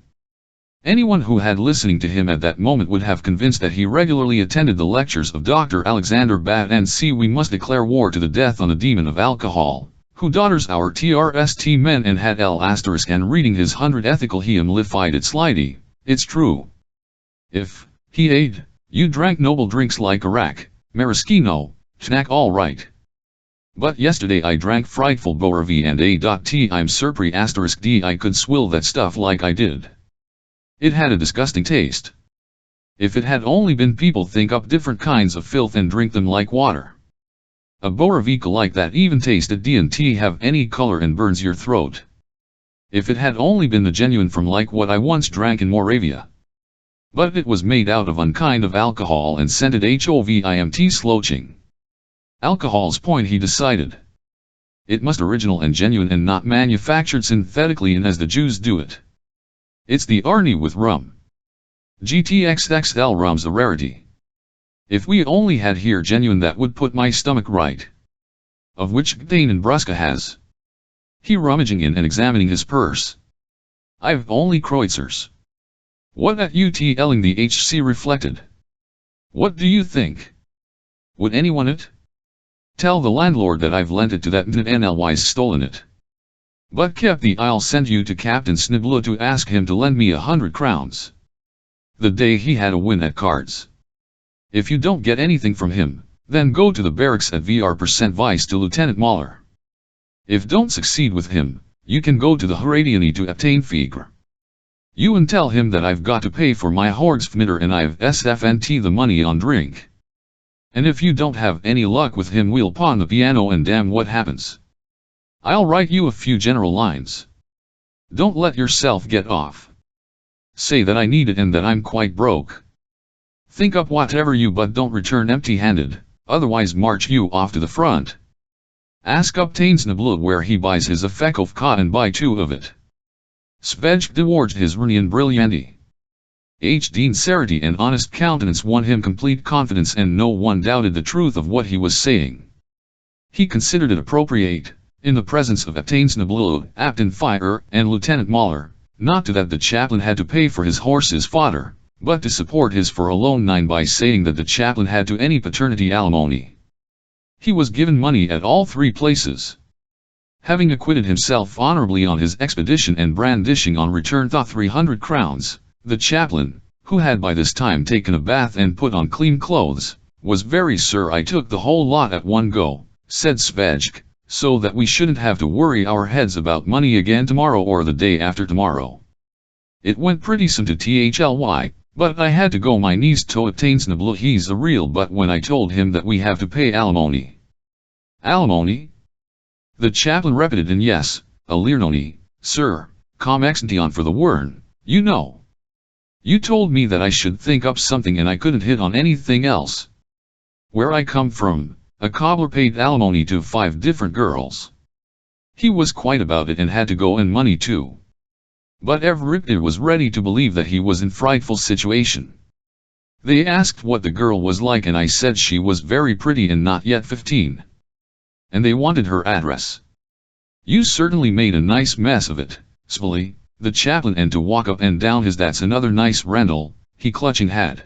Anyone who had listening to him at that moment would have convinced that he regularly attended the lectures of Dr. Alexander Bat and see we must declare war to the death on the demon of alcohol, who daughters our TRST men and had L** and reading his 100 ethical hymn lified its lighty. It's true. If, he aid, you drank noble drinks like Arak, maraschino, schnack all right. But yesterday I drank frightful Boervie and A.T. I'm surprised d I could swill that stuff like I did. It had a disgusting taste. If it had only been people think up different kinds of filth and drink them like water. A Boervie like that even tasted D&T have any color and burns your throat. If it had only been the genuine from like what I once drank in Moravia. But it was made out of unkind of alcohol and scented HOVIMT sloaching. Alcohol's point, he decided. It must original and genuine and not manufactured synthetically and as the Jews do it. It's the Arnie with rum. GTXXL rum's a rarity. If we only had here genuine that would put my stomach right. Of which Gdain and Bruska has. He rummaging in and examining his purse. I've only Kreutzers. What at UTLing the HC reflected. What do you think? Would anyone it? Tell the landlord that I've lent it to that NLY's stolen it. But kept the I'll send you to Captain Snibla to ask him to lend me 100 crowns. The day he had a win at cards. If you don't get anything from him, then go to the barracks at VR% vice to Lieutenant Mahler. If don't succeed with him, you can go to the Heradiani to obtain figure. You and tell him that I've got to pay for my Horgsfmitter and I've SFNT the money on drink. And if you don't have any luck with him, we'll pawn the piano and damn what happens. I'll write you a few general lines. Don't let yourself get off. Say that I need it and that I'm quite broke. Think up whatever you but don't return empty-handed, otherwise march you off to the front. Ask Uptain Snibla where he buys his Afekovka and buy 2 of it. Švejk divorged his Runian brillianti. Dean sincerity and honest countenance won him complete confidence, and no one doubted the truth of what he was saying. He considered it appropriate, in the presence of Uptain Snibla, Captain Fire, and Lieutenant Mahler, not to that the chaplain had to pay for his horse's fodder, but to support his for a loan 9 by saying that the chaplain had to any paternity alimony. He was given money at all 3 places. Having acquitted himself honorably on his expedition and brandishing on return the 300 crowns, the chaplain, who had by this time taken a bath and put on clean clothes, was very sir I took the whole lot at one go, said Švejk, so that we shouldn't have to worry our heads about money again tomorrow or the day after tomorrow. It went pretty soon to THLY, but I had to go my knees to obtain Snibla. He's a real but when I told him that we have to pay alimony. Alimony? The chaplain repeated, and yes, a lirnoni, sir, com exention for the wern, you know. You told me that I should think up something and I couldn't hit on anything else. Where I come from, a cobbler paid alimony to 5 different girls. He was quite about it and had to go and money too. But everybody was ready to believe that he was in frightful situation. They asked what the girl was like and I said she was very pretty and not yet 15. And they wanted her address. You certainly made a nice mess of it, Spilly, the chaplain, and to walk up and down his that's another nice Randall, he clutching had.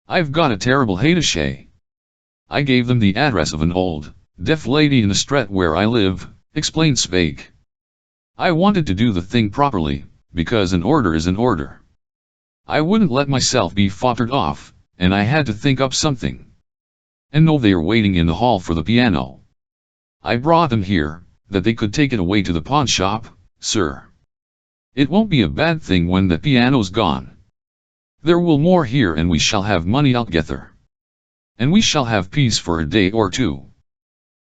I've got a terrible hatache. I gave them the address of an old, deaf lady in the street where I live," explained Švejk. "I wanted to do the thing properly, because an order is an order. I wouldn't let myself be fottered off, and I had to think up something. And no, they are waiting in the hall for the piano. I brought them here, that they could take it away to the pawn shop, sir. It won't be a bad thing when the piano's gone. There will more here and we shall have money altogether. And we shall have peace for a day or two.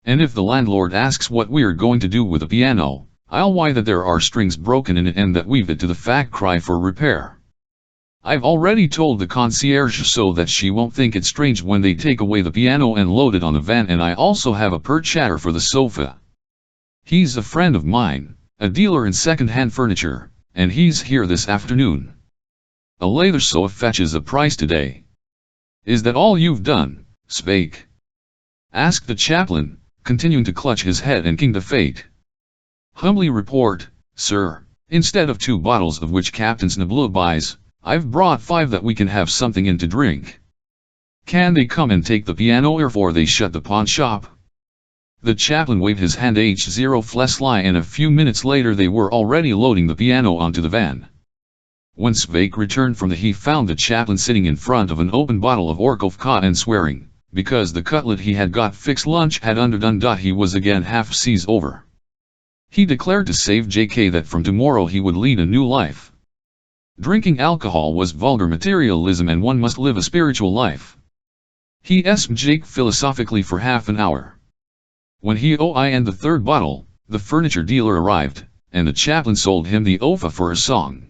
And if the landlord asks what we're going to do with the piano, I'll why that there are strings broken in it and that we've it to the factory for repair. I've already told the concierge so that she won't think it strange when they take away the piano and load it on the van, and I also have a purchaser for the sofa. He's a friend of mine, a dealer in second-hand furniture, and he's here this afternoon. A leather sofa fetches a price today." "Is that all you've done, Švejk?" asked the chaplain, continuing to clutch his head and king to fate. "Humbly report, sir, instead of 2 bottles of which Captain Snabla buys, I've brought 5 that we can have something in to drink. Can they come and take the piano before they shut the pawn shop?" The chaplain waved his hand H0 fleshly, and a few minutes later they were already loading the piano onto the van. When Švejk returned from he found the chaplain sitting in front of an open bottle of Orkovka and swearing, because the cutlet he had got fixed lunch had underdone. He was again half seas over. He declared to save JK that from tomorrow he would lead a new life. Drinking alcohol was vulgar materialism and one must live a spiritual life. He asked Jake philosophically for half an hour. When he and the 3rd bottle, the furniture dealer arrived, and the chaplain sold him the OFA for a song.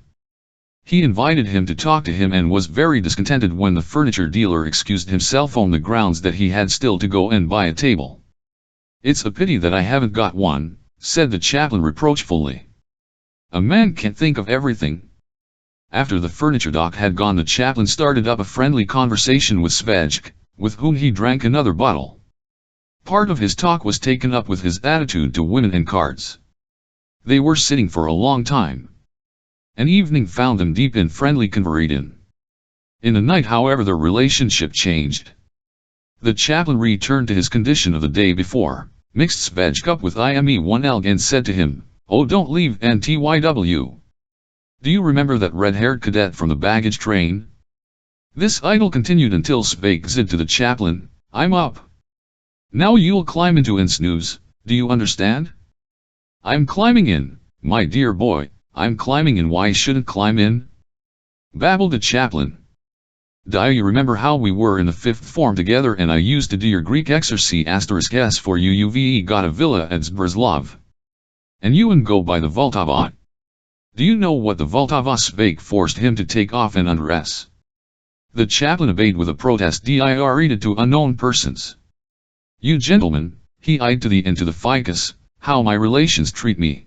He invited him to talk to him and was very discontented when the furniture dealer excused himself on the grounds that he had still to go and buy a table. "It's a pity that I haven't got one," said the chaplain reproachfully. "A man can't think of everything." After the furniture doc had gone, the chaplain started up a friendly conversation with Švejk, with whom he drank another bottle. Part of his talk was taken up with his attitude to women and cards. They were sitting for a long time. An evening found them deep in friendly conversation. In the night, however, their relationship changed. The chaplain returned to his condition of the day before, mixed Švejk up with IME1 elg and said to him, "Oh, don't leave NTYW. Do you remember that red-haired cadet from the baggage train?" This idyll continued until Švejk said to the chaplain, "I'm up. Now you'll climb into and snooze, do you understand?" "I'm climbing in, my dear boy, I'm climbing in. Why shouldn't climb in?" babbled the chaplain. "Do you remember how we were in the 5th form together and I used to do your Greek exercise*s for you? You've got a villa at Zbraslav. And you and go by the Vltava. Do you know what the Vltava?" Švejk forced him to take off and undress. The chaplain obeyed with a protest directed to unknown persons. "You gentlemen," he eyed to the end to the ficus, "how my relations treat me.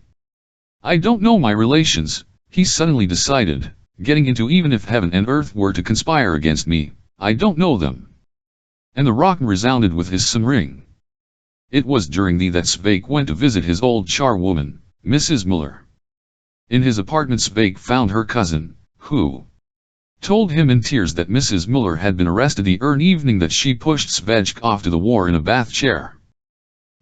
I don't know my relations," he suddenly decided, getting into, "even if heaven and earth were to conspire against me, I don't know them." And the rock resounded with his sumring. It was during that Švejk went to visit his old charwoman, Mrs. Muller. In his apartment Švejk found her cousin, who told him in tears that Mrs. Muller had been arrested the evening that she pushed Švejk off to the war in a bath chair.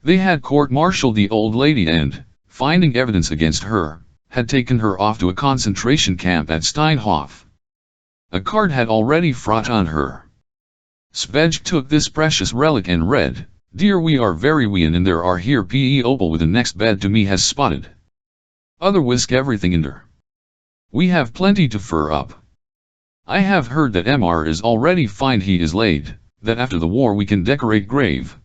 They had court-martialed the old lady and, finding evidence against her, had taken her off to a concentration camp at Steinhof. A card had already fraught on her. Švejk took this precious relic and read, "Dear, we are very wean and there are here people with the next bed to me has spotted. Other whisk everything in there. We have plenty to fur up. I have heard that Mr. is already fine he is laid, that after the war we can decorate grave.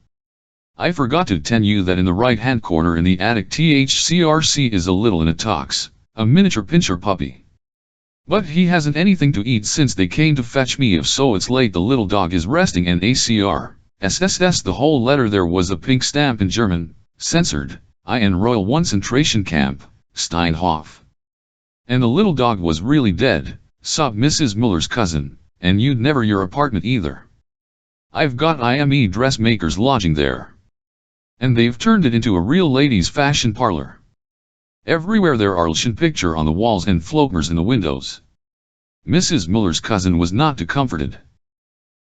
I forgot to tell you that in the right-hand corner in the attic THCRC is a little Inatox, a miniature pincher puppy. But he hasn't anything to eat since they came to fetch me, if so it's late. The little dog is resting and ACR, the whole letter there was a pink stamp in German, censored, in Royal Concentration Camp, Steinhof. And the little dog was really dead," sobbed Mrs. Muller's cousin, "and you'd never your apartment either. I've got IME dressmakers lodging there. And they've turned it into a real ladies' fashion parlor. Everywhere there are Russian picture on the walls and floaters in the windows." Mrs. Muller's cousin was not too comforted.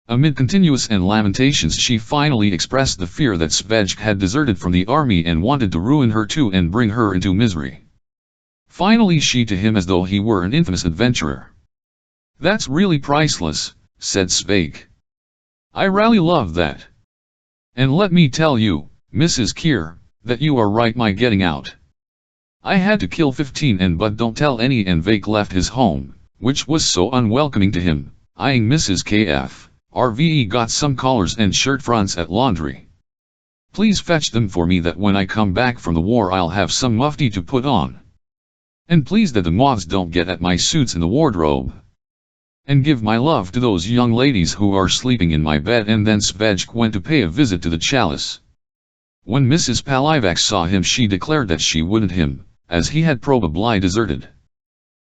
Amid continuous and lamentations she finally expressed the fear that Švejk had deserted from the army and wanted to ruin her too and bring her into misery. Finally she to him as though he were an infamous adventurer. "That's really priceless," said Švejk. "I really love that. And let me tell you, Mrs. Keir, that you are right my getting out. I had to kill 15 and but don't tell any and Švejk left his home, which was so unwelcoming to him, eyeing Mrs. Kf. RVE got some collars and shirt fronts at laundry. Please fetch them for me that when I come back from the war I'll have some mufti to put on. And please that the moths don't get at my suits in the wardrobe. And give my love to those young ladies who are sleeping in my bed." And then Švejk went to pay a visit to the chalice. When Mrs. Palivac saw him she declared that she wouldn't him, as he had probably deserted.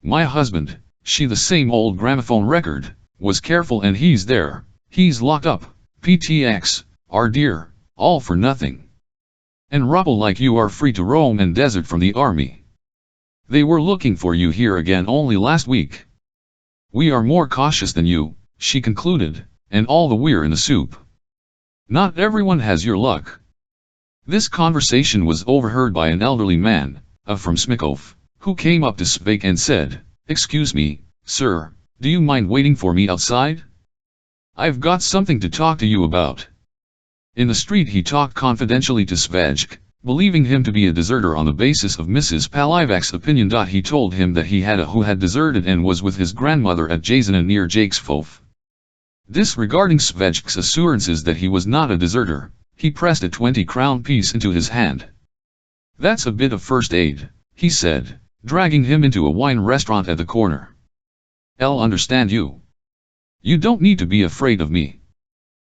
"My husband, she the same old gramophone record, was careful and he's there. He's locked up, PTX, our dear, all for nothing. And Rappel like you are free to roam and desert from the army. They were looking for you here again only last week. We are more cautious than you," she concluded, "and all the we're in the soup. Not everyone has your luck." This conversation was overheard by an elderly man, from Smikov, who came up to Švejk and said, "Excuse me, sir, do you mind waiting for me outside? I've got something to talk to you about." In the street he talked confidentially to Švejk, believing him to be a deserter on the basis of Mrs. Palivac's opinion. He told him that he had who had deserted and was with his grandmother at Jasina near Jakesfof. Disregarding Švejk's assurances that he was not a deserter, he pressed a 20-crown piece into his hand. "That's a bit of first aid," he said, dragging him into a wine restaurant at the corner. "I'll understand you. You don't need to be afraid of me."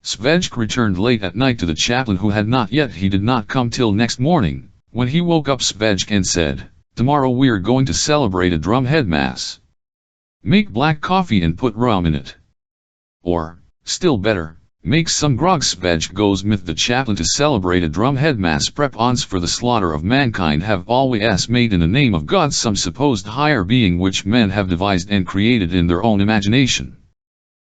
Švejk returned late at night to the chaplain who had not yet. He did not come till next morning, when he woke up Švejk and said, "Tomorrow we're going to celebrate a drumhead mass. Make black coffee and put rum in it. Or, still better, make some grog." Švejk goes with the chaplain to celebrate a drumhead mass. Prep-ons for the slaughter of mankind have always made in the name of God, some supposed higher being which men have devised and created in their own imagination.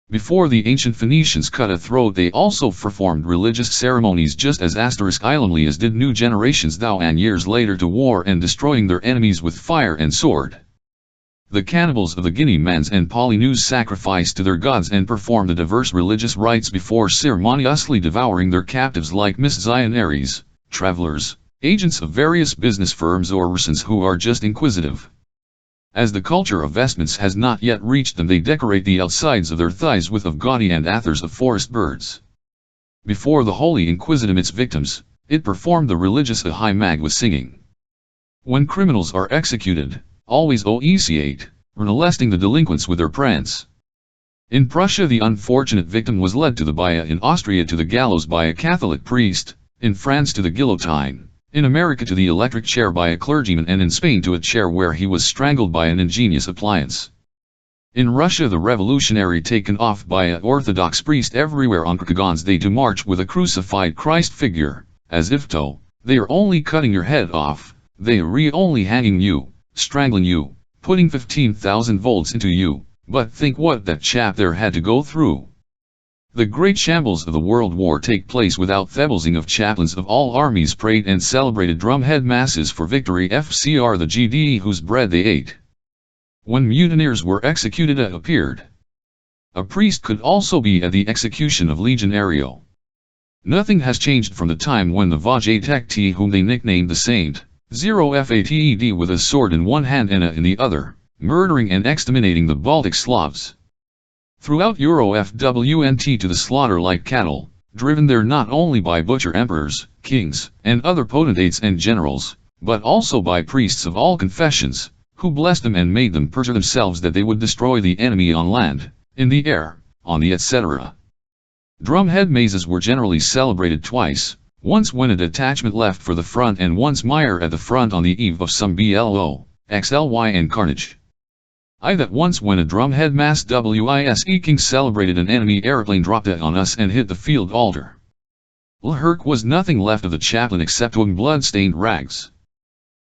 Before the ancient Phoenicians cut a throat they also performed religious ceremonies just as *islandly as did new generations thou and years later to war and destroying their enemies with fire and sword. The cannibals of the Guinea Mans and Polynews sacrificed to their gods and performed the diverse religious rites before ceremoniously devouring their captives like missionaries, travelers, agents of various business firms or persons who are just inquisitive. As the culture of vestments has not yet reached them they decorate the outsides of their thighs with of gaudy and athers of forest birds. Before the Holy Inquisitum its victims, it performed the religious High Mag with singing. When criminals are executed, always oeciate, molesting the delinquents with their prance. In Prussia the unfortunate victim was led to the Baia, in Austria to the gallows by a Catholic priest, in France to the guillotine, in America to the electric chair by a clergyman, and in Spain to a chair where he was strangled by an ingenious appliance. In Russia the revolutionary taken off by an Orthodox priest. Everywhere on Kyrgyzstan's Day to march with a crucified Christ figure, as if to, they are only cutting your head off, they are only hanging you, strangling you, putting 15,000 volts into you, but think what that chap there had to go through. The great shambles of the World War take place without thebelsing of chaplains of all armies prayed and celebrated drumhead masses for victory. FCR the GDE whose bread they ate. When mutineers were executed appeared. A priest could also be at the execution of Legionario. Nothing has changed from the time when the Vojtekti whom they nicknamed the Saint, 0FATED with a sword in one hand and in the other, murdering and exterminating the Baltic Slavs. Throughout FWNT to the slaughter like cattle, driven there not only by butcher emperors, kings, and other potentates and generals, but also by priests of all confessions, who blessed them and made them perjure themselves that they would destroy the enemy on land, in the air, on the etc. Drumhead mazes were generally celebrated twice, once when a detachment left for the front and once Meyer at the front on the eve of some BLO, XLY and carnage. That once when a drumhead mass WISE King celebrated an enemy airplane dropped it on us and hit the field altar. Lherk was nothing left of the chaplain except blood-stained rags.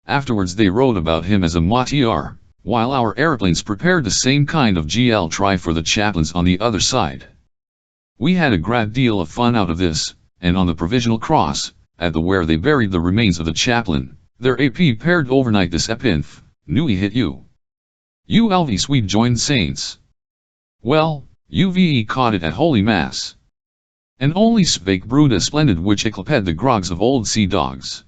Afterwards they wrote about him as a martyr, while our airplanes prepared the same kind of GL try for the chaplains on the other side. We had a great deal of fun out of this, and on the provisional cross, at the where they buried the remains of the chaplain, their AP paired overnight this epinf, Nui hit you. ULV sweet joined saints. Well, UVE caught it at Holy Mass. And only Švejk brewed a splendid which eclipsed the grogs of old sea dogs.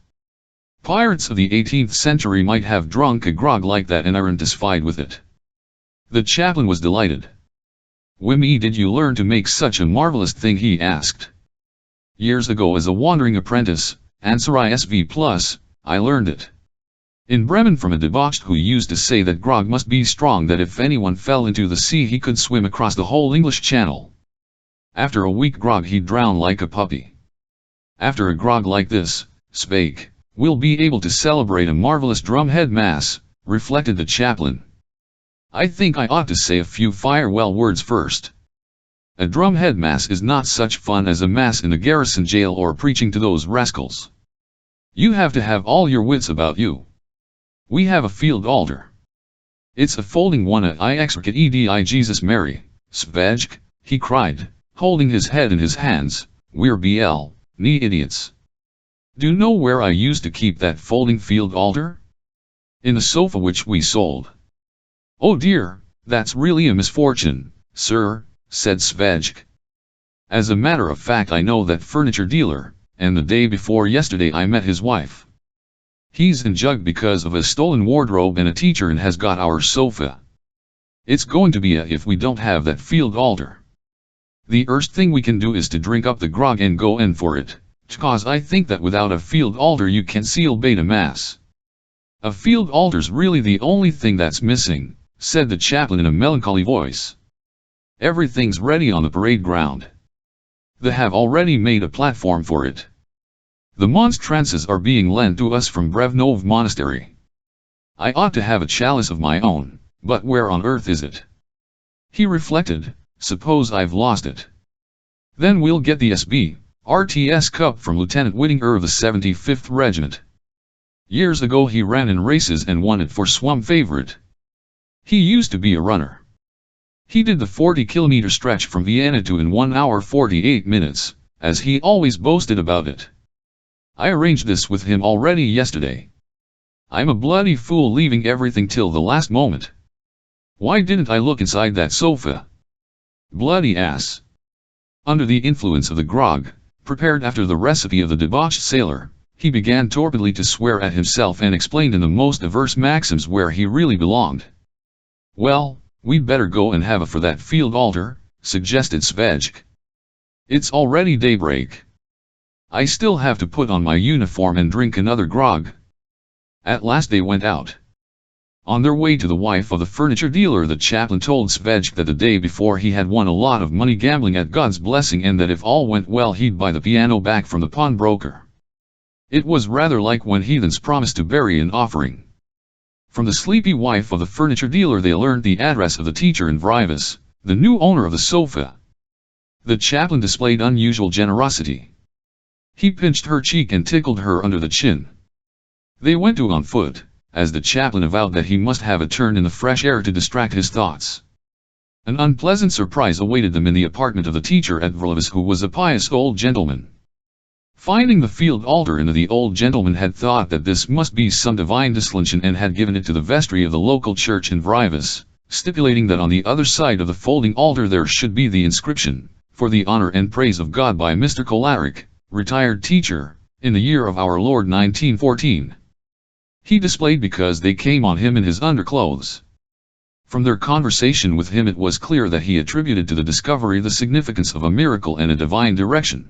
Pirates of the 18th century might have drunk a grog like that and aren't satisfied with it. The chaplain was delighted. "Wimmy, did you learn to make such a marvelous thing?" he asked. "Years ago as a wandering apprentice, answer ISV+, I learned it. In Bremen from a debauched who used to say that grog must be strong, that if anyone fell into the sea he could swim across the whole English Channel. After a weak grog he'd drown like a puppy. After a grog like this, Švejk, we'll be able to celebrate a marvelous drumhead mass," reflected the chaplain. "I think I ought to say a few farewell words first. A drumhead mass is not such fun as a mass in the garrison jail or preaching to those rascals. You have to have all your wits about you. We have a field altar. It's a folding one at I extricate Edi Jesus Mary, Švejk," he cried, holding his head in his hands. "We're ni idiots. Do you know where I used to keep that folding field altar? In the sofa which we sold." "Oh dear, that's really a misfortune, sir," said Švejk. "As a matter of fact, I know that furniture dealer, and the day before yesterday I met his wife. He's in jug because of a stolen wardrobe and a teacher, and has got our sofa. It's going to be a if we don't have that field altar. The first thing we can do is to drink up the grog and go in for it, cause I think that without a field altar you can seal beta mass." "A field altar's really the only thing that's missing," said the chaplain in a melancholy voice. "Everything's ready on the parade ground. They have already made a platform for it. The monstrances are being lent to us from Brevnov Monastery. I ought to have a chalice of my own, but where on earth is it?" He reflected. "Suppose I've lost it. Then we'll get the RTS Cup from Lieutenant Whittinger of the 75th Regiment. Years ago he ran in races and won it for Swum Favorite. He used to be a runner. He did the 40-kilometer stretch from Vienna to in 1 hour 48 minutes, as he always boasted about it. I arranged this with him already yesterday. I'm a bloody fool leaving everything till the last moment. Why didn't I look inside that sofa? Bloody ass." Under the influence of the grog, prepared after the recipe of the debauched sailor, he began torpidly to swear at himself and explained in the most diverse maxims where he really belonged. "Well, we'd better go and have a for that field altar," suggested Švejk. "It's already daybreak. I still have to put on my uniform and drink another grog." At last they went out. On their way to the wife of the furniture dealer, the chaplain told Švejk that the day before he had won a lot of money gambling at God's blessing, and that if all went well he'd buy the piano back from the pawnbroker. It was rather like when heathens promised to bury an offering. From the sleepy wife of the furniture dealer they learned the address of the teacher in Vrivas, the new owner of the sofa. The chaplain displayed unusual generosity. He pinched her cheek and tickled her under the chin. They went to on foot, as the chaplain avowed that he must have a turn in the fresh air to distract his thoughts. An unpleasant surprise awaited them in the apartment of the teacher at Vrivas, who was a pious old gentleman. Finding the field altar in the old gentleman had thought that this must be some divine dispensation and had given it to the vestry of the local church in Vrivas, stipulating that on the other side of the folding altar there should be the inscription, "For the honor and praise of God by Mr. Kolaric, retired teacher, in the year of our Lord 1914. He displayed because they came on him in his underclothes. From their conversation with him it was clear that he attributed to the discovery the significance of a miracle and a divine direction.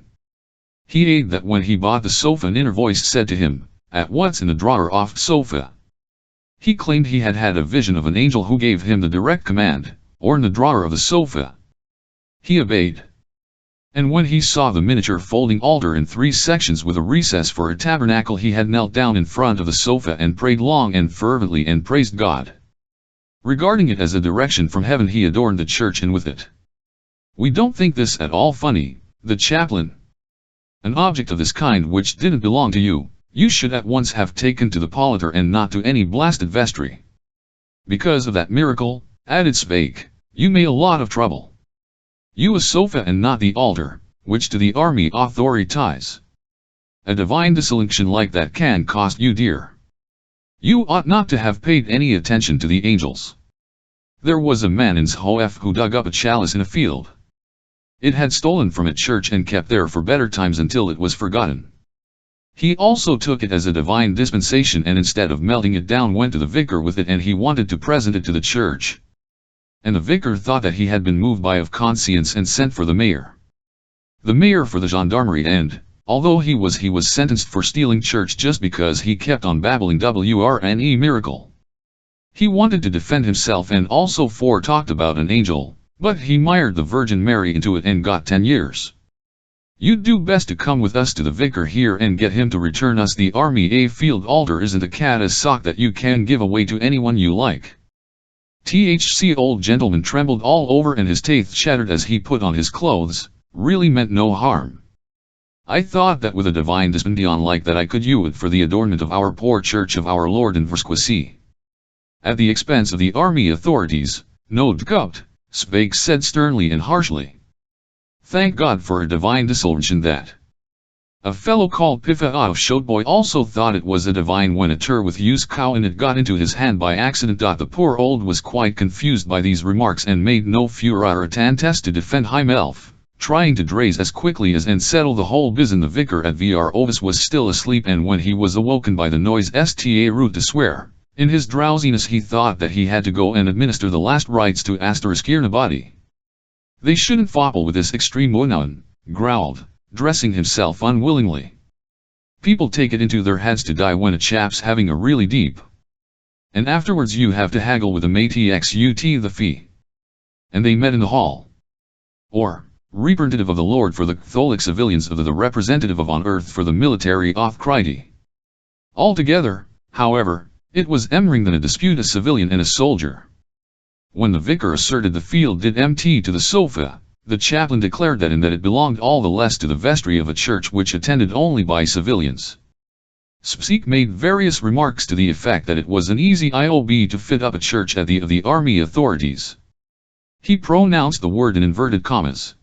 He added that when he bought the sofa an inner voice said to him, "At what's in the drawer off sofa?" He claimed he had had a vision of an angel who gave him the direct command, "Or in the drawer of the sofa." He obeyed. And when he saw the miniature folding altar in 3 sections with a recess for a tabernacle, he had knelt down in front of the sofa and prayed long and fervently and praised God. Regarding it as a direction from heaven, he adorned the church and with it. We don't think this at all funny, the chaplain. An object of this kind which didn't belong to you, you should at once have taken to the politor and not to any blasted vestry. Because of that miracle, added Švejk, you made a lot of trouble. You a sofa and not the altar, which to the army authorities. A divine dissolution like that can cost you dear. You ought not to have paid any attention to the angels. There was a man in Švejk who dug up a chalice in a field. It had stolen from a church and kept there for better times until it was forgotten. He also took it as a divine dispensation and instead of melting it down went to the vicar with it and he wanted to present it to the church. And the vicar thought that he had been moved by of conscience and sent for the mayor. The mayor for the gendarmerie and, although he was sentenced for stealing church just because he kept on babbling WRNE miracle. He wanted to defend himself and also talked about an angel, but he mired the Virgin Mary into it and got 10 years. You'd do best to come with us to the vicar here and get him to return us the army. A field altar isn't a cat sock that you can give away to anyone you like. THC old gentleman trembled all over and his teeth shattered as he put on his clothes, really meant no harm. I thought that with a divine dispensation like that I could use it for the adornment of our poor church of our Lord in Vrškvici. At the expense of the army authorities, no doubt, Švejk said sternly and harshly. Thank God for a divine dissolution that. A fellow called Pifa of Shotboy also thought it was a divine when a tur with used cow in it got into his hand by accident. The poor old was quite confused by these remarks and made no furor attempt to defend himself, trying to dress as quickly as and settle the whole business. The vicar at Vr was still asleep and when he was awoken by the noise sta root to swear, in his drowsiness he thought that he had to go and administer the last rites to body. They shouldn't fopple with this extreme wonan, growled, dressing himself unwillingly. People take it into their heads to die when a chap's having a really deep. And afterwards you have to haggle with a matexut the fee. And they met in the hall. Or, representative of the Lord for the Catholic civilians of the representative of on earth for the military authority. Altogether, however, it was emring than a dispute a civilian and a soldier. When the vicar asserted the field did empty to the sofa, the chaplain declared that in that it belonged all the less to the vestry of a church which attended only by civilians. Švejk made various remarks to the effect that it was an easy job to fit up a church at the of the army authorities. He pronounced the word in inverted commas.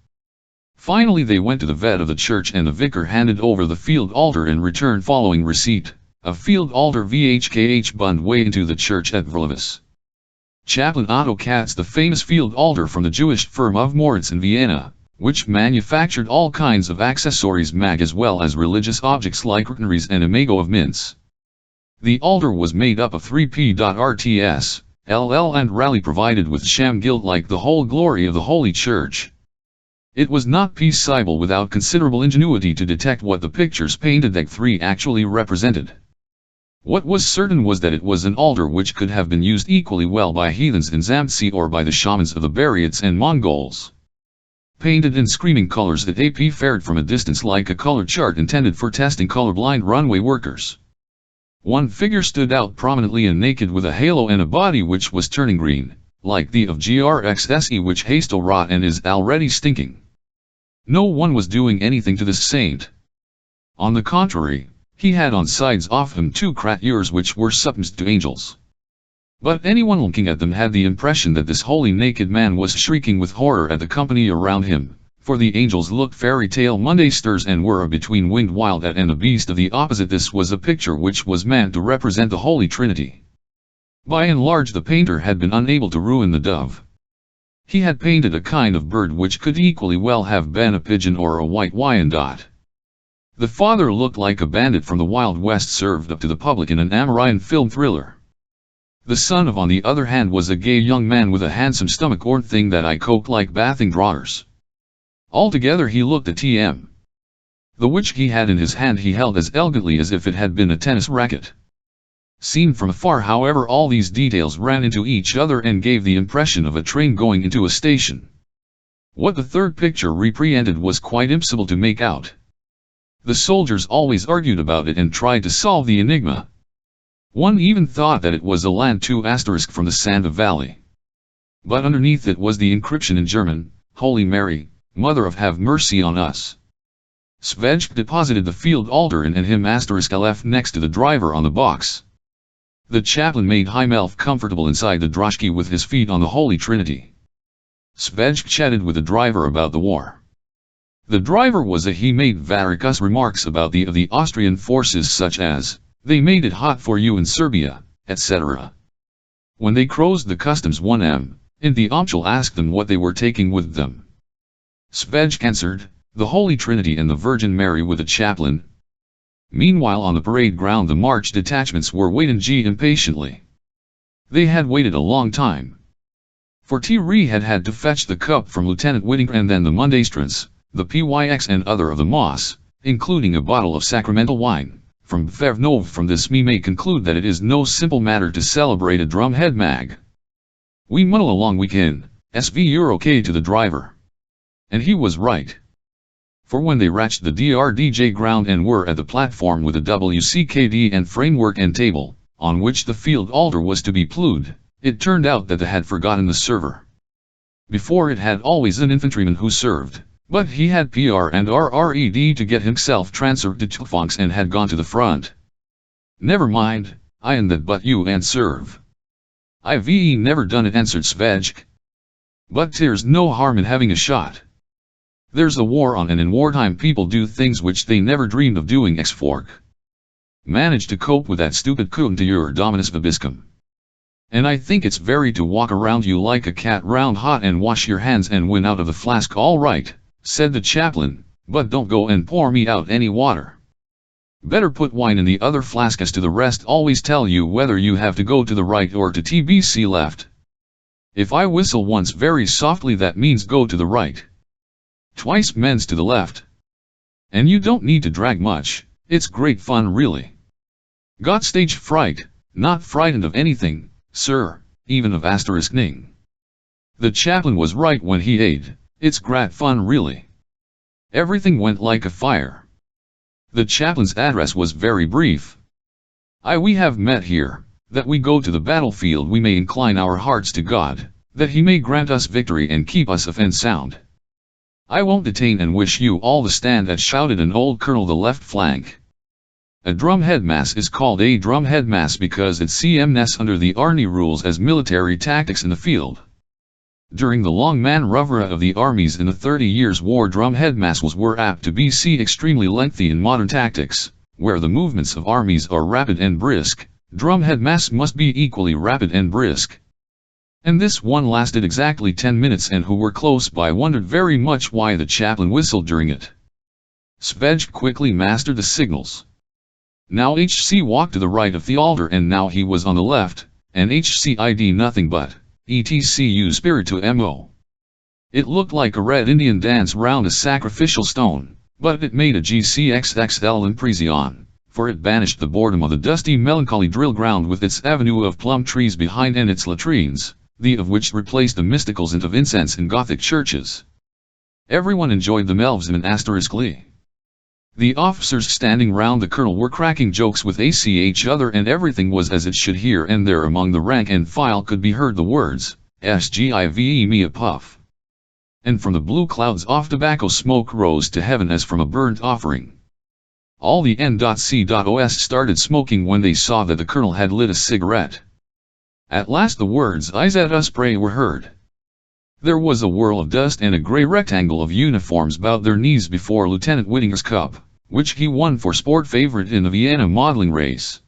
Finally they went to the vet of the church and the vicar handed over the field altar in return following receipt, a field altar VHKH bund way into the church at Vrškvici. Chaplain Otto Katz, the famous field altar from the Jewish firm of Moritz in Vienna, which manufactured all kinds of accessories as well as religious objects like curtains and imago of mints. The altar was made up of 3P.RTS, LL and rally provided with sham gilt like the whole glory of the Holy Church. It was not possible without considerable ingenuity to detect what the pictures painted that 3 actually represented. What was certain was that it was an altar which could have been used equally well by heathens in Zamtsi or by the shamans of the Buryats and Mongols. Painted in screaming colors it appeared from a distance like a color chart intended for testing colorblind runway workers. One figure stood out prominently and naked with a halo and a body which was turning green, like the of GRXSE which hastel rot and is already stinking. No one was doing anything to this saint. On the contrary, he had on sides of him 2 cratures which were supposed to angels. But anyone looking at them had the impression that this holy naked man was shrieking with horror at the company around him, for the angels looked fairy tale monsters and were a between winged wildcat and a beast of the opposite. This was a picture which was meant to represent the Holy Trinity. By and large the painter had been unable to ruin the dove. He had painted a kind of bird which could equally well have been a pigeon or a white Wyandotte. The father looked like a bandit from the Wild West served up to the public in an Amarian film thriller. The son on the other hand was a gay young man with a handsome stomach or thing that I coked like bathing drawers. Altogether he looked at TM. The which he had in his hand he held as elegantly as if it had been a tennis racket. Seen from afar however all these details ran into each other and gave the impression of a train going into a station. What the third picture represented was quite impossible to make out. The soldiers always argued about it and tried to solve the enigma. One even thought that it was a land 2 asterisk from the Sanda Valley. But underneath it was the inscription in German, Holy Mary, Mother of Have Mercy on Us. Švejk deposited the field altar and him asterisk LF next to the driver on the box. The chaplain made himself comfortable inside the droshky with his feet on the Holy Trinity. Švejk chatted with the driver about the war. The driver he made various remarks about the Austrian forces, such as, "They made it hot for you in Serbia," etc. When they crossed the customs 1m, the official asked them what they were taking with them. Švejk answered, "The Holy Trinity and the Virgin Mary with a chaplain." Meanwhile on the parade ground the march detachments were waiting impatiently. They had waited a long time. For T.R. had to fetch the cup from Lieutenant Whitting and then the Mondastrans, the PYX and other of the Moss, including a bottle of sacramental wine. From Vevnov. From this we may conclude that it is no simple matter to celebrate a drumhead mag. "We muddle along we can, SV you're okay," to the driver. And he was right. For when they reached the DRDJ ground and were at the platform with a WCKD and framework and table, on which the field altar was to be plugged, it turned out that they had forgotten the server. Before it had always an infantryman who served, but he had PR and RRED to get himself transferred to Tuffonks and had gone to the front. "Never mind, I and that but you and serve." "I've never done it," answered Švejk. "But there's no harm in having a shot. There's a war on and in wartime people do things which they never dreamed of doing." Fork managed to cope with that stupid couldn't your dominus vobiscum. "And I think it's very to walk around you like a cat round hot and wash your hands and win out of the flask." "All right," said the chaplain, "but don't go and pour me out any water. Better put wine in the other flask. As to the rest, always tell you whether you have to go to the right or to TBC left. If I whistle once very softly that means go to the right. Twice means to the left. And you don't need to drag much, it's great fun really. Got stage fright, not frightened of anything, sir, even of *ning. The chaplain was right when he aid, it's great fun really. Everything went like a fire. The chaplain's address was very brief. We have met here, that we go to the battlefield we may incline our hearts to God, that he may grant us victory and keep us safe and sound. I won't detain and wish you all the stand that," shouted an old colonel the left flank. A drumhead mass is called a drumhead mass because it CMS under the Army rules as military tactics in the field. During the long manœuvre of the armies in the 30 Years' War, drumhead masses were apt to be extremely lengthy in modern tactics, where the movements of armies are rapid and brisk. Drumhead mass must be equally rapid and brisk. And this one lasted exactly 10 minutes, and who were close by wondered very much why the chaplain whistled during it. Švejk quickly mastered the signals. Now HC walked to the right of the altar and now he was on the left, and HCID nothing but, ETCU spirit to MO. It looked like a Red Indian dance round a sacrificial stone, but it made a GCXXL impression, for it banished the boredom of the dusty melancholy drill ground with its avenue of plum trees behind and its latrines, the of which replaced the mystical scent of incense in Gothic churches. Everyone enjoyed the Melvsman *. The officers standing round the colonel were cracking jokes with each other, and everything was as it should. Here and there among the rank and file could be heard the words, "Sgive me a puff." And from the blue clouds off tobacco smoke rose to heaven as from a burnt offering. All the N.C.Os started smoking when they saw that the colonel had lit a cigarette. At last the words "Izet spray" were heard. There was a whirl of dust and a grey rectangle of uniforms about their knees before Lieutenant Whittinger's cup, which he won for sport favorite in the Vienna modeling race.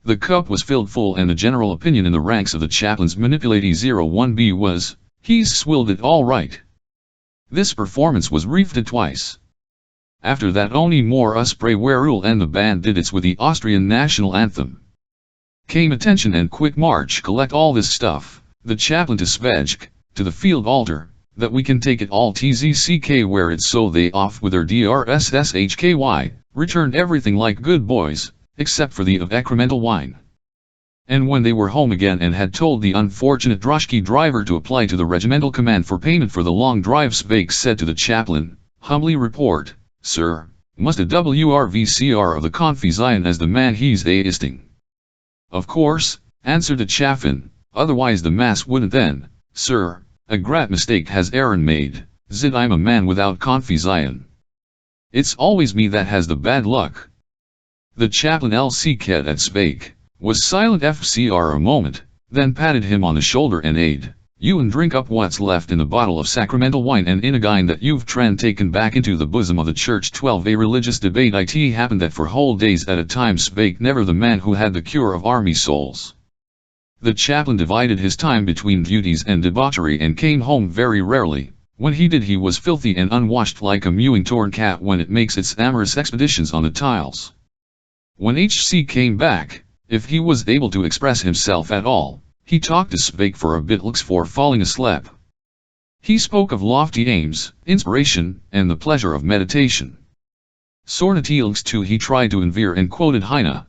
The cup was filled full, and the general opinion in the ranks of the chaplains manipulati 01B was, "He's swilled it all right." This performance was repeated twice. After that only more spray werul, and the band did its with the Austrian national anthem. Came attention and quick march, collect all this stuff, the chaplain to Švejk, to the field altar, that we can take it all tzck where it's. So they off with their DRSSHKY, returned everything like good boys, except for the of incremental wine. And when they were home again and had told the unfortunate droshky driver to apply to the regimental command for payment for the long drive, Švejk said to the chaplain, "Humbly report, sir, must a WRVCR of the Confizion as the man he's a-isting." "Of course," answered the chaplain, "otherwise the mass wouldn't then, sir. A great mistake has Aaron made, zid I'm a man without Confizion. It's always me that has the bad luck." The chaplain LC at Švejk was silent FCR a moment, then patted him on the shoulder and aid, You and drink up what's left in the bottle of sacramental wine and in a gine that you've taken back into the bosom of the church. 12. A religious debate it happened that for whole days at a time spake never the man who had the cure of army souls. The chaplain divided his time between duties and debauchery and came home very rarely. When he did he was filthy and unwashed like a mewing torn cat when it makes its amorous expeditions on the tiles. When H.C. came back, if he was able to express himself at all, he talked to Švejk for a bit looks for falling asleep. He spoke of lofty aims, inspiration, and the pleasure of meditation. Sornatielks too he tried to endear and quoted Heine.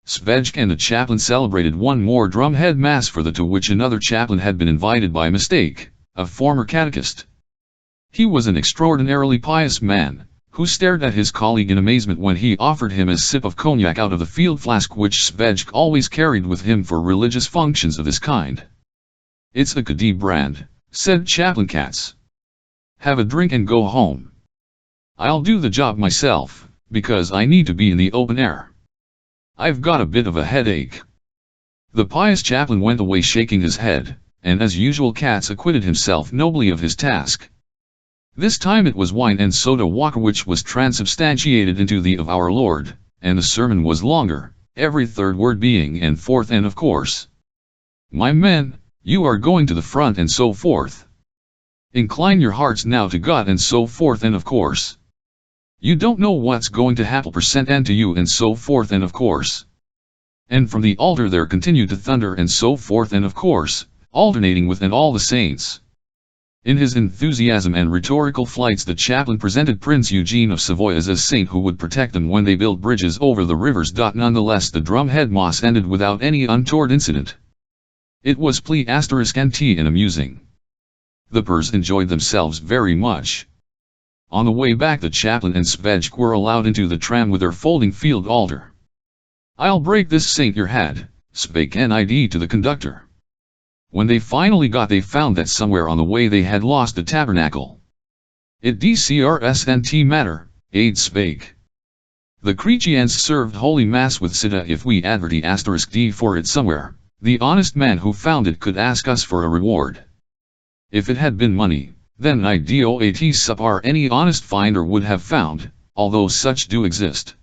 Švejk and the chaplain celebrated one more drumhead mass for the to which another chaplain had been invited by mistake, a former catechist. He was an extraordinarily pious man, who stared at his colleague in amazement when he offered him a sip of cognac out of the field flask which Švejk always carried with him for religious functions of this kind. "It's a Kadi brand," said Chaplain Katz. "Have a drink and go home. I'll do the job myself, because I need to be in the open air. I've got a bit of a headache." The pious chaplain went away shaking his head, and as usual Katz acquitted himself nobly of his task. This time it was wine and soda water which was transubstantiated into the of our Lord, and the sermon was longer, every third word being and fourth and of course. "My men, you are going to the front and so forth. Incline your hearts now to God and so forth and of course. You don't know what's going to happen and to you and so forth and of course." And from the altar there continued to thunder and so forth and of course, alternating with "and all the saints." In his enthusiasm and rhetorical flights the chaplain presented Prince Eugene of Savoy as a saint who would protect them when they built bridges over the rivers. Nonetheless the drumhead mass ended without any untoward incident. It was **nt and amusing. The pers enjoyed themselves very much. On the way back the chaplain and Švejk were allowed into the tram with their folding field altar. "I'll break this saint your head," spake Nid to the conductor. When they finally got they found that somewhere on the way they had lost the tabernacle. "It dcrsnt matter," Aid spake. "The Christians served Holy Mass with sida if we adverti *d for it somewhere, the honest man who found it could ask us for a reward. If it had been money, then idoat supar any honest finder would have found, although such do exist.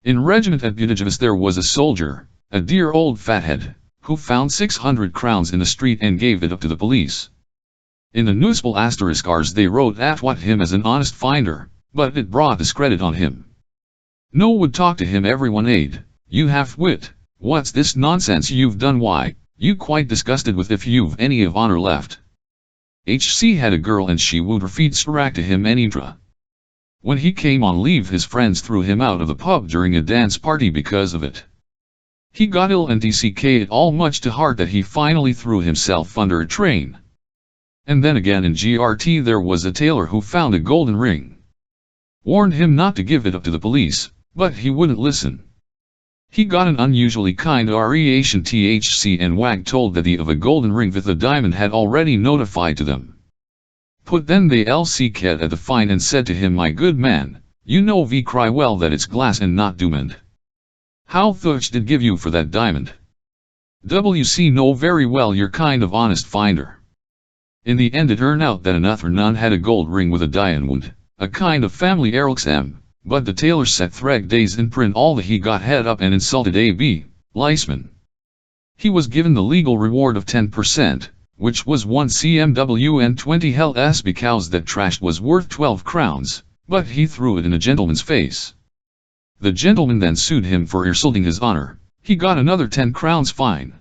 In regiment at Budajevas there was a soldier, a dear old fathead, who found 600 crowns in the street and gave it up to the police. In the newspaper *rs they wrote at what him as an honest finder, but it brought discredit on him. No would talk to him everyone aid, you half-wit, what's this nonsense you've done why, you quite disgusted with if you've any of honor left. HC had a girl and she wooed her feet sprack to him anytra. When he came on leave his friends threw him out of the pub during a dance party because of it. He got ill and tck it all much to heart that he finally threw himself under a train. And then again in GRT there was a tailor who found a golden ring. Warned him not to give it up to the police, but he wouldn't listen. He got an unusually kind reaction THC and Wag told that the of a golden ring with a diamond had already notified to them. Put then they LC cat at the fine and said to him, "My good man, you know we cry well that it's glass and not diamond. How thuch did give you for that diamond? WC know very well you're kind of honest finder." In the end it turned out that another nun had a gold ring with a diamond, a kind of family heirloom, but the tailor set Threg days in print all that he got head up and insulted A.B. Leisman. He was given the legal reward of 10%, which was 1 cmw and 20 hell-s because that trash was worth 12 crowns, but he threw it in a gentleman's face. The gentleman then sued him for insulting his honor. He got another 10 crowns fine.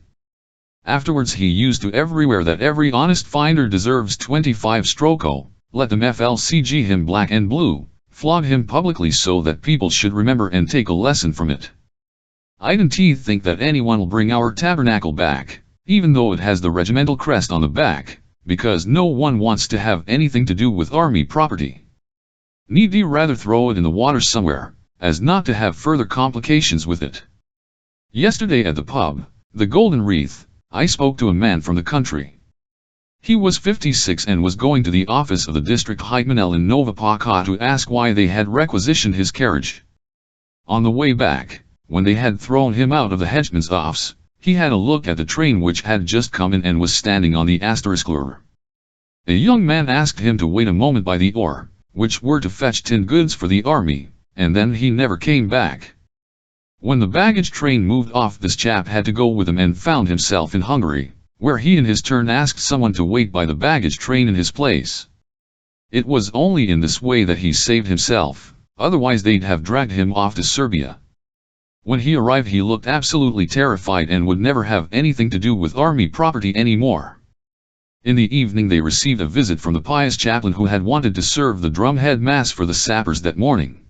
Afterwards he used to everywhere that every honest finder deserves 25 stroko, let them FLCG him black and blue, flog him publicly so that people should remember and take a lesson from it. I don't think that anyone will bring our tabernacle back, even though it has the regimental crest on the back, because no one wants to have anything to do with army property. Need rather throw it in the water somewhere, as not to have further complications with it. Yesterday at the pub, the Golden Wreath, I spoke to a man from the country. He was 56 and was going to the office of the district Hetmanel in Nova Paca to ask why they had requisitioned his carriage. On the way back, when they had thrown him out of the headman's office, he had a look at the train which had just come in and was standing on the *. A young man asked him to wait a moment by the oar, which were to fetch tin goods for the army, and then he never came back. When the baggage train moved off, this chap had to go with him and found himself in Hungary, where he in his turn asked someone to wait by the baggage train in his place. It was only in this way that he saved himself, otherwise they'd have dragged him off to Serbia. When he arrived he looked absolutely terrified and would never have anything to do with army property anymore. In the evening they received a visit from the pious chaplain who had wanted to serve the drumhead mass for the sappers that morning.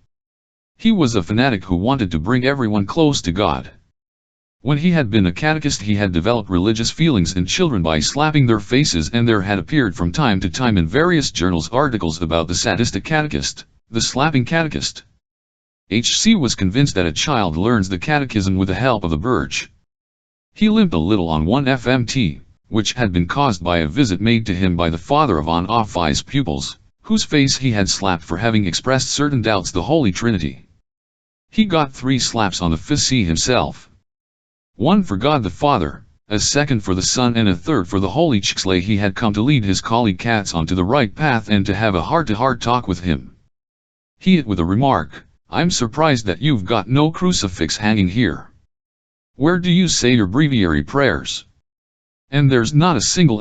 He was a fanatic who wanted to bring everyone close to God. When he had been a catechist he had developed religious feelings in children by slapping their faces, and there had appeared from time to time in various journals articles about the sadistic catechist, the slapping catechist. H.C. was convinced that a child learns the catechism with the help of the birch. He limped a little on one FMT, which had been caused by a visit made to him by the father of on office pupils, whose face he had slapped for having expressed certain doubts the Holy Trinity. He got 3 slaps on the fist himself. 1 for God the Father, a second for the Son, and a third for the Holy Chixley. He had come to lead his colleague Katz onto the right path and to have a heart-to-heart talk with him. He hit with a remark, "I'm surprised that you've got no crucifix hanging here. Where do you say your breviary prayers? And there's not a single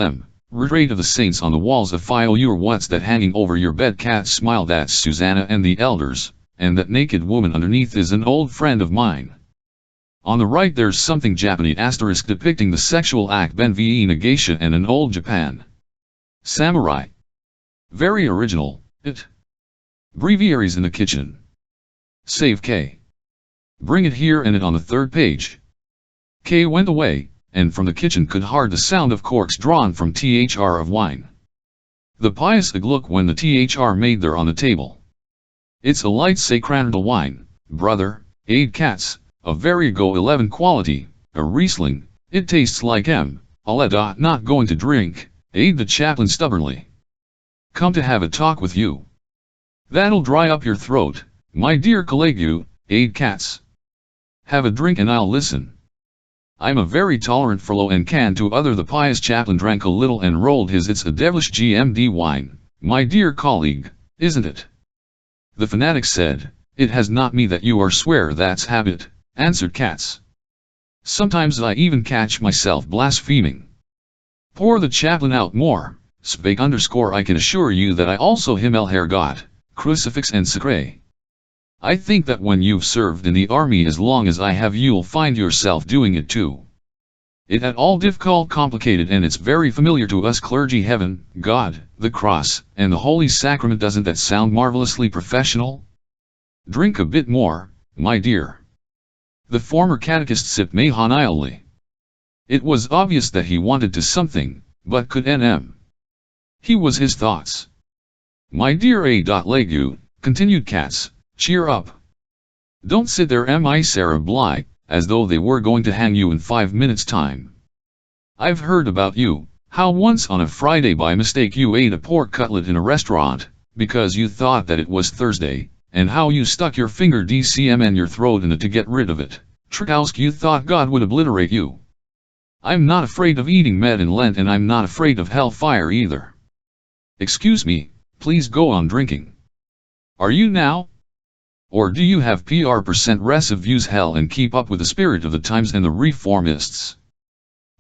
rate of the saints on the walls of your what's that hanging over your bed?" Katz smiled at Susanna and the elders, "and that naked woman underneath is an old friend of mine. On the right there's something Japanese * depicting the sexual act benve negation and an old Japan samurai. Very original, it. Breviary's in the kitchen. Save K. Bring it here and it on the 3rd page." K went away, and from the kitchen could heard the sound of corks drawn from thr of wine. The pious look when the thr made there on the table. "It's a light sacramental wine, brother, aid Katz, a very go 11 quality, a Riesling. It tastes like not going to drink," aid the chaplain stubbornly. "Come to have a talk with you. That'll dry up your throat, my dear colleague, aid Katz. Have a drink and I'll listen. I'm a very tolerant fellow and can to other." The pious chaplain drank a little and rolled his "It's a devilish GMD wine, my dear colleague, isn't it?" The fanatic said, "It has not me that you are swear that's habit," answered Katz. "Sometimes I even catch myself blaspheming. Pour the chaplain out more, Švejk _ I can assure you that I also Himmel Herr God, crucifix and sacre. I think that when you've served in the army as long as I have you'll find yourself doing it too. It at all difficult, complicated, and it's very familiar to us clergy. Heaven, God, the cross, and the Holy Sacrament. Doesn't that sound marvelously professional? Drink a bit more, my dear." The former catechist sipped mahoniously. It was obvious that he wanted to something, but could nm. He was his thoughts. "My dear A.Legu, continued Katz, cheer up. Don't sit there Sarah Bly, as though they were going to hang you in 5 minutes' time. I've heard about you, how once on a Friday by mistake you ate a pork cutlet in a restaurant, because you thought that it was Thursday, and how you stuck your finger DCM in your throat in it to get rid of it. Trikowski, you thought God would obliterate you. I'm not afraid of eating meat in Lent, and I'm not afraid of hellfire either. Excuse me, please go on drinking. Are you now? Or do you have PR% recive views hell and keep up with the spirit of the times and the reformists?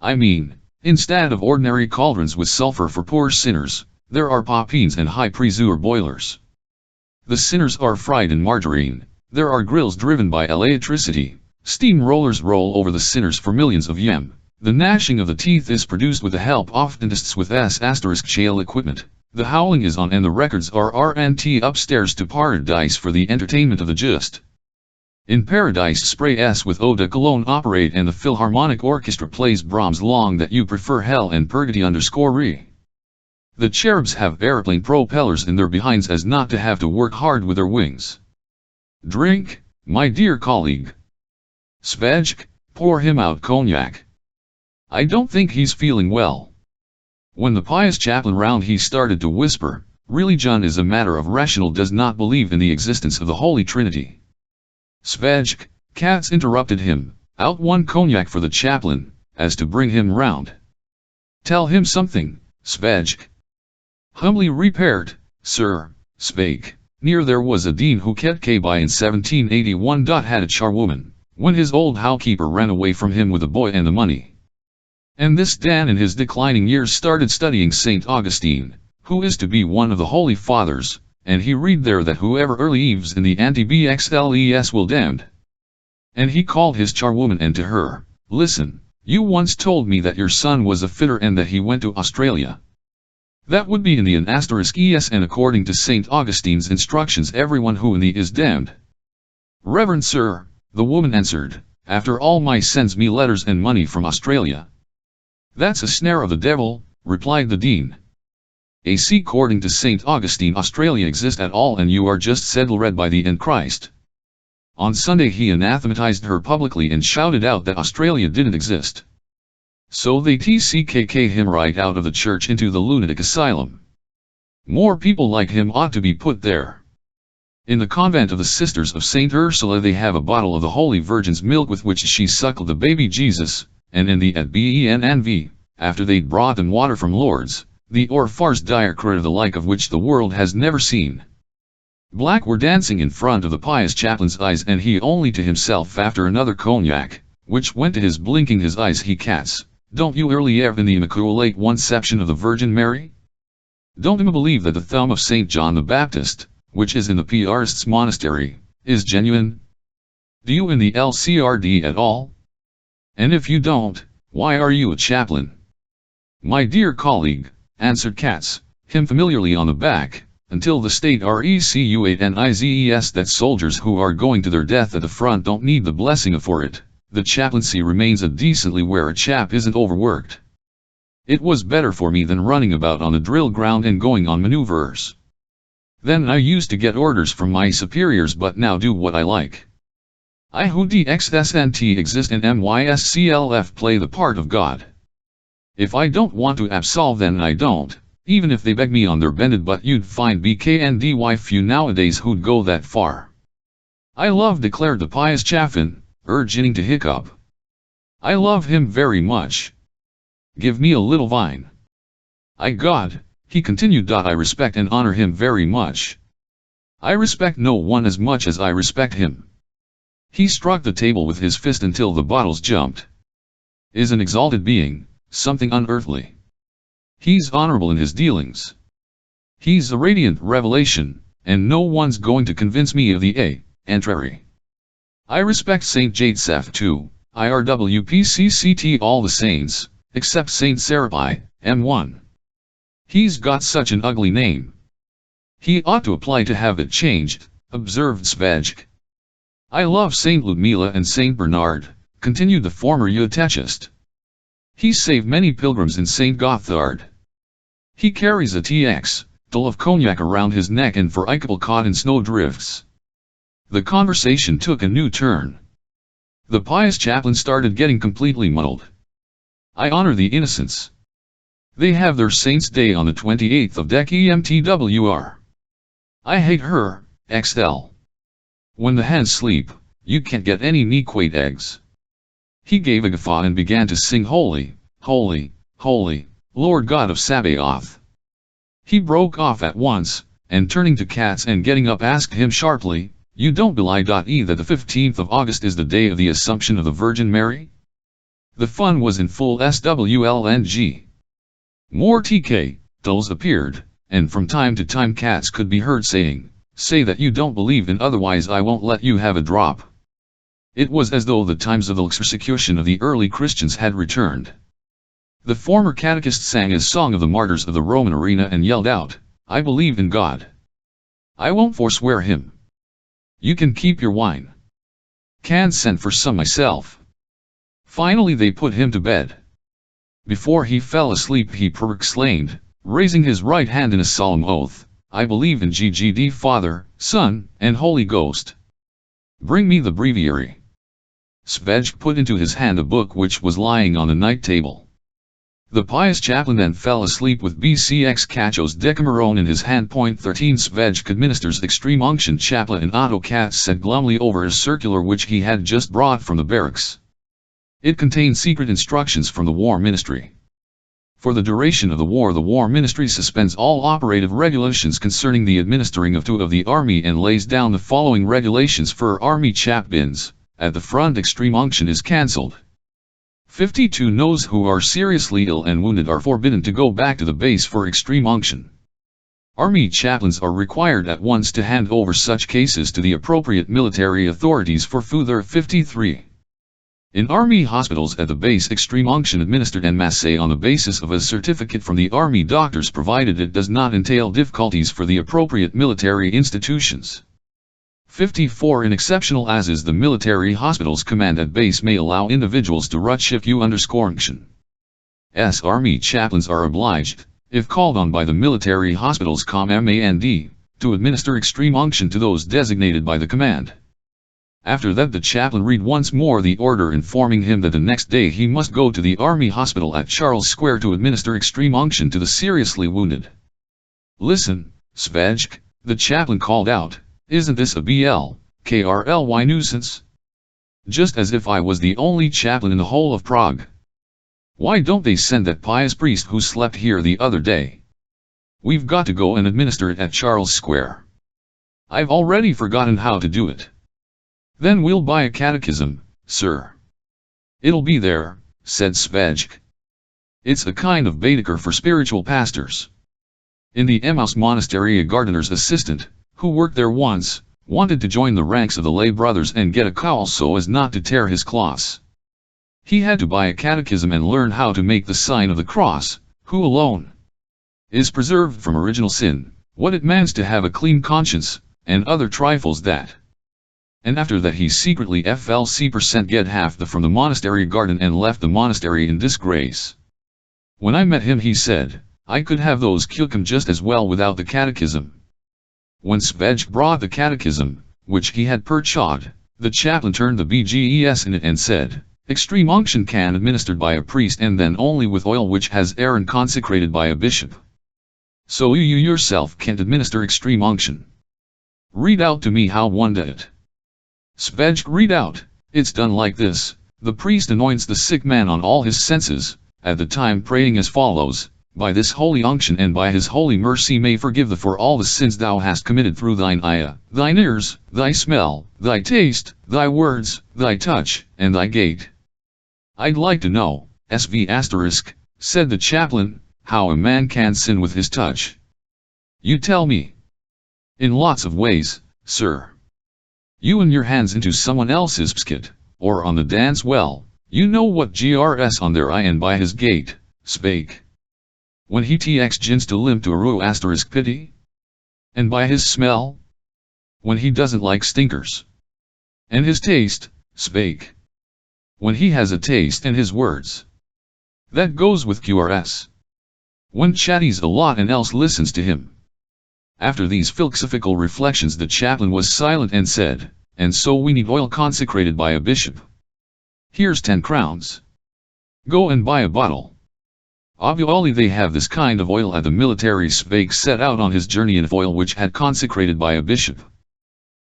I mean, instead of ordinary cauldrons with sulfur for poor sinners, there are poppines and high pressure boilers. The sinners are fried in margarine, there are grills driven by electricity, steam rollers roll over the sinners for millions of yen. The gnashing of the teeth is produced with the help of dentists with *jail equipment. The howling is on and the records are RNT upstairs to paradise for the entertainment of the just. In paradise spray S with eau de cologne operate and the Philharmonic Orchestra plays Brahms long that you prefer hell and purgatory _re. The cherubs have airplane propellers in their behinds as not to have to work hard with their wings. Drink, my dear colleague. Švejk, pour him out cognac. I don't think he's feeling well. When the pious chaplain round he started to whisper, religion is a matter of rational, does not believe in the existence of the Holy Trinity. Švejk, Katz interrupted him, out one cognac for the chaplain, as to bring him round. Tell him something, Švejk. Humbly repaired, sir, Švejk. Near there was a dean who kept by in 1781. Had a charwoman, when his old housekeeper ran away from him with the boy and the money. And this Dan in his declining years started studying St. Augustine, who is to be one of the Holy Fathers, and he read there that whoever early eves in the anti-bxles will damned. And he called his charwoman and to her, listen, you once told me that your son was a fitter and that he went to Australia. That would be in the *es, and according to St. Augustine's instructions everyone who in the is damned. Reverend sir, the woman answered, after all my sends me letters and money from Australia. That's a snare of the devil, replied the dean. According to St. Augustine Australia exists at all and you are just said read by the Christ. On Sunday he anathematized her publicly and shouted out that Australia didn't exist. So they tckk him right out of the church into the lunatic asylum. More people like him ought to be put there. In the convent of the Sisters of St. Ursula they have a bottle of the Holy Virgin's milk with which she suckled the baby Jesus, and in the @BENNV, after they'd brought them water from Lourdes, the orphars diarchrate the like of which the world has never seen. Black were dancing in front of the pious chaplain's eyes and he only to himself after another cognac, which went to his blinking his eyes he cats, don't you early ever in the Immaculate Conception of the Virgin Mary? Don't you believe that the thumb of St. John the Baptist, which is in the Piarists' monastery, is genuine? Do you in the LCRD at all? And if you don't, why are you a chaplain? My dear colleague, answered Katz, him familiarly on the back, until the state recu8nizes that soldiers who are going to their death at the front don't need the blessing for it, the chaplaincy remains a decently where a chap isn't overworked. It was better for me than running about on the drill ground and going on maneuvers. Then I used to get orders from my superiors but now do what I like. I who DXSNT exist and MYSCLF play the part of God. If I don't want to absolve then I don't, even if they beg me on their bended butt you'd find BKNDY few nowadays who'd go that far. I love declared the pious Chaffin, urging to hiccup. I love him very much. Give me a little vine. I God, he continued. I respect and honor him very much. I respect no one as much as I respect him. He struck the table with his fist until the bottles jumped. Is an exalted being, something unearthly. He's honorable in his dealings. He's a radiant revelation, and no one's going to convince me of the contrary. I respect Saint Joseph too, IRWPCCT all the saints, except Saint Serapi, M1. He's got such an ugly name. He ought to apply to have it changed, observed Švejk. I love Saint Ludmila and Saint Bernard, continued the former Eutechist. He saved many pilgrims in Saint Gothard. He carries a tull of cognac around his neck and for Eichel caught in snow drifts. The conversation took a new turn. The pious chaplain started getting completely muddled. I honor the innocents. They have their saint's day on the 28th of December. I hate her, XL. When the hens sleep, you can't get any nequate eggs. He gave a guffaw and began to sing Holy, Holy, Holy, Lord God of Sabaoth. He broke off at once, and turning to Katz and getting up asked him sharply, you don't belie that the 15th of August is the day of the Assumption of the Virgin Mary? The fun was in full SWLNG. More TK, dulls appeared, and from time to time Katz could be heard saying, say that you don't believe in otherwise I won't let you have a drop. It was as though the times of the persecution of the early Christians had returned. The former catechist sang his song of the martyrs of the Roman arena and yelled out, I believe in God. I won't forswear him. You can keep your wine. Can send for some myself. Finally they put him to bed. Before he fell asleep he exclaimed, raising his right hand in a solemn oath, I believe in GGD Father, Son, and Holy Ghost. Bring me the breviary. Švejk put into his hand a book which was lying on the night table. The pious chaplain then fell asleep with BCX Cacho's Decameron in his hand. 13 Švejk administers extreme unction. Chaplain and Otto Katz said glumly over a circular which he had just brought from the barracks. It contains secret instructions from the War Ministry. For the duration of the War Ministry suspends all operative regulations concerning the administering of the Army and lays down the following regulations for Army chaplains. At the front, extreme unction is cancelled. 52. Those who are seriously ill and wounded are forbidden to go back to the base for extreme unction. Army chaplains are required at once to hand over such cases to the appropriate military authorities for further. 53. In Army hospitals at the base, extreme unction administered en masse on the basis of a certificate from the Army doctors, provided it does not entail difficulties for the appropriate military institutions. 54. In exceptional as the military hospitals command at base may allow individuals to _unction. Army chaplains are obliged, if called on by the military hospitals command, to administer extreme unction to those designated by the command. After that, the chaplain read once more the order, informing him that the next day he must go to the Army Hospital at Charles Square to administer extreme unction to the seriously wounded. "Listen, Švejk," the chaplain called out, "isn't this a BLKRLY nuisance? Just as if I was the only chaplain in the whole of Prague. Why don't they send that pious priest who slept here the other day? We've got to go and administer it at Charles Square. I've already forgotten how to do it." "Then we'll buy a catechism, sir." "It'll be there," said Švejk. "It's a kind of Baedeker for spiritual pastors." In the Emmaus monastery, a gardener's assistant, who worked there once, wanted to join the ranks of the lay brothers and get a cowl so as not to tear his cloths. He had to buy a catechism and learn how to make the sign of the cross, who alone is preserved from original sin, what it means to have a clean conscience, and other trifles that. And after that he secretly flc% get half the from the monastery garden and left the monastery in disgrace. When I met him he said, I could have those kukum just as well without the catechism. When Švejk brought the catechism, which he had purchased, the chaplain turned the BGES in it and said, "Extreme unction can administered by a priest and then only with oil which has Aaron consecrated by a bishop. So you yourself can't administer extreme unction. Read out to me how one did it." Švejk read out, "It's done like this, the priest anoints the sick man on all his senses, at the time praying as follows, by this holy unction and by his holy mercy may forgive thee for all the sins thou hast committed through thine eye, thine ears, thy smell, thy taste, thy words, thy touch, and thy gait." "I'd like to know, SV*, said the chaplain, "how a man can sin with his touch." "You tell me." "In lots of ways, sir. You and your hands into someone else's pskit, or on the dance well, you know what grs on their eye and by his gait, spake. When he tx gins to limp to a ru * pity? And by his smell? When he doesn't like stinkers. And his taste, spake. When he has a taste and his words. That goes with QRS. When chatties a lot and else listens to him." After these philosophical reflections the chaplain was silent and said, "And so we need oil consecrated by a bishop. Here's 10 crowns. Go and buy a bottle. Obviously they have this kind of oil at the military." Švejk set out on his journey in oil which had consecrated by a bishop.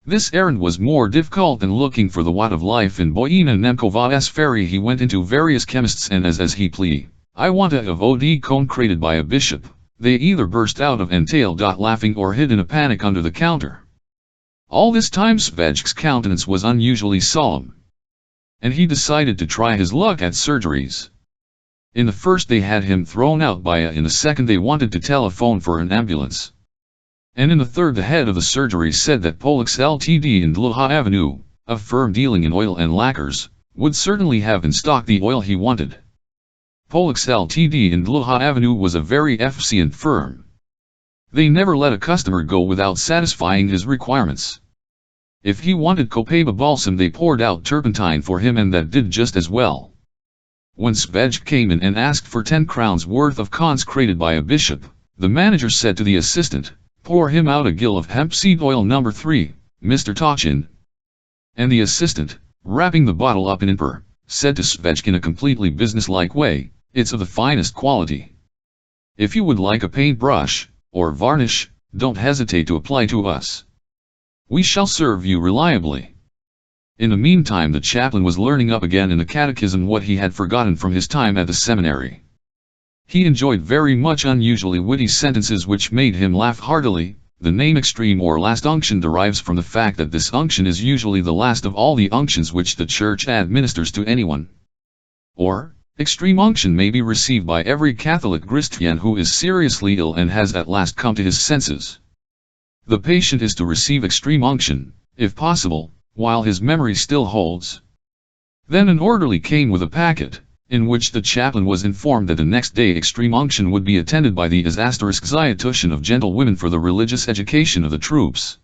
This errand was more difficult than looking for the watt of life in Boyina Nemkova's ferry. He went into various chemists and as he pleaded, "I want a of OD consecrated by a bishop," they either burst out of entail laughing or hid in a panic under the counter. All this time Švejk's countenance was unusually solemn. And he decided to try his luck at surgeries. In the first they had him thrown out by in the second they wanted to telephone for an ambulance. And in the third the head of the surgery said that Polix Ltd in Dluha Avenue, a firm dealing in oil and lacquers, would certainly have in stock the oil he wanted. Polix Ltd in Dluha Avenue was a very efficient firm. They never let a customer go without satisfying his requirements. If he wanted Copaiba balsam they poured out turpentine for him and that did just as well. When Švejk came in and asked for 10 crowns worth of consecrated by a bishop, the manager said to the assistant, "Pour him out a gill of hemp seed oil number 3, Mr. Tochin." And the assistant, wrapping the bottle up in paper, said to Švejk in a completely businesslike way, "It's of the finest quality. If you would like a paintbrush, or varnish, don't hesitate to apply to us. We shall serve you reliably." In the meantime the chaplain was learning up again in the catechism what he had forgotten from his time at the seminary. He enjoyed very much unusually witty sentences which made him laugh heartily. The name extreme or last unction derives from the fact that this unction is usually the last of all the unctions which the Church administers to anyone. Or, extreme unction may be received by every Catholic Christian who is seriously ill and has at last come to his senses. The patient is to receive extreme unction, if possible, while his memory still holds. Then an orderly came with a packet, in which the chaplain was informed that the next day extreme unction would be attended by the Zayatution of gentlewomen for the religious education of the troops.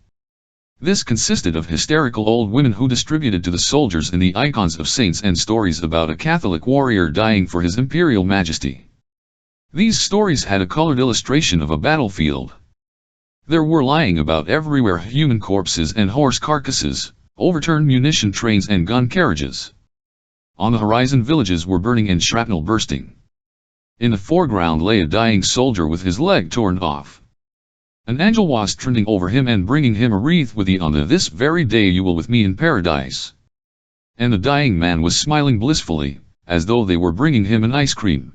This consisted of hysterical old women who distributed to the soldiers in the icons of saints and stories about a Catholic warrior dying for his imperial majesty. These stories had a colored illustration of a battlefield. There were lying about everywhere human corpses and horse carcasses, overturned munition trains and gun carriages. On the horizon villages were burning and shrapnel bursting. In the foreground lay a dying soldier with his leg torn off. An angel was trending over him and bringing him a wreath with the "On this very day you will with me in paradise." And the dying man was smiling blissfully, as though they were bringing him an ice cream.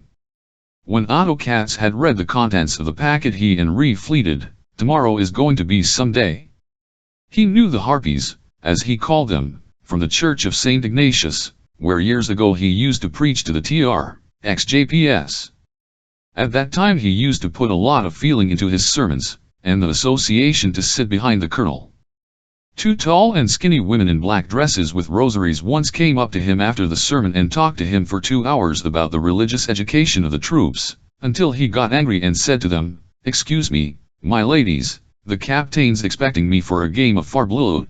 When Otto Katz had read the contents of the packet he and reflected, tomorrow is going to be some day. He knew the harpies, as he called them, from the Church of St. Ignatius, where years ago he used to preach to the TR.XJPS. At that time he used to put a lot of feeling into his sermons, and the association to sit behind the colonel. Two tall and skinny women in black dresses with rosaries once came up to him after the sermon and talked to him for 2 hours about the religious education of the troops, until he got angry and said to them, "Excuse me, my ladies, the captain's expecting me for a game of farblood."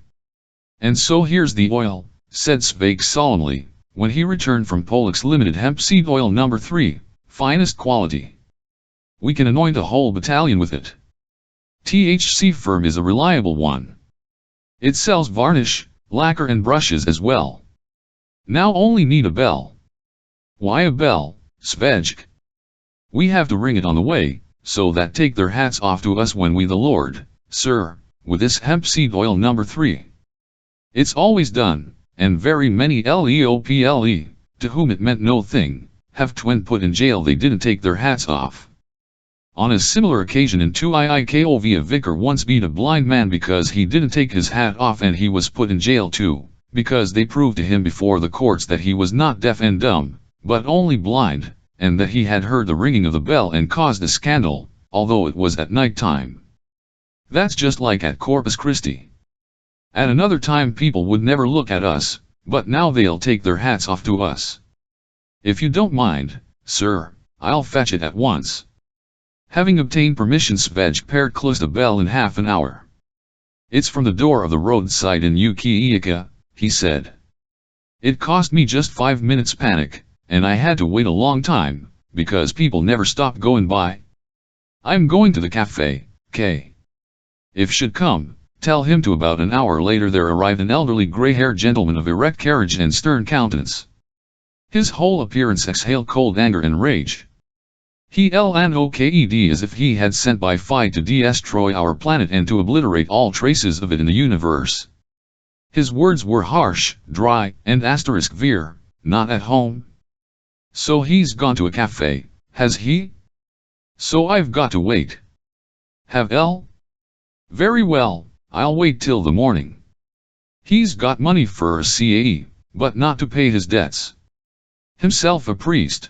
"And so here's the oil," said Švejk solemnly, when he returned from Pollock's Limited Hemp Seed Oil No. 3, finest quality. "We can anoint a whole battalion with it. THC firm is a reliable one. It sells varnish, lacquer and brushes as well. Now only need a bell." "Why a bell, Švejk?" "We have to ring it on the way, so that take their hats off to us when we the Lord, sir, with this hemp seed oil No. 3. It's always done. And very many LEOPLE, to whom it meant no thing, have twin put in jail they didn't take their hats off." On a similar occasion in 2IIKOV a vicar once beat a blind man because he didn't take his hat off and he was put in jail too, because they proved to him before the courts that he was not deaf and dumb, but only blind, and that he had heard the ringing of the bell and caused a scandal, although it was at night time. That's just like at Corpus Christi. At another time people would never look at us, but now they'll take their hats off to us. If you don't mind, sir, I'll fetch it at once. Having obtained permission Švejk closed the bell in half an hour. "It's from the door of the roadside in Ukiika," he said. "It cost me just 5 minutes panic, and I had to wait a long time, because people never stopped going by. I'm going to the cafe, K. If should come, tell him to." About an hour later there arrived an elderly grey-haired gentleman of erect carriage and stern countenance. His whole appearance exhaled cold anger and rage. He LNOKED as if he had sent by Phi to destroy our planet and to obliterate all traces of it in the universe. His words were harsh, dry, and *vir, not at home. "So he's gone to a cafe, has he? So I've got to wait. Have L? Very well. I'll wait till the morning. He's got money for a CAE, but not to pay his debts. Himself a priest.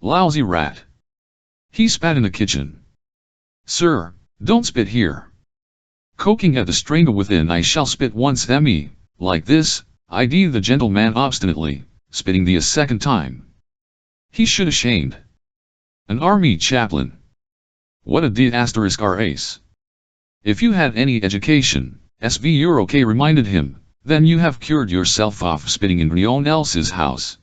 Lousy rat." He spat in the kitchen. "Sir, don't spit here." Coking at the stranger within, "I shall spit once me, like this," ID the gentleman obstinately, spitting a second time. He should ashamed. An army chaplain. What a *RACE. If you had any education, SV reminded him, then you have cured yourself of spitting in anyone else's house.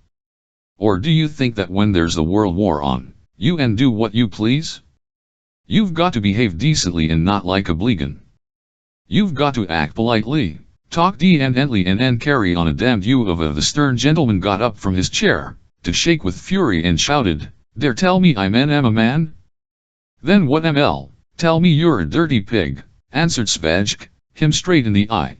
Or do you think that when there's a world war on, you and do what you please? You've got to behave decently and not like a bleegan. You've got to act politely, talk decently and carry on a damned you of the stern gentleman got up from his chair, to shake with fury and shouted, "Dare tell me I'm a man? Then what ML, tell me you're a dirty pig," answered Švejk, him straight in the eye.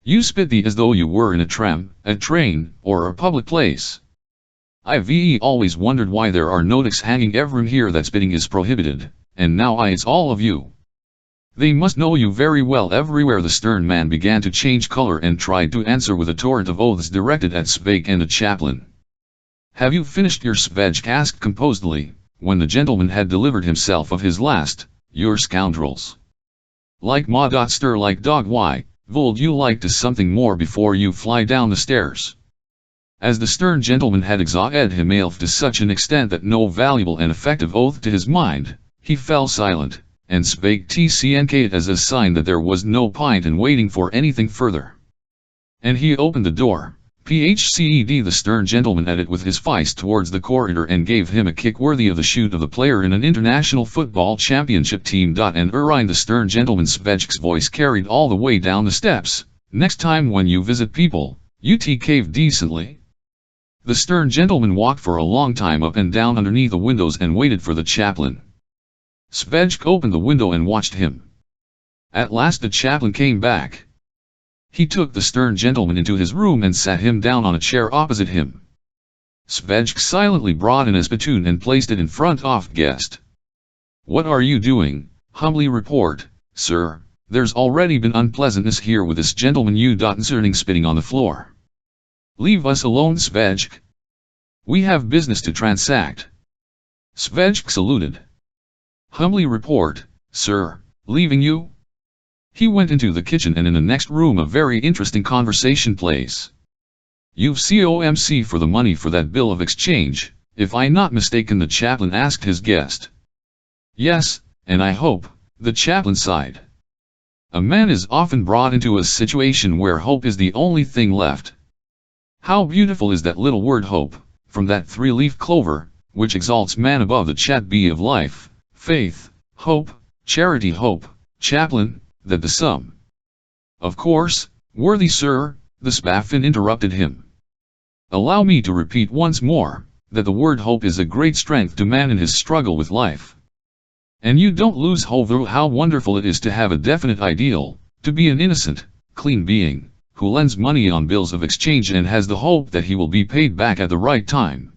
You spit thee as though you were in a tram, a train, or a public place. I've always wondered why there are notices hanging everywhere here that spitting is prohibited, and now it's all of you. They must know you very well everywhere. The stern man began to change color and tried to answer with a torrent of oaths directed at Švejk and the chaplain. Have you finished your Švejk asked composedly, when the gentleman had delivered himself of his last, your scoundrels. Like ma. Stir like dog. Why, would you like to something more before you fly down the stairs? As the stern gentleman had exhausted himself to such an extent that no valuable and effective oath to his mind, he fell silent, and spake tcnk as a sign that there was no point in waiting for anything further. And he opened the door, phced the stern gentleman at it with his fist towards the corridor and gave him a kick worthy of the shoot of the player in an international football championship team. And the stern gentleman's Švejk's voice carried all the way down the steps. Next time when you visit people, you cave decently. The stern gentleman walked for a long time up and down underneath the windows and waited for the chaplain. Švejk opened the window and watched him. At last the chaplain came back. He took the stern gentleman into his room and sat him down on a chair opposite him. Švejk silently brought in a spittoon and placed it in front of guest. What are you doing? Humbly report, sir, there's already been unpleasantness here with this gentleman concerning spitting on the floor. Leave us alone, Švejk. We have business to transact. Švejk saluted. Humbly report, sir, leaving you? He went into the kitchen and in the next room a very interesting conversation place. You've comc for the money for that bill of exchange, if I'm not mistaken, the chaplain asked his guest. Yes, and I hope, the chaplain sighed. A man is often brought into a situation where hope is the only thing left. How beautiful is that little word hope, from that three-leaf clover, which exalts man above the chat bee of life, faith, hope, charity, hope, chaplain, that the sum. Of course, worthy sir, the spaffin interrupted him. Allow me to repeat once more, that the word hope is a great strength to man in his struggle with life. And you don't lose hope through how wonderful it is to have a definite ideal, to be an innocent, clean being, who lends money on bills of exchange and has the hope that he will be paid back at the right time.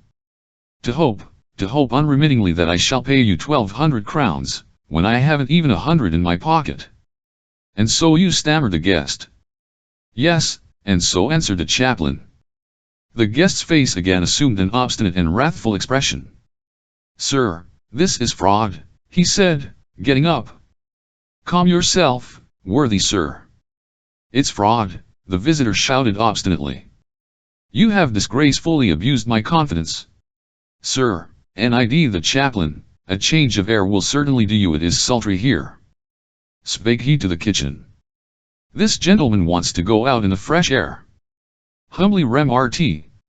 To hope unremittingly that I shall pay you 1,200 crowns, when I haven't even 100 in my pocket. And so you, stammered the guest. Yes, and so answered the chaplain. The guest's face again assumed an obstinate and wrathful expression. Sir, this is fraud, he said, getting up. Calm yourself, worthy sir. It's fraud, the visitor shouted obstinately. You have disgracefully abused my confidence. Sir, and the chaplain, a change of air will certainly do you. It is sultry here. Spake he to the kitchen. This gentleman wants to go out in the fresh air. Humbly remarked,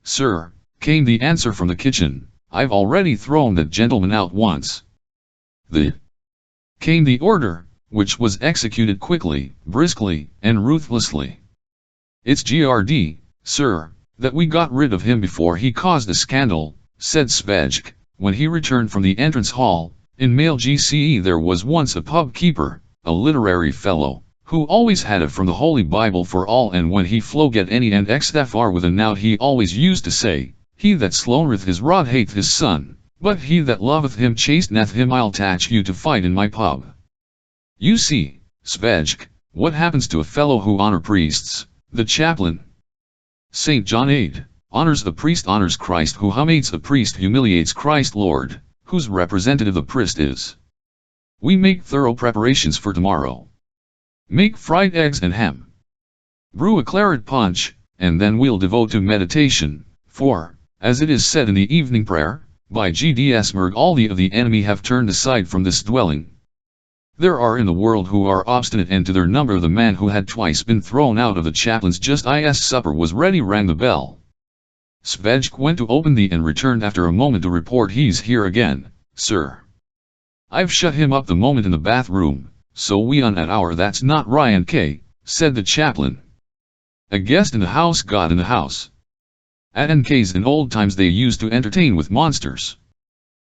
sir, came the answer from the kitchen, I've already thrown that gentleman out once. Came the order, which was executed quickly, briskly, and ruthlessly. It's GRD, sir, that we got rid of him before he caused a scandal, said Švejk, when he returned from the entrance hall. In male GCE there was once a pub keeper, a literary fellow, who always had it from the Holy Bible for all, and when he flow get any and xfr with a nout he always used to say, he that sloweth his rod hateth his son, but he that loveth him chasteneth him. I'll attach you to fight in my pub. You see, Švejk, what happens to a fellow who honor priests, the chaplain. St. John 8, honors the priest honors Christ, who humiliates a priest humiliates Christ Lord, whose representative the priest is. We make thorough preparations for tomorrow. Make fried eggs and ham. Brew a claret punch, and then we'll devote to meditation, for, as it is said in the evening prayer, by GDS all the of the enemy have turned aside from this dwelling. There are in the world who are obstinate, and to their number the man who had twice been thrown out of the chaplain's just supper was ready. Rang the bell. Švejk went to open the and returned after a moment to report, he's here again, sir. I've shut him up the moment in the bathroom, so we on at hour. That's not Ryan K, said the chaplain. A guest in the house got in the house. At NK's in old times they used to entertain with monsters.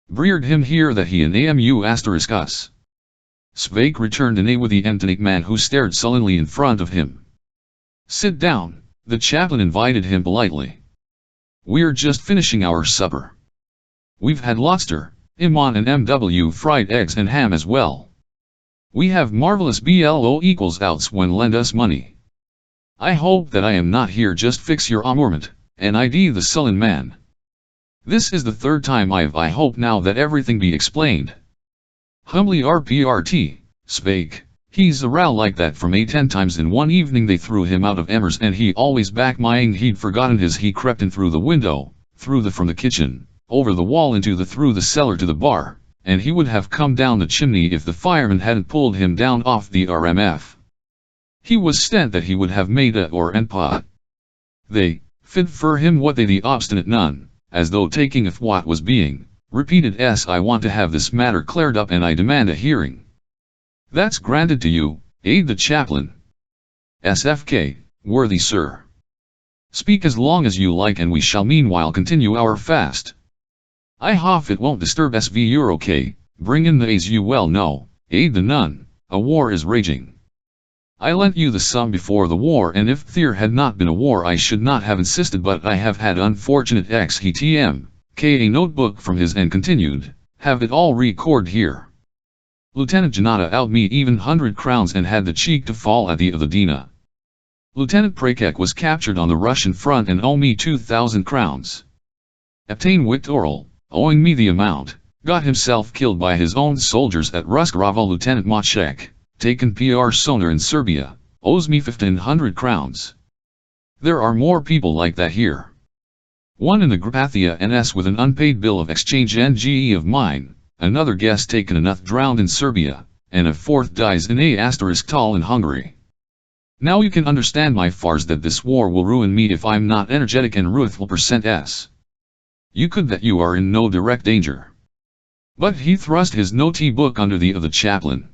Breered him here that he and amu asterisk us. Švejk returned an with the empty man who stared sullenly in front of him. "Sit down," the chaplain invited him politely. "We're just finishing our supper. We've had lobster, imon and MW fried eggs and ham as well. We have marvelous BLO equals outs when lend us money. I hope that I am not here just fix your amourment, and ID the sullen man. This is the third time I hope now that everything be explained. Humbly RPRT, Švejk. He's a row like that from 8-10 times in one evening they threw him out of Emmers and he always back mying he'd forgotten his he crept in through the window, from the kitchen, over the wall through the cellar to the bar, and he would have come down the chimney if the fireman hadn't pulled him down off the RMF. He was stent that he would have made a or en pot. They, fit for him what they the obstinate nun, as though taking if what was being, repeated I want to have this matter cleared up and I demand a hearing. That's granted to you, aid the chaplain. SFK, worthy sir. Speak as long as you like and we shall meanwhile continue our fast. I hope it won't disturb SV Euro K, bring in the as you well know, aid the nun, a war is raging. I lent you the sum before the war and if there had not been a war I should not have insisted but I have had unfortunate XHTM, K a notebook from his and continued, have it all record here. Lieutenant Janata out me even 100 crowns and had the cheek to fall at the of the Dina. Lieutenant Prakek was captured on the Russian front and owe me 2,000 crowns. Obtain Wiktoral, owing me the amount, got himself killed by his own soldiers at Ruskrava. Lieutenant Machek, taken PR Sonar in Serbia, owes me 1,500 crowns. There are more people like that here. One in the Grapathia NS with an unpaid bill of exchange NGE of mine. Another guest taken enough drowned in Serbia, and a fourth dies in a tal in Hungary. Now you can understand my farce that this war will ruin me if I'm not energetic and ruthful %s. You could that you are in no direct danger. But he thrust his notee book under the of the chaplain.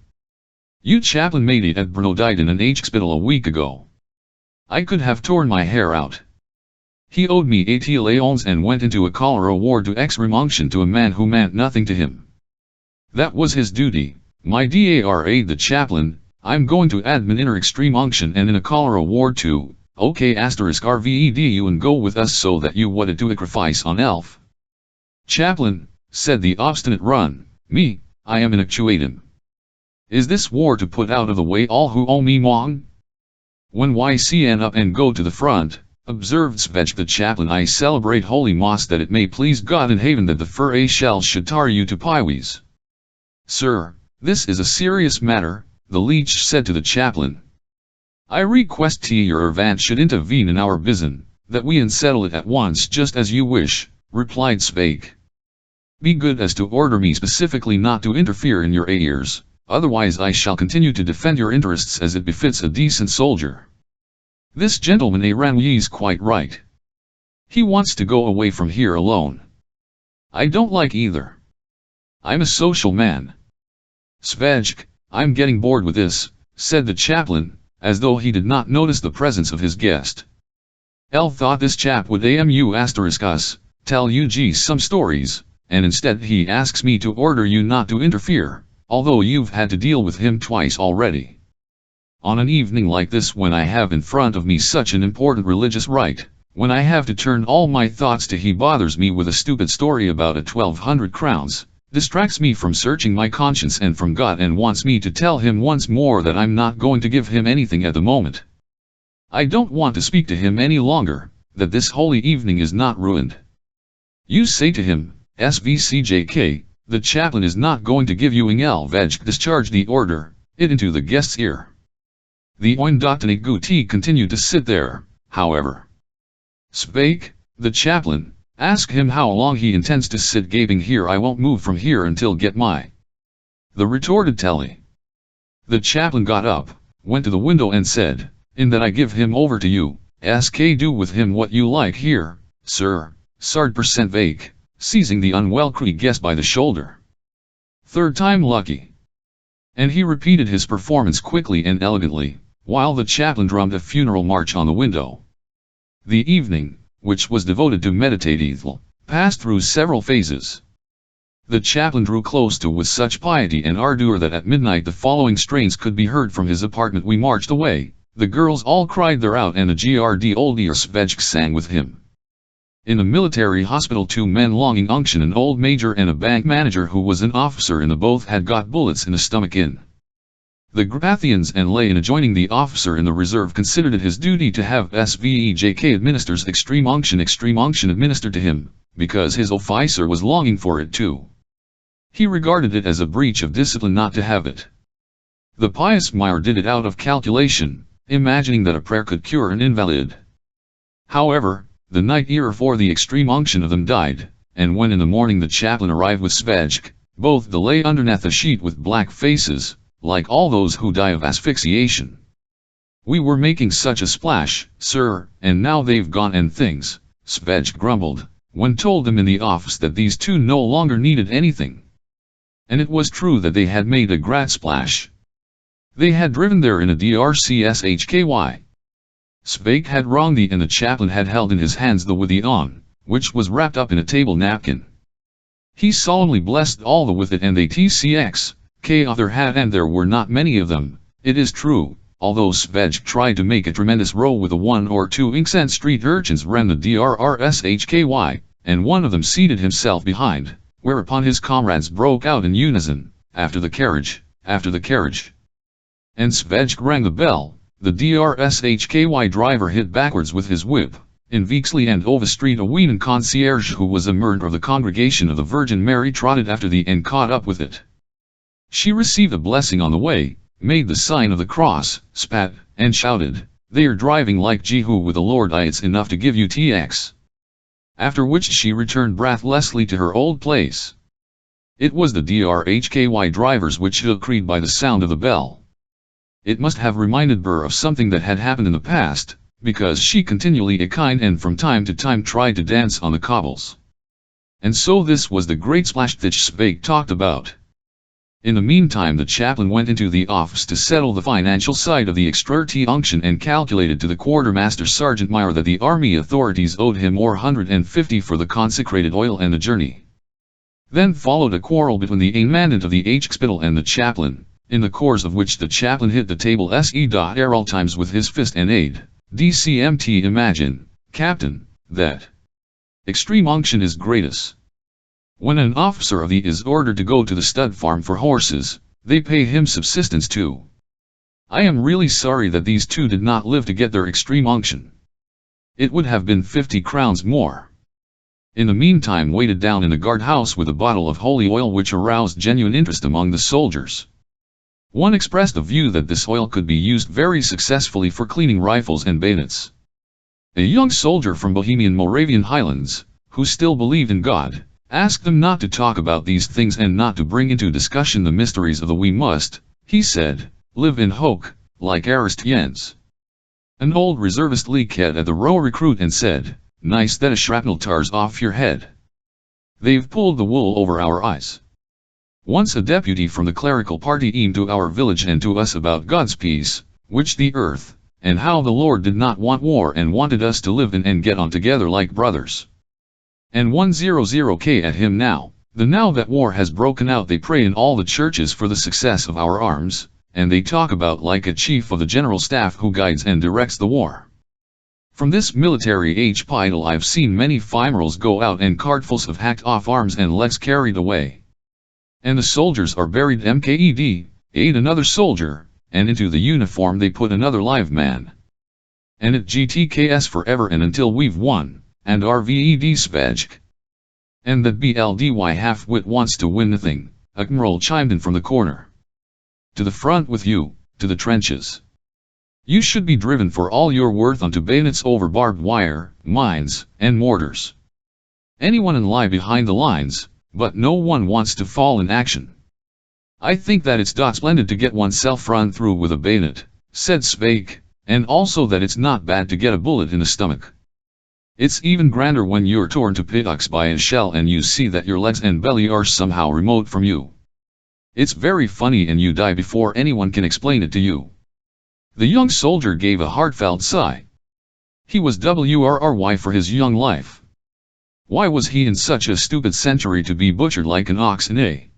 You chaplain made it at Brno died in an hospital a week ago. I could have torn my hair out. He owed me 80 leons and went into a cholera ward to extreme unction to a man who meant nothing to him. That was his duty, my dar aid the chaplain, I'm going to admin inner extreme unction and in a cholera ward too, okay *RVEDU and go with us so that you would do sacrifice on elf. Chaplain, said the obstinate run, me, I am in actuatum. Is this war to put out of the way all who owe me mong? When YCN up and go to the front, observed Švejk the chaplain I celebrate holy mass that it may please God in heaven that the fur a shell should tar you to piwis. Sir, this is a serious matter, the leech said to the chaplain. I request your Ervant should intervene in our bizen, that we unsettle it at once just as you wish, replied Švejk. Be good as to order me specifically not to interfere in your affairs, otherwise I shall continue to defend your interests as it befits a decent soldier. This gentleman is quite right. He wants to go away from here alone. I don't like either. I'm a social man. Švejk, I'm getting bored with this, said the chaplain, as though he did not notice the presence of his guest. L thought this chap would us, tell you some stories, and instead he asks me to order you not to interfere, although you've had to deal with him twice already. On an evening like this when I have in front of me such an important religious rite, when I have to turn all my thoughts to he bothers me with a stupid story about 1,200 crowns, distracts me from searching my conscience and from God and wants me to tell him once more that I'm not going to give him anything at the moment. I don't want to speak to him any longer, that this holy evening is not ruined. You say to him, SVCJK, the chaplain is not going to give you Švejk discharge the order, it into the guest's ear. The Oindotany Guti continued to sit there, however. Švejk, the chaplain, ask him how long he intends to sit gaping here. I won't move from here until get my. The retorted Telly. The chaplain got up, went to the window and said, in that I give him over to you, sk do with him what you like here, sir, Sard %vake, seizing the unwelcome guest by the shoulder. Third time lucky. And he repeated his performance quickly and elegantly, while the chaplain drummed a funeral march on the window. The evening, which was devoted to meditative, passed through several phases. The chaplain drew close to with such piety and ardor that at midnight the following strains could be heard from his apartment. We marched away, The girls all cried their out and the GRD oldier Švejk sang with him. In a military hospital, 2 men longing unction, an old major and a bank manager who was an officer in the both had got bullets in the stomach in. The Grathians and lay in adjoining the officer in the reserve considered it his duty to have Švejk administers extreme unction administered to him, because his officer was longing for it too. He regarded it as a breach of discipline not to have it. The pious Meyer did it out of calculation, imagining that a prayer could cure an invalid. However, the night for the extreme unction of them died, and when in the morning the chaplain arrived with Švejk, both the lay underneath a sheet with black faces, like all those who die of asphyxiation. "We were making such a splash, sir, and now they've gone and things," Švejk grumbled, when told them in the office that these 2 no longer needed anything. And it was true that they had made a great splash. They had driven there in a drcshky. Švejk had wronged thee, and the chaplain had held in his hands the withy on, which was wrapped up in a table napkin. He solemnly blessed all the with it, and they tcx other had, and there were not many of them, it is true, although Švejk tried to make a tremendous row with the 1 or 2 incense street urchins ran the drrshky, and one of them seated himself behind, whereupon his comrades broke out in unison, "After the carriage, after the carriage." And Švejk rang the bell. The drshky driver hit backwards with his whip. In Vixley and Ova Street a Weenan concierge who was a member of the Congregation of the Virgin Mary trotted after thee and caught up with it. She received a blessing on the way, made the sign of the cross, spat, and shouted, "They are driving like Jehu with the Lord, it's enough to give you tx." After which she returned breathlessly to her old place. It was the drhky drivers which agreed by the sound of the bell. It must have reminded her of something that had happened in the past, because she continually kind and from time to time tried to dance on the cobbles. And so this was the great splash that Švejk talked about. In the meantime the chaplain went into the office to settle the financial side of the extra unction and calculated to the quartermaster Sergeant Meyer that the army authorities owed him 450 for the consecrated oil and the journey. Then followed a quarrel between the commandant of the hospital and the chaplain, in the course of which the chaplain hit the table several times with his fist and aid. DCMT imagine, Captain, that extreme unction is greatest. When an officer of the is ordered to go to the stud farm for horses, they pay him subsistence too. I am really sorry that these 2 did not live to get their extreme unction. It would have been 50 crowns more. In the meantime waited down in the guardhouse with a bottle of holy oil which aroused genuine interest among the soldiers. One expressed a view that this oil could be used very successfully for cleaning rifles and bayonets. A young soldier from Bohemian Moravian Highlands, who still believed in God, asked them not to talk about these things and not to bring into discussion the mysteries of the "we must," he said, "live in hope, like Aristians." An old reservist leaked at the row recruit and said, "Nice that a shrapnel tars off your head. They've pulled the wool over our eyes." Once a deputy from the clerical party came to our village and to us about God's peace, which the earth, and how the Lord did not want war and wanted us to live in and get on together like brothers. And 100k at him now that war has broken out they pray in all the churches for the success of our arms, and they talk about like a chief of the general staff who guides and directs the war. From this military hospital I've seen many funerals go out and cartfuls of hacked off arms and legs carried away. And the soldiers are buried mked, aid another soldier, and into the uniform they put another live man. And it GTKS forever and until we've won. And RVED Švejk. And that BLDY half-wit wants to win nothing, Admiral chimed in from the corner. To the front with you, to the trenches. You should be driven for all you're worth onto bayonets over barbed wire, mines, and mortars. Anyone can lie behind the lines, but no one wants to fall in action. I think that it's splendid to get oneself run through with a bayonet, said Švejk, and also that it's not bad to get a bullet in the stomach. It's even grander when you're torn to pieces by a shell and you see that your legs and belly are somehow remote from you. It's very funny and you die before anyone can explain it to you. The young soldier gave a heartfelt sigh. He was WRRY for his young life. Why was he in such a stupid century to be butchered like an ox in a?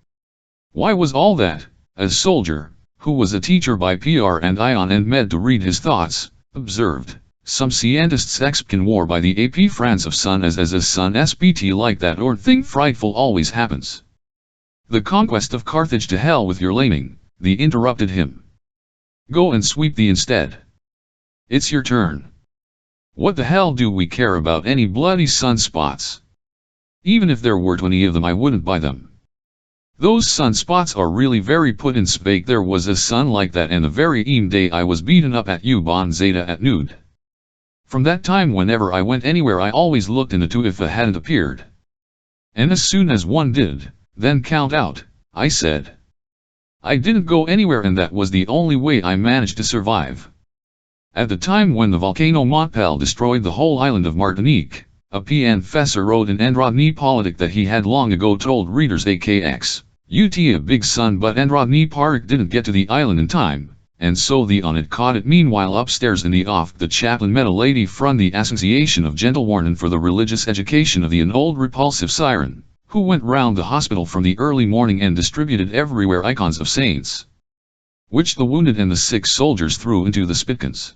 Why was all that, a soldier, who was a teacher by PR and Ion and Med to read his thoughts, observed, "Some scientists explain war by the AP France of Sun as a Sun SPT like that or thing frightful always happens. The conquest of Carthage to hell with your laming," they interrupted him. "Go and sweep the instead. It's your turn. What the hell do we care about any bloody sunspots? Even if there were 20 of them I wouldn't buy them. Those sunspots are really very put in spake. There was a sun like that and the very day I was beaten up at U-Bahn Zeta at nude. From that time whenever I went anywhere I always looked in the two if it hadn't appeared. And as soon as one did, then count out," I said. "I didn't go anywhere and that was the only way I managed to survive." At the time when the volcano Montpel destroyed the whole island of Martinique, a PN-fessor wrote in Androdny Politic that he had long ago told readers AKX, "Ut a big sun but Androdny Politic didn't get to the island in time, and so the on it caught it." Meanwhile upstairs in the oft the chaplain met a lady from the Association of Gentlewomen for the Religious Education of the an old repulsive siren, who went round the hospital from the early morning and distributed everywhere icons of saints, which the wounded and the sick soldiers threw into the spitkins.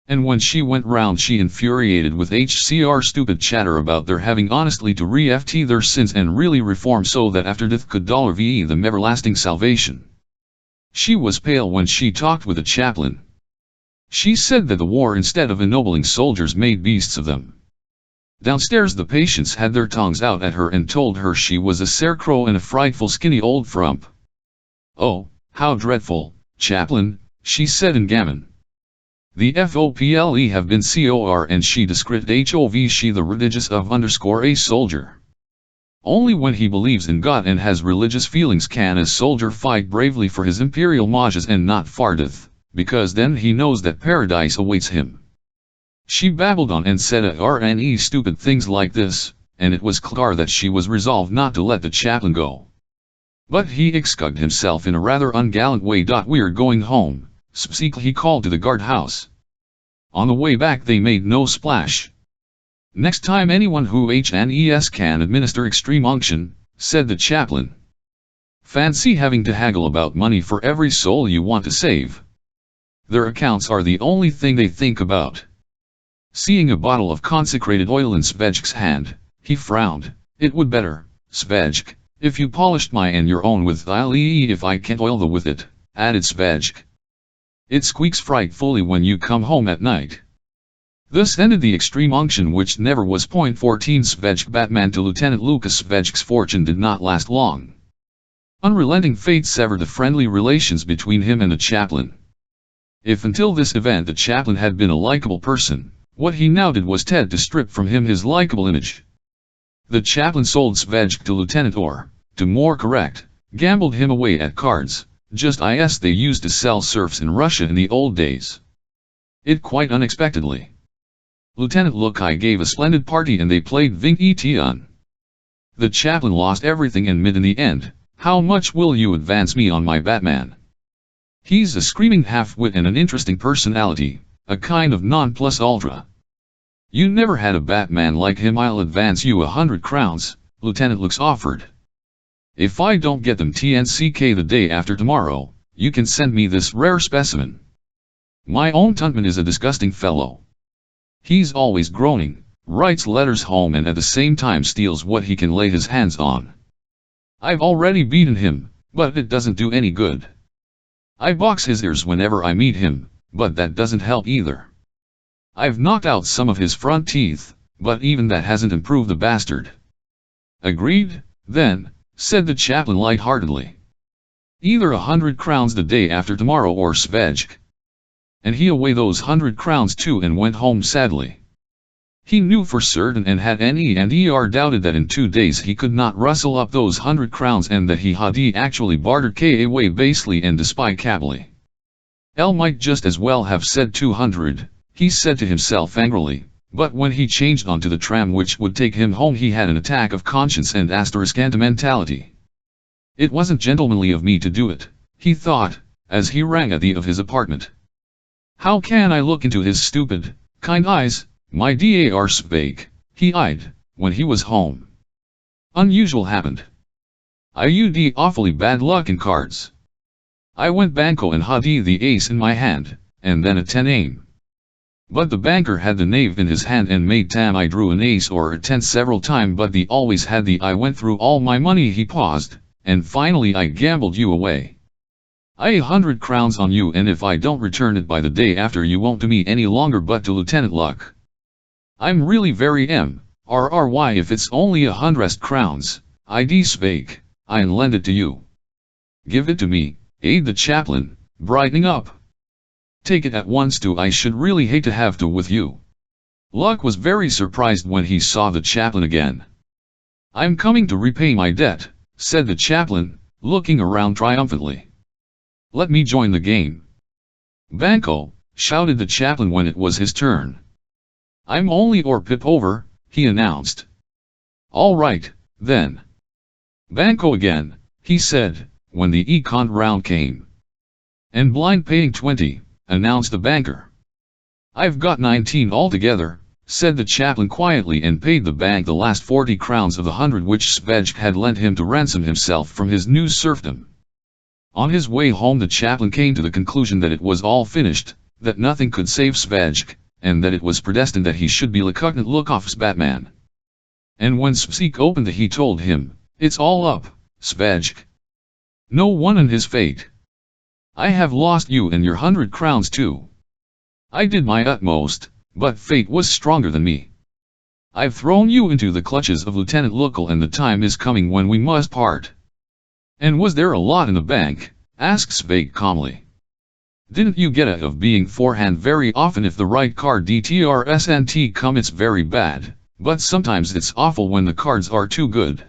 And when she went round she infuriated with HCR stupid chatter about their having honestly to re-ft their sins and really reform so that after death could $ve them everlasting salvation. She was pale when she talked with the chaplain. She said that the war instead of ennobling soldiers made beasts of them. Downstairs the patients had their tongues out at her and told her she was a scarecrow and a frightful skinny old frump. "Oh, how dreadful, chaplain," she said in gammon. "The FOPLE have been COR and she discrit HOV she the religious of _a soldier. Only when he believes in God and has religious feelings can a soldier fight bravely for his imperial majas and not fardeth, because then he knows that paradise awaits him." She babbled on and said RNE stupid things like this, and it was clear that she was resolved not to let the chaplain go. But he excused himself in a rather ungallant way. "We're going home," he called to the guardhouse. On the way back they made no splash. "Next time anyone who HNES can administer extreme unction," said the chaplain. "Fancy having to haggle about money for every soul you want to save. Their accounts are the only thing they think about." Seeing a bottle of consecrated oil in Švejk's hand, he frowned. "It would better, Švejk, if you polished my and your own with ile if I can't oil the with it," added Švejk. "It squeaks frightfully when you come home at night." Thus ended the extreme unction which never was. 14 Švejk Batman to Lieutenant Lucas. Švejk's fortune did not last long. Unrelenting fate severed the friendly relations between him and the chaplain. If until this event the chaplain had been a likable person, what he now did was to strip from him his likable image. The chaplain sold Švejk to Lieutenant or, to more correct, gambled him away at cards, just as they used to sell serfs in Russia in the old days. It quite unexpectedly. Lieutenant Lukai gave a splendid party and they played Vink et. The chaplain lost everything and mid in the end, "How much will you advance me on my Batman? He's a screaming half-wit and an interesting personality, a kind of non-plus-ultra. You never had a Batman like him. I'll advance you 100 crowns, Lieutenant Lux offered. If I don't get them TNCK the day after tomorrow, you can send me this rare specimen. My own Tuntman is a disgusting fellow. He's always groaning, writes letters home and at the same time steals what he can lay his hands on. I've already beaten him, but it doesn't do any good. I box his ears whenever I meet him, but that doesn't help either. I've knocked out some of his front teeth, but even that hasn't improved the bastard." "Agreed, then," said the chaplain light-heartedly. "Either 100 crowns the day after tomorrow or Švejk." And he away those 100 crowns too and went home sadly. He knew for certain and had doubted that in 2 days he could not rustle up those 100 crowns and that he had actually bartered away basely and despicably. L might just as well have said 200, he said to himself angrily, but when he changed onto the tram which would take him home he had an attack of conscience and ***mentality. "It wasn't gentlemanly of me to do it," he thought, as he rang at the of his apartment. "How can I look into his stupid, kind eyes, my dar Švejk," he eyed, when he was home. Unusual happened. I'd awfully bad luck in cards. I went banco and had the ace in my hand, and then a 10 aim. But the banker had the knave in his hand and made time I drew an ace or a 10 several times, but the always had the I went through all my money. He paused, and finally I gambled you away. I 100 crowns on you, and if I don't return it by the day after you won't to me any longer but to Lieutenant Luck. I'm really very RRY if it's only 100 crowns, I'd Švejk, I'll lend it to you. Give it to me, aid the chaplain, brightening up. Take it at once too, I should really hate to have to with you. Luck was very surprised when he saw the chaplain again. I'm coming to repay my debt, said the chaplain, looking around triumphantly. Let me join the game. Banco, shouted the chaplain when it was his turn. I'm only or pip over, he announced. All right, then. Banco again, he said, when the econ round came. And blind paying 20, announced the banker. I've got 19 altogether, said the chaplain quietly, and paid the bank the last 40 crowns of the 100 which Švejk had lent him to ransom himself from his new serfdom. On his way home the chaplain came to the conclusion that it was all finished, that nothing could save Švejk, and that it was predestined that he should be Lieutenant Lukoff's Batman. And when Švejk opened it he told him, it's all up, Švejk. No one in his fate. I have lost you and your 100 crowns too. I did my utmost, but fate was stronger than me. I've thrown you into the clutches of Lieutenant Lukoff, and the time is coming when we must part. And was there a lot in the bank? Asked Švejk calmly. Didn't you get out of being forehand very often? If the right card DTRSNT come it's very bad, but sometimes it's awful when the cards are too good.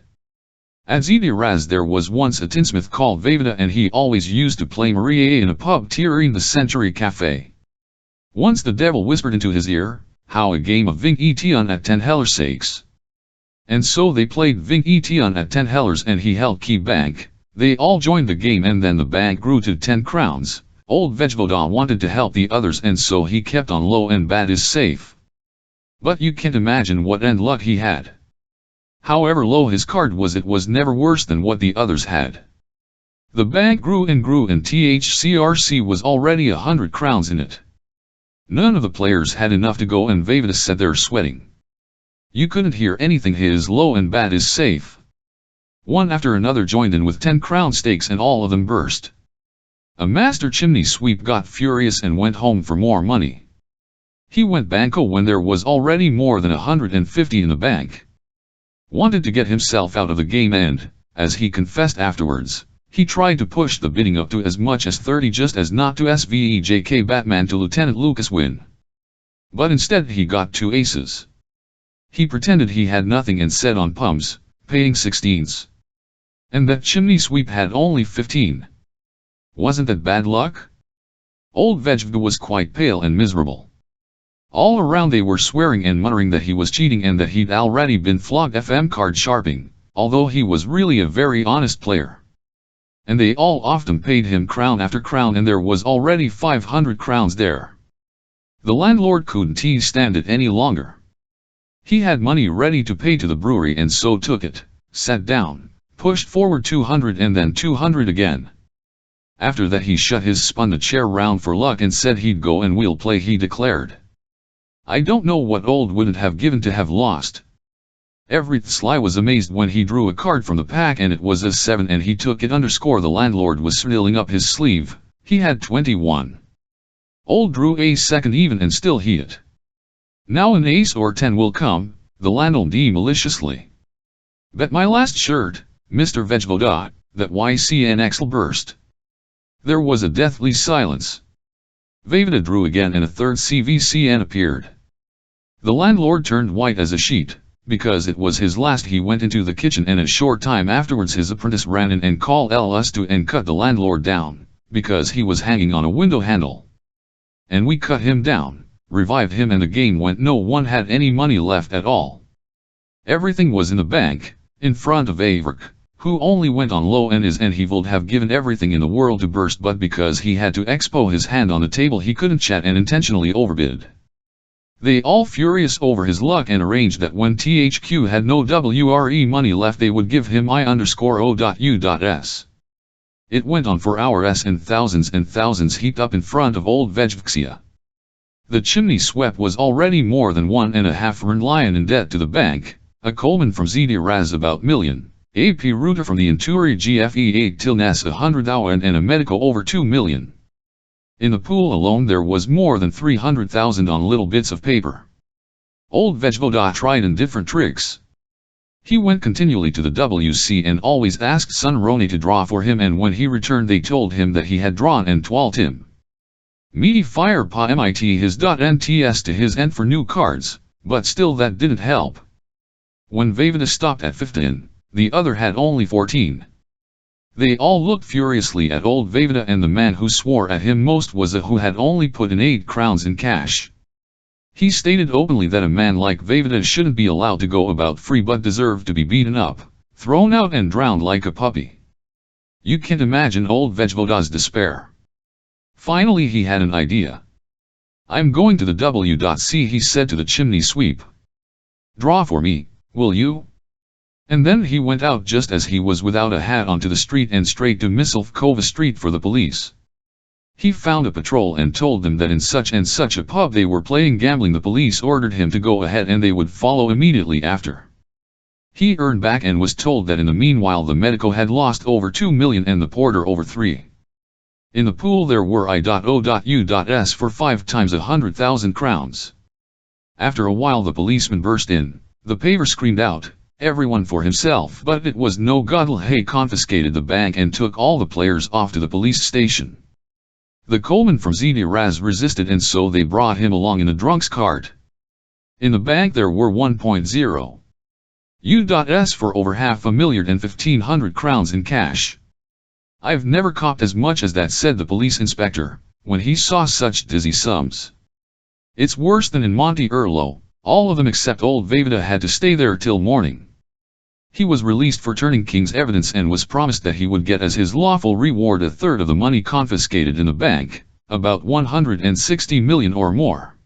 At Zediraz there was once a tinsmith called Vejvoda, and he always used to play Maria in a pub near the Century Cafe. Once the devil whispered into his ear, how a game of Ving Etion at 10 heller sakes. And so they played Ving Etion at 10 hellers and he held key bank. They all joined the game and then the bank grew to 10 crowns. Old Vejvoda wanted to help the others and so he kept on low and bad is safe. But you can't imagine what end luck he had. However low his card was, it was never worse than what the others had. The bank grew and THCRC was already 100 crowns in it. None of the players had enough to go and Vejvoda sat there sweating. You couldn't hear anything, his low and bad is safe. One after another joined in with 10 crown stakes and all of them burst. A master chimney sweep got furious and went home for more money. He went banco when there was already more than 150 in the bank. Wanted to get himself out of the game and, as he confessed afterwards, he tried to push the bidding up to as much as 30 just as not to SVEJK Batman to Lieutenant Lucas win. But instead he got 2 aces. He pretended he had nothing and said on pumps, paying 16s. And that chimney sweep had only 15. Wasn't that bad luck? Old Vejvoda was quite pale and miserable. All around they were swearing and muttering that he was cheating and that he'd already been flogged FM card sharping, although he was really a very honest player. And they all often paid him crown after crown and there was already 500 crowns there. The landlord couldn't stand it any longer. He had money ready to pay to the brewery and so took it, sat down, pushed forward 200 and then 200 again. After that he spun the chair round for luck and said he'd go and we'll play, he declared. I don't know what old wouldn't have given to have lost. Every Sly was amazed when he drew a card from the pack and it was a 7 and he took it . The landlord was snilling up his sleeve, he had 21. Old drew a second even and still he it. Now an ace or 10 will come, the landlord maliciously. Bet my last shirt, Mr. Vejvoda, that YCNX'll burst. There was a deathly silence. Vejvoda drew again and a third CVCN appeared. The landlord turned white as a sheet, because it was his last. He went into the kitchen and a short time afterwards his apprentice ran in and called us to and cut the landlord down, because he was hanging on a window handle. And we cut him down, revived him and the game went. No one had any money left at all. Everything was in the bank, in front of Švejk, who only went on low and he would have given everything in the world to burst, but because he had to expo his hand on the table he couldn't chat and intentionally overbid. They all furious over his luck and arranged that when THQ had no WRE money left they would give him I_O.U.S. It went on for hours and thousands heaped up in front of old Vejvksia. The chimney swept was already more than 1.5 lion in debt to the bank, a coalman from Zdiraz about million, a Ruta from the Inturi GFE 8 till Nes 100,000 and a medico over 2 million. In the pool alone there was more than 300,000 on little bits of paper. Old Vejvoda tried in different tricks. He went continually to the WC and always asked son Roni to draw for him, and when he returned they told him that he had drawn and twalt him. Meaty fire pa mit his .nts to his end for new cards, but still that didn't help. When Vejvoda stopped at 15, the other had only 14. They all looked furiously at old Vejvoda, and the man who swore at him most was a who had only put in 8 crowns in cash. He stated openly that a man like Vejvoda shouldn't be allowed to go about free but deserved to be beaten up, thrown out and drowned like a puppy. You can't imagine old Vejvoda's despair. Finally he had an idea. "I'm going to the W.C, he said to the chimney sweep. "Draw for me, will you?" And then he went out just as he was without a hat onto the street and straight to Misilfkova Street for the police. He found a patrol and told them that in such and such a pub they were playing gambling. The police ordered him to go ahead and they would follow immediately after. He earned back and was told that in the meanwhile the medico had lost over 2 million and the porter over 3. In the pool there were I.O.U.S for 5 times 100,000 crowns. After a while the policeman burst in. The paver screamed out, "Everyone for himself," but it was no good. He confiscated the bank and took all the players off to the police station. The coalman from Zdiraz resisted, and so they brought him along in a drunk's cart. In the bank there were 1.0 U.S for over 500,000 and 1,500 crowns in cash. "I've never copped as much as that," said the police inspector, when he saw such dizzy sums. "It's worse than in Monte Urlo." All of them except old Vejvoda had to stay there till morning. He was released for turning king's evidence and was promised that he would get as his lawful reward 1/3 of the money confiscated in the bank, about 160 million or more.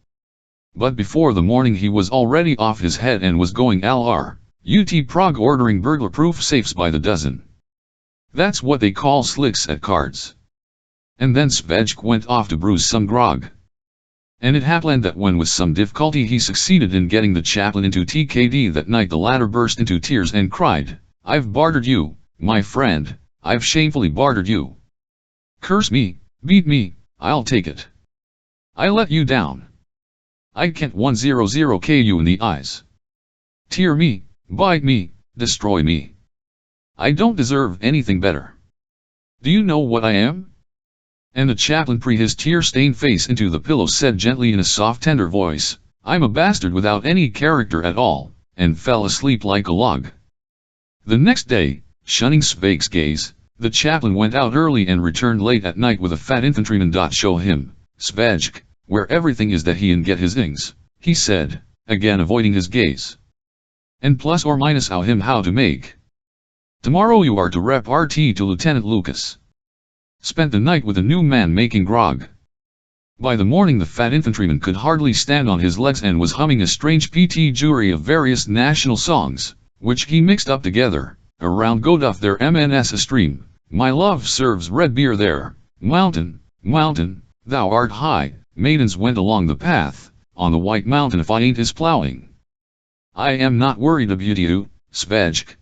But before the morning he was already off his head and was going Ut Prague ordering burglar-proof safes by the dozen. That's what they call slicks at cards. And then Švejk went off to brew some grog. And it happened that when with some difficulty he succeeded in getting the chaplain into TKD that night, the latter burst into tears and cried, "I've bartered you, my friend, I've shamefully bartered you. Curse me, beat me, I'll take it. I let you down. I can't 100k you in the eyes. Tear me, bite me, destroy me. I don't deserve anything better. Do you know what I am?" And the chaplain pre his tear-stained face into the pillow said gently in a soft tender voice, "I'm a bastard without any character at all," and fell asleep like a log. The next day, shunning Švejk's gaze, the chaplain went out early and returned late at night with a fat infantryman. "Show him, Švejk, where everything is that he can get his ings," he said, again avoiding his gaze. "And plus or minus how to make. Tomorrow you are to rep RT to Lieutenant Lucas." Spent the night with a new man making grog. By the morning the fat infantryman could hardly stand on his legs and was humming a strange PT jury of various national songs, which he mixed up together. "Around go doth there MNS a stream, my love serves red beer there, mountain, mountain, thou art high, maidens went along the path, on the white mountain if I ain't is plowing. I am not worried about you, Švejk."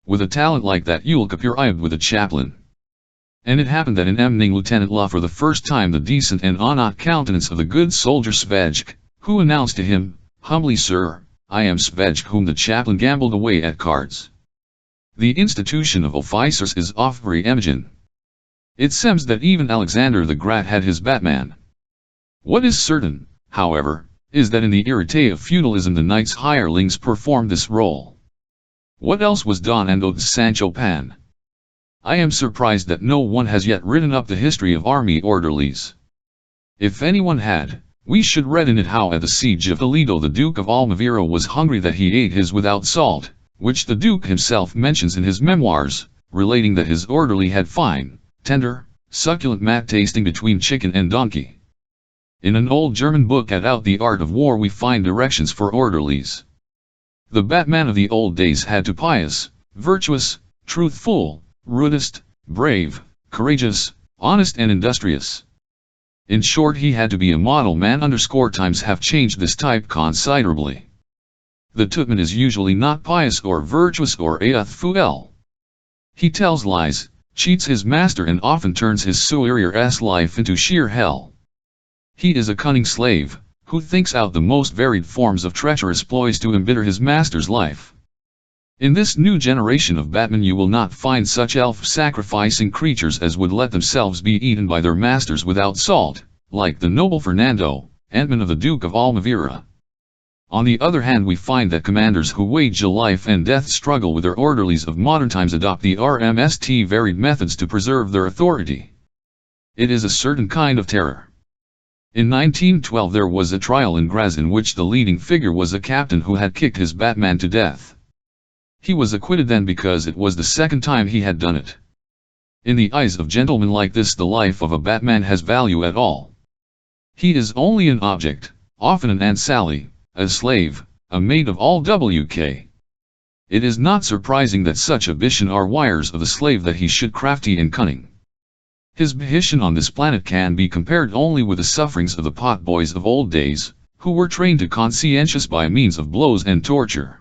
With a talent like that you'll compare with a chaplain. And it happened that in emning Lieutenant La for the first time the decent and honest countenance of the good soldier Švejk, who announced to him, humbly, "Sir, I am Švejk whom the chaplain gambled away at cards. The institution of officers is off-very emigen. It seems that even Alexander the Great had his Batman. What is certain, however, is that in the irrité of feudalism the knights hirelings performed this role. What else was done and owed Sancho Pan? I am surprised that no one has yet written up the history of army orderlies. If anyone had, we should read in it how at the siege of Toledo the Duke of Almavira was hungry that he ate his without salt, which the Duke himself mentions in his memoirs, relating that his orderly had fine, tender, succulent mat tasting between chicken and donkey. In an old German book about the art of war we find directions for orderlies. The Batman of the old days had to pious, virtuous, truthful, rudest, brave, courageous, honest and industrious. In short, he had to be a model man. Times have changed this type considerably. The Tutman is usually not pious or virtuous or faithful. He tells lies, cheats his master and often turns his superior's life into sheer hell. He is a cunning slave, who thinks out the most varied forms of treacherous ploys to embitter his master's life. In this new generation of Batman you will not find such self-sacrificing creatures as would let themselves be eaten by their masters without salt, like the noble Fernando, Ant-Man of the Duke of Almaviva. On the other hand, we find that commanders who wage a life and death struggle with their orderlies of modern times adopt the RMST varied methods to preserve their authority. It is a certain kind of terror. In 1912 there was a trial in Graz in which the leading figure was a captain who had kicked his Batman to death. He was acquitted then because it was the second time he had done it. In the eyes of gentlemen like this, the life of a Batman has value at all. He is only an object, often an Aunt Sally, a slave, a maid of all WK. It is not surprising that such ambition are wires of the slave that he should crafty and cunning. His position on this planet can be compared only with the sufferings of the pot boys of old days, who were trained to conscientious by means of blows and torture.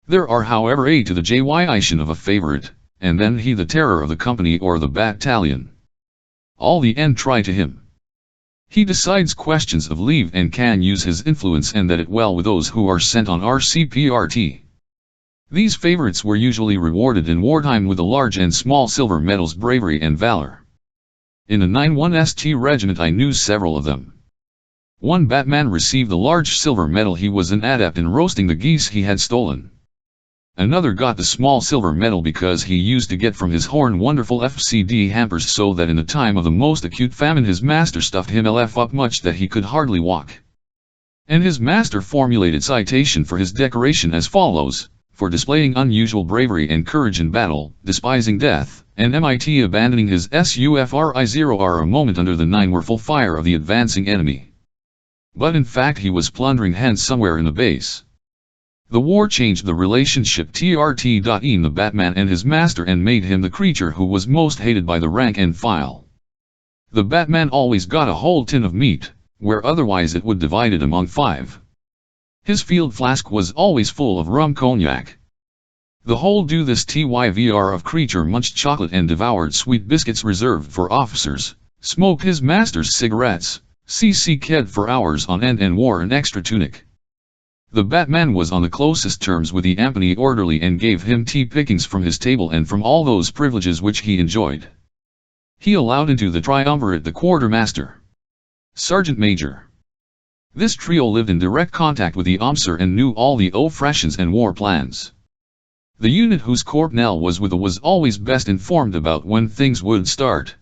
There are however a to the jytion of a favorite, and then he the terror of the company or the battalion. All the end try to him. He decides questions of leave and can use his influence and that it well with those who are sent on RCPRT. These favorites were usually rewarded in wartime with the large and small silver medals bravery and valor. In the 91st Regiment I knew several of them. One Batman received the large silver medal. He was an adept in roasting the geese he had stolen. Another got the small silver medal because he used to get from his horn wonderful FCD hampers so that in the time of the most acute famine his master stuffed him up much that he could hardly walk. And his master formulated citation for his decoration as follows: for displaying unusual bravery and courage in battle, despising death, and MIT abandoning his SUFRI0R a moment under the nine-were-full fire of the advancing enemy. But in fact he was plundering hens somewhere in the base. The war changed the relationship in the Batman and his master and made him the creature who was most hated by the rank and file. The Batman always got a whole tin of meat, where otherwise it would divide it among 5. His field flask was always full of rum cognac. The whole do this tyvr of creature munched chocolate and devoured sweet biscuits reserved for officers, smoked his master's cigarettes, ked for hours on end and wore an extra tunic. The Batman was on the closest terms with the Ampany orderly and gave him tea pickings from his table and from all those privileges which he enjoyed. He allowed into the triumvirate the quartermaster, sergeant major. This trio lived in direct contact with the officer and knew all the operations and war plans. The unit whose corpsnel was with was always best informed about when things would start.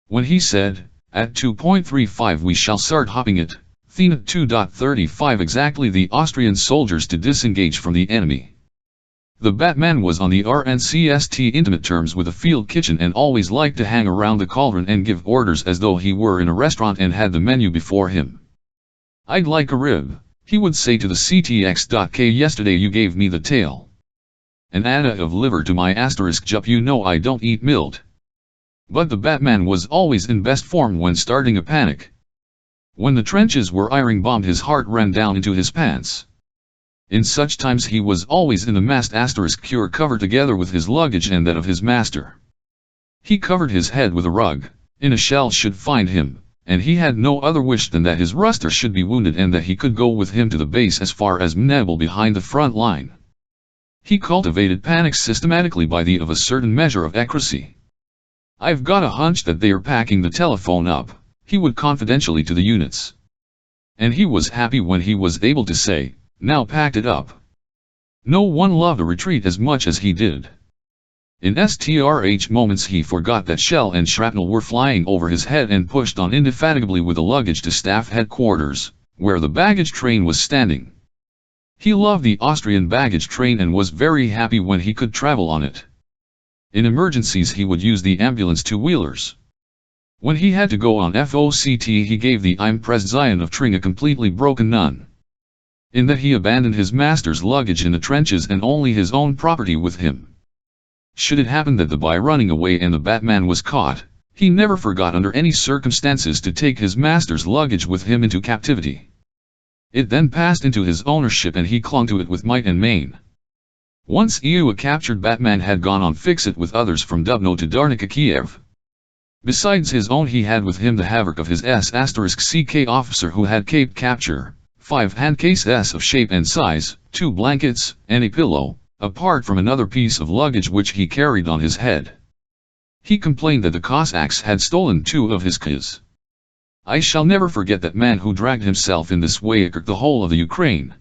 When he said, "At 2.35 we shall start hopping it," then at 2.35 exactly the Austrian soldiers to disengage from the enemy. The Batman was on the RNCST intimate terms with the field kitchen and always liked to hang around the cauldron and give orders as though he were in a restaurant and had the menu before him. "I'd like a rib," he would say to the CTX.K, "yesterday you gave me the tail. An atta of liver to my *jup, you know I don't eat milt." But the Batman was always in best form when starting a panic. When the trenches were iron-bombed his heart ran down into his pants. In such times he was always in the mast *cure cover together with his luggage and that of his master. He covered his head with a rug, in a shell should find him, and he had no other wish than that his ruster should be wounded and that he could go with him to the base as far as Mnebel behind the front line. He cultivated panics systematically by the of a certain measure of accuracy. "I've got a hunch that they're packing the telephone up," he would confidentially to the units. And he was happy when he was able to say, "Now packed it up." No one loved a retreat as much as he did. In STRH moments he forgot that shell and shrapnel were flying over his head and pushed on indefatigably with the luggage to staff headquarters, where the baggage train was standing. He loved the Austrian baggage train and was very happy when he could travel on it. In emergencies he would use the ambulance two-wheelers. When he had to go on FOCT he gave the Impressed Zion of Tring a completely broken nun. In that he abandoned his master's luggage in the trenches and only his own property with him. Should it happen that the boy running away and the Batman was caught, he never forgot under any circumstances to take his master's luggage with him into captivity. It then passed into his ownership and he clung to it with might and main. Once a captured Batman had gone on fix-it with others from Dubno to Darnica, Kiev. Besides his own, he had with him the havoc of his S**CK officer who had cape capture, 5 handcases of shape and size, 2 blankets, and a pillow, apart from another piece of luggage which he carried on his head. He complained that the Cossacks had stolen 2 of his keys. I shall never forget that man who dragged himself in this way across the whole of the Ukraine.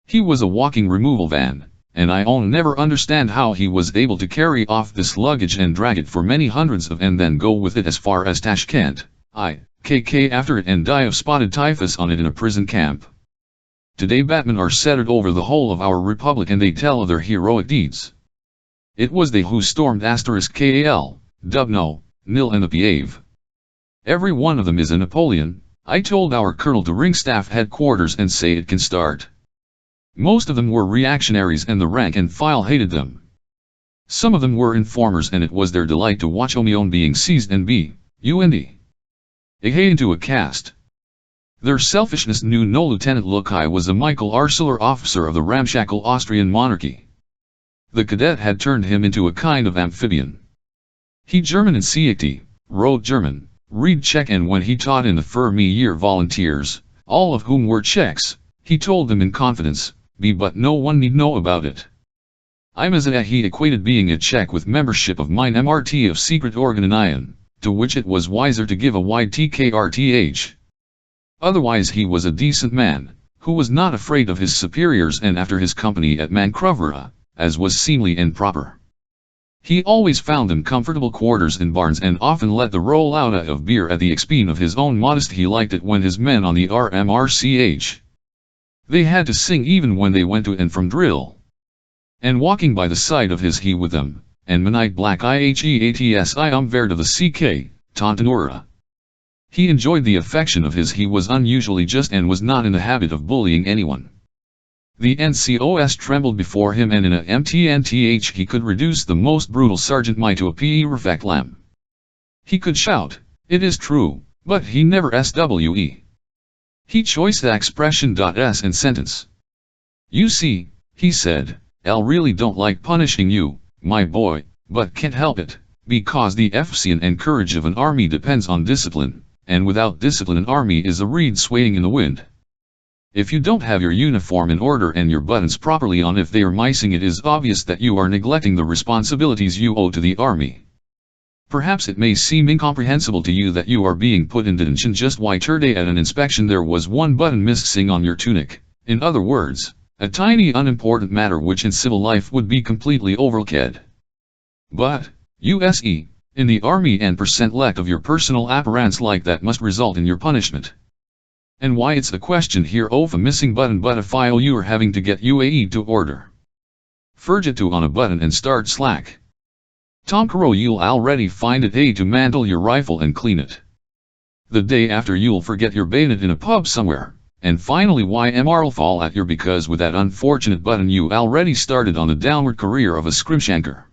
He was a walking removal van, and I never understand how he was able to carry off this luggage and drag it for many hundreds of and then go with it as far as Tashkent, IKK after it and die of spotted typhus on it in a prison camp. Today Batmen are scattered over the whole of our republic and they tell of their heroic deeds. It was they who stormed *KAL, Dubno, Nil and the Piave. Every one of them is a Napoleon. I told our colonel to ring staff headquarters and say it can start. Most of them were reactionaries and the rank and file hated them. Some of them were informers and it was their delight to watch Omion being seized and into a cast. Their selfishness knew no Lieutenant Lukai was a Michael Arcelor officer of the ramshackle Austrian monarchy. The cadet had turned him into a kind of amphibian. He German and Siekti, wrote German, read Czech, and when he taught in the Fermi Year volunteers, all of whom were Czechs, he told them in confidence, but no one need know about it. He equated being a Czech with membership of mine MRT of secret organization, to which it was wiser to give a wide TKRTH. Otherwise he was a decent man, who was not afraid of his superiors and after his company at Mankruvera, as was seemly and proper. He always found them comfortable quarters in barns and often let the roll out of beer at the expense of his own modesty. He liked it when his men on the RMRCH. They had to sing even when they went to and from drill. And walking by the side of his he with them, and Manite Black IHEATS Verd of the CK, Tontanura. He enjoyed the affection of his. He was unusually just and was not in the habit of bullying anyone. The NCOS trembled before him and in a MTNTH he could reduce the most brutal Sergeant Mai to a PE refeclam. He could shout, it is true, but he never SWE. He choiced the expression S and sentence. You see, he said, L really don't like punishing you, my boy, but can't help it, because the efficiency and courage of an army depends on discipline, and without discipline an army is a reed swaying in the wind. If you don't have your uniform in order and your buttons properly on, if they are missing, it is obvious that you are neglecting the responsibilities you owe to the army. Perhaps it may seem incomprehensible to you that you are being put in detention just why today at an inspection there was one button missing on your tunic. In other words, a tiny unimportant matter which in civil life would be completely overlooked. But, USE, in the army and %lect of your personal appearance like that must result in your punishment. And why it's a question here of a missing button but a file you are having to get UAE to order. Forget to on a button and start slack. Tomorrow you'll already find it to mantle your rifle and clean it. The day after you'll forget your bayonet in a pub somewhere, and finally YMR'll fall at your because with that unfortunate button you already started on the downward career of a scrimshanker.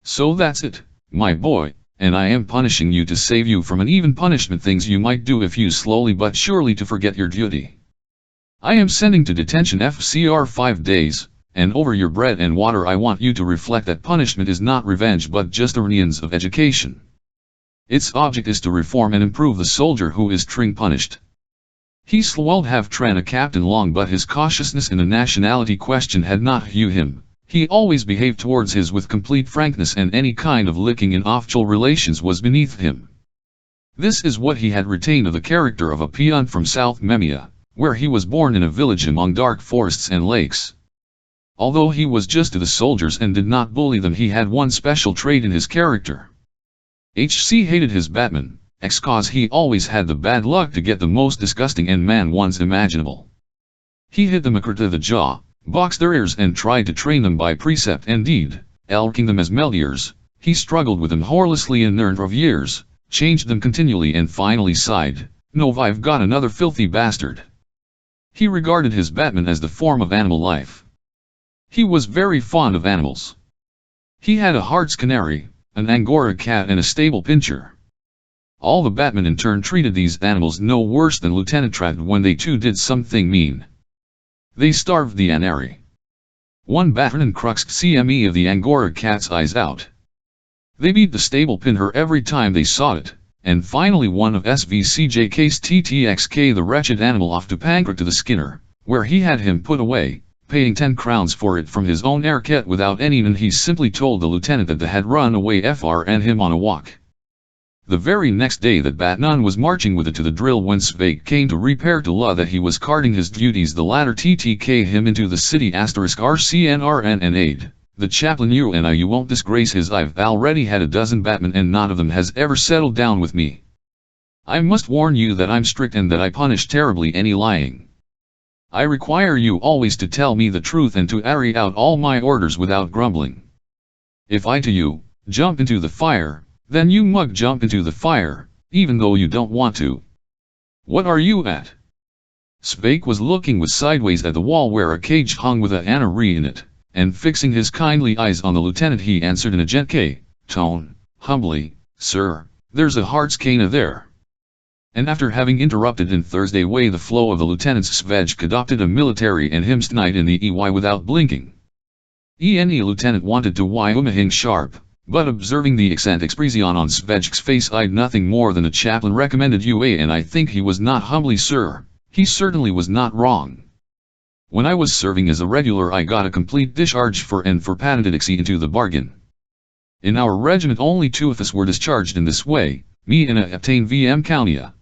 So that's it, my boy, and I am punishing you to save you from an even punishment things you might do if you slowly but surely to forget your duty. I am sending to detention FCR 5 days, and over your bread and water I want you to reflect that punishment is not revenge but just a means of education. Its object is to reform and improve the soldier who is tring punished. He swelled have tran a captain long but his cautiousness in the nationality question had not hew him. He always behaved towards his with complete frankness and any kind of licking in official relations was beneath him. This is what he had retained of the character of a peon from South Memia, where he was born in a village among dark forests and lakes. Although he was just to the soldiers and did not bully them, he had one special trait in his character. HC hated his Batman, cause he always had the bad luck to get the most disgusting and man ones imaginable. He hit them across the jaw, boxed their ears and tried to train them by precept and deed, elking them as meldiers. He struggled with them horrorously in number of years, changed them continually and finally sighed, "No, I've got another filthy bastard." He regarded his Batman as the form of animal life. He was very fond of animals. He had a Hart's canary, an Angora cat and a stable pincher. All the batmen in turn treated these animals no worse than Lieutenant Trad when they too did something mean. They starved the Anari. One batman cruxed CME of the Angora cat's eyes out. They beat the stable pincher every time they saw it, and finally one of SVCJ cased TTXK the wretched animal off to Pancra to the Skinner, where he had him put away, paying 10 crowns for it from his own airket without any, and he simply told the lieutenant that they had run away FR and him on a walk. The very next day that Batman was marching with it to the drill when Švejk came to repair to law that he was carting his duties, the latter TTK him into the city *RCNRN and aid. The chaplain you won't disgrace his. I've already had a dozen batmen and none of them has ever settled down with me. I must warn you that I'm strict and that I punish terribly any lying. I require you always to tell me the truth and to carry out all my orders without grumbling. If I to you, jump into the fire, then you mug jump into the fire, even though you don't want to. What are you at? Švejk was looking with sideways at the wall where a cage hung with a Anari in it, and fixing his kindly eyes on the lieutenant he answered in a gentle tone, humbly, Sir, there's a Hart's cana there. And after having interrupted in Thursday way the flow of the lieutenant's, Švejk adopted a military and himst night in the EY without blinking. The lieutenant wanted to umahing sharp, but observing the accent expression on Švejk's face eyed nothing more than a chaplain recommended and I think he was not humbly, sir, he certainly was not wrong. When I was serving as a regular I got a complete discharge for patented into the bargain. In our regiment only 2 of us were discharged in this way, me and a Captain VM Kaunia.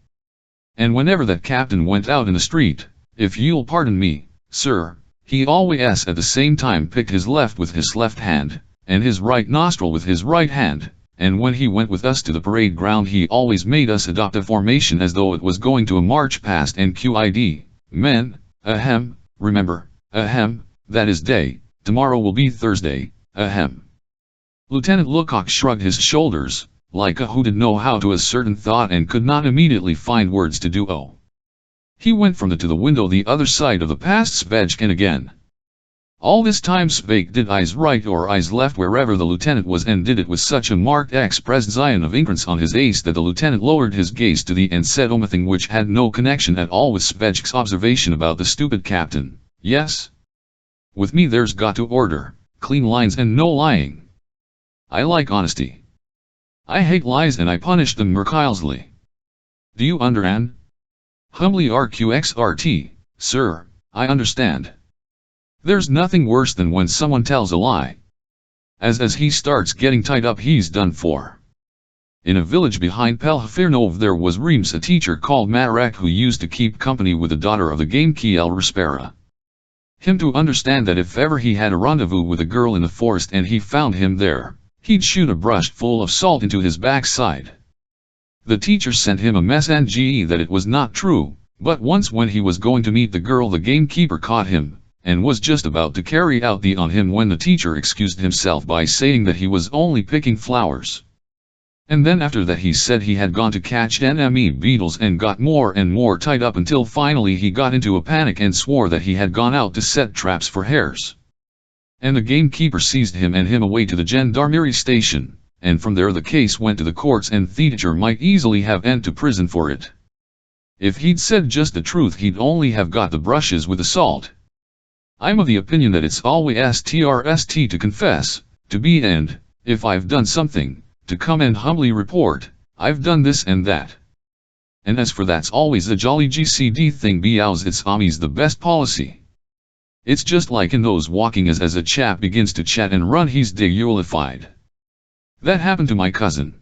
And whenever that captain went out in the street, if you'll pardon me, sir, he always at the same time picked his left with his left hand, and his right nostril with his right hand, and when he went with us to the parade ground he always made us adopt a formation as though it was going to a march past NQID, men, ahem, remember, ahem, that is day, tomorrow will be Thursday, ahem. Lieutenant Lecoq shrugged his shoulders, like a who did know how to a certain thought and could not immediately find words to do. He went from to the window the other side of the past Švejk and again. All this time Švejk did eyes right or eyes left wherever the lieutenant was, and did it with such a marked expression of ignorance on his face that the lieutenant lowered his gaze to the and said nothing which had no connection at all with Švejk's observation about the stupid captain. Yes? With me there's got to order, clean lines and no lying. I like honesty. I hate lies and I punish them mercilessly. Do you understand? Humbly RQXRT, sir, I understand. There's nothing worse than when someone tells a lie. As he starts getting tied up he's done for. In a village behind Pelhafirnov there was Reims, a teacher called Marek who used to keep company with the daughter of the gamekey El Rispera. Him to understand that if ever he had a rendezvous with a girl in the forest and he found him there, he'd shoot a brush full of salt into his backside. The teacher sent him a message that it was not true, but once when he was going to meet the girl the gamekeeper caught him, and was just about to carry out the on him when the teacher excused himself by saying that he was only picking flowers. And then after that he said he had gone to catch enemy beetles and got more and more tied up until finally he got into a panic and swore that he had gone out to set traps for hares. And the gamekeeper seized him and him away to the gendarmerie station, and from there the case went to the courts and the teacher might easily have went to prison for it. If he'd said just the truth he'd only have got the brushes with the salt. I'm of the opinion that it's always trst to confess, to be and, if I've done something, to come and humbly report, I've done this and that. And as for that's always a jolly GCD thing because it's always the best policy. It's just like in those walking as a chap begins to chat and run he's degulified. That happened to my cousin.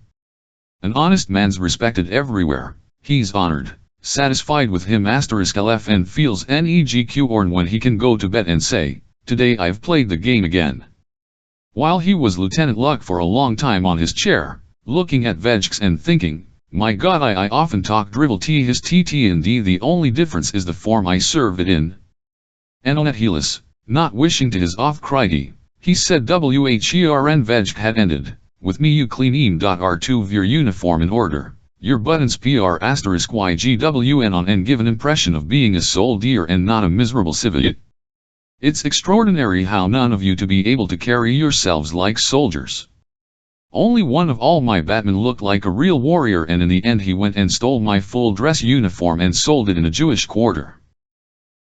An honest man's respected everywhere, he's honored. Satisfied with him *LF and feels negq when he can go to bed and say, today I've played the game again. While he was Lieutenant Luck for a long time on his chair, looking at Švejks and thinking, my god I often talk drivel t his tt and d the only difference is the form I serve it in. And on at Helis, not wishing to his off cried he said whern Švejk had ended, with me you clean r2 your uniform in order. Your buttons *YGWN on and give an impression of being a soldier and not a miserable civilian. It's extraordinary how none of you to be able to carry yourselves like soldiers. Only one of all my batmen looked like a real warrior, and in the end he went and stole my full dress uniform and sold it in a Jewish quarter.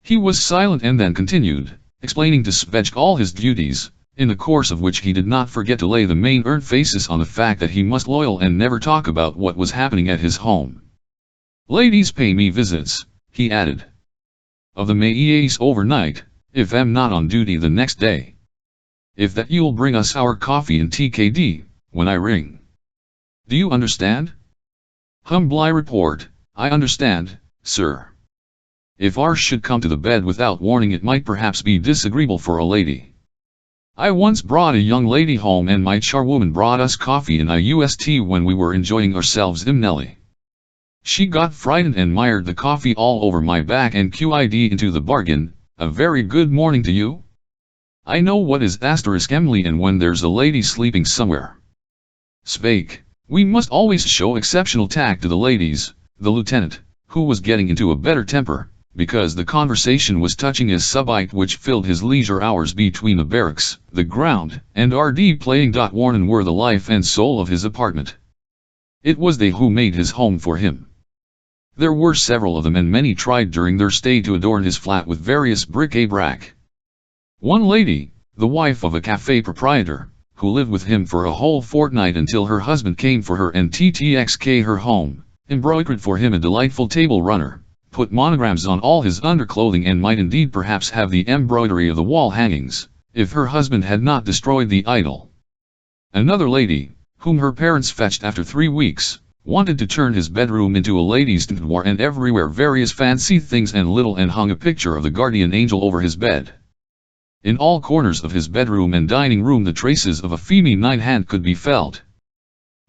He was silent and then continued, explaining to Švejk all his duties, in the course of which he did not forget to lay the main emphasis on the fact that he must loyal and never talk about what was happening at his home. Ladies pay me visits, he added. Of the Mays overnight, if I'm not on duty the next day. If that you'll bring us our coffee and TKD, when I ring. Do you understand? I report, I understand, sir. If ours should come to the bed without warning, it might perhaps be disagreeable for a lady. I once brought a young lady home and my charwoman brought us coffee in a UST when we were enjoying ourselves in Nelly. She got frightened and mired the coffee all over my back and QID into the bargain, a very good morning to you. I know what is Emily and when there's a lady sleeping somewhere. Švejk, we must always show exceptional tact to the ladies, the lieutenant, who was getting into a better temper, because the conversation was touching his subite which filled his leisure hours between the barracks, the ground, and RD playing. Warren were the life and soul of his apartment. It was they who made his home for him. There were several of them and many tried during their stay to adorn his flat with various bric-a-brac. One lady, the wife of a cafe proprietor, who lived with him for a whole fortnight until her husband came for her and TTXK her home, embroidered for him a delightful table runner, put monograms on all his underclothing and might indeed perhaps have the embroidery of the wall hangings, if her husband had not destroyed the idol. Another lady, whom her parents fetched after 3 weeks, wanted to turn his bedroom into a ladies' boudoir and everywhere various fancy things and hung a picture of the guardian angel over his bed. In all corners of his bedroom and dining room the traces of a feminine hand could be felt.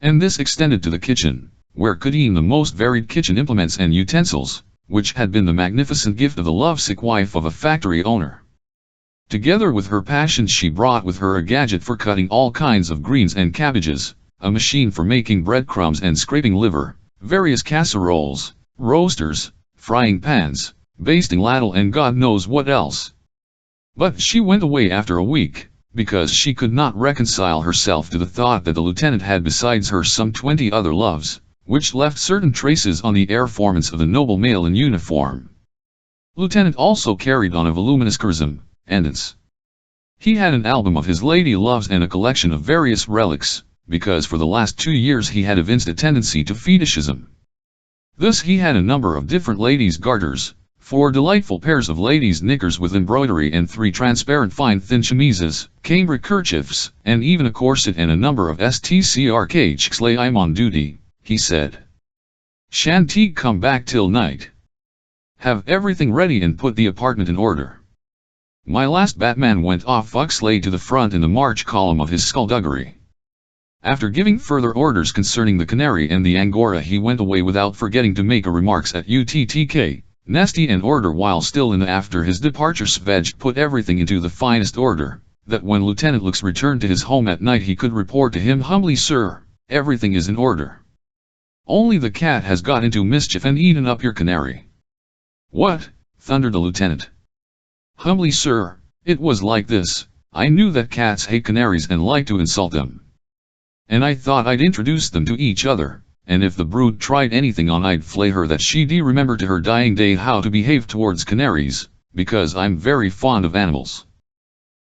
And this extended to the kitchen, where could the most varied kitchen implements and utensils, which had been the magnificent gift of the lovesick wife of a factory owner. Together with her passion she brought with her a gadget for cutting all kinds of greens and cabbages, a machine for making breadcrumbs and scraping liver, various casseroles, roasters, frying pans, basting ladle and God knows what else. But she went away after a week, because she could not reconcile herself to the thought that the lieutenant had besides her some 20 other loves, which left certain traces on the performance of the noble male in uniform. Lieutenant also carried on a voluminous charism, endance. He had an album of his lady loves and a collection of various relics, because for the last 2 years he had evinced a tendency to fetishism. Thus he had a number of different ladies' garters, 4 delightful pairs of ladies' knickers with embroidery and 3 transparent fine thin chemises, cambric kerchiefs, and even a corset and a number of stcrks. I'm on duty, he said. Shan't come back till night. Have everything ready and put the apartment in order. My last batman went off Uxley to the front in the march column of his skullduggery. After giving further orders concerning the canary and the angora he went away without forgetting to make a remarks at UTTK, Nesty and order while still in after his departure Švejk put everything into the finest order, that when Lieutenant Lux returned to his home at night he could report to him humbly, "Sir, everything is in order. Only the cat has got into mischief and eaten up your canary." "What?" thundered the lieutenant. "Humbly, sir, it was like this. I knew that cats hate canaries and like to insult them. And I thought I'd introduce them to each other, and if the brood tried anything on I'd flay her that she'd remember to her dying day how to behave towards canaries, because I'm very fond of animals.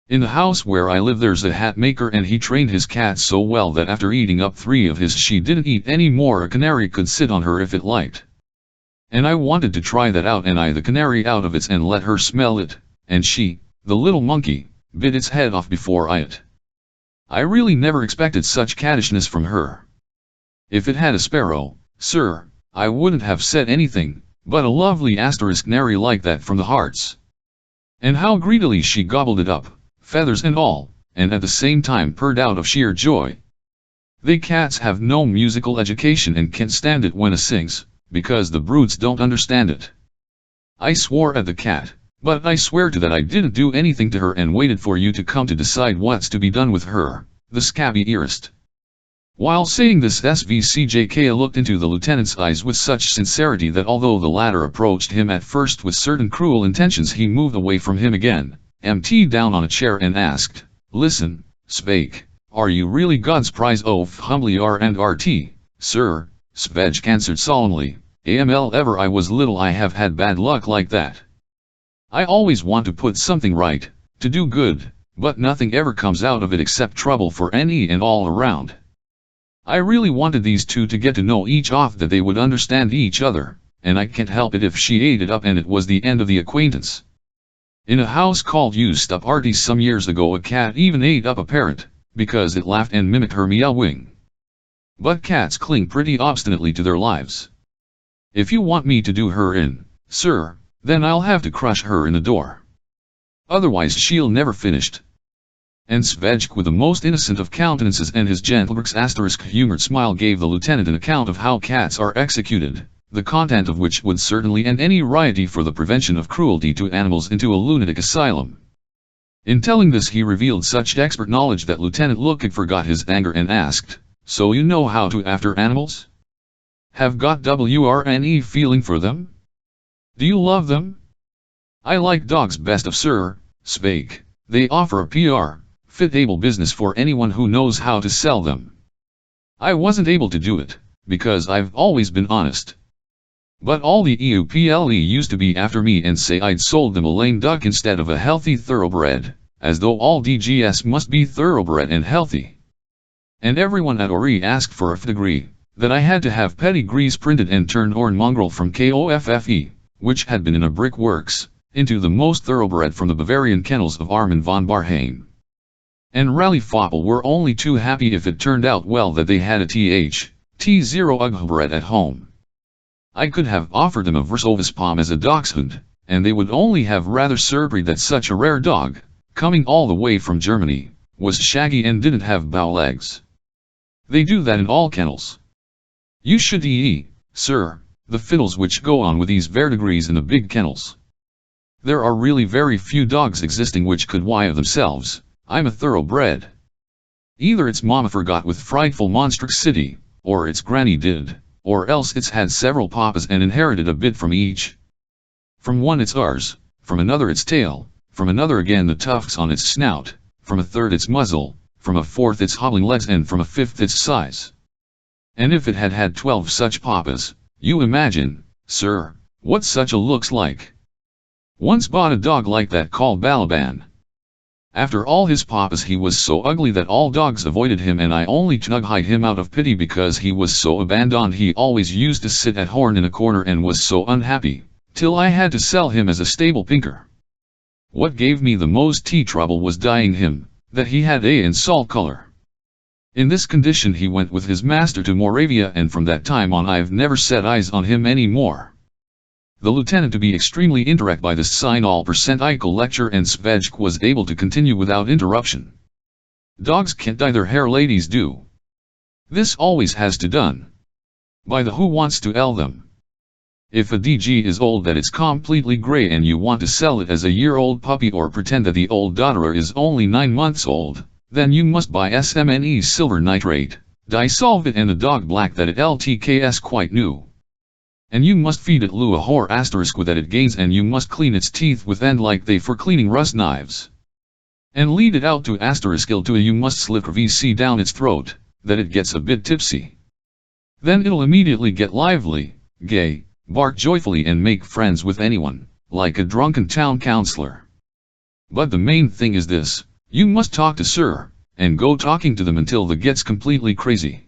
In the house where I live there's a hat maker and he trained his cat so well that after eating up 3 of his she didn't eat any more. A canary could sit on her if it liked. And I wanted to try that out and I the canary out of it and let her smell it, and she, the little monkey, bit its head off before I it. I really never expected such cattishness from her. If it had a sparrow, sir, I wouldn't have said anything, but a lovely canary like that from the hearts. And how greedily she gobbled it up, feathers and all, and at the same time purred out of sheer joy. They cats have no musical education and can't stand it when a sings, because the brutes don't understand it. I swore at the cat, but I swear to that I didn't do anything to her and waited for you to come to decide what's to be done with her, the scabby earist." While saying this Švejk looked into the lieutenant's eyes with such sincerity that although the latter approached him at first with certain cruel intentions he moved away from him again, MT down on a chair and asked, "Listen, Švejk, are you really God's prize oaf humbly R&RT, sir?" Švejk answered solemnly, "AML ever I was little I have had bad luck like that. I always want to put something right, to do good, but nothing ever comes out of it except trouble for any and all around. I really wanted these two to get to know each other, that they would understand each other, and I can't help it if she ate it up and it was the end of the acquaintance. In a house called Used Up Artie some years ago, a cat even ate up a parrot, because it laughed and mimicked her meowing. But cats cling pretty obstinately to their lives. If you want me to do her in, sir, then I'll have to crush her in the door. Otherwise she'll never finished." And Švejk, with the most innocent of countenances and his gentle humored smile, gave the lieutenant an account of how cats are executed, the content of which would certainly end any riotee for the prevention of cruelty to animals into a lunatic asylum. In telling this he revealed such expert knowledge that Lieutenant Lukic forgot his anger and asked, "So you know how to after animals? Have got WRNE feeling for them? Do you love them?" "I like dogs best of, sir, Švejk. They offer a fit-able business for anyone who knows how to sell them. I wasn't able to do it, because I've always been honest. But all the EUPLE used to be after me and say I'd sold them a lame duck instead of a healthy thoroughbred, as though all DGS must be thoroughbred and healthy. And everyone at ORE asked for a degree, that I had to have pedigrees printed and turned Orn mongrel from KOFFE, which had been in a brick works, into the most thoroughbred from the Bavarian kennels of Armin von Barheim. And Rally Foppel were only too happy if it turned out well that they had a T0 Ughbred at home. I could have offered them a Versovispom as a dachshund, and they would only have rather surprised that such a rare dog, coming all the way from Germany, was shaggy and didn't have bow legs. They do that in all kennels. You should sir, the fiddles which go on with these verdigrees in the big kennels. There are really very few dogs existing which could of themselves, "I'm a thoroughbred." Either its mama forgot with frightful monstrosity, or its granny did, or else it's had several papas and inherited a bit from each. From one it's ours, from another its tail, from another again the tufts on its snout, from a third its muzzle, from a fourth its hobbling legs, and from a fifth its size. And if it had had 12 such papas, you imagine, sir, what such a looks like. Once bought a dog like that called Balaban. After all his papas he was so ugly that all dogs avoided him, and I only hide him out of pity because he was so abandoned. He always used to sit at horn in a corner and was so unhappy, till I had to sell him as a stable pinker. What gave me the most trouble was dyeing him, that he had in salt color. In this condition he went with his master to Moravia, and from that time on I've never set eyes on him any more." The lieutenant to be extremely interested by this all-percent-ical lecture, and Švejk was able to continue without interruption. "Dogs can't dye their hair, ladies do. This always has to done by the who wants to ell them. If a DG is old that it's completely gray and you want to sell it as a year-old puppy or pretend that the old daughter is only 9 months old, then you must buy SMNE silver nitrate, disolve it and the dog black that it LTKS quite new. And you must feed it Lua Hor * that it gains, and you must clean its teeth with end like they for cleaning rust knives. And lead it out to *il to a you must slip VC down its throat, that it gets a bit tipsy. Then it'll immediately get lively, gay, bark joyfully and make friends with anyone, like a drunken town councillor. But the main thing is this, you must talk to sir, and go talking to them until they gets completely crazy.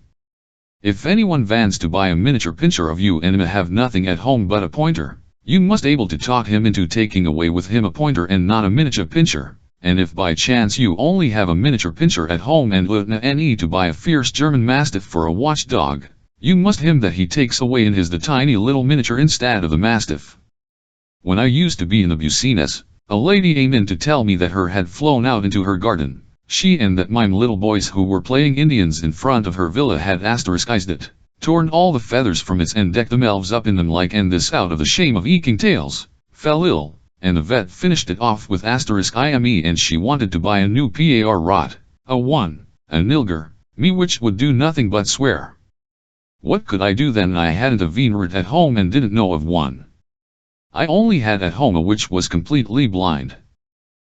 If anyone vans to buy a miniature pincher of you and have nothing at home but a pointer, you must able to talk him into taking away with him a pointer and not a miniature pincher, and if by chance you only have a miniature pincher at home and ne to buy a fierce German Mastiff for a watchdog, you must him that he takes away in his the tiny little miniature instead of the Mastiff. When I used to be in the Bucines, a lady came in to tell me that her had flown out into her garden. She and that mime little boys who were playing Indians in front of her villa had asteriskized it, torn all the feathers from it and decked themselves up in them like, and this out of the shame of eking tails, fell ill, and the vet finished it off with *ime, and she wanted to buy a new par rot, a nilger, me which would do nothing but swear. What could I do then? I hadn't a Wienerwart at home and didn't know of one. I only had at home a which was completely blind.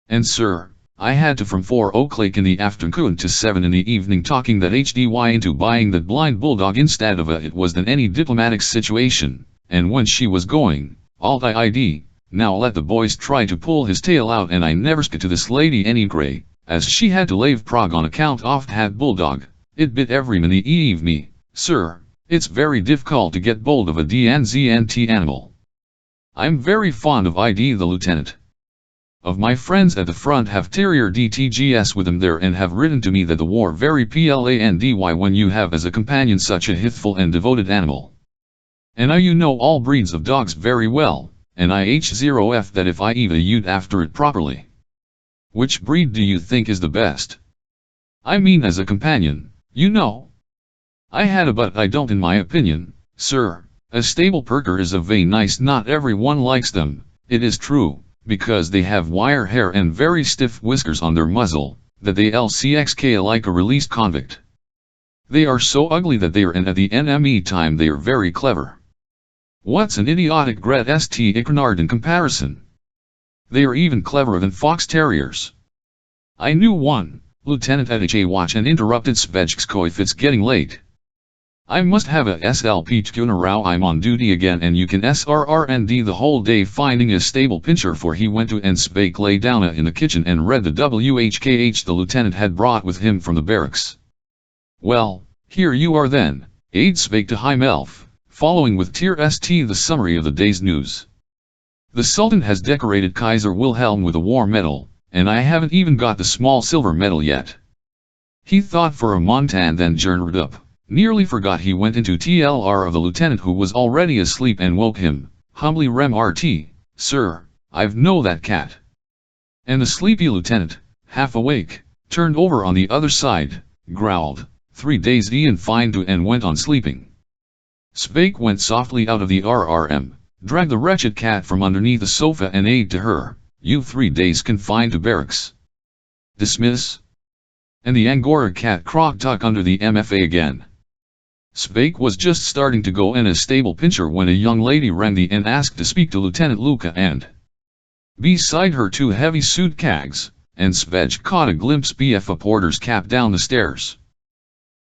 And sir, I had to from 4 o'clock in the afternoon to 7 in the evening talking that HDY into buying that blind bulldog instead of it was than any diplomatic situation, and when she was going, alt ID, now let the boys try to pull his tail out and I never sk to this lady any grey, as she had to leave Prague on account of that bulldog, it bit every minute eve me, sir, it's very difficult to get bold of a DNZNT animal. I'm very fond of ID the lieutenant. Of my friends at the front have terrier DTGS with them there and have written to me that the war very plandy when you have as a companion such a faithful and devoted animal. And now you know all breeds of dogs very well, and I H0F that if I even you'd after it properly. Which breed do you think is the best? I mean as a companion, you know. I had a but I don't in my opinion, sir, a stable perker is a very nice not everyone likes them, it is true, because they have wire hair and very stiff whiskers on their muzzle, that they LCXK like a released convict. They are so ugly that they are and at the NME time they are very clever. What's an idiotic Gret St. Iconard in comparison? They are even cleverer than fox terriers. I knew one, Lieutenant at a watch and interrupted Švejk if it's getting late. I must have a SLP Tkunarau I'm on duty again and you can SRRND the whole day finding a stable pincher for he went to and Švejk lay down in the kitchen and read the WHKH the lieutenant had brought with him from the barracks. Well, here you are then, aide Švejk to Heimelf, following with Tier ST the summary of the day's news. The Sultan has decorated Kaiser Wilhelm with a war medal, and I haven't even got the small silver medal yet. He thought for a montan then journeyed up. Nearly forgot he went into TLR of the lieutenant who was already asleep and woke him, humbly rem RT, sir, I've know that cat. And the sleepy lieutenant, half awake, turned over on the other side, growled, 3 days and fine to and went on sleeping. Švejk went softly out of the RRM, dragged the wretched cat from underneath the sofa and aid to her, you 3 days confined to barracks. Dismiss. And the Angora cat crocked tuck under the MFA again. Švejk was just starting to go in a stable pincher when a young lady rang the and asked to speak to Lieutenant Luka and beside her 2 heavy suit cags, and Švejk caught a glimpse of a porter's cap down the stairs.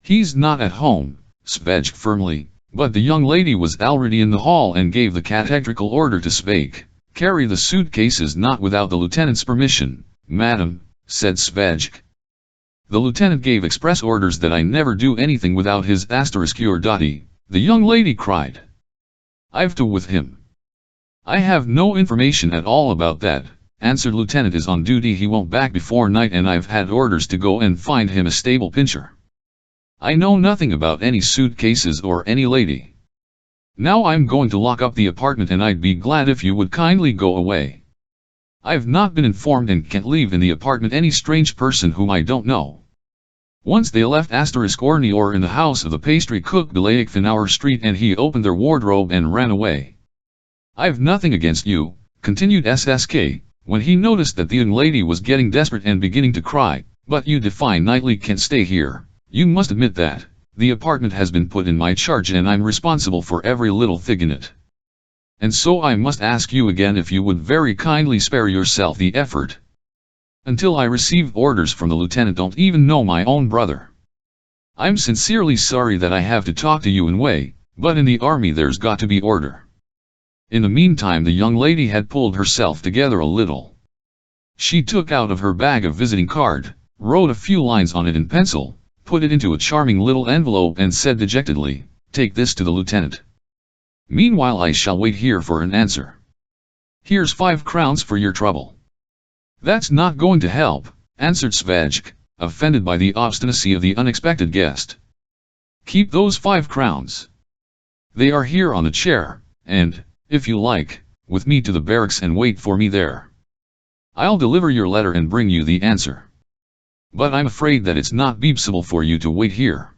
He's not at home, Švejk firmly, but the young lady was already in the hall and gave the categorical order to Švejk, carry the suitcases not without the lieutenant's permission, madam, said Švejk. The lieutenant gave express orders that I never do anything without his *your dotty, the young lady cried. I've to with him. I have no information at all about that, answered lieutenant is on duty he won't back before night and I've had orders to go and find him a stable pincher. I know nothing about any suitcases or any lady. Now I'm going to lock up the apartment and I'd be glad if you would kindly go away. I've not been informed and can't leave in the apartment any strange person whom I don't know. Once they left Orny or in the house of the pastry cook Belayik in our street and he opened their wardrobe and ran away. I've nothing against you, continued SSK, when he noticed that the young lady was getting desperate and beginning to cry, but you define nightly can't stay here, you must admit that, the apartment has been put in my charge and I'm responsible for every little thing in it. And so I must ask you again if you would very kindly spare yourself the effort. Until I receive orders from the lieutenant don't even know my own brother. I'm sincerely sorry that I have to talk to you in way, but in the army there's got to be order. In the meantime the young lady had pulled herself together a little. She took out of her bag a visiting card, wrote a few lines on it in pencil, put it into a charming little envelope and said dejectedly, take this to the lieutenant. Meanwhile I shall wait here for an answer. Here's 5 crowns for your trouble. That's not going to help, answered Švejk, offended by the obstinacy of the unexpected guest. Keep those 5 crowns. They are here on the chair, and, if you like, with me to the barracks and wait for me there. I'll deliver your letter and bring you the answer. But I'm afraid that it's not possible for you to wait here.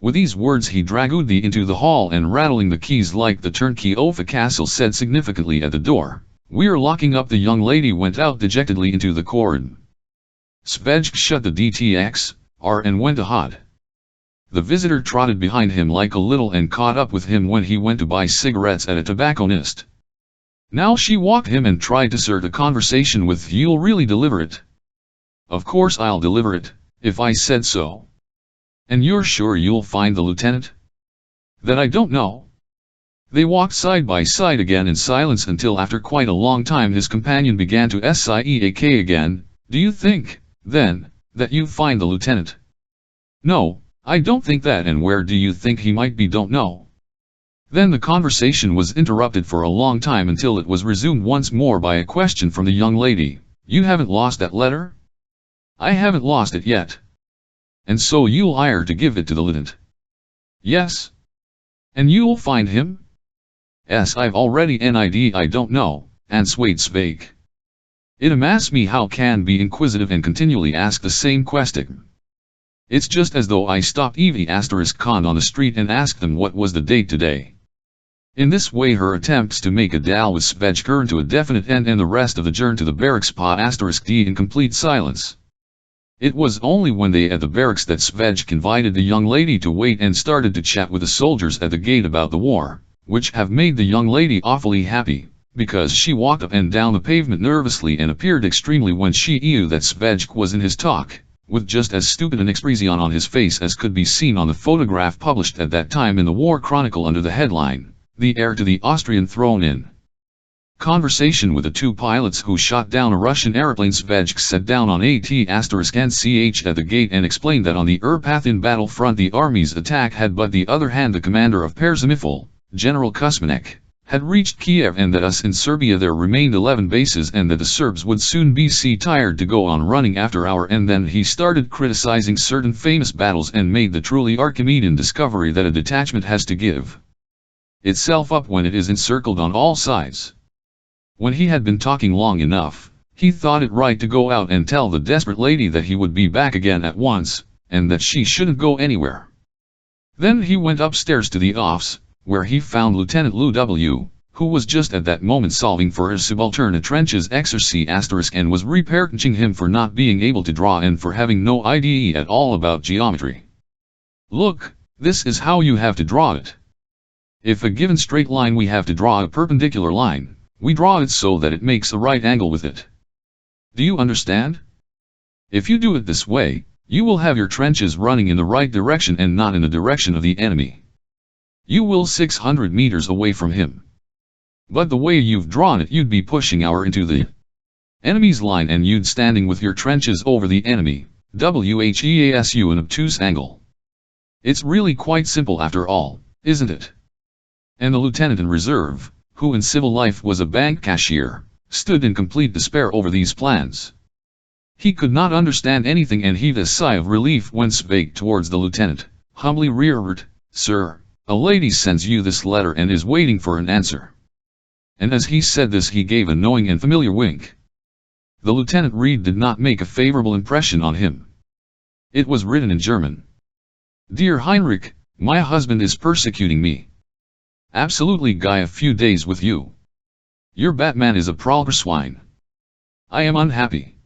With these words he dragged thee into the hall and rattling the keys like the turnkey of a castle said significantly at the door, we're locking up. The young lady went out dejectedly into the corridor. Švejk shut the DTX, and went ahead. The visitor trotted behind him like a little and caught up with him when he went to buy cigarettes at a tobacconist. Now she walked him and tried to start a conversation with, "You'll really deliver it?" "Of course I'll deliver it, if I said so." "And you're sure you'll find the lieutenant?" "That I don't know." They walked side by side again in silence until after quite a long time his companion began to siak again. "Do you think, then, that you find the lieutenant?" "No, I don't think that." "And where do you think he might be?" "Don't know." Then the conversation was interrupted for a long time until it was resumed once more by a question from the young lady. "You haven't lost that letter?" "I haven't lost it yet." "And so you'll hire to give it to the lieutenant?" "Yes." "And you'll find him?" "Yes, I've already an idea." "I don't know," answered Švejk. "It amasses me how can be inquisitive and continually ask the same question. It's just as though I stopped Evie Con on the street and asked them what was the date today." In this way her attempts to make a deal with Švejk turned to a definite end, and the rest of the journey to the barracks *d in complete silence. It was only when they at the barracks that Švejk invited the young lady to wait and started to chat with the soldiers at the gate about the war, which have made the young lady awfully happy, because she walked up and down the pavement nervously and appeared extremely when she knew that Švejk was in his talk, with just as stupid an expression on his face as could be seen on the photograph published at that time in the War Chronicle under the headline, "The Heir to the Austrian Throne in Conversation with the two pilots who shot down a Russian aeroplane." Švejk sat down on *&ch at the gate and explained that on the Pathian battlefront the army's attack had, but the other hand the commander of Perzimifal, General Kuzmanek, had reached Kiev, and that us in Serbia there remained 11 bases, and that the Serbs would soon be tired to go on running after our. And then he started criticizing certain famous battles and made the truly Archimedean discovery that a detachment has to give itself up when it is encircled on all sides. When he had been talking long enough, he thought it right to go out and tell the desperate lady that he would be back again at once, and that she shouldn't go anywhere. Then he went upstairs to the office, where he found Lieutenant Lou W., who was just at that moment solving for his subaltern a trenches exercise * and was reproaching him for not being able to draw and for having no idea at all about geometry. "Look, this is how you have to draw it. If a given straight line we have to draw a perpendicular line, we draw it so that it makes a right angle with it. Do you understand? If you do it this way, you will have your trenches running in the right direction and not in the direction of the enemy. You will 600 meters away from him. But the way you've drawn it, you'd be pushing our into the enemy's line and you'd standing with your trenches over the enemy, wheresu an obtuse angle. It's really quite simple after all, isn't it?" And the lieutenant in reserve, who in civil life was a bank cashier, stood in complete despair over these plans. He could not understand anything and heaved a sigh of relief when Švejk towards the lieutenant, humbly remarked, "Sir, a lady sends you this letter and is waiting for an answer." And as he said this he gave a knowing and familiar wink. The lieutenant read did not make a favorable impression on him. It was written in German. "Dear Heinrich, my husband is persecuting me. Absolutely Guy, a few days with you. Your Batman is a prowler swine. I am unhappy.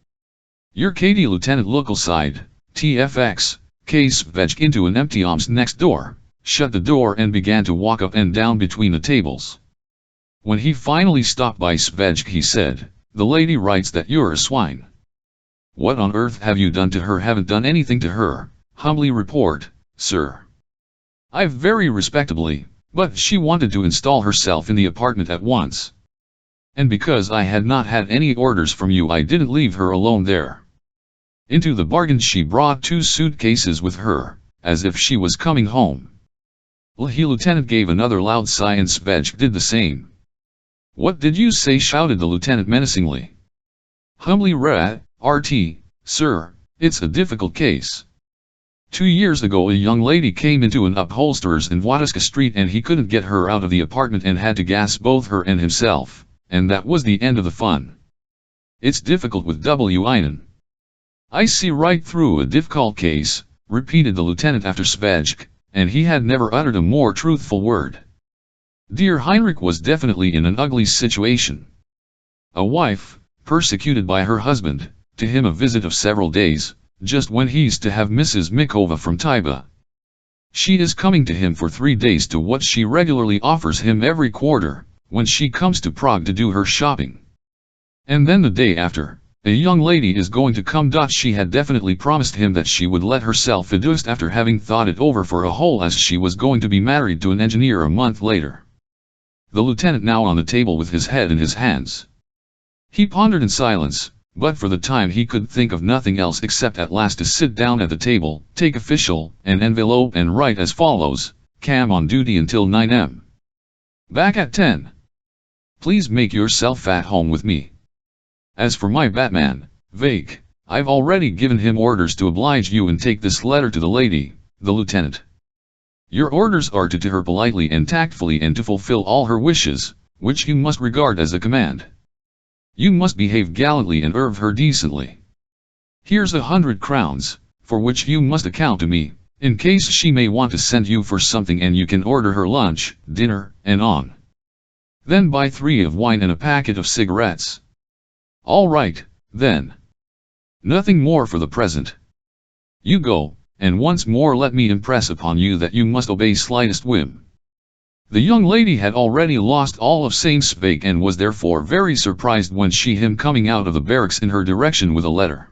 Your Katie." Lieutenant looked aside, TFX, Švejk into an empty office next door, shut the door and began to walk up and down between the tables. When he finally stopped by Švejk he said, "The lady writes that you're a swine." "What on earth have you done to her?" "Haven't done anything to her," humbly report, "sir. I've very respectably, but she wanted to install herself in the apartment at once. And because I had not had any orders from you I didn't leave her alone there. Into the bargain she brought 2 suitcases with her, as if she was coming home." The lieutenant gave another loud sigh and Švejk did the same. "What did you say?" shouted the lieutenant menacingly. "Humbly RT, sir, it's a difficult case. 2 years ago a young lady came into an upholsterer's in Władysław Street and he couldn't get her out of the apartment and had to gas both her and himself, and that was the end of the fun. It's difficult with Win. I see right through a difficult case," repeated the lieutenant after Švejk, and he had never uttered a more truthful word. Dear Heinrich was definitely in an ugly situation. A wife, persecuted by her husband, to him a visit of several days, just when he's to have Mrs. Mikova from Tiba. She is coming to him for 3 days to what she regularly offers him every quarter, when she comes to Prague to do her shopping. And then the day after, a young lady is going to come. She had definitely promised him that she would let herself seduce after having thought it over for a whole, as she was going to be married to an engineer a month later. The lieutenant now on the table with his head in his hands. He pondered in silence, but for the time he could think of nothing else except at last to sit down at the table, take official, an envelope and write as follows: Cam on duty until 9 m. Back at 10. Please make yourself at home with me. As for my Batman, Švejk, I've already given him orders to oblige you and take this letter to the lady, the lieutenant. Your orders are to her politely and tactfully and to fulfill all her wishes, which you must regard as a command. You must behave gallantly and serve her decently. Here's 100 crowns, for which you must account to me, in case she may want to send you for something, and you can order her lunch, dinner, and on. Then buy 3 of wine and a packet of cigarettes. All right, then. Nothing more for the present. You go, and once more let me impress upon you that you must obey slightest whim. The young lady had already lost all of Saint Švejk and was therefore very surprised when she him coming out of the barracks in her direction with a letter.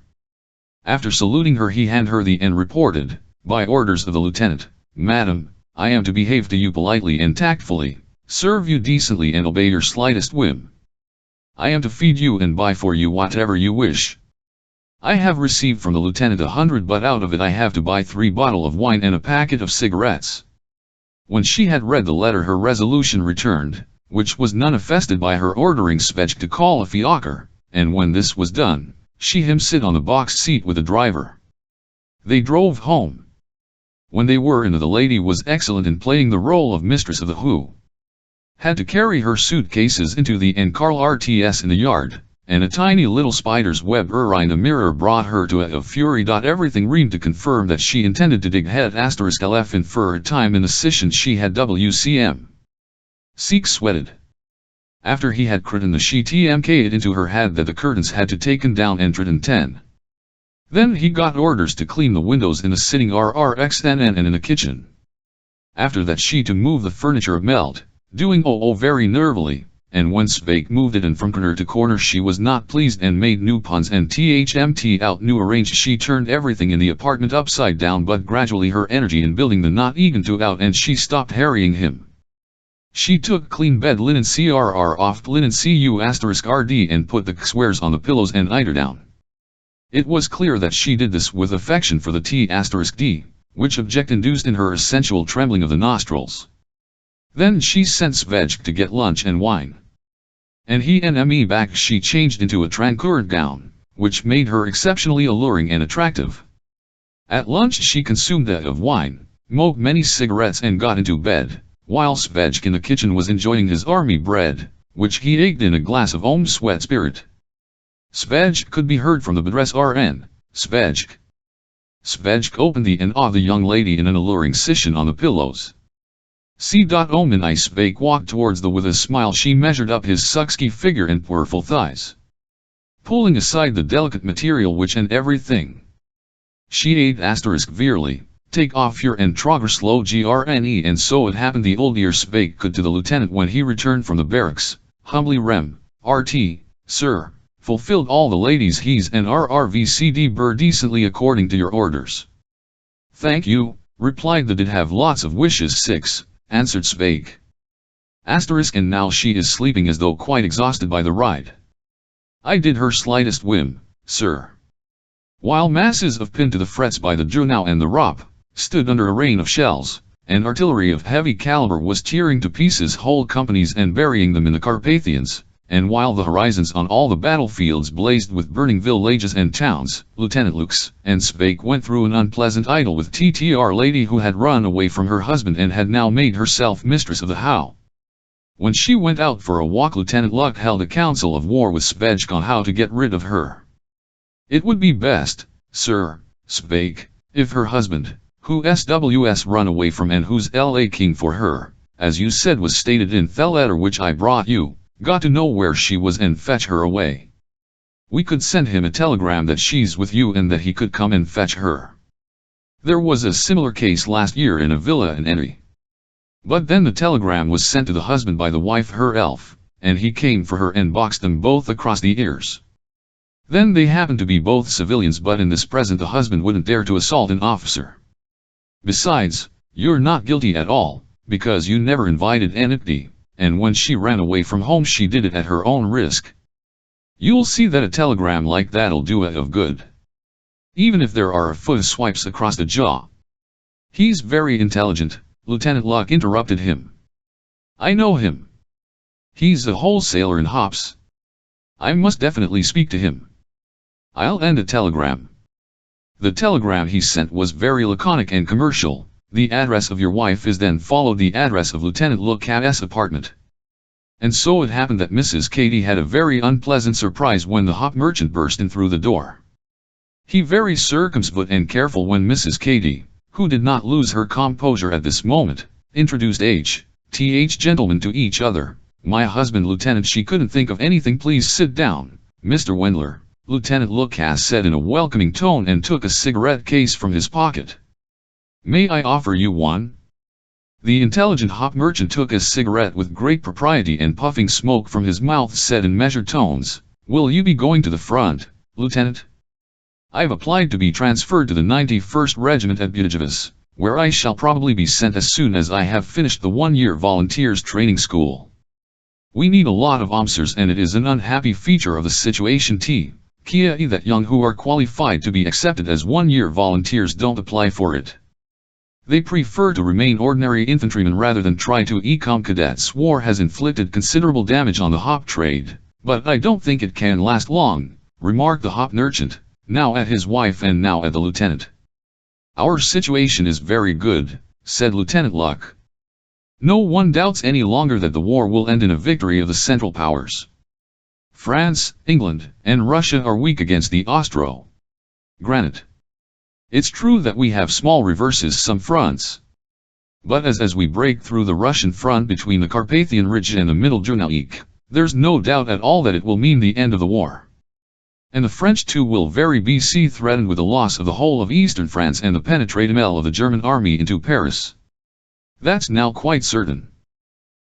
After saluting her, he handed her the and reported, by orders of the lieutenant, Madam, I am to behave to you politely and tactfully, serve you decently and obey your slightest whim. I am to feed you and buy for you whatever you wish. I have received from the lieutenant 100, but out of it I have to buy 3 bottles of wine and a packet of cigarettes. When she had read the letter, her resolution returned, which was manifested by her ordering Švejk to call a fiacre, and when this was done, she him sit on the box seat with the driver. They drove home. When they were in, the lady was excellent in playing the role of mistress of the who had to carry her suitcases into the Carl RTS in the yard, and a tiny little spider's web in a mirror brought her to a fury. Everything reamed to confirm that she intended to dig head *LF in for a time in the session she had WCM. Seek sweated. After he had written the she TMK it into her head that the curtains had to taken down and written 10. Then he got orders to clean the windows in the sitting RRXNN and in the kitchen. After that she to move the furniture melt, doing very nervily, and when Švejk moved it and from corner to corner she was not pleased and made new puns and THMT out new arranged. She turned everything in the apartment upside down, but gradually her energy in building the knot egan to out and she stopped harrying him. She took clean bed linen CRR off linen CU*RD and put the squares on the pillows and eider down. It was clear that she did this with affection for the T*D, which object induced in her a sensual trembling of the nostrils. Then she sent Švejk to get lunch and wine. And he and me back she changed into a transparent gown, which made her exceptionally alluring and attractive. At lunch she consumed that of wine, smoked many cigarettes and got into bed, while Švejk in the kitchen was enjoying his army bread, which he ate in a glass of sweat spirit. Švejk could be heard from the bedress RN, Švejk. Švejk opened the and awed the young lady in an alluring position on the pillows. C.Omen I Švejk walked towards the with a smile she measured up his sucksky figure and powerful thighs, pulling aside the delicate material which and everything. She ate *veerly, take off your and trogger slow grne, and so it happened the old dear Švejk could to the lieutenant when he returned from the barracks, humbly RT, sir, fulfilled all the ladies he's and RRVCD bur decently according to your orders. Thank you, replied the did have lots of wishes 6. Answered Švejk. And now she is sleeping as though quite exhausted by the ride. I did her slightest whim, sir. While masses of pin to the frets by the Drunau and the Rop, stood under a rain of shells, and artillery of heavy caliber was tearing to pieces whole companies and burying them in the Carpathians, and while the horizons on all the battlefields blazed with burning villages and towns, Lieutenant Lux and Švejk went through an unpleasant idyll with TTR lady who had run away from her husband and had now made herself mistress of the house. When she went out for a walk, Lieutenant Luck held a council of war with Švejk on how to get rid of her. It would be best, sir, Švejk, if her husband, who SWS run away from and who's LA king for her, as you said was stated in the letter which I brought you, got to know where she was and fetch her away. We could send him a telegram that she's with you and that he could come and fetch her. There was a similar case last year in a villa in Henry. But then the telegram was sent to the husband by the wife her elf, and he came for her and boxed them both across the ears. Then they happened to be both civilians, but in this present the husband wouldn't dare to assault an officer. Besides, you're not guilty at all, because you never invited Anity, and when she ran away from home she did it at her own risk. You'll see that a telegram like that'll do it of good. Even if there are a foot swipes across the jaw. He's very intelligent, Lieutenant Luck interrupted him. I know him. He's a wholesaler in hops. I must definitely speak to him. I'll end a telegram. The telegram he sent was very laconic and commercial. The address of your wife is then followed the address of Lieutenant Luck's apartment. And so it happened that Mrs. Katie had a very unpleasant surprise when the hop merchant burst in through the door. He very circumspect and careful when Mrs. Katie, who did not lose her composure at this moment, introduced H.T.H. gentlemen to each other. My husband, Lieutenant. She couldn't think of anything. Please sit down, Mr. Wendler, Lieutenant Lucas said in a welcoming tone and took a cigarette case from his pocket. May I offer you one? The intelligent hop merchant took a cigarette with great propriety and puffing smoke from his mouth said in measured tones, Will you be going to the front, Lieutenant? I've applied to be transferred to the 91st Regiment at Bujavas, where I shall probably be sent as soon as I have finished the 1-year volunteers training school. We need a lot of officers, and it is an unhappy feature of the situation that young who are qualified to be accepted as 1-year volunteers don't apply for it. They prefer to remain ordinary infantrymen rather than try to become cadets. War has inflicted considerable damage on the hop trade, but I don't think it can last long, remarked the hop merchant, now at his wife and now at the lieutenant. Our situation is very good, said Lieutenant Luck. No one doubts any longer that the war will end in a victory of the Central Powers. France, England, and Russia are weak against the Austro-Granite. It's true that we have small reverses some fronts. But as we break through the Russian front between the Carpathian Ridge and the Middle Dunajec, there's no doubt at all that it will mean the end of the war. And the French too will very be threatened with the loss of the whole of eastern France and the penetration of the German army into Paris. That's now quite certain.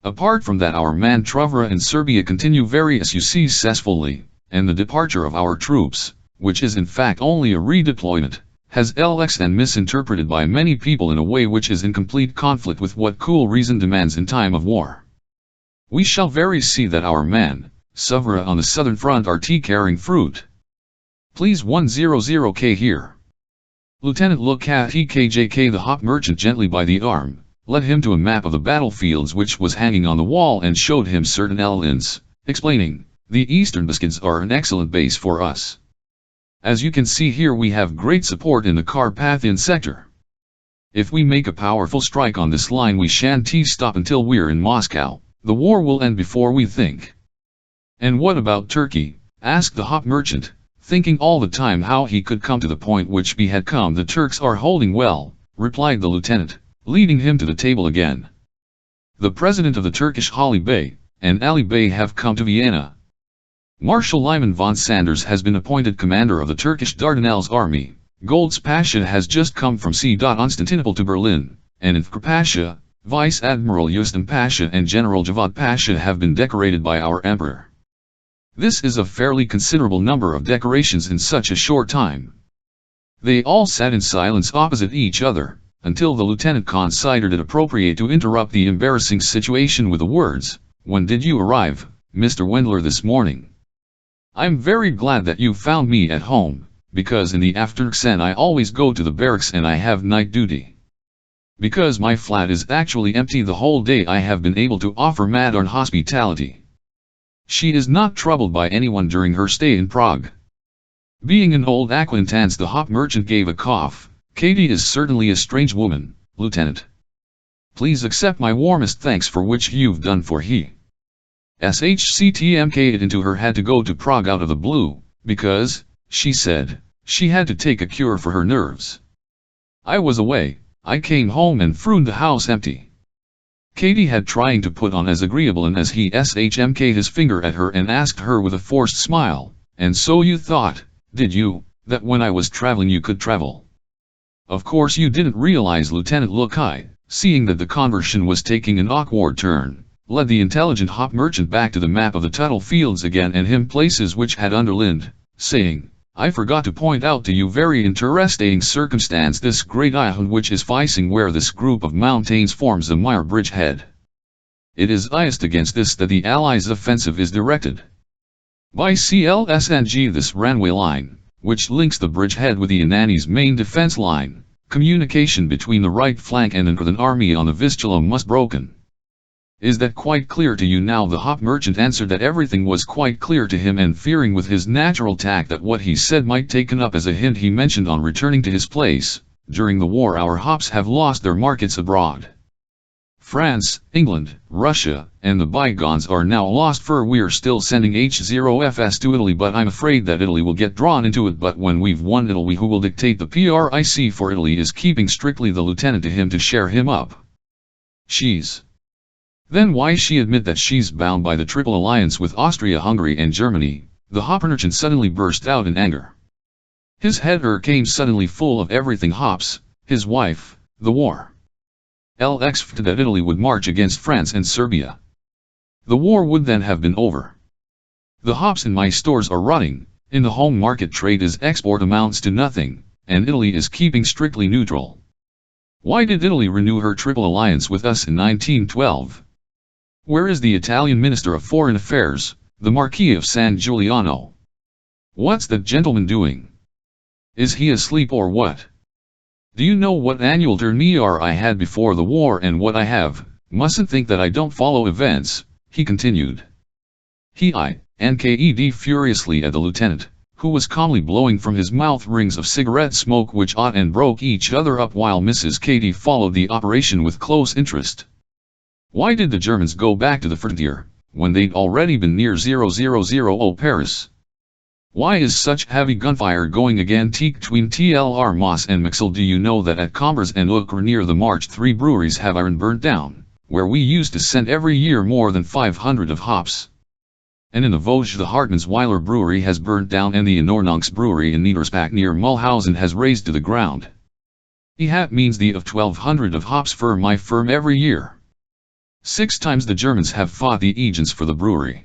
Apart from that, our maneuver in Serbia continue very successfully, and the departure of our troops, which is in fact only a redeployment, has LX and misinterpreted by many people in a way which is in complete conflict with what cool reason demands in time of war. We shall very see that our maneuver on the southern front are carrying fruit. Please 100K here. Lieutenant looked at TKJK the hop merchant gently by the arm, led him to a map of the battlefields which was hanging on the wall and showed him certain outlines, explaining, the eastern Beskids are an excellent base for us. As you can see here, we have great support in the Carpathian sector. If we make a powerful strike on this line, we shan't stop until we're in Moscow. The war will end before we think. And what about Turkey? Asked the hop merchant, thinking all the time how he could come to the point which he had come. The Turks are holding well, replied the lieutenant, leading him to the table again. The president of the Turkish Hali Bey, and Ali Bey have come to Vienna. Marshal Lyman von Sanders has been appointed commander of the Turkish Dardanelles army. Golds Pasha has just come from Constantinople to Berlin, and Enver Pasha, Vice Admiral Ustam Pasha and General Javad Pasha have been decorated by our emperor. This is a fairly considerable number of decorations in such a short time. They all sat in silence opposite each other, until the lieutenant considered it appropriate to interrupt the embarrassing situation with the words, "When did you arrive, Mr. Wendler, this morning? I'm very glad that you found me at home, because in the afternoon I always go to the barracks and I have night duty. Because my flat is actually empty the whole day, I have been able to offer Madame hospitality. She is not troubled by anyone during her stay in Prague." Being an old acquaintance, the hop merchant gave a cough. "Katie is certainly a strange woman, Lieutenant. Please accept my warmest thanks for which you've done for he. SHCTMK it into her had to go to Prague out of the blue, because, she said, she had to take a cure for her nerves. I was away, I came home and found the house empty." Katie had trying to put on as agreeable and as he shmk his finger at her and asked her with a forced smile, "And so you thought, did you, that when I was traveling you could travel? Of course you didn't realize, Lieutenant Lukai, seeing that the conversation was taking an awkward turn, led the intelligent hop merchant back to the map of the Tuttle Fields again and him places which had underlined, saying, I forgot to point out to you very interesting circumstance this great island which is facing where this group of mountains forms a mere bridgehead. It is just against this that the Allies' offensive is directed. By CLSNG this railway line, which links the bridgehead with the Anani's main defense line, communication between the right flank and the Northern Army on the Vistula must broken. Is that quite clear to you now? The hop merchant answered that everything was quite clear to him, and fearing with his natural tact that what he said might taken up as a hint, he mentioned on returning to his place, during the war our hops have lost their markets abroad. France, England, Russia, and the bygones are now lost, for we're still sending H0FS to Italy, but I'm afraid that Italy will get drawn into it. But when we've won Italy, who will dictate the pric for Italy is keeping strictly the lieutenant to him to share him up. Then why she admit that she's bound by the Triple Alliance with Austria, Hungary and Germany? The hop merchant suddenly burst out in anger. His head came suddenly full of everything hops, his wife, the war. LX that Italy would march against France and Serbia. The war would then have been over. The hops in my stores are rotting, in the home market trade is export amounts to nothing, and Italy is keeping strictly neutral. Why did Italy renew her Triple Alliance with us in 1912? Where is the Italian Minister of Foreign Affairs, the Marquis of San Giuliano? What's that gentleman doing? Is he asleep or what? Do you know what annual tournure I had before the war and what I have? Mustn't think that I don't follow events, he continued. He nked furiously at the lieutenant, who was calmly blowing from his mouth rings of cigarette smoke which ought and broke each other up, while Mrs. Katy followed the operation with close interest. Why did the Germans go back to the frontier, when they'd already been near 000 Paris? Why is such heavy gunfire going again between TLR Moss and Mixel? Do you know that at Combers and Lucre near the March 3 breweries have iron burnt down, where we used to send every year more than 500 of hops? And in the Vosges the Hartmann's Weiler brewery has burnt down, and the Enornunks brewery in Niedersbach near Mulhausen has razed to the ground. That means the of 1200 of hops for my firm every year. 6 times the Germans have fought the agents for the brewery.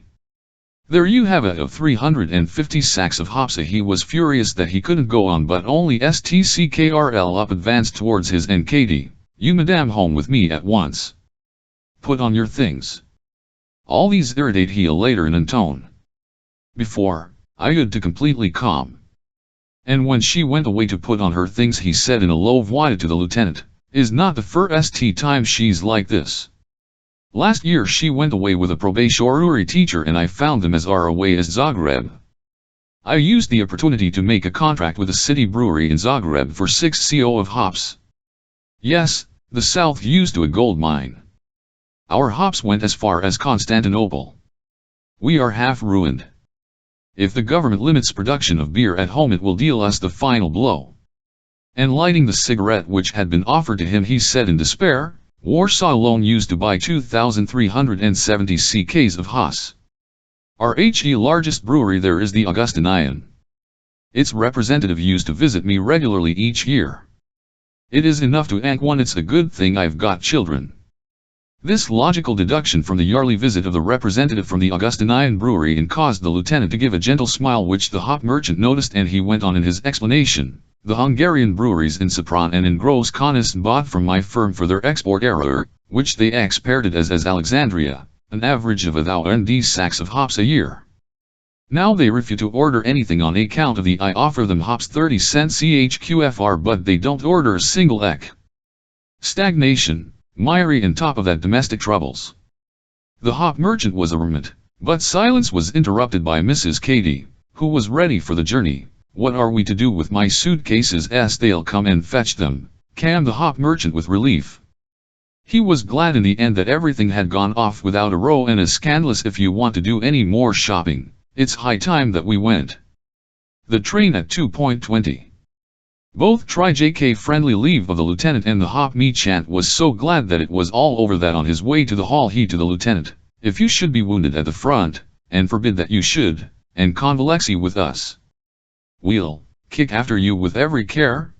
There you have it, of 350 sacks of hops. He was furious that he couldn't go on, but only STCKRL up advanced towards his NKD. You madame, home with me at once. Put on your things. All these irritate he later in a tone. Before, I had to completely calm. And when she went away to put on her things, he said in a low voice to the lieutenant, is not the first time she's like this. Last year she went away with a probationary teacher and I found them as far away as Zagreb. I used the opportunity to make a contract with a city brewery in Zagreb for 6 CO of hops. Yes, the south used to a gold mine. Our hops went as far as Constantinople. We are half ruined. If the government limits production of beer at home, it will deal us the final blow. And lighting the cigarette which had been offered to him, he said in despair, Warsaw alone used to buy 2,370 ck's of hops. Our largest brewery there is the Augustinian. Its representative used to visit me regularly each year. It is enough to ank one. It's a good thing I've got children. This logical deduction from the yearly visit of the representative from the Augustinian brewery and caused the lieutenant to give a gentle smile which the hop merchant noticed, and he went on in his explanation. The Hungarian breweries in Sopron and in Gros Conis bought from my firm for their export area, which they exported as Alexandria, an average of 1,000 sacks of hops a year. Now they refuse to order anything on account of I offer them hops 30 cents CHQFR, but they don't order a single ek. Stagnation, miry, and top of that domestic troubles. The hop merchant was a hermit, but silence was interrupted by Mrs. Katy, who was ready for the journey. What are we to do with my suitcases? They'll come and fetch them, came the hop merchant with relief. He was glad in the end that everything had gone off without a row and a scandalous. If you want to do any more shopping, it's high time that we went. The train at 2:20. Both JK friendly leave of the lieutenant, and the hop merchant was so glad that it was all over that on his way to the hall he to the lieutenant, if you should be wounded at the front, and forbid that you should, and convalesce with us, we'll kick after you with every care.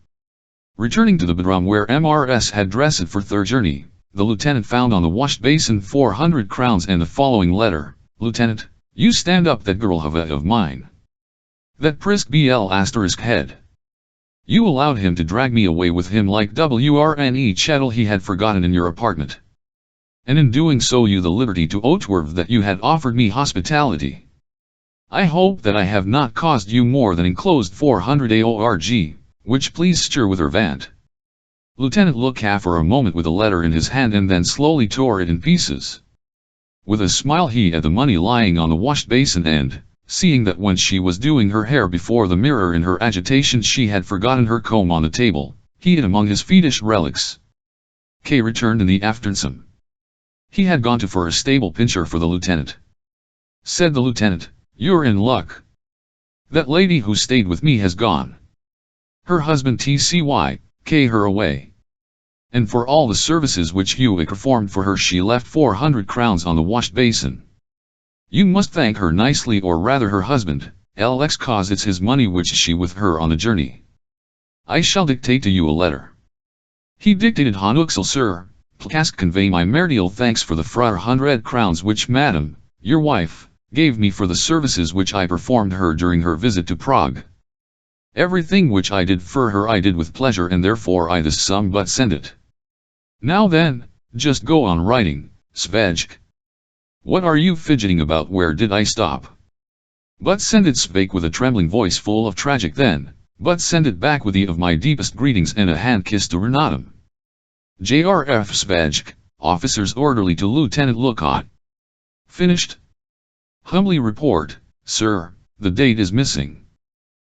Returning to the bedroom where MRS had dressed for their journey, the lieutenant found on the wash basin 400 crowns and the following letter. Lieutenant, you stand up that girl of mine. That prisk BL asterisk head. You allowed him to drag me away with him like WRNE chattel he had forgotten in your apartment. And in doing so you the liberty to outwerve that you had offered me hospitality. I hope that I have not caused you more than enclosed 400 AORG, which please stir with Ervant. Lieutenant looked for a moment with the letter in his hand and then slowly tore it in pieces. With a smile he at the money lying on the wash basin and, seeing that when she was doing her hair before the mirror in her agitation she had forgotten her comb on the table, he hid among his fetish relics. K returned in the afternoon. He had gone to for a stable pincher for the lieutenant. Said the lieutenant, you're in luck. That lady who stayed with me has gone. Her husband TCY, K her away. And for all the services which you performed for her she left 400 crowns on the wash basin. You must thank her nicely or rather her husband, LX cause it's his money which she with her on the journey. I shall dictate to you a letter. He dictated Hanuxel sir, please convey my marital thanks for the 400 crowns which madam, your wife, gave me for the services which I performed her during her visit to Prague. Everything which I did for her I did with pleasure and therefore I this sum but send it. Now then, just go on writing, Švejk. What are you fidgeting about? Where did I stop? But send it, spake with a trembling voice full of tragic then, but send it back with the of my deepest greetings and a hand kiss to Renatum. JRF Švejk, officers orderly to Lieutenant Lookout. Finished. Humbly report, sir, the date is missing.